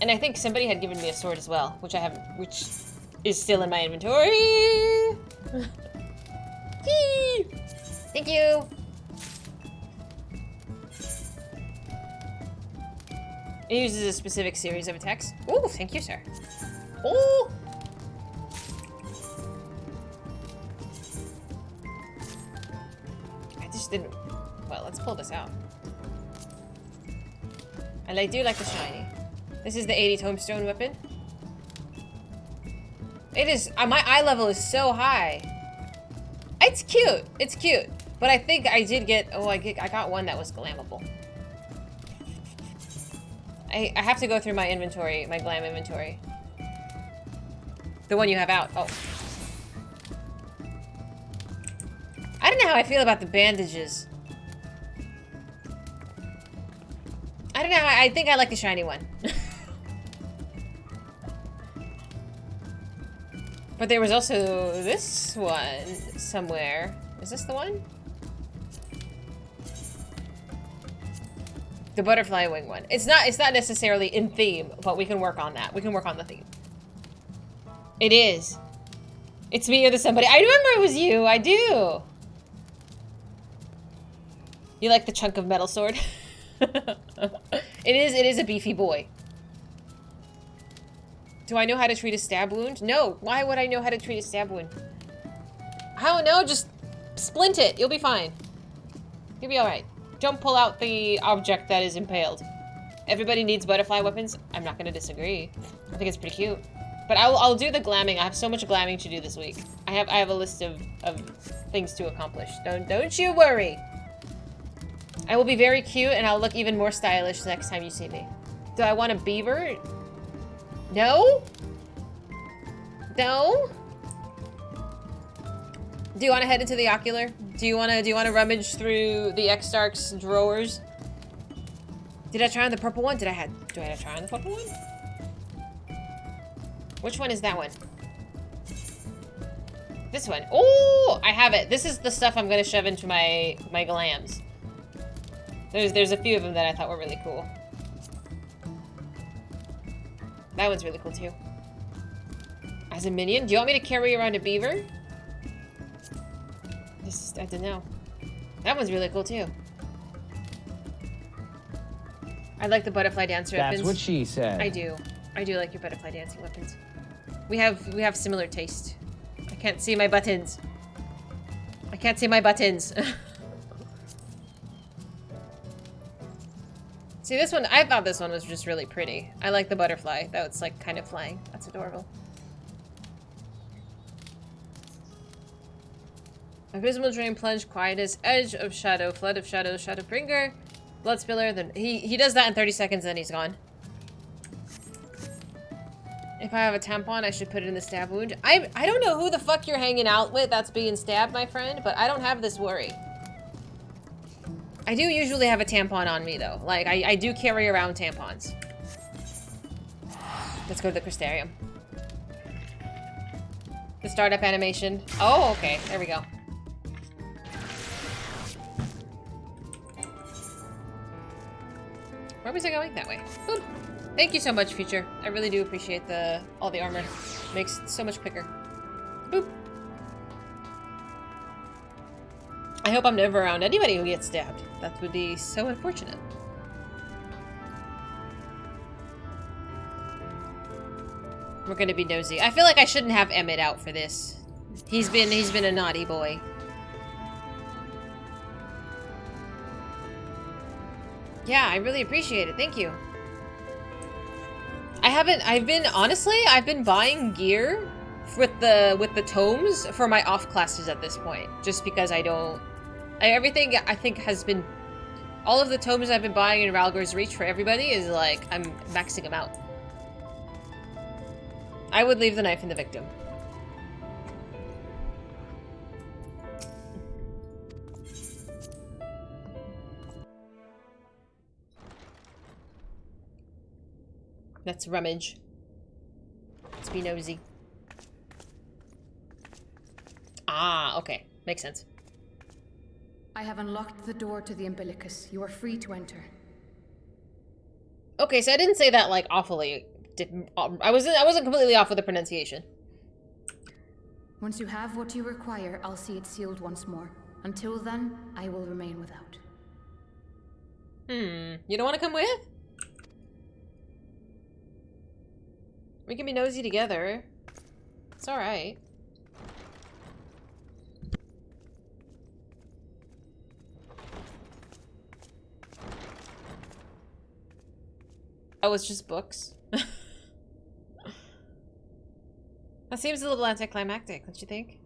And I think somebody had given me a sword as well, which I haven't, which is still in my inventory. Thank you. It uses a specific series of attacks. Oh, thank you, sir. Oh! I just didn't... Well, let's pull this out. And I do like the shiny. This is the 80 tombstone weapon. It is... my eye level is so high. It's cute. It's cute. But I think I did get... Oh, I got one that was glammable. I have to go through my inventory, my glam inventory. The one you have out. Oh. I don't know how I feel about the bandages. I don't know. I think I like the shiny one. But there was also this one somewhere. Is this the one? The butterfly wing one. It's not necessarily in theme, but we can work on that. We can work on the theme. It is. It's me or the somebody. I remember it was you. I do. You like the chunk of metal sword? It is a beefy boy. Do I know how to treat a stab wound? No. Why would I know how to treat a stab wound? I don't know. Just splint it. You'll be fine. You'll be alright. Don't pull out the object that is impaled. Everybody needs butterfly weapons. I'm not going to disagree. I think it's pretty cute. But I'll do the glamming. I have so much glamming to do this week. I have a list of things to accomplish. Don't you worry. I will be very cute and I'll look even more stylish next time you see me. Do I want a beaver? No? No? Do you want to head into the ocular? Do you want to rummage through the X-Stark's drawers? Did I try on the purple one? Do I try on the purple one? Which one is that one? This one. Oh, I have it. This is the stuff I'm gonna shove into my glams. There's a few of them that I thought were really cool. That one's really cool too. As a minion, do you want me to carry around a beaver? I don't know. That one's really cool too. I like the butterfly dancer weapons. That's what she said. I do. I do like your butterfly dancing weapons. We have similar taste. I can't see my buttons. I can't see my buttons. See, this one, I thought this one was just really pretty. I like the butterfly, though it's like kind of flying. That's adorable. Abysmal Drain, Plunge, Quietus, Edge of Shadow, Flood of Shadow, Shadowbringer, Blood Spiller, then he does that in 30 seconds, then he's gone. If I have a tampon, I should put it in the stab wound. I don't know who the fuck you're hanging out with that's being stabbed, my friend, but I don't have this worry. I do usually have a tampon on me, though. Like, I do carry around tampons. Let's go to the Crystarium. The startup animation. Oh, okay. There we go. Where was I going? That way. Boop. Thank you so much, Future. I really do appreciate all the armor. Makes it so much quicker. Boop. I hope I'm never around anybody who gets stabbed. That would be so unfortunate. We're gonna be nosy. I feel like I shouldn't have Emmett out for this. He's been a naughty boy. Yeah, I really appreciate it. Thank you. I've been buying gear with the tomes for my off classes at this point, just because everything I think has been, all of the tomes I've been buying in Ralgor's Reach for everybody is like, I'm maxing them out. I would leave the knife in the victim. Let's rummage. be nosy. Ah, okay. Makes sense. I have unlocked the door to the umbilicus. You are free to enter. Okay, so I didn't say that like awfully. I wasn't completely off with the pronunciation. Once you have what you require, I'll see it sealed once more. Until then, I will remain without. You don't want to come with? We can be nosy together. It's alright. Oh, it's just books? That seems a little anticlimactic, don't you think?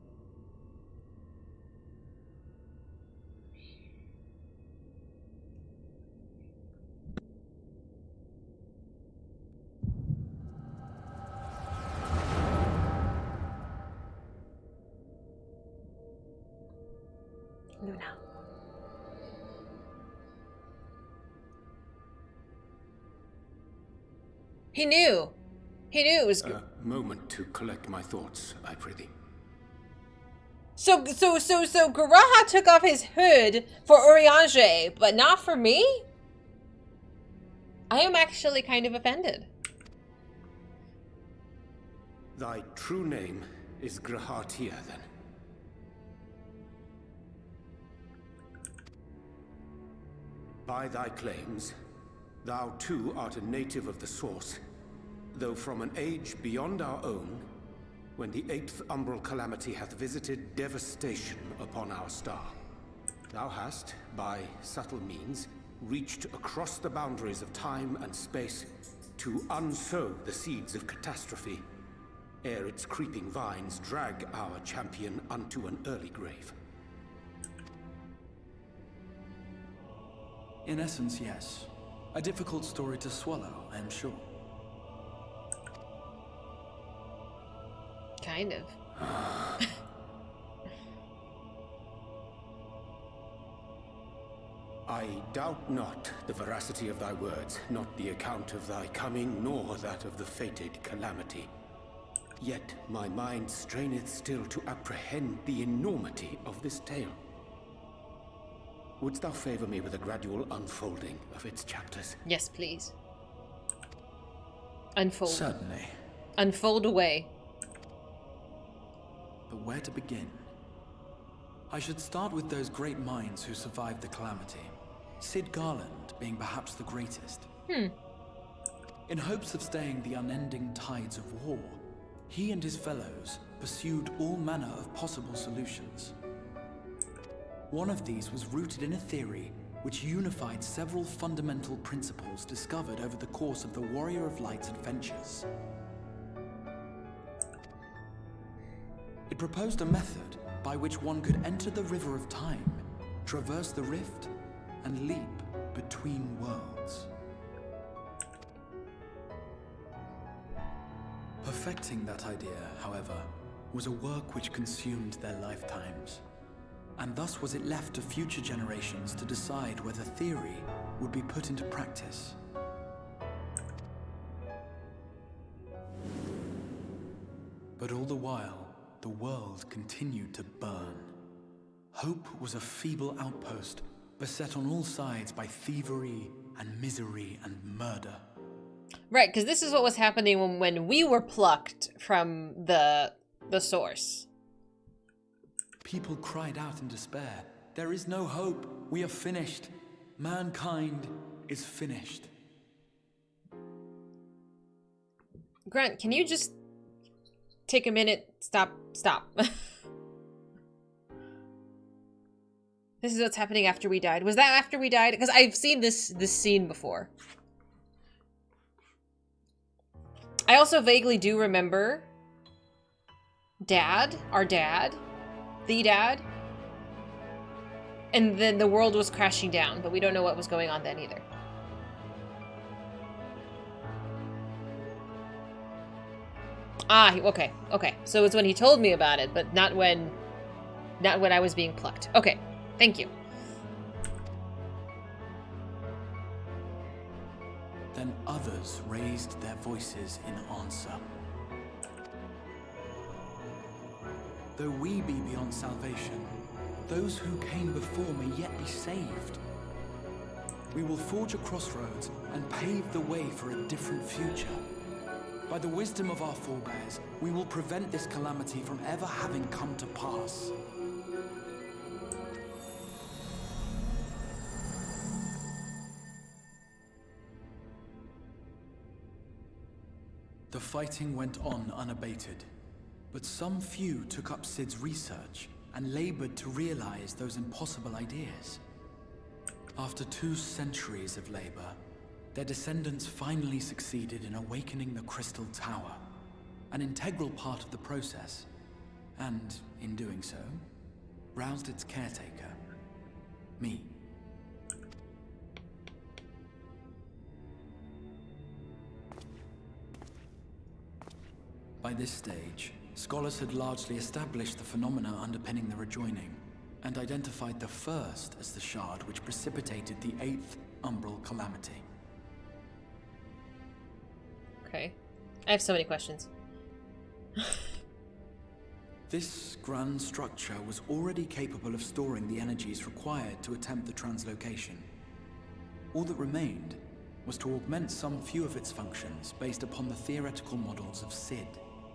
Luna. He knew. He knew it was good. A moment to collect my thoughts, I prithee. So Garaha took off his hood for Urianger, but not for me? I am actually kind of offended. Thy true name is Grahatia, then? By thy claims, thou too art a native of the Source, though from an age beyond our own, when the 8th umbral calamity hath visited devastation upon our star. Thou hast, by subtle means, reached across the boundaries of time and space to unsow the seeds of catastrophe, ere its creeping vines drag our champion unto an early grave. In essence, yes. A difficult story to swallow, I am sure. Kind of. I doubt not the veracity of thy words, not the account of thy coming, nor that of the fated calamity. Yet my mind straineth still to apprehend the enormity of this tale. Wouldst thou favor me with a gradual unfolding of its chapters? Yes, please. Unfold. Certainly. Unfold away. But where to begin? I should start with those great minds who survived the calamity. Sid Garland being perhaps the greatest. In hopes of staying the unending tides of war, he and his fellows pursued all manner of possible solutions. One of these was rooted in a theory which unified several fundamental principles discovered over the course of the Warrior of Light's adventures. It proposed a method by which one could enter the River of Time, traverse the rift, and leap between worlds. Perfecting that idea, however, was a work which consumed their lifetimes. And thus was it left to future generations to decide whether theory would be put into practice. But all the while, the world continued to burn. Hope was a feeble outpost, beset on all sides by thievery and misery and murder. Right, because this is what was happening when we were plucked from the source. People cried out in despair. There is no hope. We are finished. Mankind is finished. Grant, can you just take a minute? Stop. This is what's happening after we died. Was that after we died? Because I've seen this scene before. I also vaguely do remember our dad, the dad, and then the world was crashing down, but we don't know what was going on then either. Ah, okay. So it's when he told me about it, but not when I was being plucked. Okay, thank you. Then others raised their voices in answer. Though we be beyond salvation, those who came before may yet be saved. We will forge a crossroads and pave the way for a different future. By the wisdom of our forebears, we will prevent this calamity from ever having come to pass. The fighting went on unabated, but some few took up Sid's research and labored to realize those impossible ideas. After 2 centuries of labor, their descendants finally succeeded in awakening the Crystal Tower, an integral part of the process, and, in doing so, roused its caretaker, me. By this stage, scholars had largely established the phenomena underpinning the rejoining, and identified the first as the shard which precipitated the 8th Umbral Calamity. Okay. I have so many questions. This grand structure was already capable of storing the energies required to attempt the translocation. All that remained was to augment some few of its functions based upon the theoretical models of Sid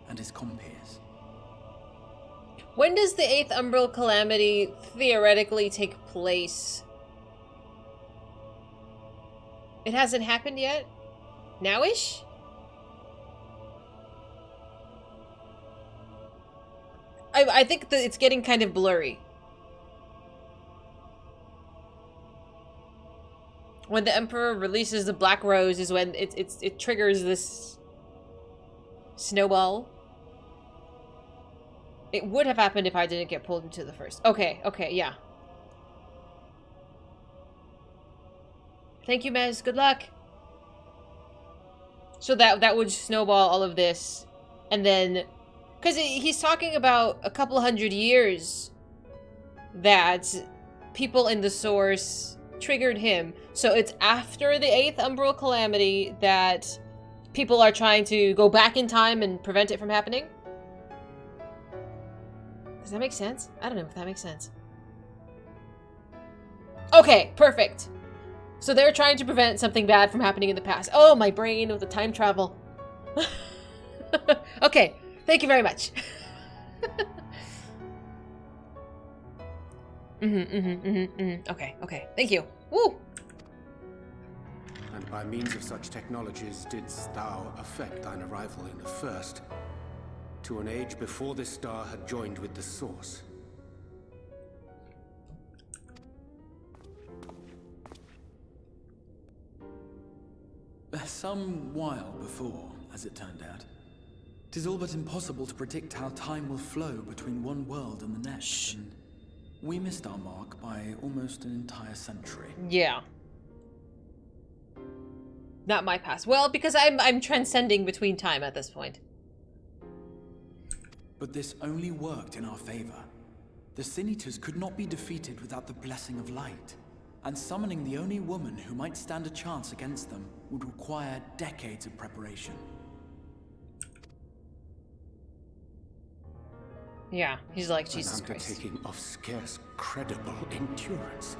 and his compeers. When does the 8th Umbral Calamity theoretically take place? It hasn't happened yet? Now-ish? I think that it's getting kind of blurry. When the Emperor releases the Black Rose is when it triggers this snowball. It would have happened if I didn't get pulled into the first. Okay, yeah. Thank you, Mez. Good luck. So that would snowball all of this. And then... Because he's talking about a couple hundred years that people in the source triggered him. So it's after the 8th Umbral Calamity that people are trying to go back in time and prevent it from happening? Does that make sense? I don't know if that makes sense. Okay, perfect. So they're trying to prevent something bad from happening in the past. Oh, my brain with the time travel. Okay, thank you very much. Okay, thank you. Woo! And by means of such technologies didst thou effect thine arrival in the first, to an age before this star had joined with the source. Some while before, as it turned out. 'Tis all but impossible to predict how time will flow between one world and the next, and we missed our mark by almost an entire century. Yeah. Not my past. Well, because I'm transcending between time at this point. But this only worked in our favor. The Sin Eaters could not be defeated without the blessing of light, and summoning the only woman who might stand a chance against them would require decades of preparation. Yeah, he's like, Jesus Christ. An undertaking of scarce credible endurance.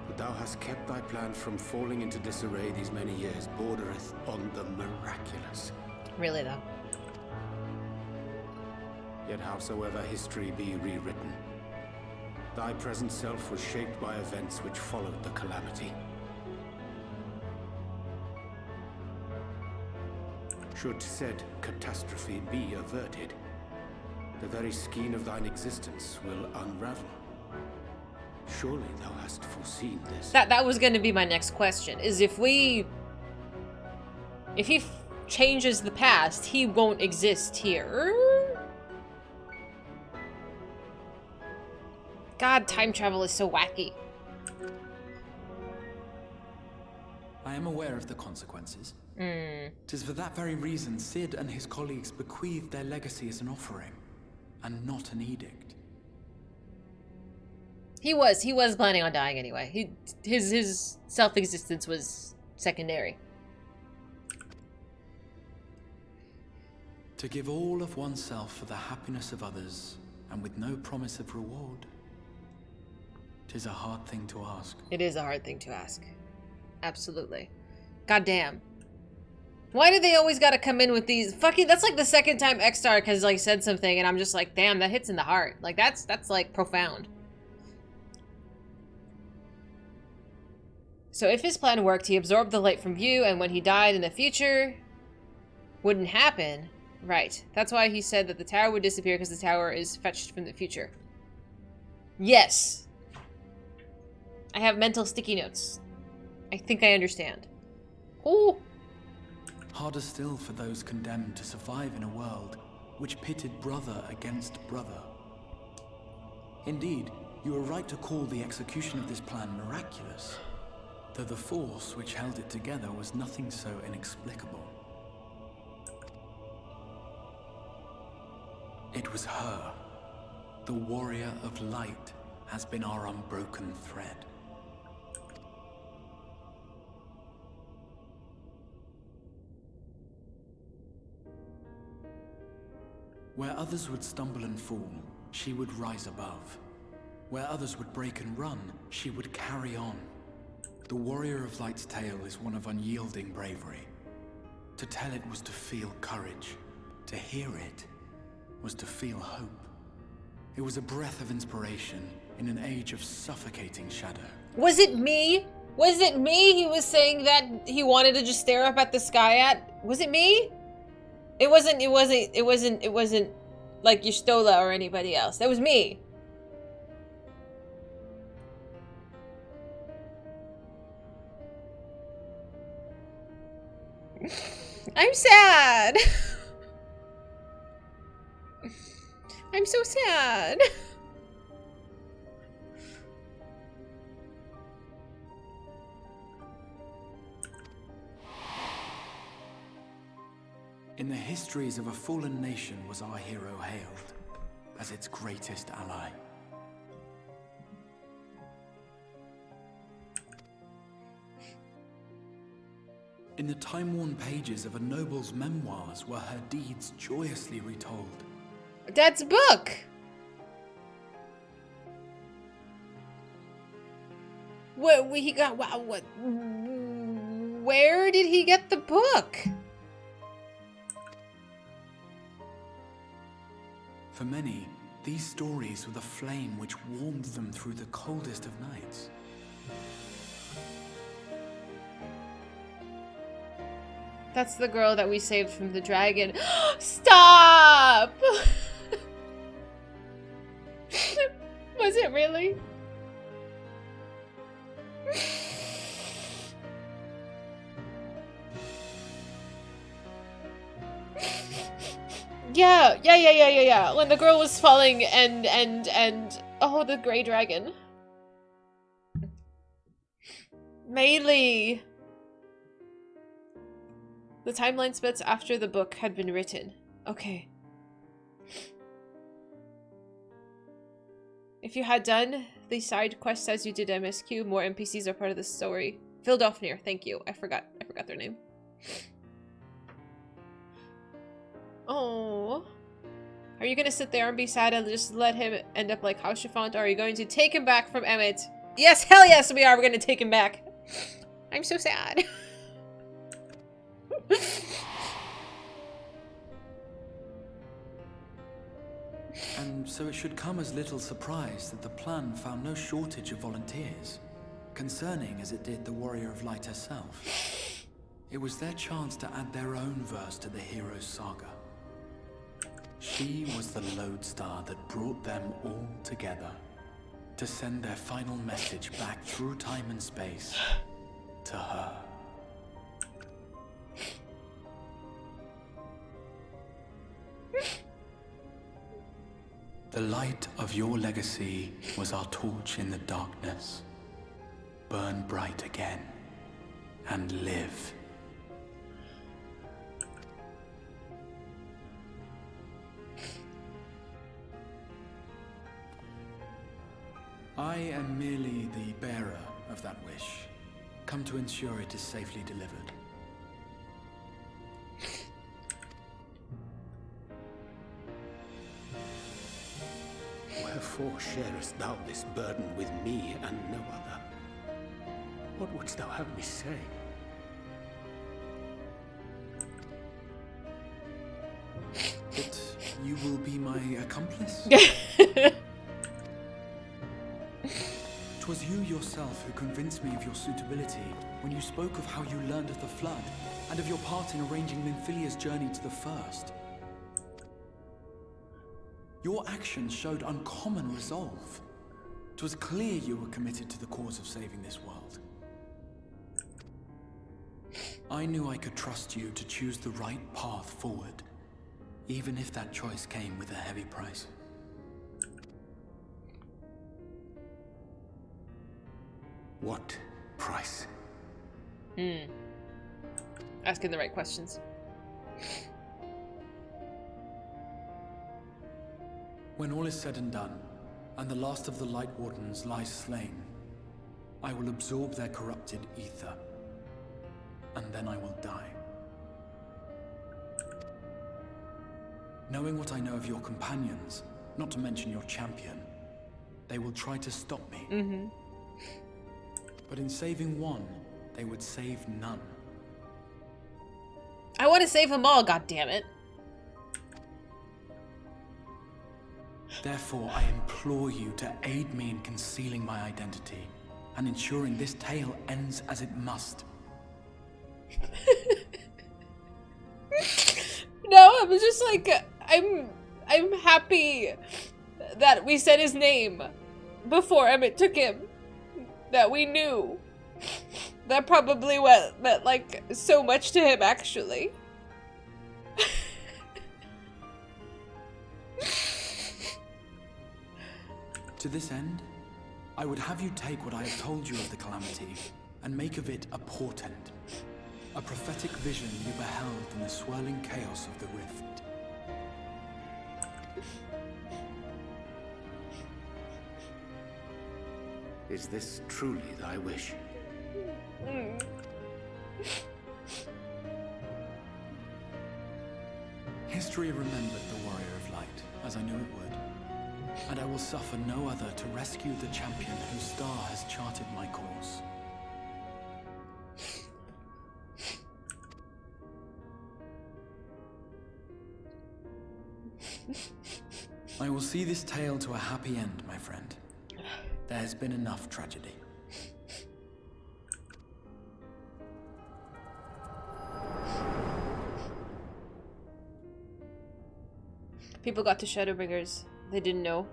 But thou hast kept thy plan from falling into disarray these many years, bordereth on the miraculous. Really, though. Yet howsoever history be rewritten, thy present self was shaped by events which followed the calamity. Should said catastrophe be averted, the very skein of thine existence will unravel. Surely thou hast foreseen this. That was going to be my next question, is if he changes the past, he won't exist here. God, time travel is so wacky. I am aware of the consequences. 'Tis for that very reason Sid and his colleagues bequeathed their legacy as an offering, and not an edict. He was planning on dying anyway. His self-existence was secondary. To give all of oneself for the happiness of others, and with no promise of reward. 'Tis a hard thing to ask. It is a hard thing to ask. Absolutely. God damn. Why do they always gotta come in with these fucking... That's like the second time X-Stark has like said something and I'm just like, damn, that hits in the heart. Like that's like profound. So if his plan worked, he absorbed the light from view, and when he died in the future, wouldn't happen. Right. That's why he said that the tower would disappear, because the tower is fetched from the future. Yes. I have mental sticky notes. I think I understand. Ooh. Harder still for those condemned to survive in a world which pitted brother against brother. Indeed, you are right to call the execution of this plan miraculous, though the force which held it together was nothing so inexplicable. It was her. The warrior of light has been our unbroken thread. Where others would stumble and fall, she would rise above. Where others would break and run, she would carry on. The warrior of light's tale is one of unyielding bravery. To tell it was to feel courage. To hear it was to feel hope. It was a breath of inspiration in an age of suffocating shadow. Was it me? Was it me he was saying that he wanted to just stare up at the sky at? Was it me? It wasn't like Y'shtola or anybody else. That was me. I'm sad. I'm so sad. In the histories of a fallen nation was our hero hailed as its greatest ally. In the time-worn pages of a noble's memoirs were her deeds joyously retold. Dad's book! Where did he get the book? For many, these stories were the flame which warmed them through the coldest of nights. That's the girl that we saved from the dragon. Stop! Was it really? Yeah. When the girl was falling and oh, the gray dragon. Melee. The timeline splits after the book had been written. Okay. If you had done the side quests as you did MSQ, more NPCs are part of the story. Phildofnir, thank you. I forgot their name. Oh. Are you gonna sit there and be sad and just let him end up like Hauschiffant, or are you going to take him back from Emmett? Yes, hell yes we are! We're gonna take him back. I'm so sad. And so it should come as little surprise that the plan found no shortage of volunteers, concerning as it did the Warrior of Light herself. It was their chance to add their own verse to the hero's saga. She was the lodestar that brought them all together, to send their final message back through time and space to her. The light of your legacy was our torch in the darkness. Burn bright again and live. I am merely the bearer of that wish, come to ensure it is safely delivered. Wherefore sharest thou this burden with me and no other? What wouldst thou have me say? That you will be my accomplice? 'Twas you yourself who convinced me of your suitability when you spoke of how you learned of the Flood, and of your part in arranging Linfilia's journey to the First. Your actions showed uncommon resolve. 'Twas clear you were committed to the cause of saving this world. I knew I could trust you to choose the right path forward, even if that choice came with a heavy price. What price? Asking the right questions. When all is said and done, and the last of the Light Wardens lies slain, I will absorb their corrupted ether, and then I will die. Knowing what I know of your companions, not to mention your champion, they will try to stop me. But in saving one, they would save none. I want to save them all, goddammit. Therefore, I implore you to aid me in concealing my identity and ensuring this tale ends as it must. No, I was just like, I'm happy that we said his name before Emmett took him. That we knew. That probably meant like so much to him, actually. To this end, I would have you take what I have told you of the Calamity and make of it a portent. A prophetic vision you beheld in the swirling chaos of the rift. Is this truly thy wish? History remembered the Warrior of Light, as I knew it would. And I will suffer no other to rescue the champion whose star has charted my course. I will see this tale to a happy end, my friend. There has been enough tragedy. People got to Shadowbringers. They didn't know.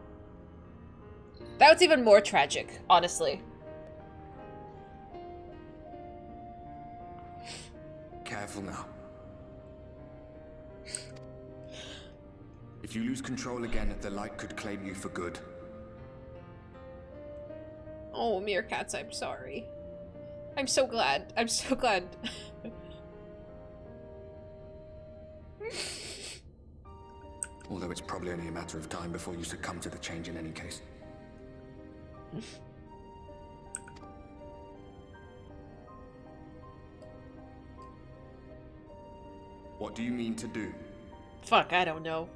That was even more tragic, honestly. Careful now. If you lose control again, the light could claim you for good. Oh, Meerkats, I'm sorry. I'm so glad. I'm so glad. Although it's probably only a matter of time before you succumb to the change in any case. What do you mean to do? Fuck, I don't know.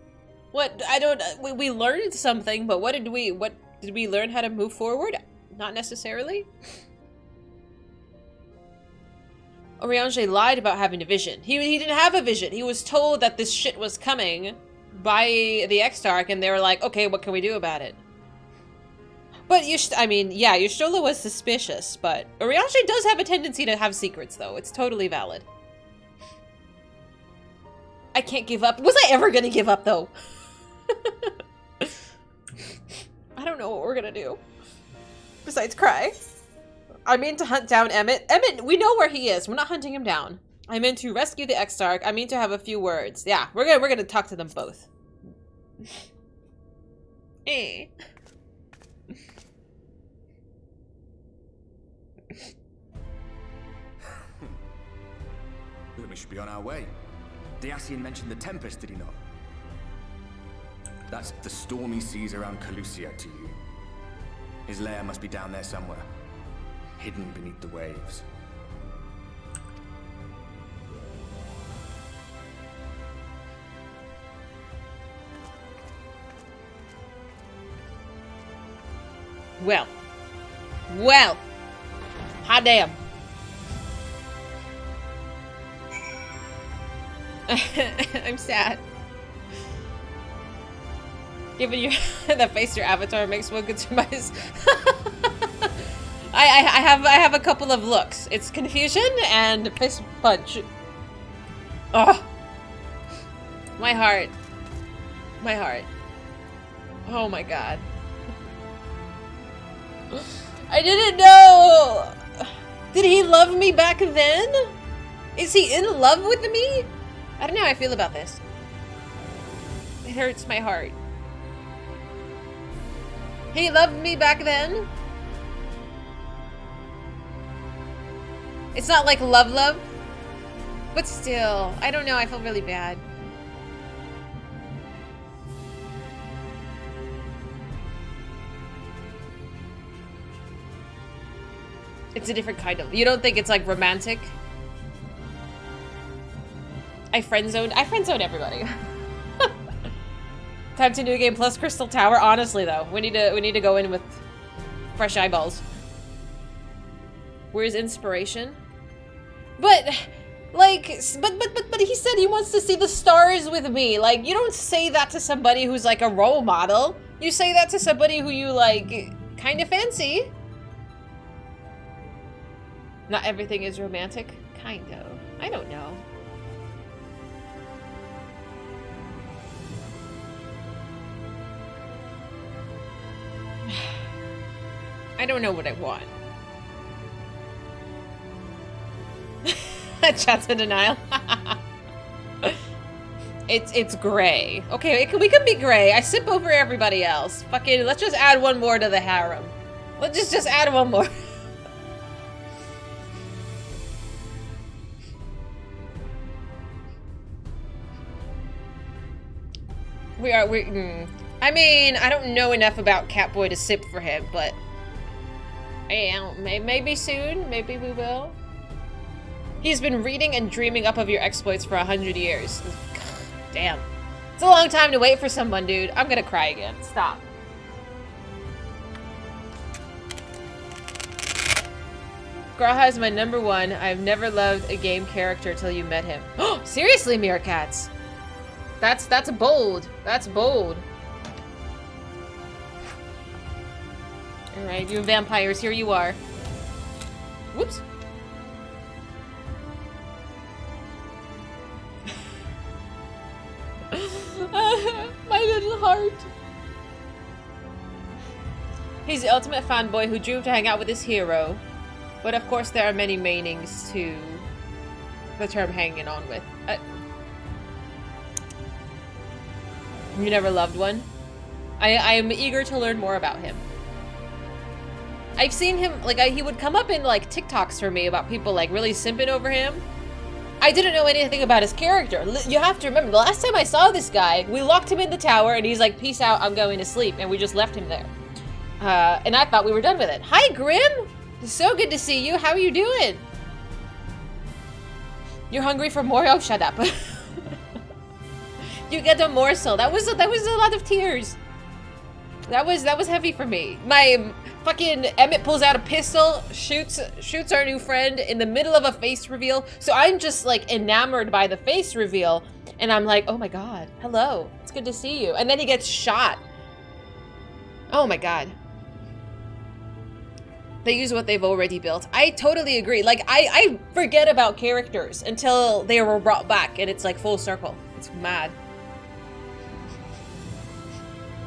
What? I don't. We learned something, but what did we learn how to move forward? Not necessarily. Oriange lied about having a vision. He didn't have a vision. He was told that this shit was coming by the Exarch, and they were like, okay, what can we do about it? But I mean, yeah, Y'shtola was suspicious, but Oriange does have a tendency to have secrets, though. It's totally valid. I can't give up. Was I ever gonna give up, though? I don't know what we're gonna do. Besides cry. I mean to hunt down Emmett. Emmett, we know where he is. We're not hunting him down. I mean to rescue the Exarch. I mean to have a few words. Yeah, we're gonna talk to them both. Eh. We should be on our way. The Ascian mentioned the Tempest, did he not? That's the stormy seas around Calusia to you. His lair must be down there somewhere, hidden beneath the waves. Well. Well. Hot damn. I'm sad. Given you that face your avatar makes one good surmise. I have a couple of looks. It's confusion and fist punch. Oh. My heart. My heart. Oh my god. I didn't know! Did he love me back then? Is he in love with me? I don't know how I feel about this. It hurts my heart. He loved me back then? It's not like love, but still, I don't know, I feel really bad. It's a different kind of, you don't think it's like romantic? I friend-zoned everybody. Time to new game plus Crystal Tower. Honestly though, we need to go in with fresh eyeballs. Where's inspiration? But like, but he said he wants to see the stars with me. Like, you don't say that to somebody who's like a role model. You say that to somebody who you like kind of fancy. Not everything is romantic. Kind of. I don't know. I don't know what I want. Chat's in denial. It's gray. Okay, we could be gray. I sip over everybody else. Fucking, let's just add one more to the harem. Let's just add one more. I mean, I don't know enough about Catboy to sip for him, but maybe soon. Maybe we will. He's been reading and dreaming up of your exploits for 100 years. God, damn. It's a long time to wait for someone, dude. I'm gonna cry again. Stop. Graha is my #1. I've never loved a game character till you met him. Oh, seriously, Meerkats. That's bold. That's bold. Alright, you vampires, here you are. Whoops. My little heart. He's the ultimate fanboy who dreamed to hang out with his hero. But of course there are many meanings to the term hanging on with. You never loved one? I am eager to learn more about him. I've seen him, like, he would come up in, like, TikToks for me about people, like, really simping over him. I didn't know anything about his character. You have to remember, the last time I saw this guy, we locked him in the tower, and he's like, peace out, I'm going to sleep, and we just left him there. And I thought we were done with it. Hi, Grim! It's so good to see you. How are you doing? You're hungry for more? Oh, shut up. You get a morsel. That was a lot of tears. That was heavy for me. My fucking Emmett pulls out a pistol, shoots our new friend in the middle of a face reveal. So I'm just like enamored by the face reveal, and I'm like, oh my god, hello, it's good to see you. And then he gets shot. Oh my god. They use what they've already built. I totally agree. Like, I forget about characters until they were brought back, and it's like full circle. It's mad.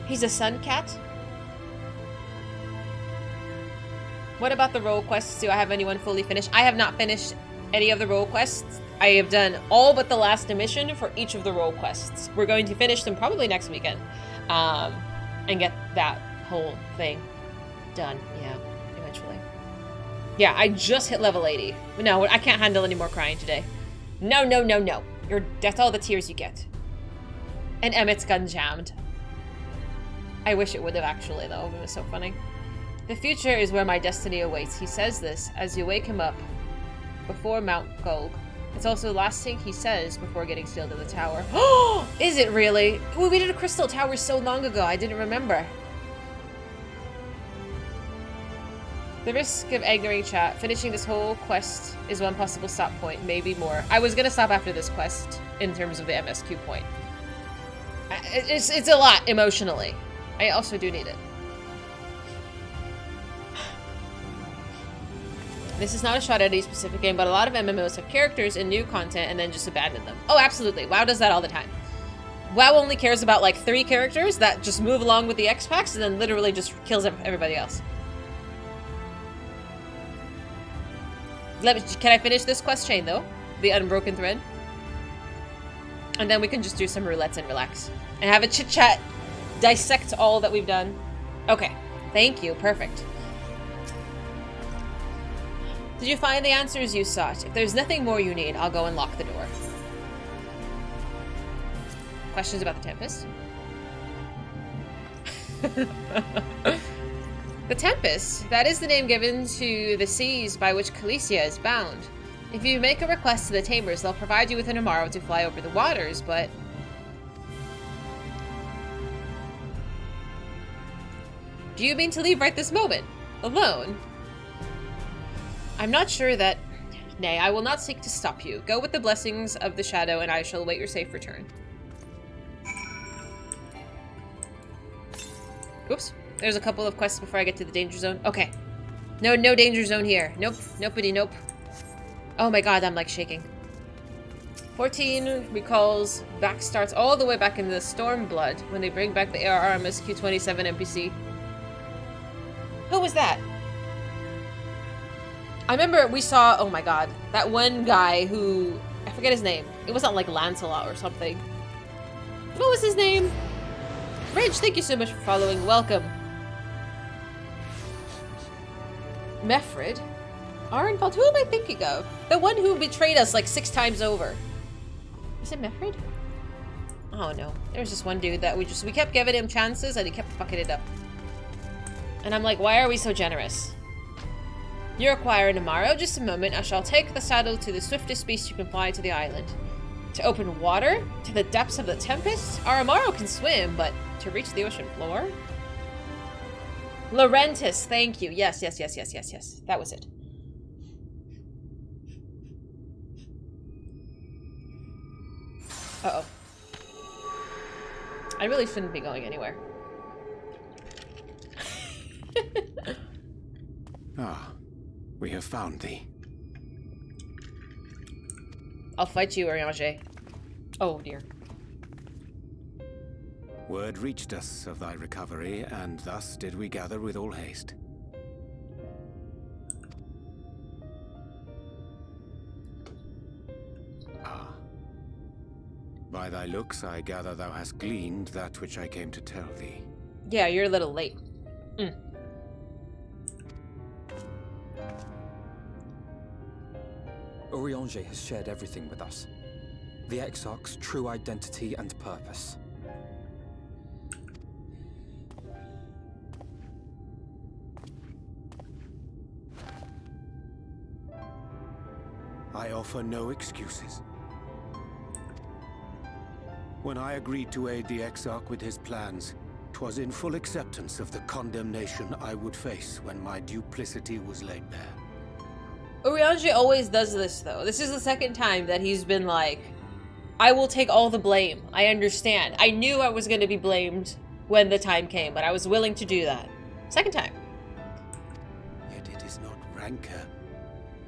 He's a sun cat? What about the role quests? Do I have anyone fully finished? I have not finished any of the role quests. I have done all but the last mission for each of the role quests. We're going to finish them probably next weekend. And get that whole thing done. Yeah, eventually. Yeah, I just hit level 80. No, I can't handle any more crying today. No, no, no, no. That's all the tears you get. And Emmett's gun jammed. I wish it would have actually, though. It was so funny. The future is where my destiny awaits. He says this as you wake him up before Mount Golg. It's also the last thing he says before getting sealed in the tower. Oh, is it really? Ooh, we did a Crystal Tower so long ago. I didn't remember. The risk of ignoring chat. Finishing this whole quest is one possible stop point, maybe more. I was gonna stop after this quest in terms of the MSQ point. It's a lot emotionally. I also do need it. This is not a shot at any specific game, but a lot of MMOs have characters and new content and then just abandon them. Oh, absolutely. WoW does that all the time. WoW only cares about like 3 characters that just move along with the X-Packs and then literally just kills everybody else. Can I finish this quest chain though? The unbroken thread? And then we can just do some roulettes and relax. And have a chit-chat. Dissect all that we've done. Okay. Thank you. Perfect. Did you find the answers you sought? If there's nothing more you need, I'll go and lock the door. Questions about the Tempest? The Tempest, that is the name given to the seas by which Khaleesi is bound. If you make a request to the Tamers, they'll provide you with an Amaro to fly over the waters, but... Do you mean to leave right this moment? Alone? I'm not sure that... Nay, I will not seek to stop you. Go with the blessings of the Shadow, and I shall await your safe return. Oops. There's a couple of quests before I get to the danger zone. Okay. No danger zone here. Nope. Nopity, nope. Oh my god, I'm like shaking. 14 recalls back starts all the way back in the Stormblood when they bring back the ARR MSQ 27 NPC. Who was that? I remember we saw, oh my god, that one guy who, I forget his name. It wasn't like Lancelot or something. What was his name? Ridge, thank you so much for following. Welcome. Mefrid? Arenfeld? Who am I thinking of? The one who betrayed us like 6 times over. Is it Mefrid? Oh no. There's this one dude that we kept giving him chances and he kept fucking it up. And I'm like, why are we so generous? You require an Amaro. Just a moment. I shall take the saddle to the swiftest beast you can fly to the island. To open water? To the depths of the Tempest? Our Amaro can swim, but to reach the ocean floor? Laurentis, thank you. Yes. That was it. Uh-oh. I really shouldn't be going anywhere. We have found thee. I'll fight you, Oriange. Oh, dear. Word reached us of thy recovery, and thus did we gather with all haste. By thy looks, I gather thou hast gleaned that which I came to tell thee. Yeah, you're a little late. Oriange has shared everything with us. The Exarch's true identity and purpose. I offer no excuses. When I agreed to aid the Exarch with his plans, 'twas in full acceptance of the condemnation I would face when my duplicity was laid bare. Oriange always does this, though. This is the second time that he's been like, I will take all the blame. I understand. I knew I was going to be blamed when the time came, but I was willing to do that. Second time. Yet it is not rancor,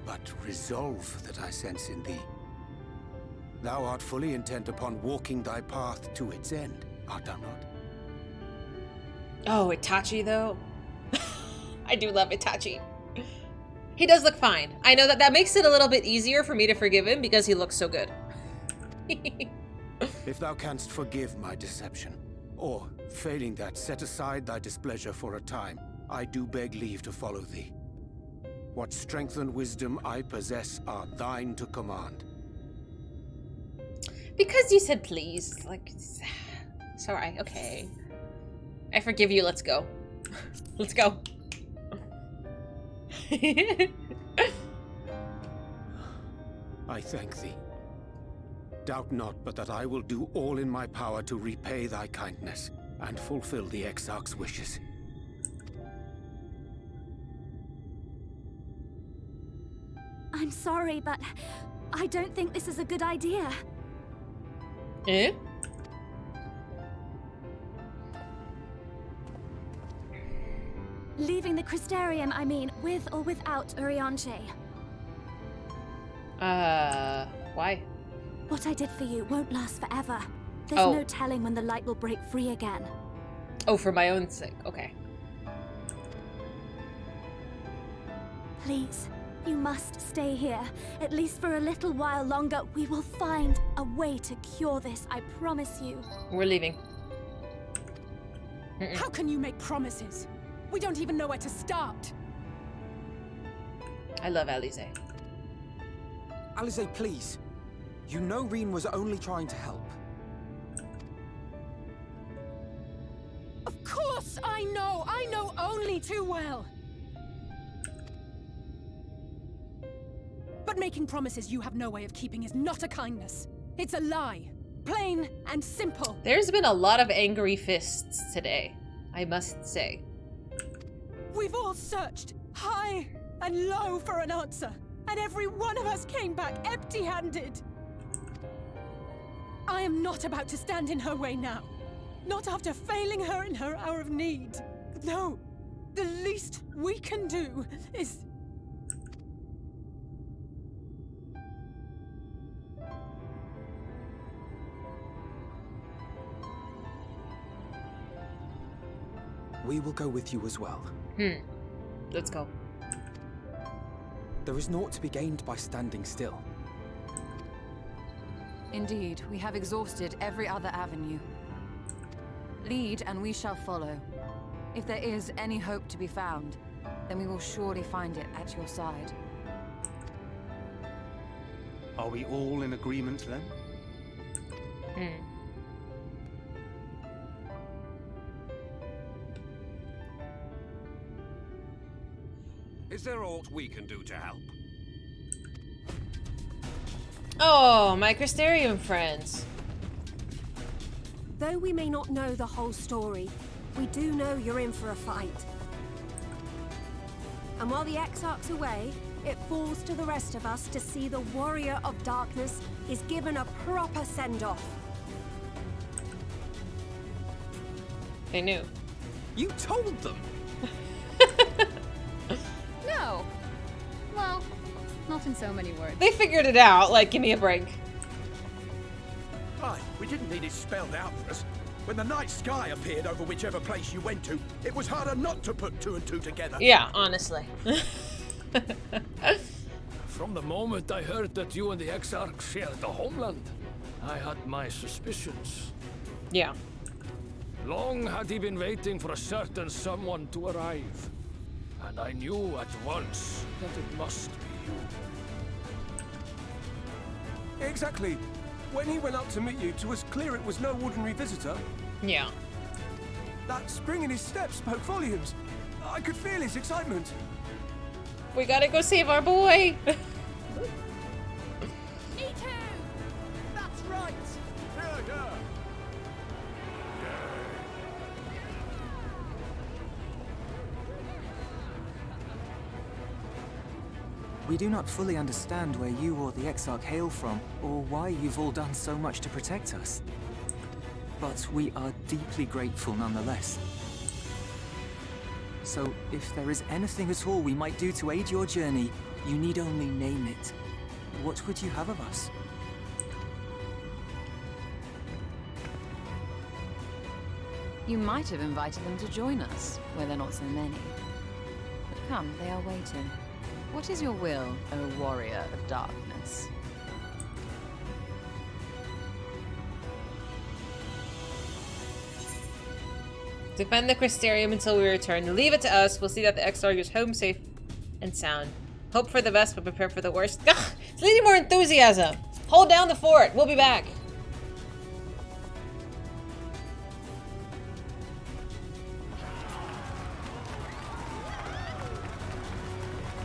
but resolve that I sense in thee. Thou art fully intent upon walking thy path to its end, art thou not? Oh, Itachi, though. I do love Itachi. He does look fine. I know that makes it a little bit easier for me to forgive him because he looks so good. If thou canst forgive my deception, or, failing that, set aside thy displeasure for a time, I do beg leave to follow thee. What strength and wisdom I possess are thine to command. Because you said please. Like, it's alright, okay. I forgive you, let's go. Let's go. I thank thee. Doubt not but that I will do all in my power to repay thy kindness and fulfill the Exarch's wishes. I'm sorry, but I don't think this is a good idea. Eh? Leaving the Crystarium, I mean, with or without Urianger. Why? What I did for you won't last forever. There's no telling when the light will break free again. Oh, for my own sake. Okay. Please, you must stay here. At least for a little while longer. We will find a way to cure this, I promise you. We're leaving. How can you make promises? We don't even know where to start. I love Alize. Alize, please. You know Reen was only trying to help. Of course I know! I know only too well! But making promises you have no way of keeping is not a kindness. It's a lie. Plain and simple. There's been a lot of angry fists today, I must say. We've all searched high and low for an answer, and every one of us came back empty-handed. I am not about to stand in her way now. Not after failing her in her hour of need. No, the least we can do is... We will go with you as well. Let's go. There is naught to be gained by standing still. Indeed, we have exhausted every other avenue. Lead, and we shall follow. If there is any hope to be found, then we will surely find it at your side. Are we all in agreement then? Is there aught we can do to help? Oh, my Crystarium friends. Though we may not know the whole story, we do know you're in for a fight. And while the Exarch's away, it falls to the rest of us to see the Warrior of Darkness is given a proper send-off. They knew. You told them! No. Well, not in so many words. They figured it out, like, give me a break. Aye, we didn't need it spelled out for us. When the night sky appeared over whichever place you went to, it was harder not to put two and two together. Yeah, honestly. From the moment I heard that you and the Exarch shared the homeland, I had my suspicions. Yeah. Long had he been waiting for a certain someone to arrive. And I knew at once that it must be you. Exactly. When he went up to meet you, it was clear it was no ordinary visitor. Yeah. That spring in his step spoke volumes. I could feel his excitement. We gotta go save our boy. Me too! That's right! Yeah. We do not fully understand where you or the Exarch hail from, or why you've all done so much to protect us. But we are deeply grateful nonetheless. So, if there is anything at all we might do to aid your journey, you need only name it. What would you have of us? You might have invited them to join us, where there are not so many. But come, they are waiting. What is your will, O Warrior of Darkness? Defend the Crystarium until we return. Leave it to us. We'll see that the Exarch is home safe and sound. Hope for the best, but prepare for the worst. Ugh, it's needing more enthusiasm. Hold down the fort. We'll be back.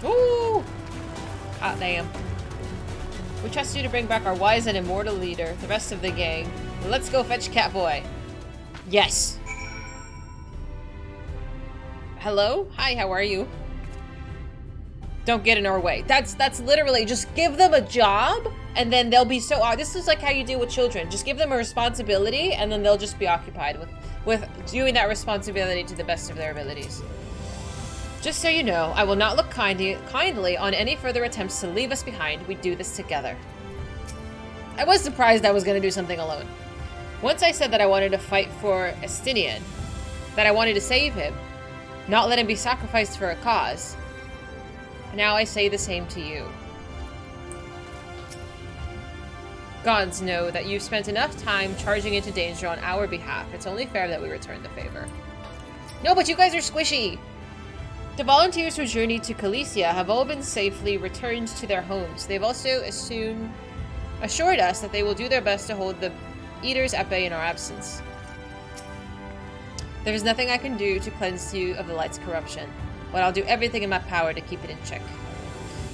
Ooh! Ah, damn. We trust you to bring back our wise and immortal leader, the rest of the gang. Let's go fetch Catboy. Yes! Hello? Hi, how are you? don't get in our way. That's literally, just give them a job, and then they'll be so, this is like how you deal with children. Just give them a responsibility, and then they'll just be occupied with doing that responsibility to the best of their abilities. Just so you know, I will not look kindly on any further attempts to leave us behind. We do this together. I was surprised I was going to do something alone. Once I said that I wanted to fight for Estinian, that I wanted to save him, not let him be sacrificed for a cause. Now I say the same to you. Gods know that you've spent enough time charging into danger on our behalf. It's only fair that we return the favor. No, but you guys are squishy! The volunteers who journeyed to Calicia have all been safely returned to their homes. They've also assured us that they will do their best to hold the Eaters at bay in our absence. There is nothing I can do to cleanse you of the light's corruption, but I'll do everything in my power to keep it in check.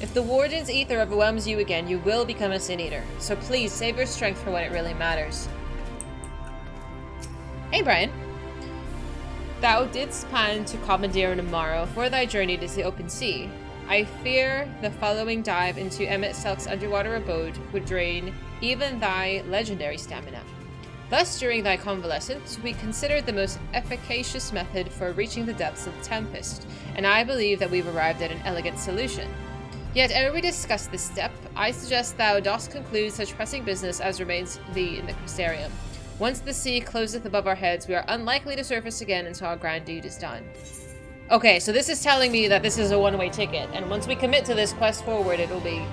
If the Warden's ether overwhelms you again, you will become a Sin Eater, so please save your strength for when it really matters. Hey, Brian. Thou didst plan to commandeer tomorrow for thy journey to the open sea. I fear the following dive into Emmett Selk's underwater abode would drain even thy legendary stamina. Thus, during thy convalescence, we considered the most efficacious method for reaching the depths of the Tempest, and I believe that we've arrived at an elegant solution. Yet, ere we discuss this step, I suggest thou dost conclude such pressing business as remains thee in the Crystarium. Once the sea closeth above our heads, we are unlikely to surface again until our grand deed is done. Okay, so this is telling me that this is a one-way ticket, and once we commit to this quest forward, it'll be...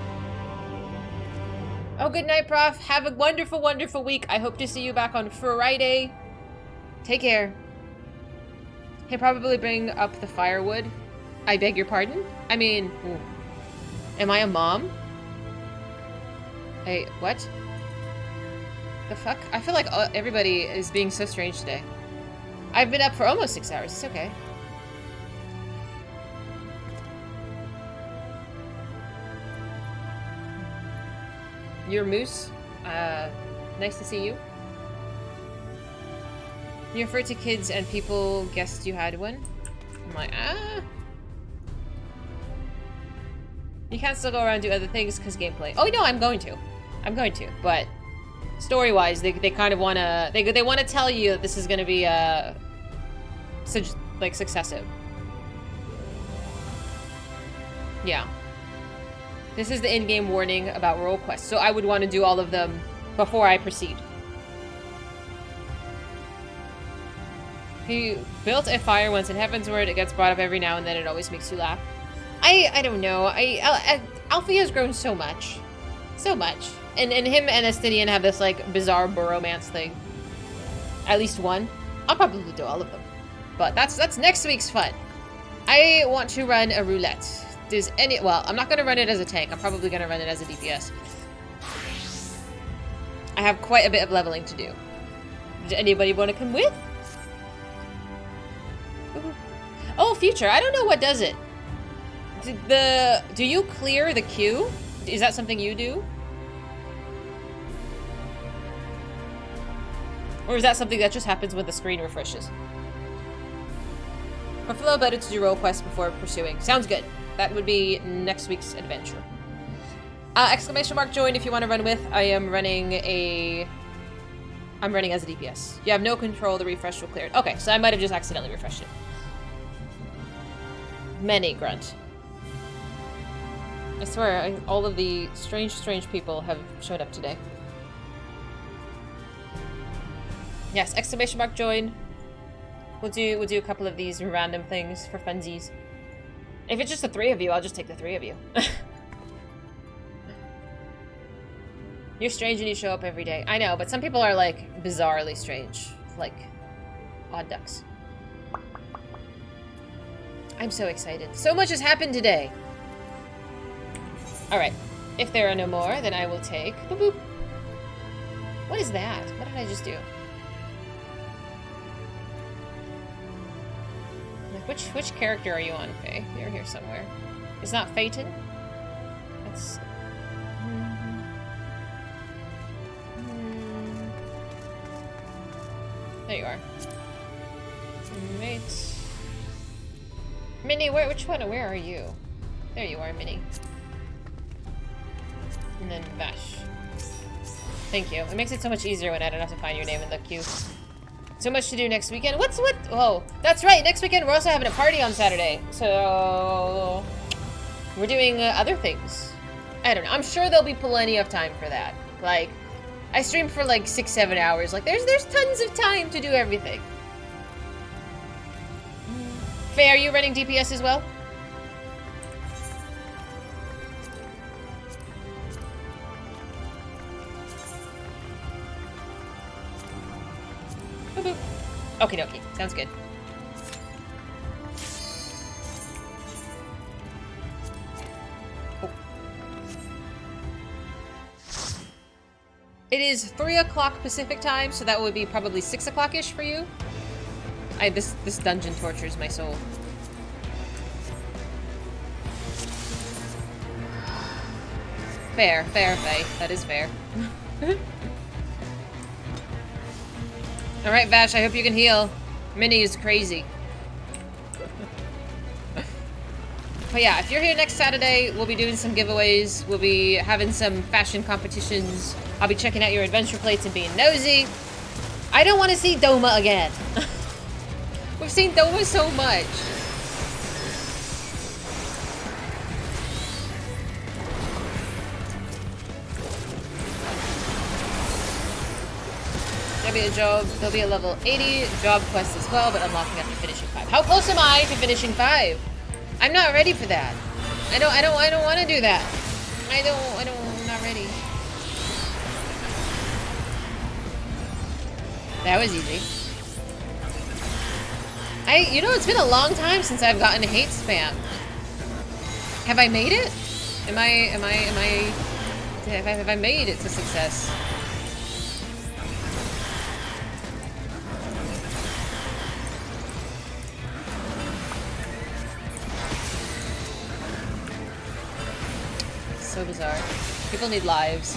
Oh, good night, Prof. Have a wonderful, wonderful week. I hope to see you back on Friday. Take care. He'll probably bring up the firewood. I beg your pardon? I mean, am I a mom? Hey, what? The fuck? I feel like everybody is being so strange today. I've been up for almost 6 hours. It's okay. You're Moose. Nice to see you. You refer to kids and people guessed you had one? I'm like, You can't still go around and do other things because gameplay. Oh, no, I'm going to. But story-wise, they kind of want to... They want to tell you that this is going to be, like, successive. Yeah. This is the in-game warning about role quests, so I would want to do all of them before I proceed. He built a fire once in Heavensward. It gets brought up every now and then. It always makes you laugh. I don't know. Alfie has grown so much. So much. And him and Estinian have this, like, bizarre bromance thing. At least one. I'll probably do all of them. But that's next week's fun. I want to run a roulette. Well, I'm not going to run it as a tank. I'm probably going to run it as a DPS. I have quite a bit of leveling to do. Does anybody want to come with? Ooh. Oh, future. I don't know what does it. Do you clear the queue? Is that something you do? Or is that something that just happens when the screen refreshes? Prefer better to do role quests before pursuing. Sounds good. That would be next week's adventure. Exclamation mark join if you want to run with. I'm running as a DPS. You have no control, the refresh will clear it. Okay, so I might have just accidentally refreshed it. Many grunt. I swear, all of the strange people have showed up today. Yes, exclamation mark join. We'll do a couple of these random things for funsies. If it's just the three of you, I'll just take the three of you. You're strange and you show up every day. I know, but some people are, like, bizarrely strange. Like, odd ducks. I'm so excited. So much has happened today! Alright. If there are no more, then I will take... Boop boop. What is that? What did I just do? Which character are you on, Faye? You're here somewhere. It's not Phaeton? That's... There you are. Wait. Minnie, which one? Where are you? There you are, Minnie. And then Vash. Thank you. It makes it so much easier when I don't have to find your name in the queue. So much to do next weekend. What? Oh, that's right. Next weekend we're also having a party on Saturday. So we're doing other things. I don't know. I'm sure there'll be plenty of time for that. Like, I stream for like 6-7 hours. Like, there's tons of time to do everything. Faye, are you running DPS as well? Okie dokie. Sounds good. Oh. It is 3 o'clock Pacific time, so that would be probably 6 o'clock-ish for you. This dungeon tortures my soul. Fair, Faye. That is fair. Alright, Vash, I hope you can heal. Minnie is crazy. But yeah, if you're here next Saturday, we'll be doing some giveaways. We'll be having some fashion competitions. I'll be checking out your adventure plates and being nosy. I don't want to see Doma again. We've seen Doma so much. There'll be a level 80 job quest as well, but unlocking after finishing 5. How close am I to finishing 5? I'm not ready for that. I don't want to do that. I'm not ready. That was easy. You know, it's been a long time since I've gotten hate spam. Have I made it? Have I made it to success? So bizarre. People need lives.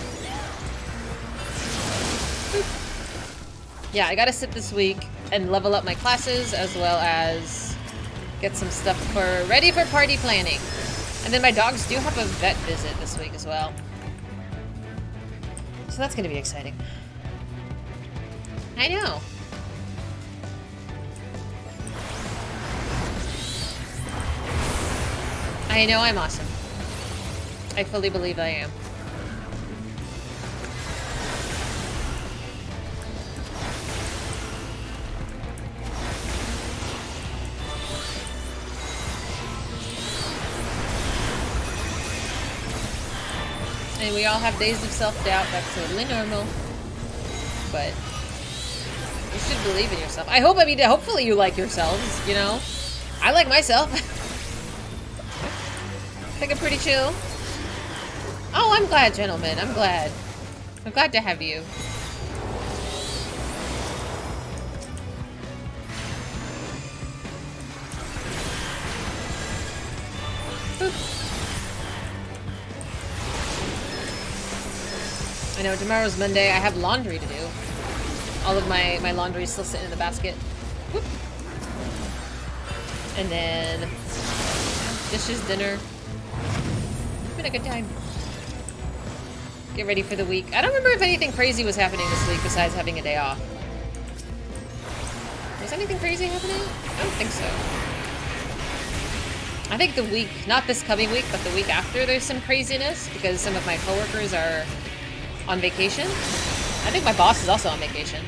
Yeah, I gotta sit this week and level up my classes as well as get some stuff ready for party planning. And then my dogs do have a vet visit this week as well. So that's gonna be exciting. I know. I know I'm awesome. I fully believe I am. And we all have days of self-doubt. That's totally normal. But you should believe in yourself. Hopefully you like yourselves, you know? I like myself. I think I'm pretty chill. Oh, I'm glad, gentlemen. I'm glad. I'm glad to have you. Boop. I know, tomorrow's Monday. I have laundry to do. All of my laundry is still sitting in the basket. Whoop. And then dishes, dinner. It's been a good time. Get ready for the week. I don't remember if anything crazy was happening this week besides having a day off. Was anything crazy happening? I don't think so. I think the week, not this coming week, but the week after, there's some craziness because some of my coworkers are on vacation. I think my boss is also on vacation.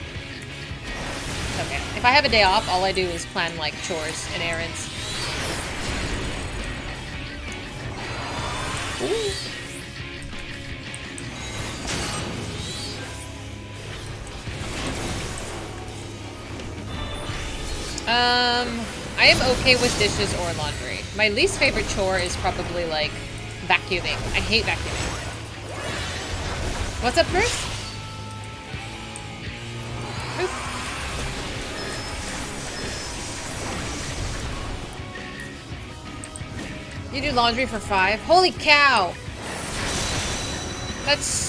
Okay. If I have a day off, all I do is plan like chores and errands. Ooh. I am okay with dishes or laundry. My least favorite chore is probably like vacuuming. I hate vacuuming. What's up first? Oop. You do laundry for 5? Holy cow!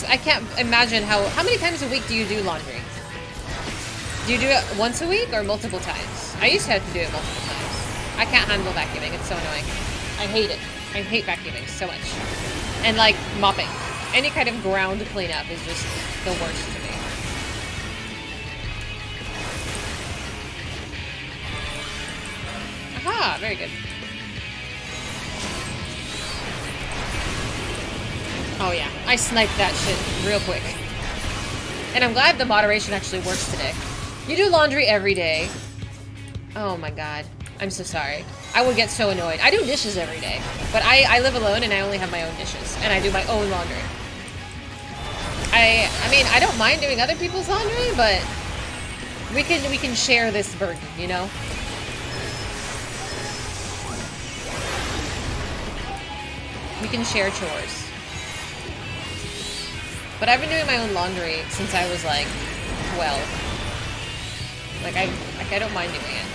I can't imagine how many times a week do you do laundry? Do you do it once a week or multiple times? I used to have to do it multiple times. I can't handle vacuuming. It's so annoying. I hate it. I hate vacuuming so much. And like mopping. Any kind of ground cleanup is just the worst to me. Aha, very good. Oh yeah, I sniped that shit real quick. And I'm glad the moderation actually works today. You do laundry every day. Oh my god. I'm so sorry. I would get so annoyed. I do dishes every day, but I live alone and I only have my own dishes, and I do my own laundry. I mean, I don't mind doing other people's laundry, but we can share this burden, you know? We can share chores. But I've been doing my own laundry since I was like 12. Like I don't mind doing it.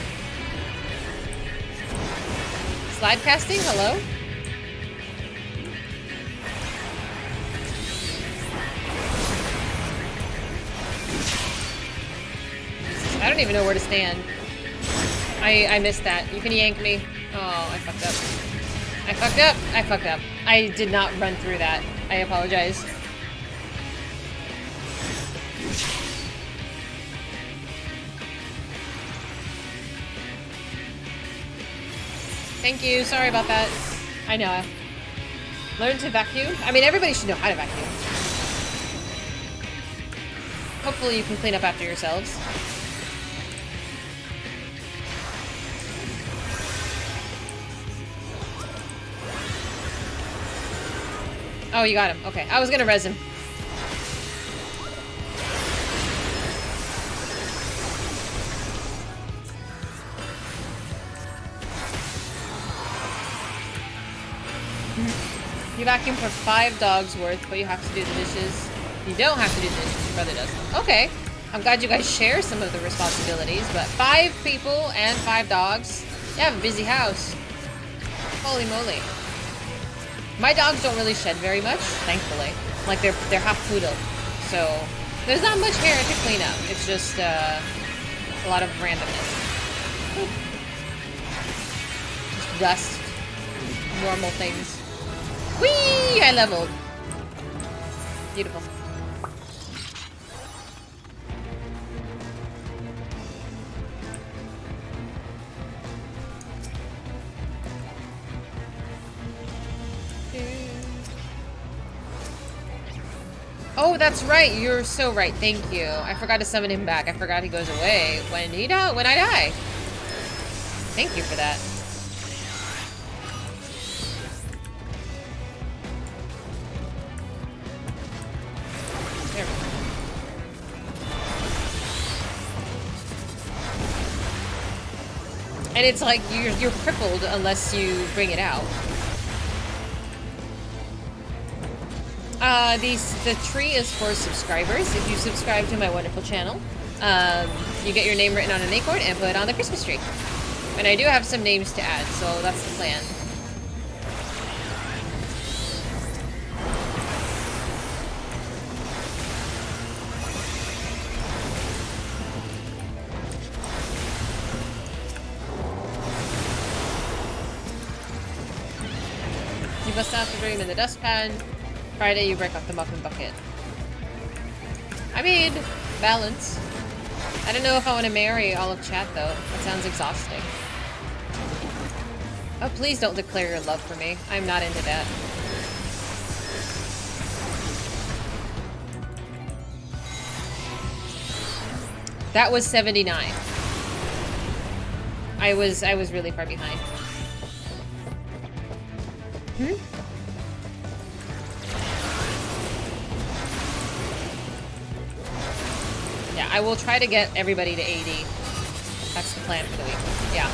Slide casting, hello? I don't even know where to stand. I missed that. You can yank me. Oh, I fucked up. I fucked up. I fucked up. I did not run through that. I apologize. Thank you. Sorry about that. I know. Learn to vacuum? I mean, everybody should know how to vacuum. Hopefully you can clean up after yourselves. Oh, you got him. Okay. I was gonna res him. You vacuum for 5 dogs worth, but you have to do the dishes. You don't have to do the dishes, your brother does. Okay. I'm glad you guys share some of the responsibilities, but 5 people and 5 dogs. You have a busy house. Holy moly. My dogs don't really shed very much, thankfully. Like, they're half poodle. So, there's not much hair to clean up. It's just, a lot of randomness. Just dust. Normal things. Whee! I leveled. Beautiful. Oh, that's right. You're so right. Thank you. I forgot to summon him back. I forgot he goes away when I die. Thank you for that. There we go. And it's like you're crippled unless you bring it out. The tree is for subscribers. If you subscribe to my wonderful channel, you get your name written on an acorn and put it on the Christmas tree. And I do have some names to add, so that's the plan. You bust out the broom in the dustpan. Friday, you break off the muffin bucket. I mean, balance. I don't know if I want to marry all of chat, though. That sounds exhausting. Oh, please don't declare your love for me. I'm not into that. That was 79. I was really far behind. Yeah, I will try to get everybody to 80. That's the plan for the week. Yeah.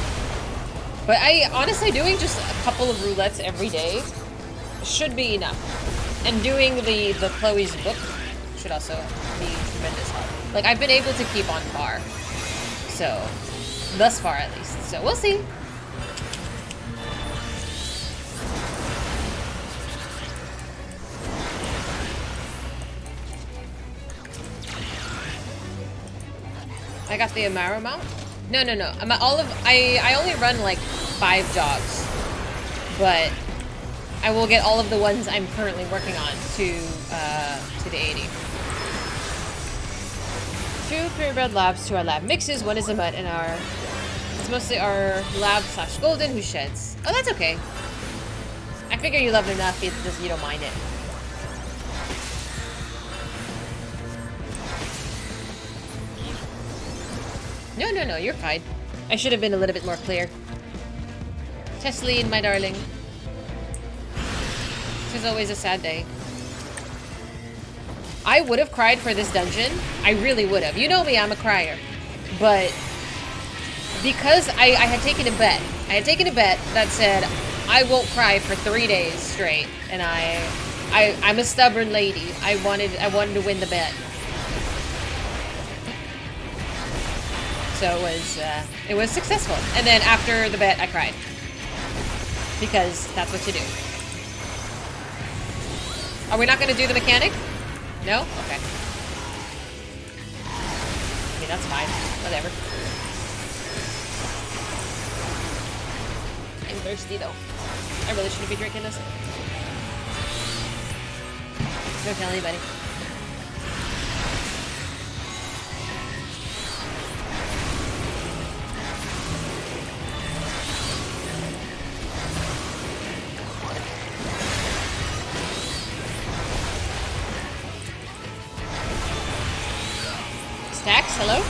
But honestly, doing just a couple of roulettes every day should be enough. And doing the Chloe's book should also be tremendous help. Like, I've been able to keep on par. So, thus far at least. So, we'll see. I got the Amaro mount? No. I only run like 5 dogs. But I will get all of the ones I'm currently working on to the 80. 2 purebred labs to our lab mixes. One is a mutt, and it's mostly our lab / golden who sheds. Oh, that's okay. I figure you love it enough, you don't mind it. No, you're fine. I should have been a little bit more clear. Tesleen, my darling. This is always a sad day. I would have cried for this dungeon. I really would have. You know me, I'm a crier. But because I had taken a bet. I had taken a bet that said I won't cry for 3 days straight. And I'm a stubborn lady. I wanted to win the bet. So it was successful. And then after the bet, I cried. Because that's what you do. Are we not going to do the mechanic? No? Okay. I mean, that's fine. Whatever. I'm thirsty, though. I really shouldn't be drinking this. Don't tell anybody. Stacks, hello?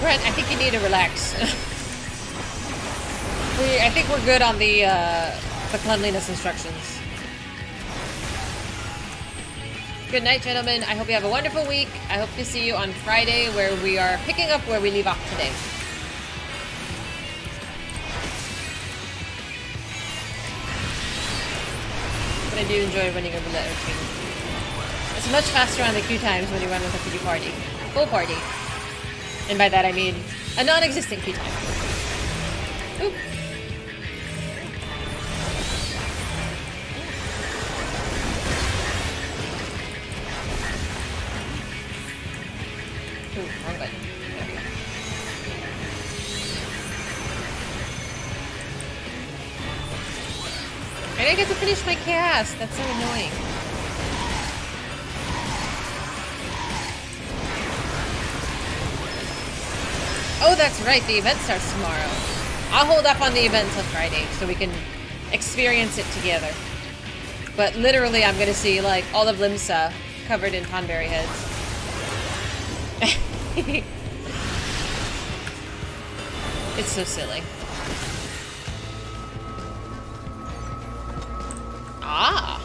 Brent, I think you need to relax. I think we're good on the cleanliness instructions. Good night, gentlemen. I hope you have a wonderful week. I hope to see you on Friday, where we are picking up where we leave off today. But I do enjoy running a roulette or two. It's much faster on the queue times when you run with a pretty party. Full party. And by that I mean a non-existent queue time. Oop. Ooh, wrong button. There we go. I didn't get to finish my cast. That's so annoying. Oh, that's right. The event starts tomorrow. I'll hold up on the event until Friday so we can experience it together. But literally, I'm going to see, like, all of Limsa covered in Tonberry heads. It's so silly. Ah!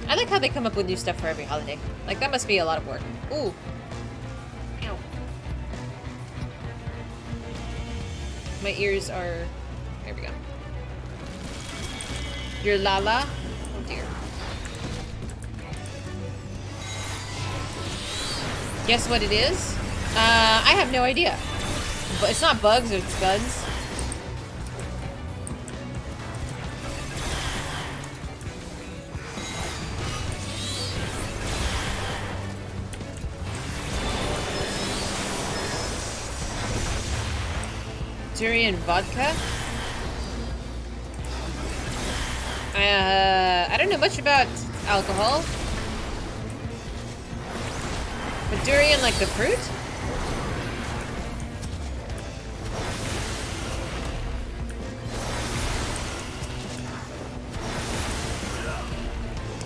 I like how they come up with new stuff for every holiday. Like, that must be a lot of work. Ooh. Ow. My ears are... There we go. Your Lala? Oh dear. Guess what it is? I have no idea. But it's not bugs, it's guns. Durian vodka? I don't know much about alcohol. But durian, like the fruit?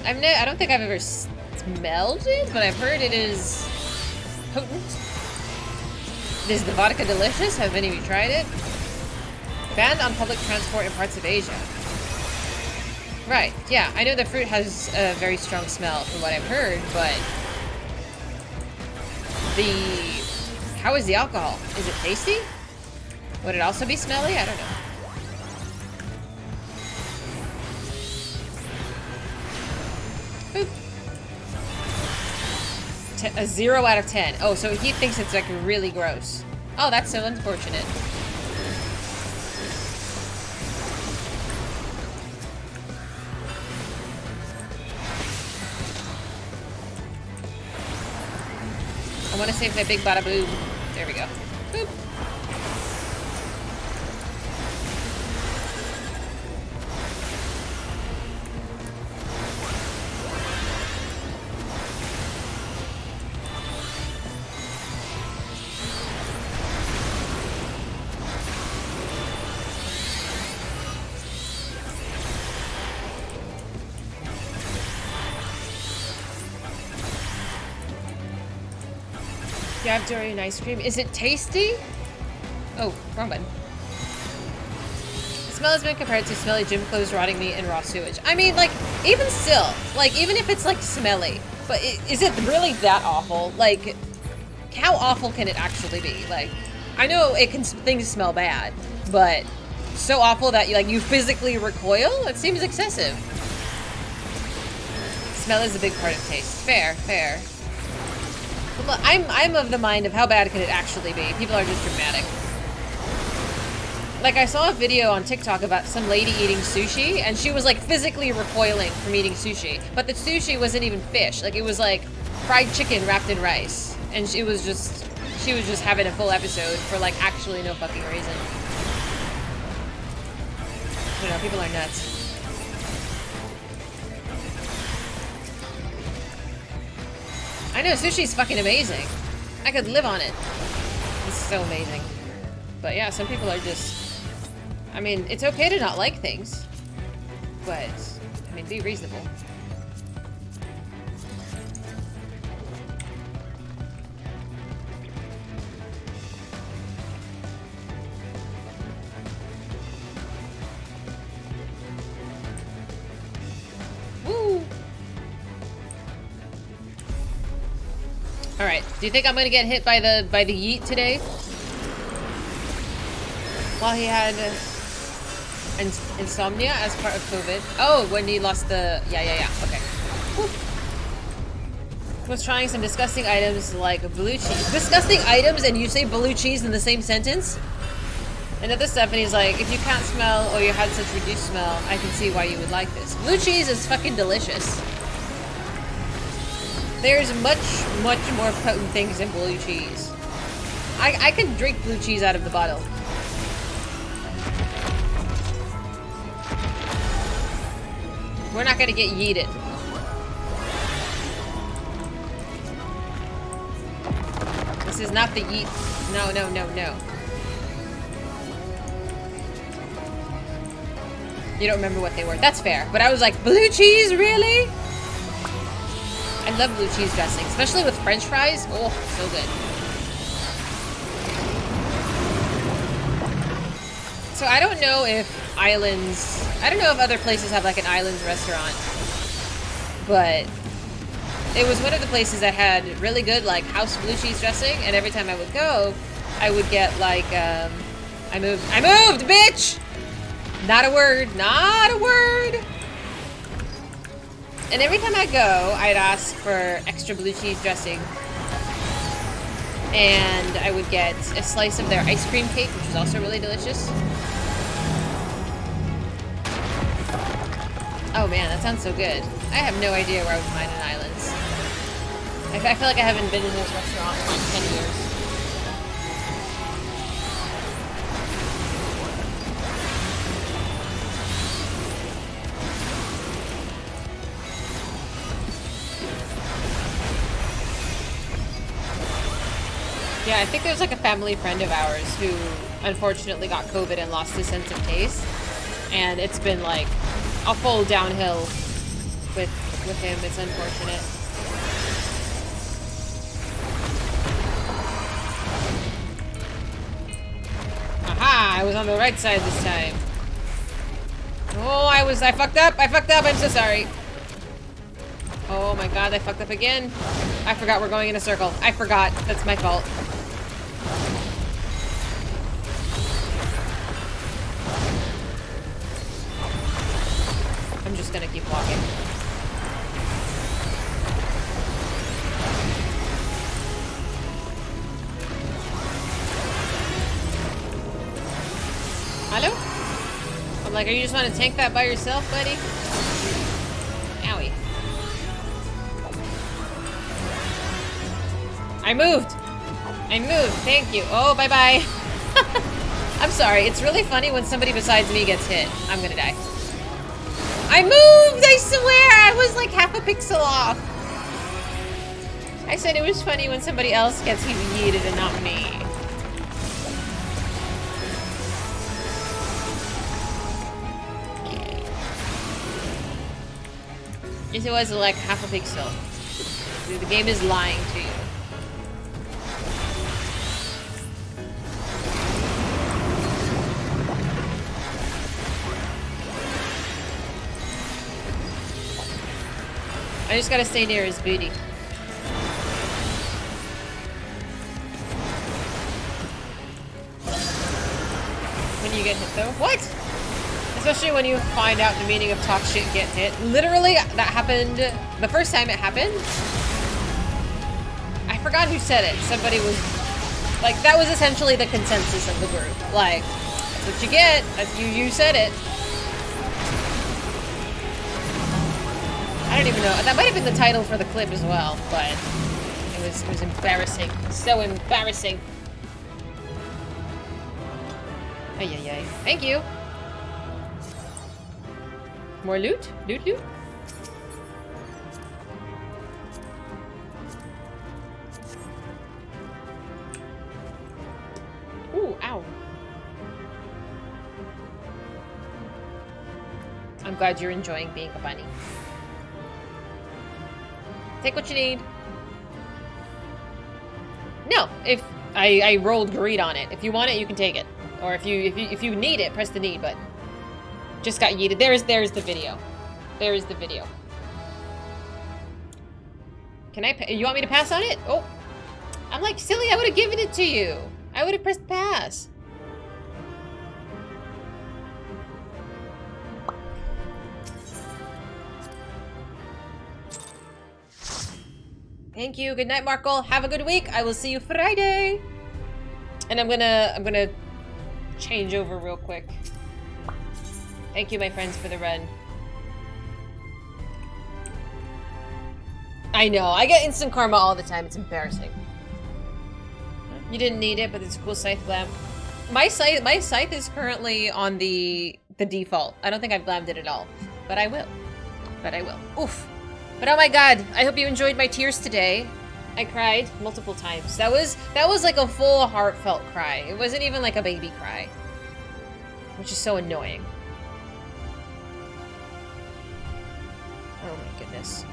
I don't think I've ever smelled it, but I've heard it is potent. Is the vodka delicious? Have any of you tried it? Banned on public transport in parts of Asia. Right, yeah, I know the fruit has a very strong smell from what I've heard, but... How is the alcohol? Is it tasty? Would it also be smelly? I don't know. a 0 out of 10. Oh, so he thinks it's like really gross. Oh, that's so unfortunate. I want to save that big bada boom. There we go. Boop. You have durian ice cream. Is it tasty? Oh, wrong button. The smell has been compared to smelly gym clothes, rotting meat, and raw sewage. I mean, like, even still, like, even if it's, like, smelly, but is it really that awful? Like, how awful can it actually be? Like, I know things smell bad, but so awful that you physically recoil? It seems excessive. Smell is a big part of taste. Fair, fair. Look, I'm of the mind of how bad can it actually be. People are just dramatic. Like, I saw a video on TikTok about some lady eating sushi, and she was, like, physically recoiling from eating sushi. But the sushi wasn't even fish. Like, it was, like, fried chicken wrapped in rice. And she was just having a full episode for, like, actually no fucking reason. I don't know, people are nuts. I know, sushi's fucking amazing. I could live on it. It's so amazing. But yeah, some people are just... I mean, it's okay to not like things. But, I mean, be reasonable. Woo! Alright, do you think I'm gonna get hit by the yeet today? While he had insomnia as part of COVID. Oh, when he lost the... Yeah, okay. Woo. Was trying some disgusting items like blue cheese. Disgusting items and you say blue cheese in the same sentence? And other stuff, and he's like, if you can't smell or you had such reduced smell, I can see why you would like this. Blue cheese is fucking delicious. There's much more potent things than blue cheese. I can drink blue cheese out of the bottle. We're not gonna get yeeted. This is not the yeet. No, no, no, no. You don't remember what they were. That's fair. But I was like, blue cheese, really? I love blue cheese dressing, especially with French fries. Oh, so good. So I don't know if I don't know if other places have like an islands restaurant, but it was one of the places that had really good like house blue cheese dressing, and every time I would go, I would get like, I moved, bitch! Not a word, not a word! And every time I go, I'd ask for extra blue cheese dressing. And I would get a slice of their ice cream cake, which is also really delicious. Oh man, that sounds so good. I have no idea where I would find an islands. I feel like I haven't been in this restaurant in like 10 years. Yeah, I think there's like a family friend of ours who unfortunately got COVID and lost his sense of taste. And it's been like a full downhill with him. It's unfortunate. Aha! I was on the right side this time. Oh, I fucked up! I'm so sorry. Oh my god, I fucked up again. I forgot we're going in a circle. I forgot. That's my fault. I'm just gonna keep walking. I'm like, are you just want to tank that by yourself, buddy? Owie. I moved. Thank you. Oh, bye-bye. I'm sorry. It's really funny when somebody besides me gets hit. I'm gonna die. I moved! I swear! I was like half a pixel off. I said it was funny when somebody else gets yeeted and not me. Yes, it was like half a pixel. The game is lying to you. I just gotta stay near his booty. When you get hit though? What? Especially when you find out the meaning of talk shit, get hit. Literally, that happened the first time it happened. I forgot who said it. Somebody was like, that was essentially the consensus of the group. Like, that's what you get. That's you said it. I don't even know. That might have been the title for the clip as well, but it was embarrassing. So embarrassing. Ay, ay, ay. Thank you. More loot? Loot, loot? Ooh, ow. I'm glad you're enjoying being a bunny. Take what you need. No, if I rolled greed on it. If you want it, you can take it. Or if you need it, press the need button. Just got yeeted. There's the video. There's the video. Can I? You want me to pass on it? Oh, I'm like silly. I would have given it to you. I would have pressed pass. Thank you. Good night, Markle. Have a good week. I will see you Friday. And I'm gonna change over real quick. Thank you, my friends, for the run. I know. I get instant karma all the time. It's embarrassing. You didn't need it, but it's a cool scythe glam. My scythe is currently on the default. I don't think I've glammed it at all, but I will. Oof. But oh my god, I hope you enjoyed my tears today. I cried multiple times. That was like a full heartfelt cry. It wasn't even like a baby cry. Which is so annoying. Oh my goodness.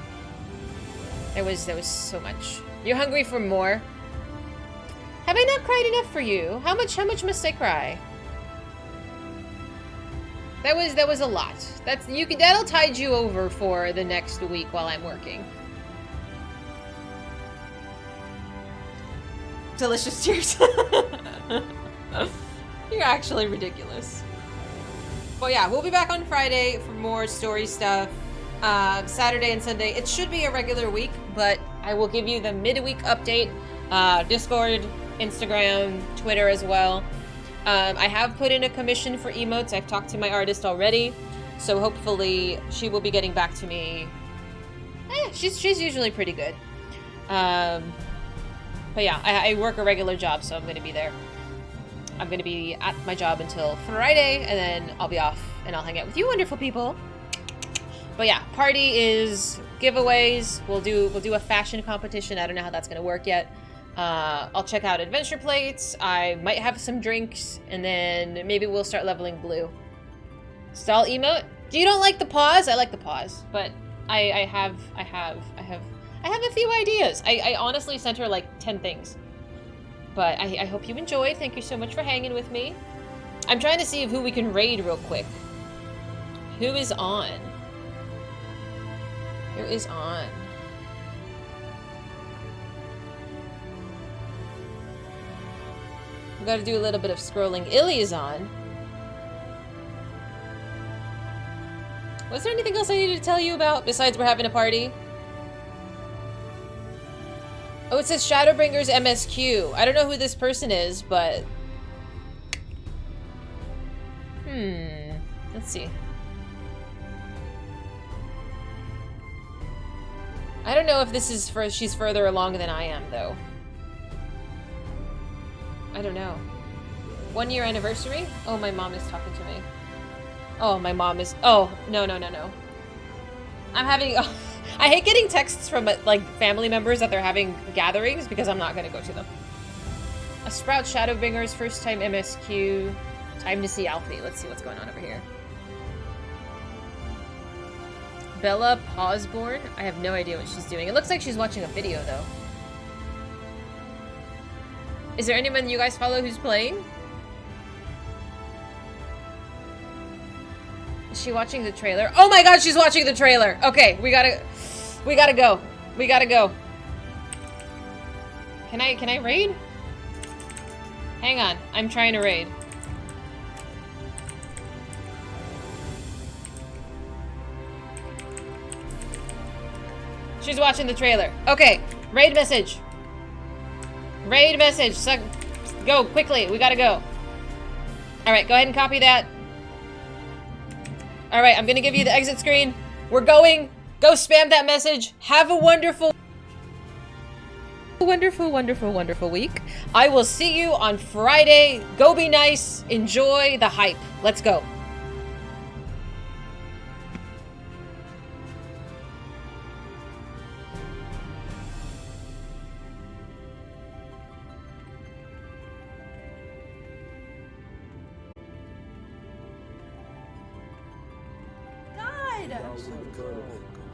There was so much. You're hungry for more? Have I not cried enough for you? How much must I cry? That was a lot. That'll tide you over for the next week while I'm working. Delicious tears. You're actually ridiculous. But yeah, we'll be back on Friday for more story stuff. Saturday and Sunday, it should be a regular week, but I will give you the midweek update. Discord, Instagram, Twitter as well. I have put in a commission for emotes. I've talked to my artist already, so hopefully she will be getting back to me. She's usually pretty good. But yeah, I work a regular job, so I'm going to be there. I'm going to be at my job until Friday, and then I'll be off, and I'll hang out with you wonderful people. But yeah, party is giveaways. We'll do a fashion competition. I don't know how that's going to work yet. I'll check out adventure plates. I might have some drinks, and then maybe we'll start leveling blue. Stall emote. You don't like the pause? I like the pause, but I have a few ideas. I honestly sent her like 10 things, but I hope you enjoyed. Thank you so much for hanging with me. I'm trying to see who we can raid real quick. Who is on? Who is on? We gotta do a little bit of scrolling. Illy is on. Was there anything else I needed to tell you about besides we're having a party? Oh, it says Shadowbringers MSQ. I don't know who this person is, but... Let's Let's see. I don't know if this is for she's further along than I am, though. I don't know. 1 year anniversary? Oh, my mom is talking to me. Oh, my mom is... Oh, no, no, no, no. I'm having... Oh, I hate getting texts from, like, family members that they're having gatherings because I'm not going to go to them. A Sprout Shadowbringers, first time MSQ. Time to see Alfie. Let's see what's going on over here. Bella Pawsborn? I have no idea what she's doing. It looks like she's watching a video, though. Is there anyone you guys follow who's playing? Is she watching the trailer? Oh my god, she's watching the trailer! Okay, we gotta go. We gotta go. Can I raid? Hang on, I'm trying to raid. She's watching the trailer. Okay, raid message. Raid message. Go, quickly. We gotta go. Alright, go ahead and copy that. Alright, I'm gonna give you the exit screen. We're going. Go spam that message. Have a wonderful, wonderful week. I will see you on Friday. Go be nice. Enjoy the hype. Let's go. God!